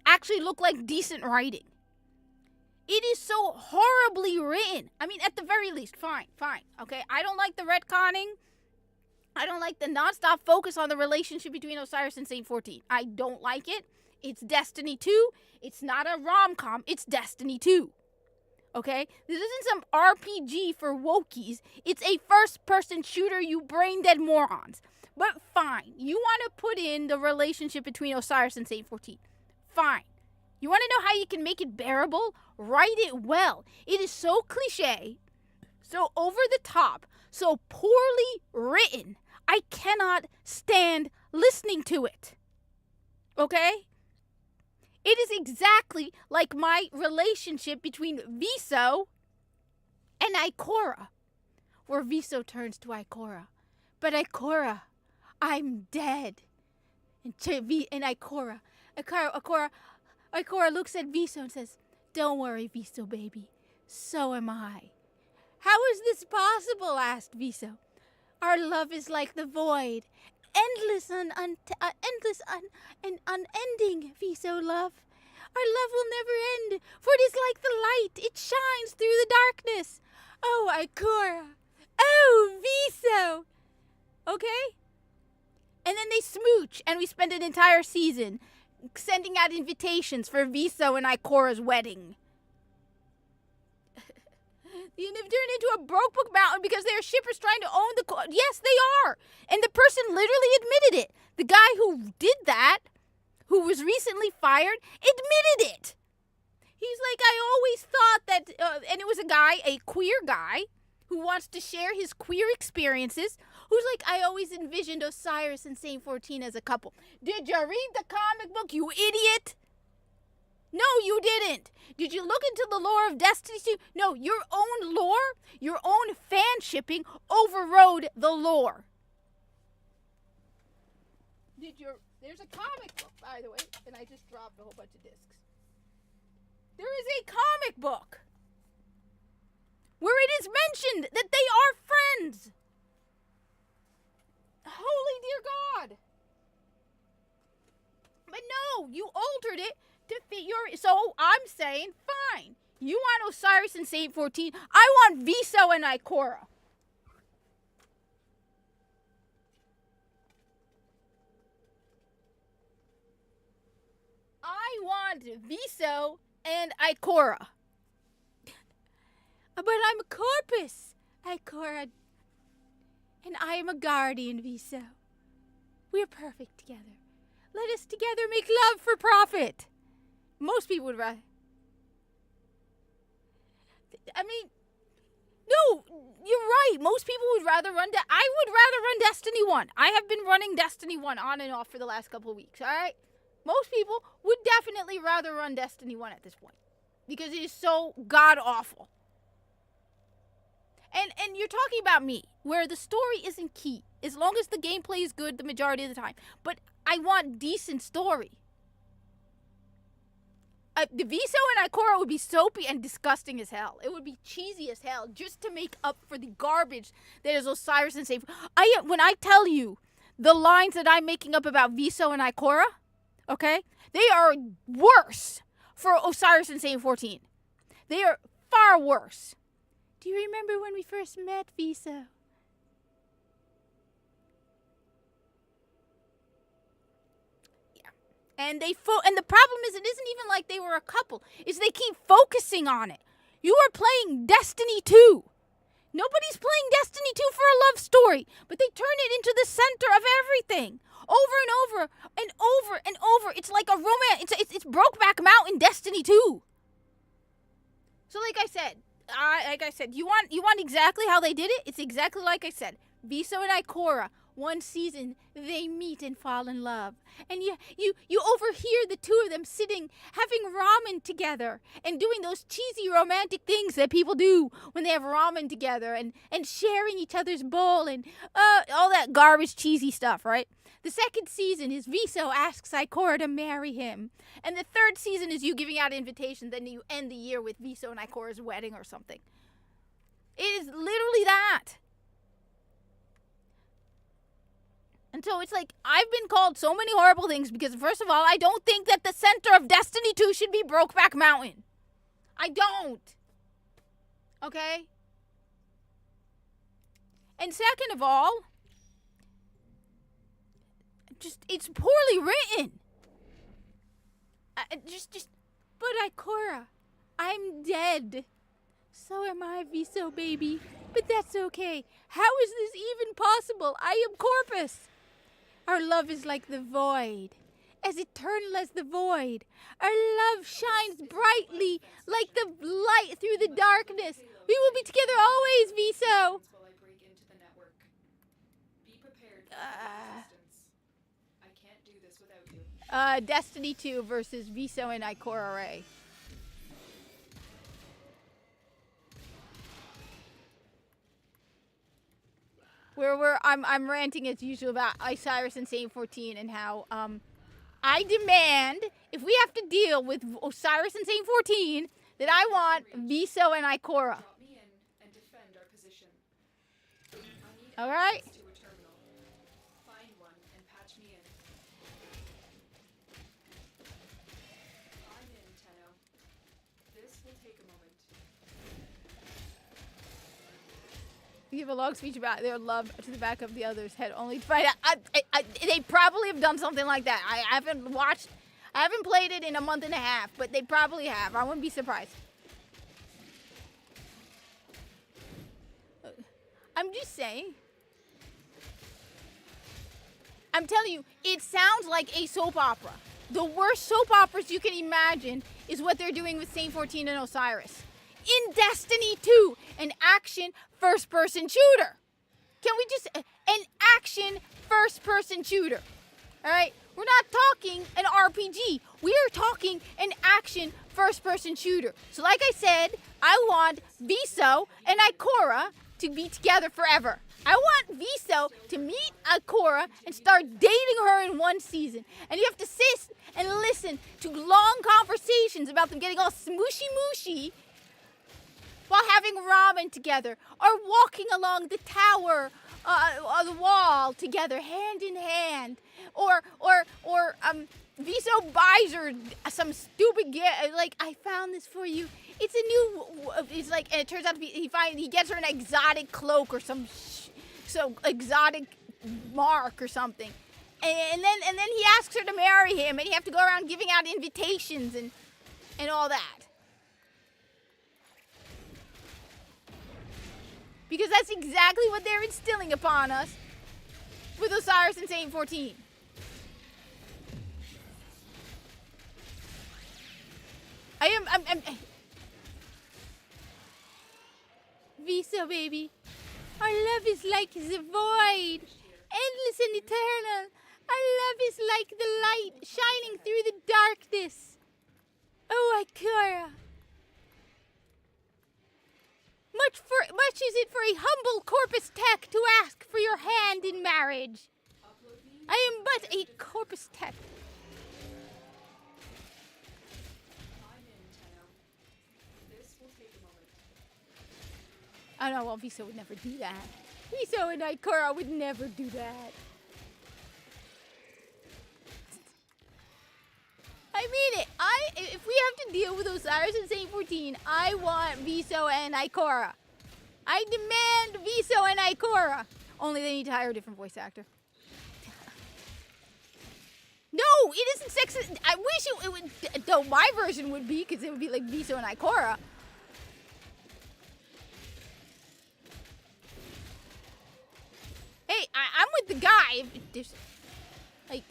actually look like decent writing. It is so horribly written. I mean, at the very least, fine, okay? I don't like the retconning. I don't like the nonstop focus on the relationship between Osiris and Saint 14. I don't like it. It's Destiny 2. It's not a rom-com. It's Destiny 2. Okay? This isn't some RPG for wokies. It's a first-person shooter, you brain-dead morons. But fine. You want to put in the relationship between Osiris and Saint 14. Fine. You want to know how you can make it bearable? Write it well. It is so cliche, so over the top, so poorly written, I cannot stand listening to it. Okay? It is exactly like my relationship between Viso and Ikora, where Viso turns to Ikora. But Ikora, I'm dead. And Ikora looks at Viso and says, "Don't worry, Viso baby. So am I." "How is this possible?" asked Viso. "Our love is like the void, endless and unending, Viso love. Our love will never end, for it is like the light. It shines through the darkness. Oh, Ikora. Oh, Viso." Okay? And then they smooch, and we spend an entire season sending out invitations for Viso and Ikora's wedding. They've turned into a Brokeback Mountain because they are shippers trying to own the... Yes, they are. And the person literally admitted it. The guy who did that, who was recently fired, admitted it. He's like, "I always thought that..." and it was a guy, a queer guy, who wants to share his queer experiences, who's like, "I always envisioned Osiris and Saint 14 as a couple." Did you read the comic book, you idiot? No, you didn't. Did you look into the lore of Destiny 2? No, your own lore, your own fan shipping overrode the lore. There's a comic book, by the way, and I just dropped a whole bunch of discs. There is a comic book where it is mentioned that they are friends. Holy dear God. But no, No, you altered it to fit your. So I'm saying, fine. You want Osiris and Saint 14. I want Viso and Ikora. I want Viso and Ikora. But I'm a corpus, Ikora. And I am a guardian, Viso. We're perfect together. Let us together make love for profit. Most people would rather. I mean, no, you're right. Most people would rather run. I would rather run Destiny 1. I have been running Destiny 1 on and off for the last couple of weeks, all right? Most people would definitely rather run Destiny 1 at this point because it is so god-awful. And you're talking about me, where the story isn't key. As long as the gameplay is good the majority of the time. But I want decent story. The Viso and Ikora would be soapy and disgusting as hell. It would be cheesy as hell just to make up for the garbage that is Osiris and Saint. When I tell you the lines that I'm making up about Viso and Ikora, okay, they are worse for Osiris and Saint 14. They are far worse. Do you remember when we first met, Viso? And and the problem is, it isn't even like they were a couple. Is they keep focusing on it. You are playing Destiny 2. Nobody's playing Destiny 2 for a love story, but they turn it into the center of everything, over and over and over and over. It's like a romance. It's Brokeback Mountain Destiny 2. So, like I said, you want exactly how they did it. It's exactly like I said. Viso and Ikora. One season, they meet and fall in love. And you overhear the two of them sitting, having ramen together, and doing those cheesy romantic things that people do when they have ramen together, and sharing each other's bowl, and all that garbage cheesy stuff, right? The second season is Viso asks Ikora to marry him. And the third season is you giving out invitations, then you end the year with Viso and Ikora's wedding or something. It is literally that. And so it's like, I've been called so many horrible things because, first of all, I don't think that the center of Destiny 2 should be Brokeback Mountain. I don't. Okay? And second of all, it's poorly written. But Ikora, I'm dead. So am I, Viso baby. But that's okay. How is this even possible? I am Corpus. Our love is like the void, as eternal as the void. Our love shines brightly like the light through the darkness. We will be together always, Viso. While I break into the network. Be prepared for resistance. I can't do this without you. Destiny 2 versus Viso and Ikora Ray. I'm ranting as usual about Osiris and Saint 14 and how I demand, if we have to deal with Osiris and Saint 14, that I want Viso and Ikora. Drop me in and defend our position. I need All right. access to a terminal. Find one and patch me in. I'm in, Tenno. This will take a moment. Give a long speech about their love to the back of the other's head, only to find out. They probably have done something like that. I haven't played it in a month and a half, but they probably have. I wouldn't be surprised. I'm just saying. I'm telling you, it sounds like a soap opera. The worst soap operas you can imagine is what they're doing with Saint 14 and Osiris. In Destiny 2, an action first-person shooter. Can we just... An action first-person shooter. Alright? We're not talking an RPG. We are talking an action first-person shooter. So like I said, I want Viso and Ikora to be together forever. I want Viso to meet Ikora and start dating her in one season. And you have to sit and listen to long conversations about them getting all smooshy-mooshy while having ramen together, or walking along the tower, the wall together, hand in hand, or Viso buys her some stupid gift. Like, I found this for you. It's a new. It's like, and it turns out to be he gets her an exotic cloak or some exotic mark or something, and then he asks her to marry him, and you have to go around giving out invitations and all that. Because that's exactly what they're instilling upon us with Osiris and Saint 14. I'm Viso, baby. Our love is like the void, endless and eternal. Our love is like the light shining through the darkness. Oh, Ikora. Much is it for a humble corpus tech to ask for your hand in marriage. I am but a corpus tech. I'm in, Tenno. This will take a moment. Oh no, well, Viso would never do that. Viso and Ikora would never do that. I mean it. If we have to deal with Osiris and Saint 14, I want Viso and Ikora. I demand Viso and Ikora. Only they need to hire a different voice actor. No, it isn't sexist. I wish it would. Though my version would be, because it would be like Viso and Ikora. Hey, I'm with the guy. Like,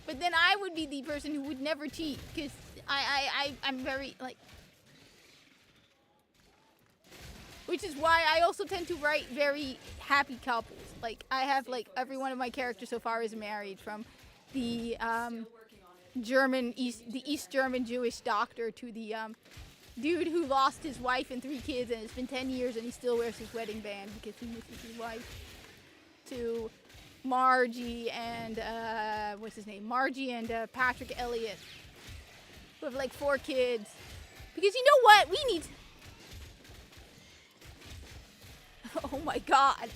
but then I would be the person who would never cheat, because I'm very, like, which is why I also tend to write very happy couples. Like, I have, like, every one of my characters so far is married, from the East German Jewish doctor to the dude who lost his wife and 3 kids, and it's been 10 years and he still wears his wedding band because he misses his wife, to Margie and Margie and Patrick Elliott, who have like 4 kids. Because you know what? We need. Oh my God.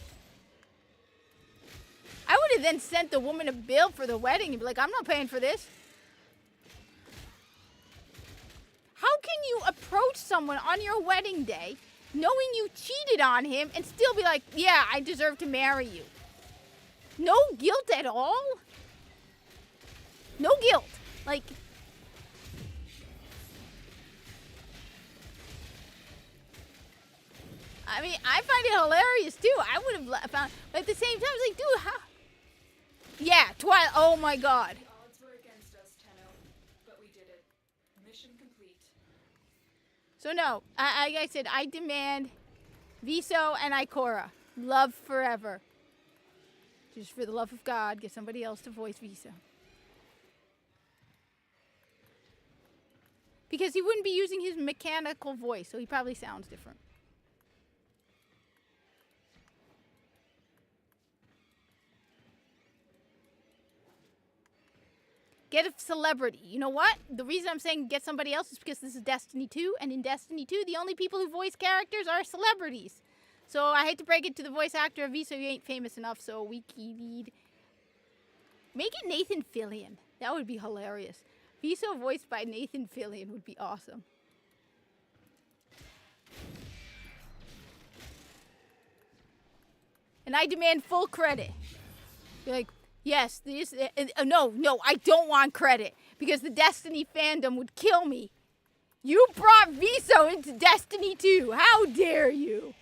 I would have then sent the woman a bill for the wedding and be like, I'm not paying for this. How can you approach someone on your wedding day knowing you cheated on him and still be like, yeah, I deserve to marry you? No guilt at all? No guilt. Like, I mean, I find it hilarious too. I would have found, but at the same time, it's like, dude, how? Yeah, Twilight. Oh my God. The odds were against us, Tenno, but we did it. Mission complete. So no, like I said, I demand Viso and Ikora. Love forever. Just for the love of God, get somebody else to voice Viso. Because he wouldn't be using his mechanical voice, so he probably sounds different. Get a celebrity. You know what? The reason I'm saying get somebody else is because this is Destiny 2, and in Destiny 2, the only people who voice characters are celebrities. So I hate to break it to the voice actor of Viso, you ain't famous enough, so we need... Make it Nathan Fillion. That would be hilarious. Viso voiced by Nathan Fillion would be awesome. And I demand full credit. Be like, yes, this... no, I don't want credit. Because the Destiny fandom would kill me. You brought Viso into Destiny 2. How dare you?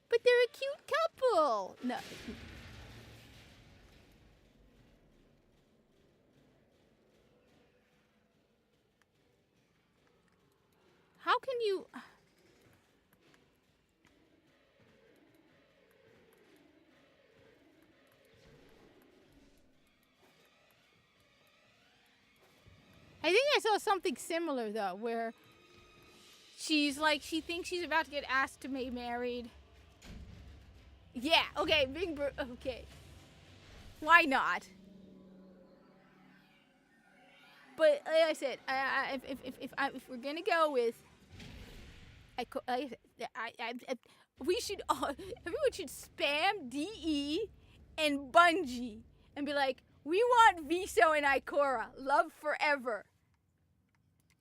But they're a cute couple. No. How can you... I think I saw something similar, though, where she's like, she thinks she's about to get asked to be married. Yeah, okay, okay. Why not? But like I said, if we're gonna go with, we should everyone should spam DE and Bungie and be like, We want Viso and Ikora. Love forever.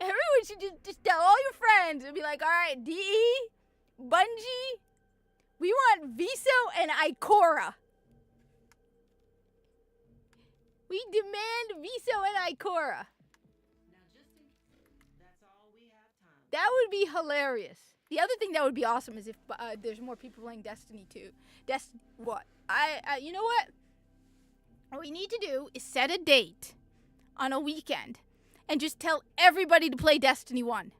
Everyone should just tell all your friends and be like, all right, DE, Bungie, we want Viso and Ikora. We demand Viso and Ikora. Now, just in that's all we have time. That would be hilarious. The other thing that would be awesome is if there's more people playing Destiny 2. What? You know what? What we need to do is set a date on a weekend and just tell everybody to play Destiny 1.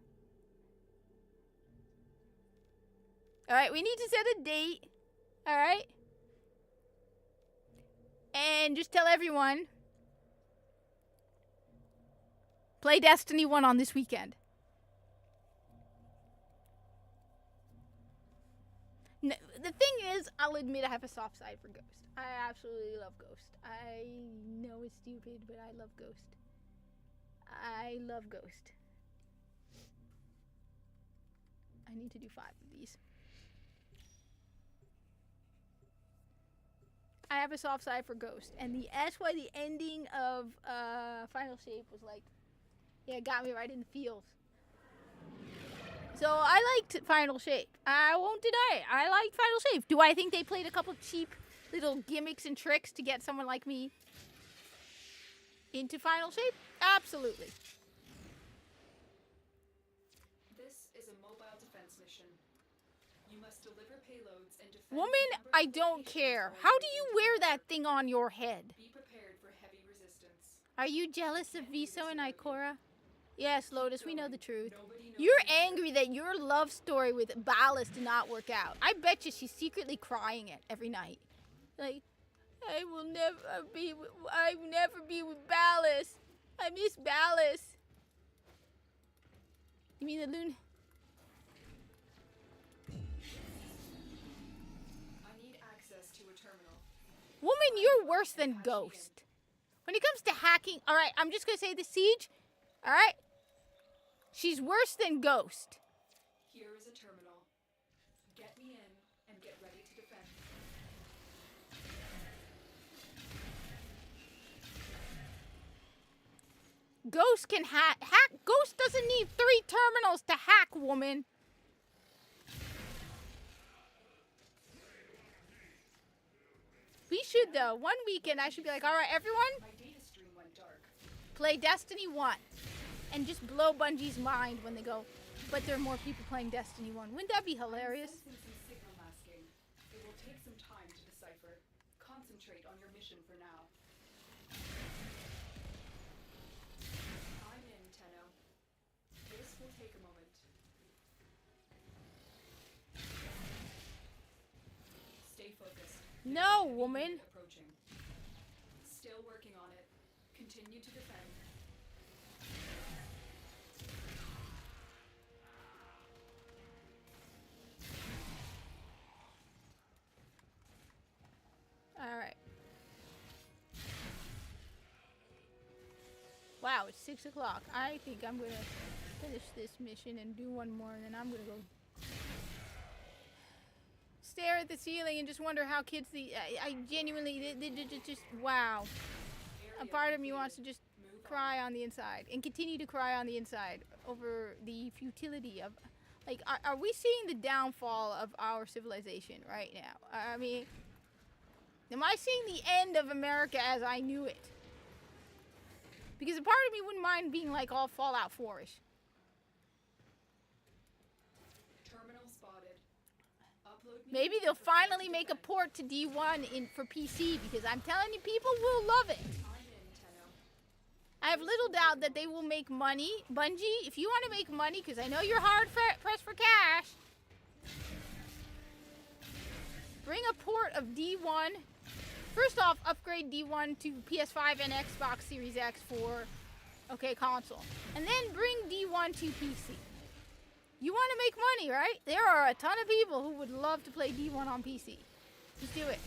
Alright, we need to set a date. Alright? And just tell everyone, play Destiny 1 on this weekend. No, the thing is, I'll admit I have a soft side for Ghost. I absolutely love Ghost. I know it's stupid, but I love Ghost. I love Ghost. I need to do 5 of these. I have a soft side for Ghost, and that's why the ending of Final Shape was like, yeah, it got me right in the feels. So I liked Final Shape. I won't deny it. I liked Final Shape. Do I think they played a couple cheap little gimmicks and tricks to get someone like me into Final Shape? Absolutely. This is a mobile defense mission. You must deliver payloads and defend. Woman, a number I of don't locations care. while How do you using wear cover. that thing on your head? Be prepared for heavy resistance. Are you jealous of Viso and Ikora? Yes, Lotus, we know the truth. Nobody knows You're the truth. angry that your love story with Ballas did not work out. I bet you she's secretly crying it every night. Like, I will never be with Ballas. I miss Ballas. You mean the loon? I need access to a terminal. Woman, you're worse than Ghost. When it comes to hacking, alright, I'm just gonna say the Siege, alright? She's worse than Ghost. Here is a terminal. Get me in and get ready to defend. Ghost can hack. Ghost doesn't need 3 terminals to hack, woman. We should, though. One weekend, I should be like, all right, everyone, My data stream went dark. play Destiny 1. And just blow Bungie's mind when they go, but there are more people playing Destiny 1. Wouldn't that be hilarious? I'm sensing some signal masking. It will take some time to decipher. Concentrate on your mission for now. I'm in, Tenno. This will take a moment. Stay focused. No, woman. Approaching. Still working on it. Continue to defend. All right. Wow, it's 6 o'clock. I think I'm going to finish this mission and do one more, and then I'm going to go stare at the ceiling and just wonder how kids, I genuinely, they just, wow. A part of me wants to just cry on the inside and continue to cry on the inside over the futility of, like, are we seeing the downfall of our civilization right now? I mean, am I seeing the end of America as I knew it? Because a part of me wouldn't mind being like all Fallout 4-ish. Terminal spotted. Upload me Maybe they'll finally make a port to D1 for PC, because I'm telling you, people will love it. I'm in, Tenno. I have little doubt that they will make money. Bungie, if you want to make money, because I know you're hard pressed for cash, bring a port of D1. First off, upgrade D1 to PS5 and Xbox Series X for, console. And then bring D1 to PC. You want to make money, right? There are a ton of people who would love to play D1 on PC. Just do it.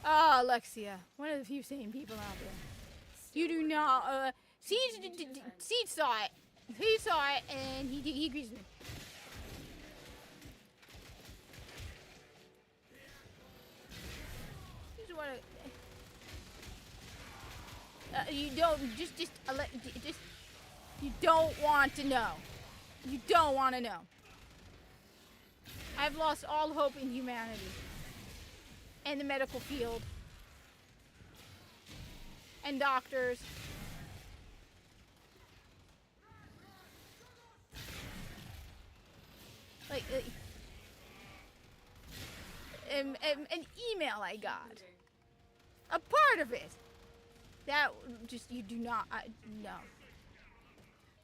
Oh, Alexia, one of the few sane people out there. You do not. Siege saw it. He saw it, and he agrees with me. want to. You don't just you don't want to know. You don't want to know. I've lost all hope in humanity and the medical field and doctors. Like an email I got, a part of it, that just, you do not, no.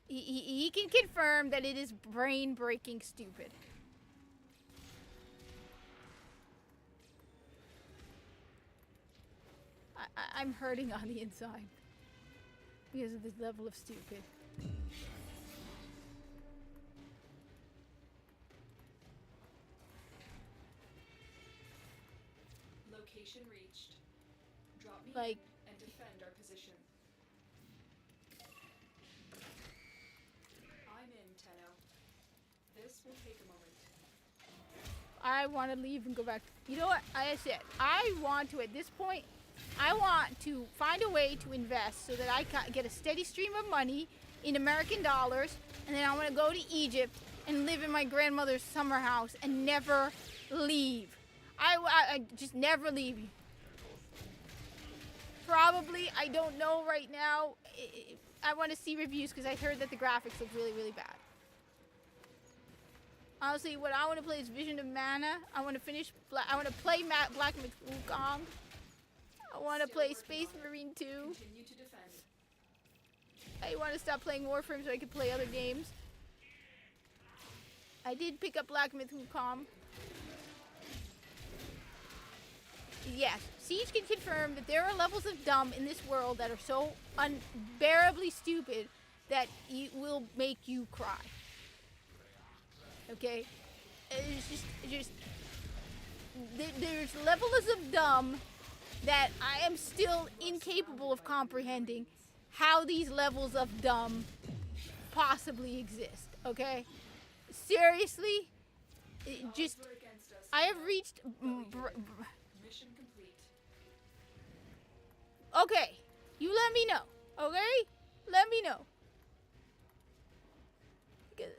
He can confirm that it is brain-breaking stupid. I'm hurting on the inside because of this level of stupid. Location reached. Drop me Like- in and defend our position. I'm in, Tenno. This will take a moment. I want to leave and go back. You know what? I said, I want to, at this point, I want to find a way to invest so that I can get a steady stream of money in American dollars, and then I want to go to Egypt and live in my grandmother's summer house and never leave. I just never leave. Probably, I don't know right now. I want to see reviews because I heard that the graphics look really, really bad. Honestly, what I want to play is Vision of Mana. I want to finish. I want to play Black Myth Wukong. I want to play Space Marine 2. Continue to defend. I want to stop playing Warframe so I can play other games. I did pick up Black Myth Wukong. Yes, Siege can confirm that there are levels of dumb in this world that are so unbearably stupid that it will make you cry. Okay? It's just there's levels of dumb that I am still incapable of comprehending how these levels of dumb possibly exist, okay? Seriously? Just, Odds were against us. I have reached... Mission complete. Okay, you let me know, okay? Let me know. Because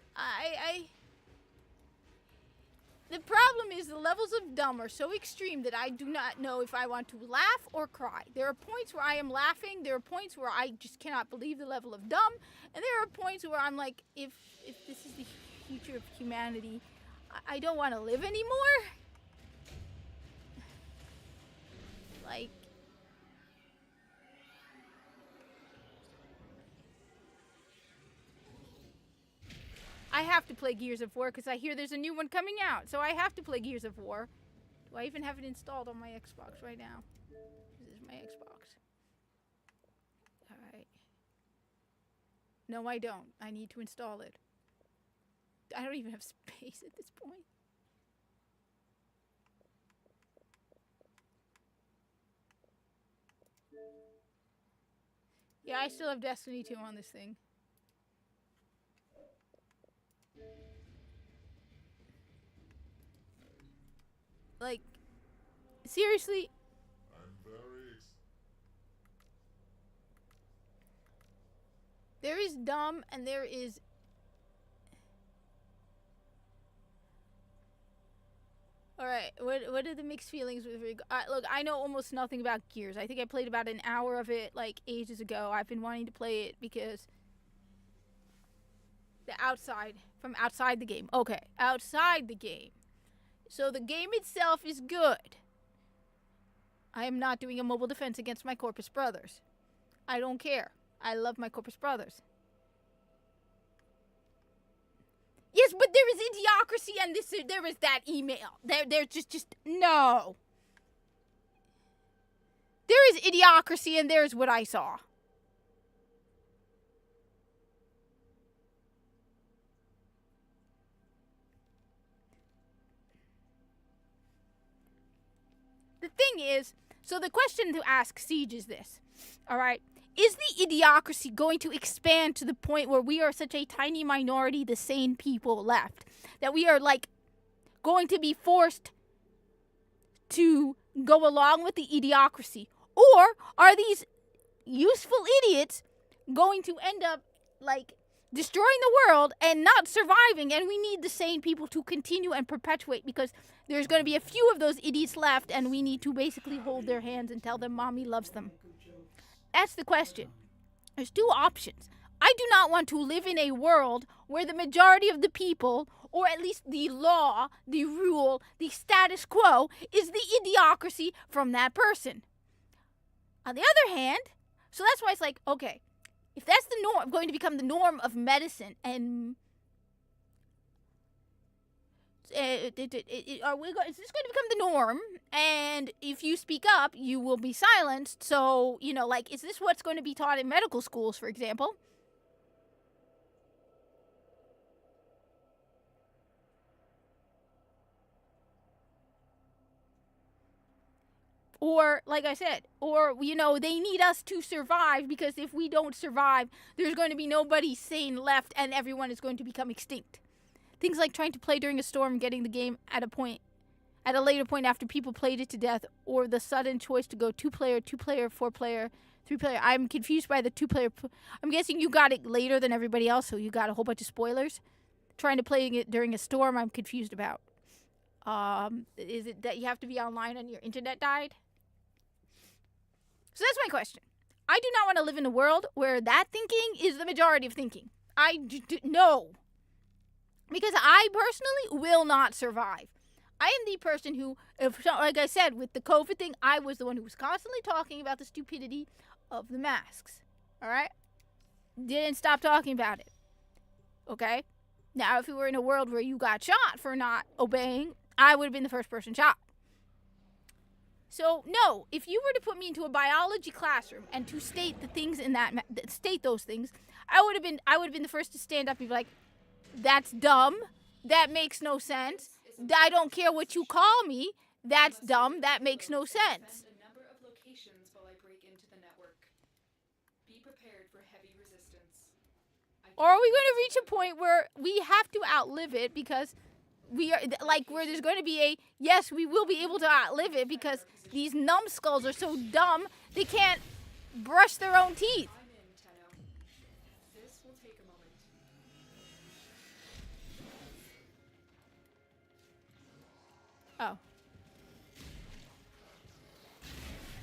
the problem is the levels of dumb are so extreme that I do not know if I want to laugh or cry. There are points where I am laughing, there are points where I just cannot believe the level of dumb, and there are points where I'm like, if this is the future of humanity, I don't want to live anymore. Like, I have to play Gears of War because I hear there's a new one coming out, so I have to play Gears of War. Do I even have it installed on my Xbox right now? This is my Xbox. Alright. No, I don't. I need to install it. I don't even have space at this point. Yeah, I still have Destiny 2 on this thing. Like, seriously? There is dumb and there is... Alright, what are the mixed feelings with look, I know almost nothing about Gears. I think I played about an hour of it, like, ages ago. I've been wanting to play it because... From outside the game. Okay, outside the game. So the game itself is good. I am not doing a mobile defense against my Corpus brothers. I don't care. I love my Corpus brothers. Yes, but there is idiocracy and there is that email. There's just no. There is idiocracy and there's what I saw. The thing is, so the question to ask Siege is this, all right? Is the idiocracy going to expand to the point where we are such a tiny minority, the sane people left, that we are, like, going to be forced to go along with the idiocracy? Or are these useful idiots going to end up like destroying the world and not surviving, and we need the sane people to continue and perpetuate because there's going to be a few of those idiots left and we need to basically hold their hands and tell them mommy loves them. That's the question. There's two options. I do not want to live in a world where the majority of the people, or at least the law, the rule, the status quo, is the idiocracy from that person. On the other hand, so that's why it's like, okay, if that's the norm, going to become the norm of medicine, and is this going to become the norm? And if you speak up, you will be silenced. So, like, is this what's going to be taught in medical schools, for example? Or, like I said, or, they need us to survive because if we don't survive, there's going to be nobody sane left and everyone is going to become extinct. Things like trying to play during a storm, getting the game at a later point after people played it to death, or the sudden choice to go 2-player, 2-player, 4-player, 3-player. I'm confused by the 2-player. I'm guessing you got it later than everybody else, so you got a whole bunch of spoilers. Trying to play it during a storm, I'm confused about. Is it that you have to be online and your internet died? So that's my question. I do not want to live in a world where that thinking is the majority of thinking. No. Because I personally will not survive. I am the person who, like I said, with the COVID thing, I was the one who was constantly talking about the stupidity of the masks. All right? Didn't stop talking about it. Okay? Now, if we were in a world where you got shot for not obeying, I would have been the first person shot. So, no, if you were to put me into a biology classroom and to state the things in state those things, I would have been the first to stand up and be like, that's dumb. That makes no sense. I don't care what you call me. That's dumb. That makes no sense. A number of locations while I break into the network. Be prepared for heavy resistance. Or are we going to reach a point where we have to outlive it because we are like where there's going to be yes, we will be able to outlive it because these numbskulls are so dumb they can't brush their own teeth. I'm in, Tenno. This will take a moment. Oh.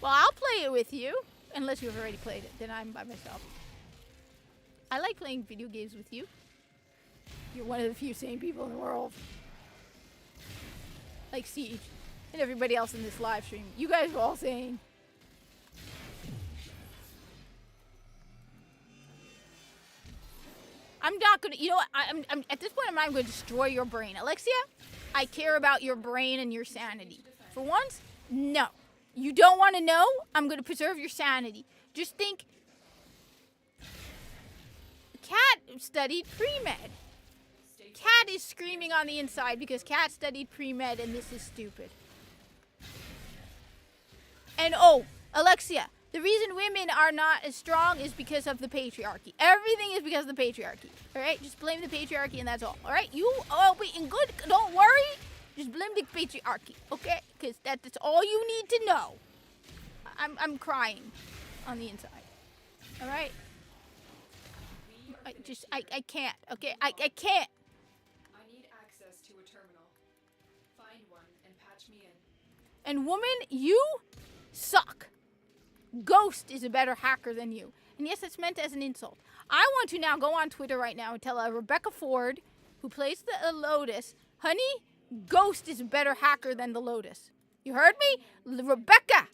Well, I'll play it with you unless you've already played it. Then I'm by myself. I like playing video games with you. You're one of the few sane people in the world. Like Siege and everybody else in this live stream. You guys are all sane. I'm not gonna, I'm at this point I'm not going to destroy your brain. Alexia, I care about your brain and your sanity. For once, no. You don't want to know? I'm going to preserve your sanity. Just think, Cat studied pre-med. Cat is screaming on the inside because Cat studied pre-med and this is stupid. And Alexia, the reason women are not as strong is because of the patriarchy. Everything is because of the patriarchy. Alright? Just blame the patriarchy and that's all. Alright? Don't worry. Just blame the patriarchy. Okay? Because that's all you need to know. I'm crying on the inside. Alright? I can't. Okay? I can't. I need access to a terminal. Find one and patch me in. And woman, you suck. Ghost is a better hacker than you. And yes, it's meant as an insult. I want to now go on Twitter right now and tell Rebecca Ford, who plays the Lotus, honey, Ghost is a better hacker than the Lotus. You heard me? Rebecca,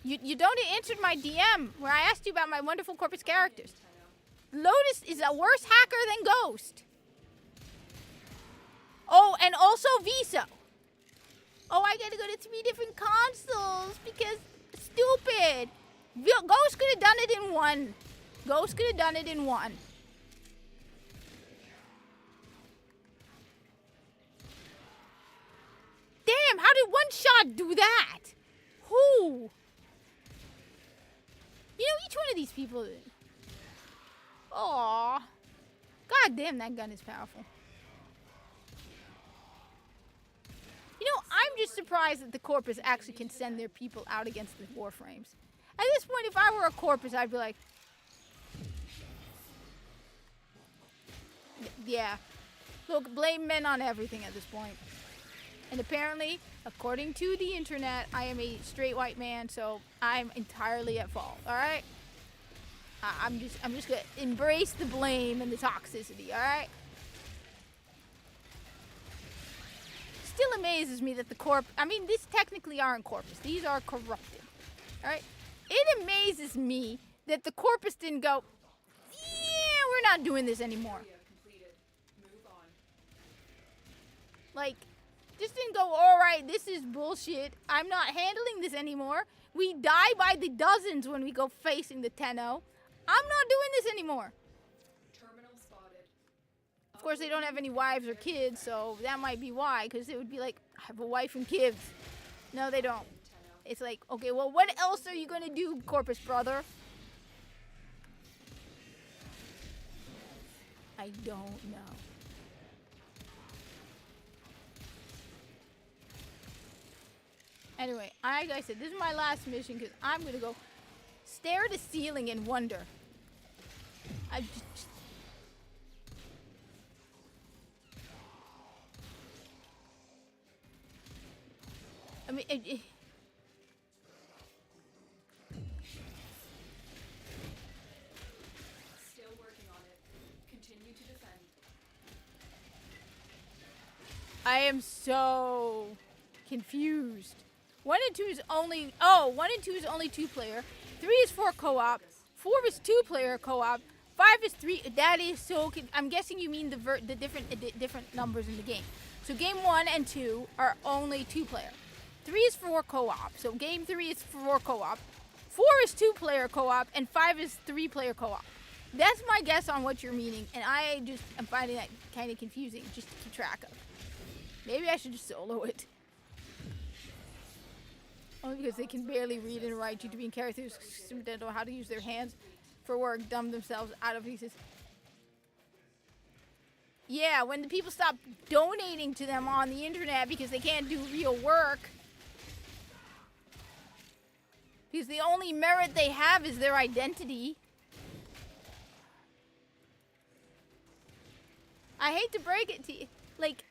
you don't answer my DM where I asked you about my wonderful corpus characters. Lotus is a worse hacker than Ghost. Oh, and also Viso. Oh, I gotta go to 3 different consoles because stupid. Ghost could have done it in one. Damn, how did one shot do that? Who? Each one of these people. Aww. God damn, that gun is powerful. I'm just surprised that the Corpus actually can send their people out against the Warframes. At this point, if I were a Corpus, I'd be like, yeah. Look, blame men on everything at this point. And apparently, according to the internet, I am a straight white man, so I'm entirely at fault. All right? I'm just gonna embrace the blame and the toxicity. All right? Still amazes me that the these technically aren't Corpus. These are corrupted. All right? It amazes me that the Corpus didn't go, yeah, we're not doing this anymore. Area completed. Move on. Like, just didn't go, all right, this is bullshit. I'm not handling this anymore. We die by the dozens when we go facing the Tenno. I'm not doing this anymore. Terminal spotted. Of course, they don't have any wives or kids, so that might be why, because it would be like, I have a wife and kids. No, they don't. It's like, okay, well, what else are you going to do, Corpus brother? I don't know. Anyway, like I said, this is my last mission because I'm going to go stare at the ceiling and wonder. Still working on it. Continue to defend. I am so confused. 1 and 2 is only 2-player. 3 is 4 co-op. 4 is 2-player co-op. 5 is 3. That is so. I'm guessing you mean the different numbers in the game. So game 1 and 2 are only 2-player. 3 is 4 co-op. So game 3 is 4 co-op. 4 is 2-player co-op, and 5 is 3-player co-op. That's my guess on what you're meaning, and I'm finding that kind of confusing just to keep track of. Maybe I should just solo it. Only because they can barely read and write. GTB characters don't know how to use their hands for work, dumb themselves out of pieces. Yeah, when the people stop donating to them on the internet because they can't do real work. Because the only merit they have is their identity. I hate to break it to you. Like,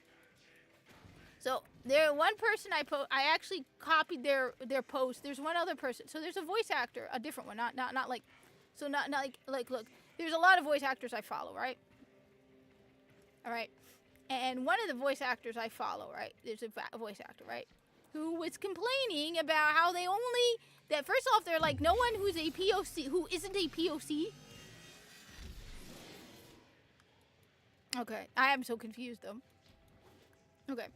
so there one person I actually copied their post. There's one other person. So there's a voice actor, a different one, not like, so not like look. There's a lot of voice actors I follow, right? All right, and one of the voice actors I follow, right? There's a voice actor, right, who was complaining about how that first off they're like no one who isn't a POC. Okay, I am so confused though. Okay.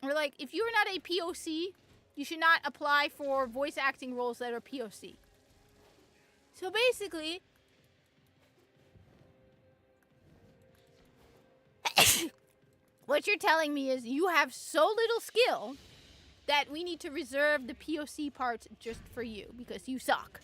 We're like, if you're not a POC, you should not apply for voice acting roles that are POC. So basically, what you're telling me is you have so little skill that we need to reserve the POC parts just for you because you suck.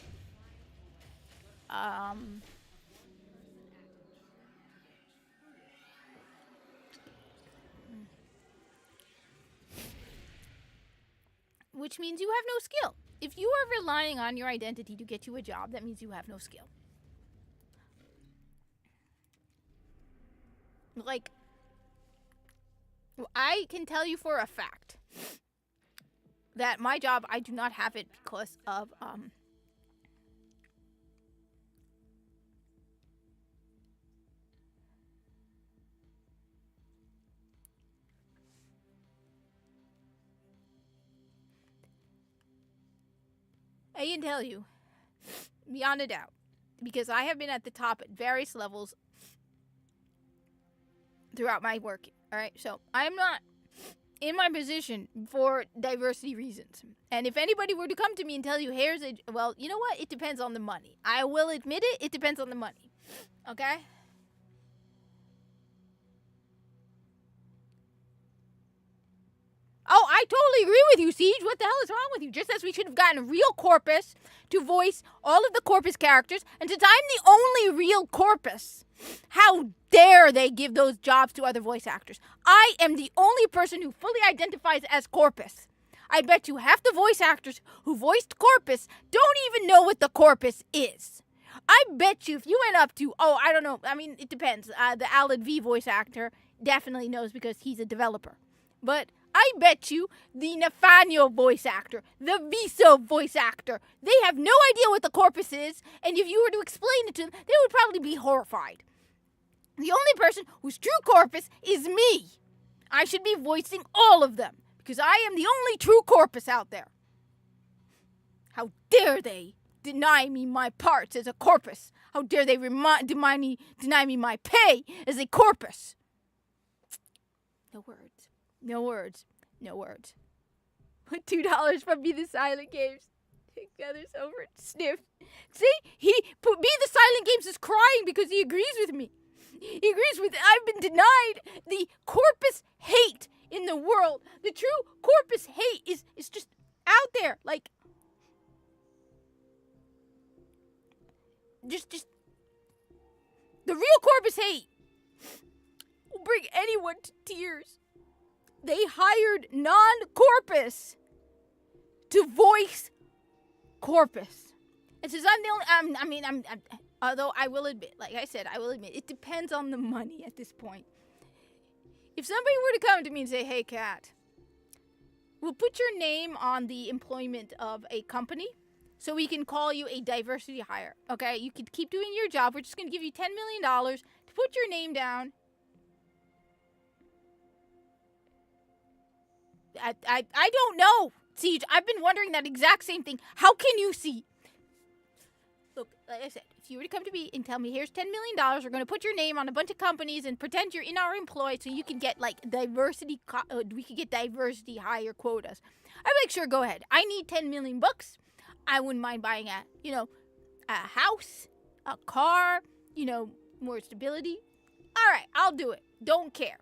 Which means you have no skill. If you are relying on your identity to get you a job, that means you have no skill. Like, I can tell you for a fact that my job, I do not have it because of, I can tell you, beyond a doubt, because I have been at the top at various levels throughout my work. All right, so I'm not in my position for diversity reasons. And if anybody were to come to me and tell you, well, you know what? It depends on the money. I will admit it. It depends on the money. Okay? Oh, I totally agree with you, Siege. What the hell is wrong with you? Just as we should have gotten a real Corpus to voice all of the Corpus characters, and since I'm the only real Corpus, how dare they give those jobs to other voice actors? I am the only person who fully identifies as Corpus. I bet you half the voice actors who voiced Corpus don't even know what the Corpus is. I bet you if you went up to, I don't know, I mean, it depends. The Alad V voice actor definitely knows because he's a developer. But I bet you the Nathaniel voice actor, the Viso voice actor, they have no idea what the Corpus is, and if you were to explain it to them, they would probably be horrified. The only person whose true Corpus is me. I should be voicing all of them, because I am the only true Corpus out there. How dare they deny me my parts as a Corpus? How dare they deny me my pay as a Corpus? No words. No words. No words. Put $2 from Be the Silent Games. Take the others over. Sniff. See? Be the Silent Games is crying because he agrees with me. He agrees with I've been denied the Corpus hate in the world. The true Corpus hate is just out there. Like, just the real Corpus hate will bring anyone to tears. They hired non-Corpus to voice Corpus. And since I'm the only, although I will admit, like I said, it depends on the money at this point. If somebody were to come to me and say, hey, Kat, we'll put your name on the employment of a company so we can call you a diversity hire, okay? You can keep doing your job. We're just going to give you $10 million to put your name down. I don't know, Siege. I've been wondering that exact same thing. How can you see? Look, like I said, if you were to come to me and tell me, here's $10 million, we're going to put your name on a bunch of companies and pretend you're in our employ so you can get, like, diversity, we could get diversity hire quotas. I'd be like, sure, go ahead. I need $10 million bucks. I wouldn't mind buying a house, a car, more stability. All right, I'll do it. Don't care.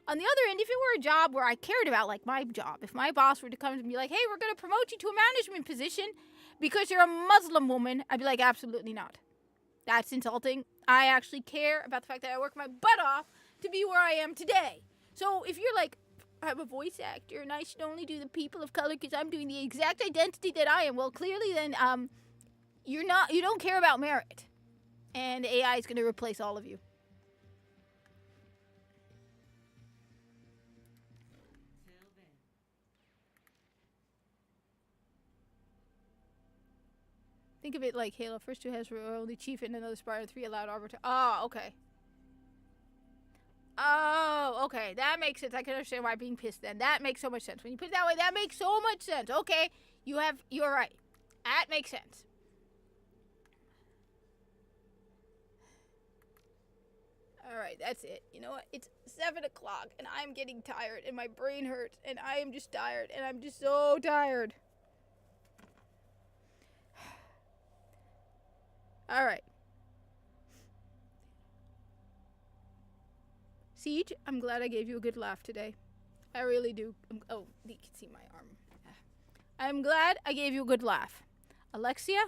On the other end, if it were a job where I cared about, like my job, if my boss were to come to me like, hey, we're going to promote you to a management position because you're a Muslim woman, I'd be like, absolutely not. That's insulting. I actually care about the fact that I work my butt off to be where I am today. So if you're like, I'm a voice actor and I should only do the people of color because I'm doing the exact identity that I am, well, clearly then you don't care about merit. And AI is going to replace all of you. Think of it like Halo. First 2 has only chief and another Spartan, 3 allowed arbiter. Oh, okay. Oh, okay. That makes sense. I can understand why I'm being pissed then. That makes so much sense. When you put it that way, that makes so much sense. Okay. You're right. That makes sense. Alright, that's it. You know what? It's 7 o'clock and I'm getting tired and my brain hurts and I am just tired and I'm just so tired. Alright. Siege, I'm glad I gave you a good laugh today. I really do. Oh, you can see my arm. I'm glad I gave you a good laugh. Alexia,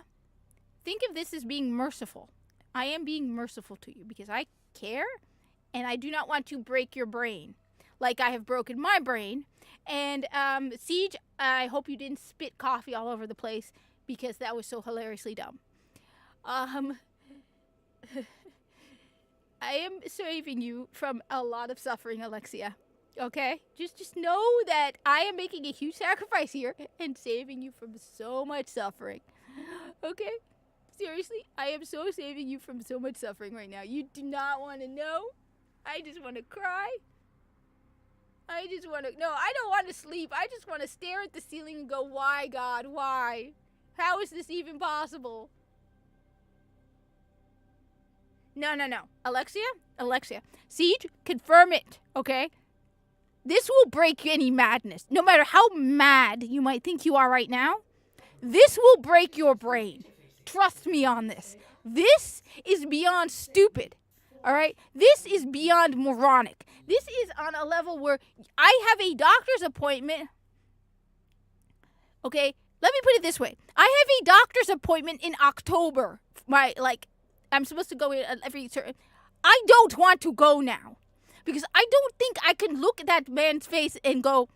think of this as being merciful. I am being merciful to you because I care and I do not want to break your brain like I have broken my brain. And Siege, I hope you didn't spit coffee all over the place because that was so hilariously dumb. I am saving you from a lot of suffering, Alexia. Okay? Just know that I am making a huge sacrifice here and saving you from so much suffering. Okay? Seriously, I am so saving you from so much suffering right now. You do not want to know. I just want to cry. No, I don't want to sleep. I just want to stare at the ceiling and go, why, God, why? How is this even possible? No. Alexia. Siege, confirm it, okay? This will break any madness. No matter how mad you might think you are right now, this will break your brain. Trust me on this. This is beyond stupid. All right? This is beyond moronic. This is on a level where I have a doctor's appointment. Okay? Let me put it this way. I have a doctor's appointment in October. I'm supposed to go in every certain... I don't want to go now. Because I don't think I can look at that man's face and go,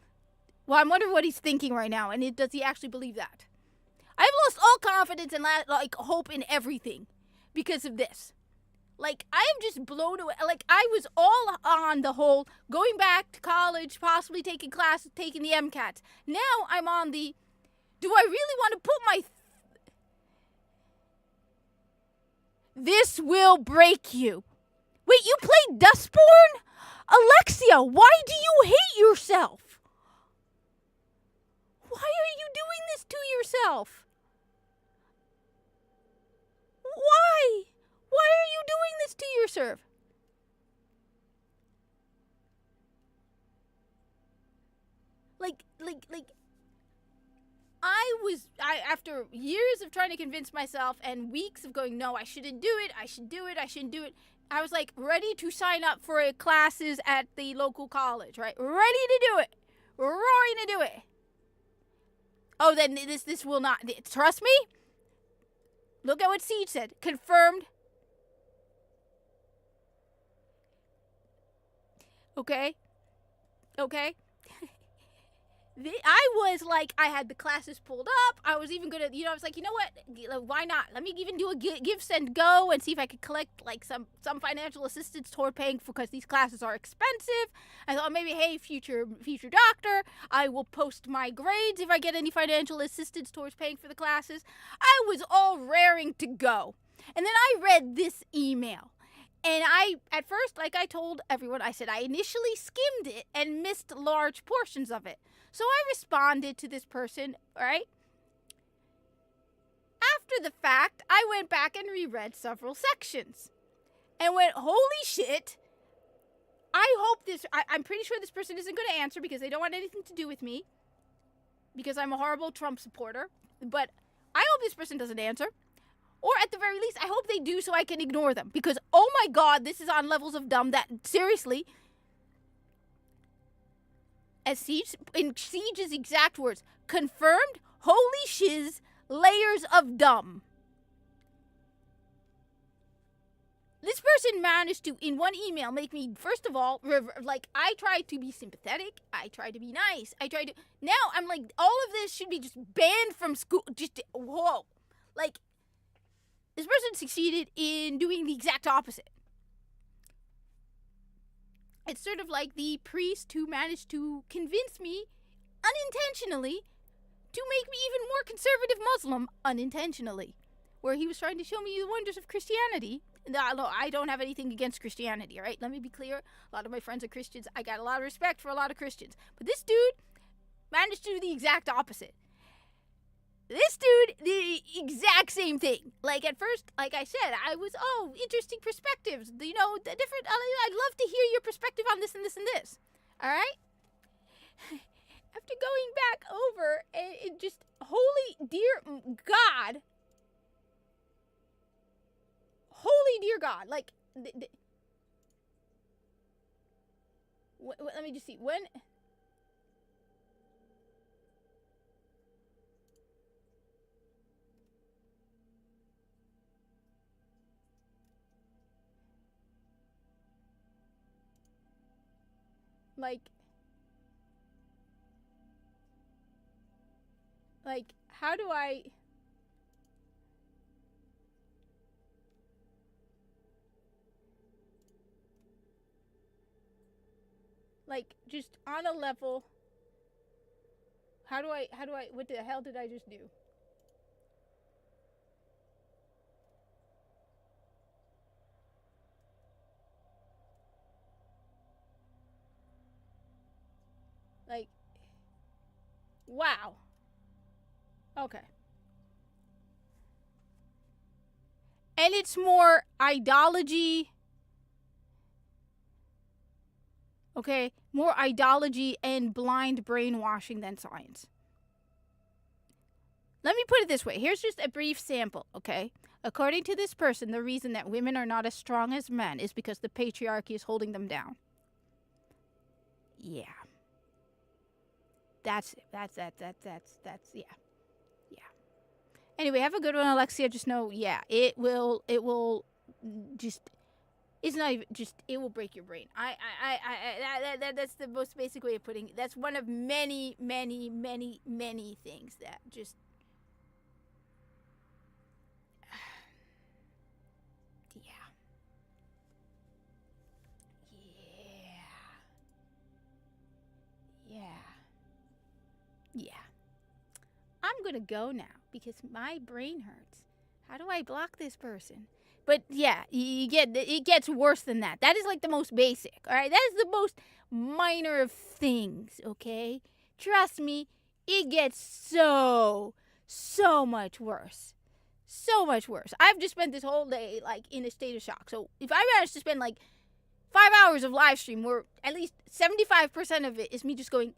well, I'm wondering what he's thinking right now. And does he actually believe that? I've lost all confidence and hope in everything because of this. Like, I am just blown away. Like, I was all on the whole going back to college, possibly taking classes, taking the MCATs. Now I'm on the, do I really want to put my... This will break you. Wait, you played Dustborn? Alexia, why do you hate yourself? Why are you doing this to yourself? Why? Why are you doing this to yourself? After years of trying to convince myself and weeks of going, no, I shouldn't do it, I shouldn't do it, I was like ready to sign up for classes at the local college, right? Ready to do it. Roaring to do it. Oh, then this will not, trust me? Look at what Siege said. Confirmed. Okay. I was like, I had the classes pulled up. I was even gonna, I was like, you know what? Why not? Let me even do a give, send, go and see if I could collect like some financial assistance toward paying for, because these classes are expensive. I thought maybe, hey, future doctor, I will post my grades if I get any financial assistance towards paying for the classes. I was all raring to go. And then I read this email. And at first, like I told everyone, I said I initially skimmed it and missed large portions of it. So I responded to this person, all right? After the fact, I went back and reread several sections and went, holy shit. I'm pretty sure this person isn't going to answer because they don't want anything to do with me because I'm a horrible Trump supporter. But I hope this person doesn't answer. Or at the very least, I hope they do so I can ignore them. Because, oh my God, this is on levels of dumb that, seriously, as in Siege's exact words, confirmed, holy shiz, layers of dumb. This person managed to, in one email, make me, first of all, I tried to be sympathetic. I tried to be nice. Now I'm like, all of this should be just banned from school. Just, whoa. Like, this person succeeded in doing the exact opposite. It's sort of like the priest who managed to convince me, unintentionally, to make me even more conservative Muslim, unintentionally. Where he was trying to show me the wonders of Christianity. I don't have anything against Christianity, right? Let me be clear. A lot of my friends are Christians. I got a lot of respect for a lot of Christians. But this dude managed to do the exact opposite. This dude, the exact same thing. Like, at first, like I said, I was, interesting perspectives. The different, I'd love to hear your perspective on this and this and this. All right? After going back over and just, holy dear God. Holy dear God. Like, let me just see. When... Like, how do I... Like, just on a level... How do I... What the hell did I just do? Like, wow. Okay. And it's more ideology. Okay? More ideology and blind brainwashing than science. Let me put it this way. Here's just a brief sample, okay, According to this person, the reason that women are not as strong as men is because the patriarchy is holding them down. Yeah. That's yeah. Anyway, have a good one, Alexia. Just know, yeah, it will just, it's not even, just, it will break your brain. That's the most basic way of putting it. That's one of many, many, many, many things that just, yeah. Yeah. I'm gonna go now because my brain hurts. How do I block this person? But yeah, it gets worse than that. That is like the most basic, all right? That is the most minor of things, okay? Trust me, it gets so much worse. So much worse. I've just spent this whole day like in a state of shock. So if I manage to spend like 5 hours of live stream where at least 75% of it is me just going,